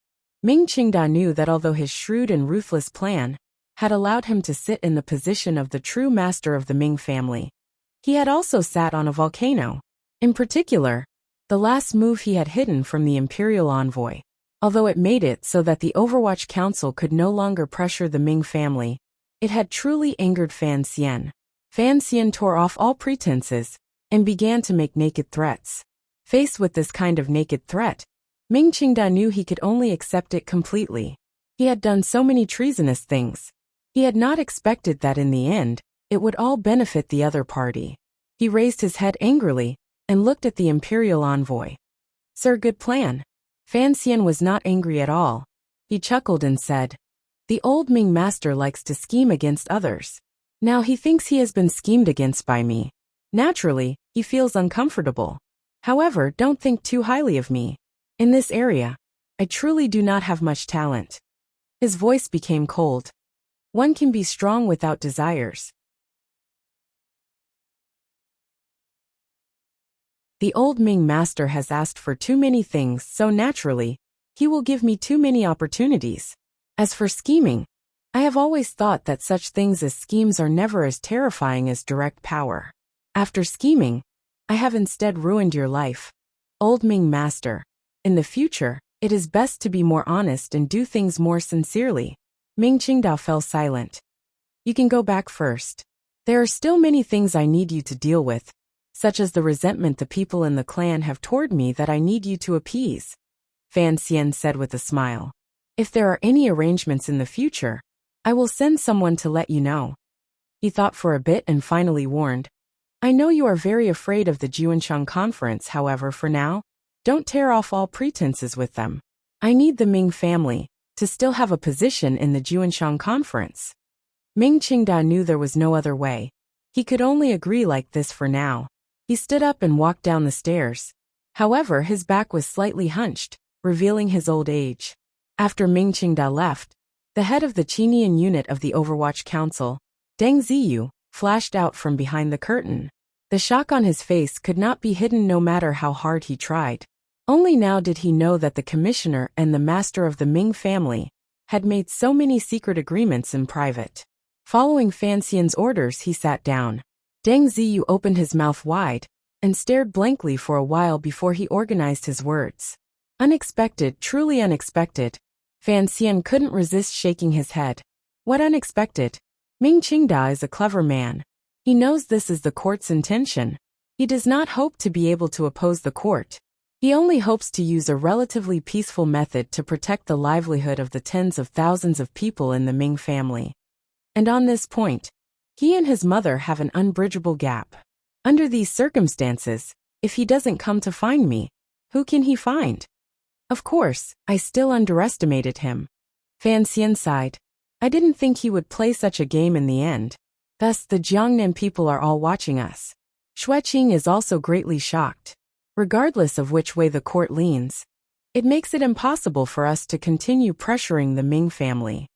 Ming Qingda knew that although his shrewd and ruthless plan had allowed him to sit in the position of the true master of the Ming family, he had also sat on a volcano. In particular, the last move he had hidden from the imperial envoy. Although it made it so that the Overwatch Council could no longer pressure the Ming family, it had truly angered Fan Xian. Fan Xian tore off all pretenses and began to make naked threats. Faced with this kind of naked threat, Ming Qingda knew he could only accept it completely. He had done so many treasonous things. He had not expected that in the end, it would all benefit the other party. He raised his head angrily and looked at the imperial envoy. Sir, good plan. Fan Xian was not angry at all. He chuckled and said, The old Ming master likes to scheme against others. Now he thinks he has been schemed against by me. Naturally, he feels uncomfortable. However, don't think too highly of me. In this area, I truly do not have much talent. His voice became cold. One can be strong without desires. The old Ming master has asked for too many things, so naturally, he will give me too many opportunities. As for scheming, I have always thought that such things as schemes are never as terrifying as direct power. After scheming, I have instead ruined your life. Old Ming master, in the future, it is best to be more honest and do things more sincerely. Ming Qingdao fell silent. You can go back first. There are still many things I need you to deal with, such as the resentment the people in the clan have toward me that I need you to appease. Fan Xian said with a smile. If there are any arrangements in the future, I will send someone to let you know. He thought for a bit and finally warned. I know you are very afraid of the Juanshang conference, however, for now, don't tear off all pretenses with them. I need the Ming family to still have a position in the Juanshang conference. Ming Qingda knew there was no other way. He could only agree like this for now. He stood up and walked down the stairs. However, his back was slightly hunched, revealing his old age. After Ming Qingda left, the head of the Qinian unit of the Overwatch Council, Deng Ziyu, flashed out from behind the curtain. The shock on his face could not be hidden no matter how hard he tried. Only now did he know that the commissioner and the master of the Ming family had made so many secret agreements in private. Following Fan Xian's orders, he sat down. Deng Ziyu opened his mouth wide and stared blankly for a while before he organized his words. Unexpected, truly unexpected. Fan Xian couldn't resist shaking his head. What unexpected? Ming Qingda is a clever man. He knows this is the court's intention. He does not hope to be able to oppose the court. He only hopes to use a relatively peaceful method to protect the livelihood of the tens of thousands of people in the Ming family. And on this point, he and his mother have an unbridgeable gap. Under these circumstances, if he doesn't come to find me, who can he find? Of course, I still underestimated him. Fan Xian sighed. I didn't think he would play such a game in the end. Thus, the Jiangnan people are all watching us. Xueqing is also greatly shocked. Regardless of which way the court leans, it makes it impossible for us to continue pressuring the Ming family.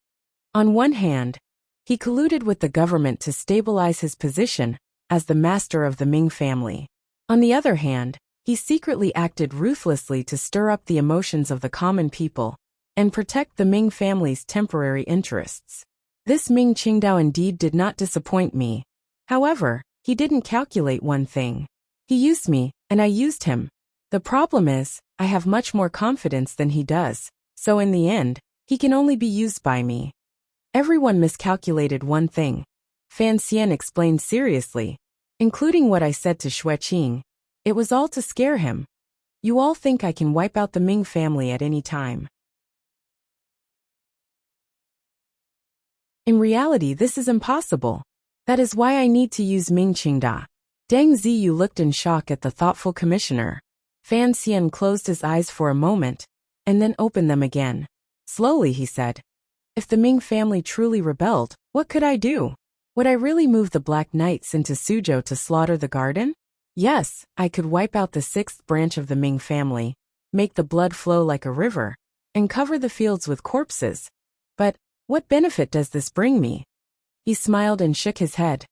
On one hand, he colluded with the government to stabilize his position as the master of the Ming family. On the other hand, he secretly acted ruthlessly to stir up the emotions of the common people and protect the Ming family's temporary interests. This Ming Qingdao indeed did not disappoint me. However, he didn't calculate one thing. He used me, and I used him. The problem is, I have much more confidence than he does, so in the end, he can only be used by me. Everyone miscalculated one thing. Fan Xian explained seriously, including what I said to Xueqing. It was all to scare him. You all think I can wipe out the Ming family at any time. In reality, this is impossible. That is why I need to use Ming Qingda. Deng Ziyu looked in shock at the thoughtful commissioner. Fan Xian closed his eyes for a moment, and then opened them again. Slowly he said, if the Ming family truly rebelled, what could I do? Would I really move the Black Knights into Suzhou to slaughter the garden? Yes, I could wipe out the sixth branch of the Ming family, make the blood flow like a river, and cover the fields with corpses. But what benefit does this bring me? He smiled and shook his head.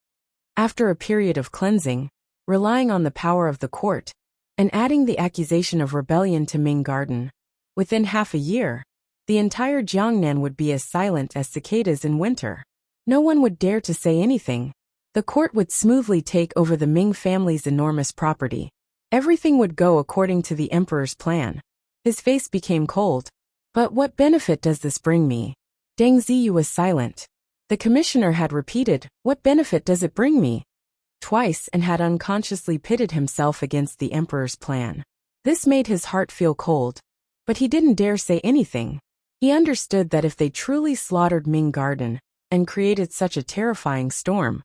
After a period of cleansing, relying on the power of the court, and adding the accusation of rebellion to Ming Garden, within half a year, the entire Jiangnan would be as silent as cicadas in winter. No one would dare to say anything. The court would smoothly take over the Ming family's enormous property. Everything would go according to the emperor's plan. His face became cold. But what benefit does this bring me? Deng Ziyu was silent. The commissioner had repeated, what benefit does it bring me? Twice, and had unconsciously pitted himself against the emperor's plan. This made his heart feel cold. But he didn't dare say anything. He understood that if they truly slaughtered Ming Garden and created such a terrifying storm,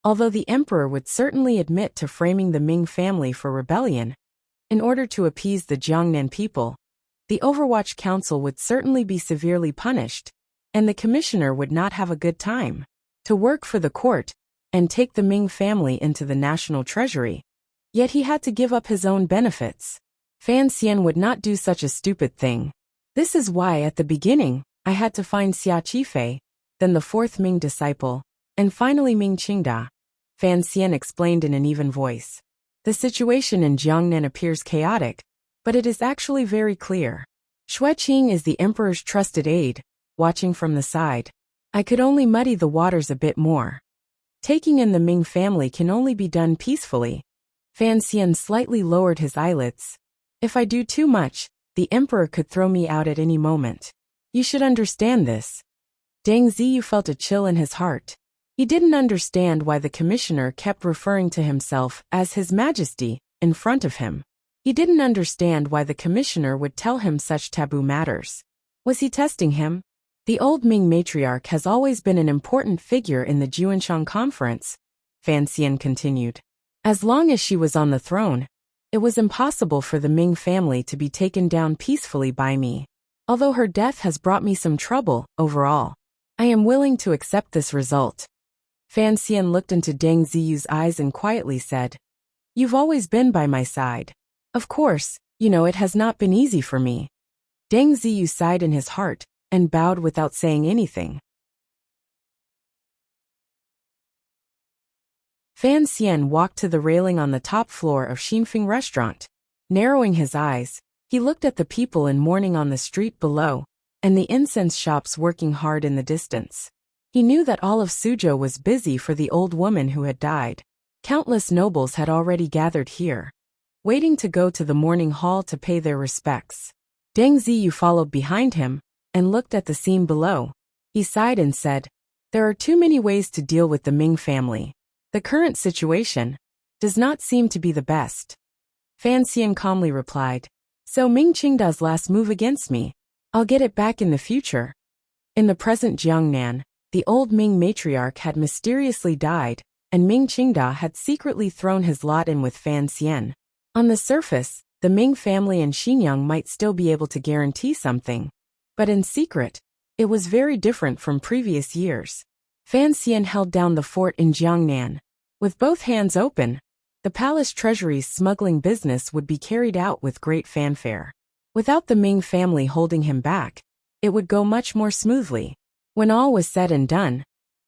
although the emperor would certainly admit to framing the Ming family for rebellion, in order to appease the Jiangnan people, the Overwatch Council would certainly be severely punished, and the commissioner would not have a good time. To work for the court and take the Ming family into the national treasury. Yet he had to give up his own benefits. Fan Xian would not do such a stupid thing. This is why at the beginning, I had to find Xia Qifei, then the fourth Ming disciple, and finally Ming Qingda. Fan Xian explained in an even voice. The situation in Jiangnan appears chaotic, but it is actually very clear. Xueqing is the emperor's trusted aide, watching from the side. I could only muddy the waters a bit more. Taking in the Ming family can only be done peacefully. Fan Xian slightly lowered his eyelids. If I do too much, the emperor could throw me out at any moment. You should understand this. Deng Ziyu felt a chill in his heart. He didn't understand why the commissioner kept referring to himself as His Majesty in front of him. He didn't understand why the commissioner would tell him such taboo matters. Was he testing him? The old Ming matriarch has always been an important figure in the Juanshan conference, Fan Xian continued. As long as she was on the throne, it was impossible for the Ming family to be taken down peacefully by me. Although her death has brought me some trouble, overall, I am willing to accept this result. Fan Xian looked into Deng Ziyu's eyes and quietly said, You've always been by my side. Of course, you know it has not been easy for me. Deng Ziyu sighed in his heart and bowed without saying anything. Fan Xian walked to the railing on the top floor of Xinfeng restaurant. Narrowing his eyes, He looked at the people in mourning on the street below, and the incense shops working hard in the distance. He knew that all of Suzhou was busy for the old woman who had died. Countless nobles had already gathered here, waiting to go to the mourning hall to pay their respects. Deng Ziyu followed behind him and looked at the scene below. He sighed and said, "There are too many ways to deal with the Ming family. The current situation does not seem to be the best." Fan Xian calmly replied, "So Ming Qingda's last move against me. I'll get it back in the future." In the present Jiangnan, the old Ming matriarch had mysteriously died, and Ming Qingda had secretly thrown his lot in with Fan Xian. On the surface, the Ming family and Xinyang might still be able to guarantee something, but in secret, it was very different from previous years. Fan Xian held down the fort in Jiangnan. With both hands open, the palace treasury's smuggling business would be carried out with great fanfare. Without the Ming family holding him back, it would go much more smoothly. When all was said and done,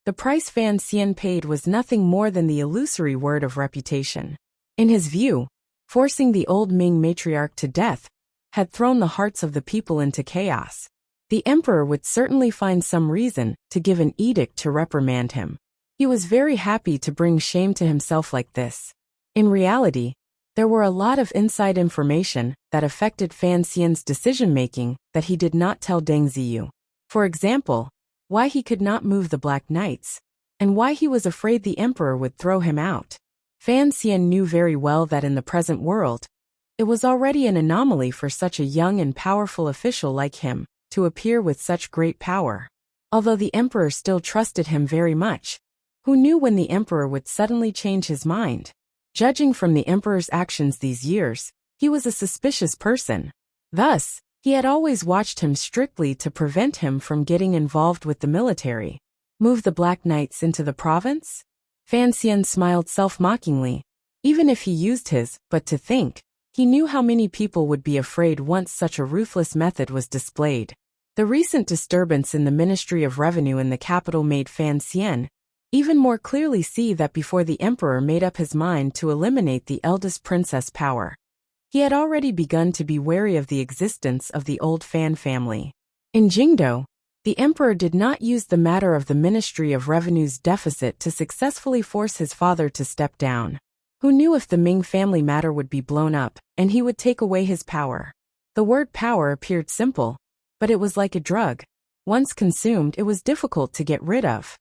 the price Fan Xian paid was nothing more than the illusory word of reputation. In his view, forcing the old Ming matriarch to death had thrown the hearts of the people into chaos. The emperor would certainly find some reason to give an edict to reprimand him. He was very happy to bring shame to himself like this. In reality, there were a lot of inside information that affected Fan Xian's decision-making that he did not tell Deng Ziyu. For example, why he could not move the Black Knights, and why he was afraid the emperor would throw him out. Fan Xian knew very well that in the present world, it was already an anomaly for such a young and powerful official like him to appear with such great power. Although the emperor still trusted him very much, who knew when the emperor would suddenly change his mind? Judging from the emperor's actions these years, he was a suspicious person. Thus, he had always watched him strictly to prevent him from getting involved with the military. Move the Black Knights into the province? Fan Xian smiled self-mockingly. Even if he used his, but to think, he knew how many people would be afraid once such a ruthless method was displayed. The recent disturbance in the Ministry of Revenue in the capital made Fan Xian even more clearly see that before the emperor made up his mind to eliminate the eldest princess power, he had already begun to be wary of the existence of the old Fan family. In Jingdou, the emperor did not use the matter of the Ministry of Revenue's deficit to successfully force his father to step down. Who knew if the Ming family matter would be blown up and he would take away his power? The word power appeared simple, but it was like a drug. Once consumed, it was difficult to get rid of.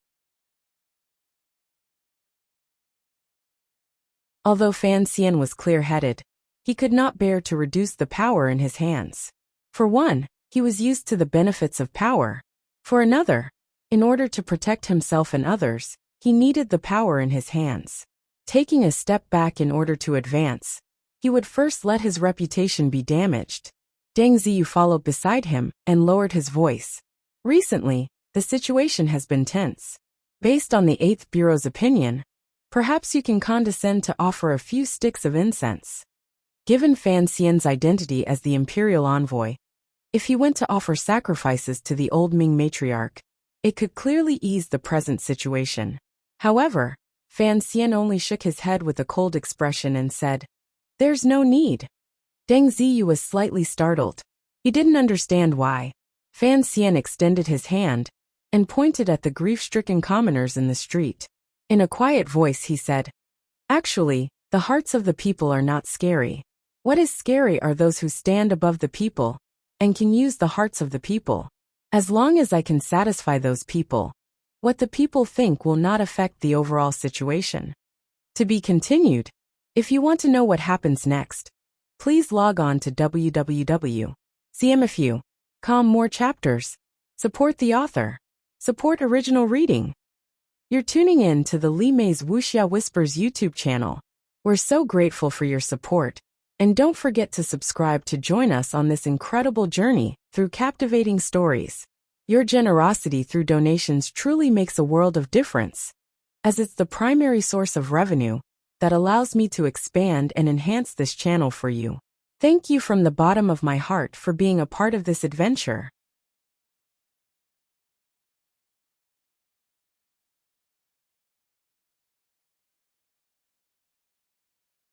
Although Fan Xian was clear-headed, he could not bear to reduce the power in his hands. For one, he was used to the benefits of power. For another, in order to protect himself and others, he needed the power in his hands. Taking a step back in order to advance, he would first let his reputation be damaged. Deng Ziyu followed beside him and lowered his voice. Recently, the situation has been tense. Based on the 8th Bureau's opinion, perhaps you can condescend to offer a few sticks of incense. Given Fan Xian's identity as the imperial envoy, if he went to offer sacrifices to the old Ming matriarch, it could clearly ease the present situation. However, Fan Xian only shook his head with a cold expression and said, "There's no need." Deng Ziyu was slightly startled. He didn't understand why. Fan Xian extended his hand and pointed at the grief-stricken commoners in the street. In a quiet voice he said, "Actually, the hearts of the people are not scary. What is scary are those who stand above the people and can use the hearts of the people. As long as I can satisfy those people, what the people think will not affect the overall situation." To be continued. If you want to know what happens next, please log on to www.cmfu.com. More chapters. Support the author. Support original reading. You're tuning in to the Li Mei's Wuxia Whispers YouTube channel. We're so grateful for your support, and don't forget to subscribe to join us on this incredible journey through captivating stories. Your generosity through donations truly makes a world of difference, as it's the primary source of revenue that allows me to expand and enhance this channel for you. Thank you from the bottom of my heart for being a part of this adventure.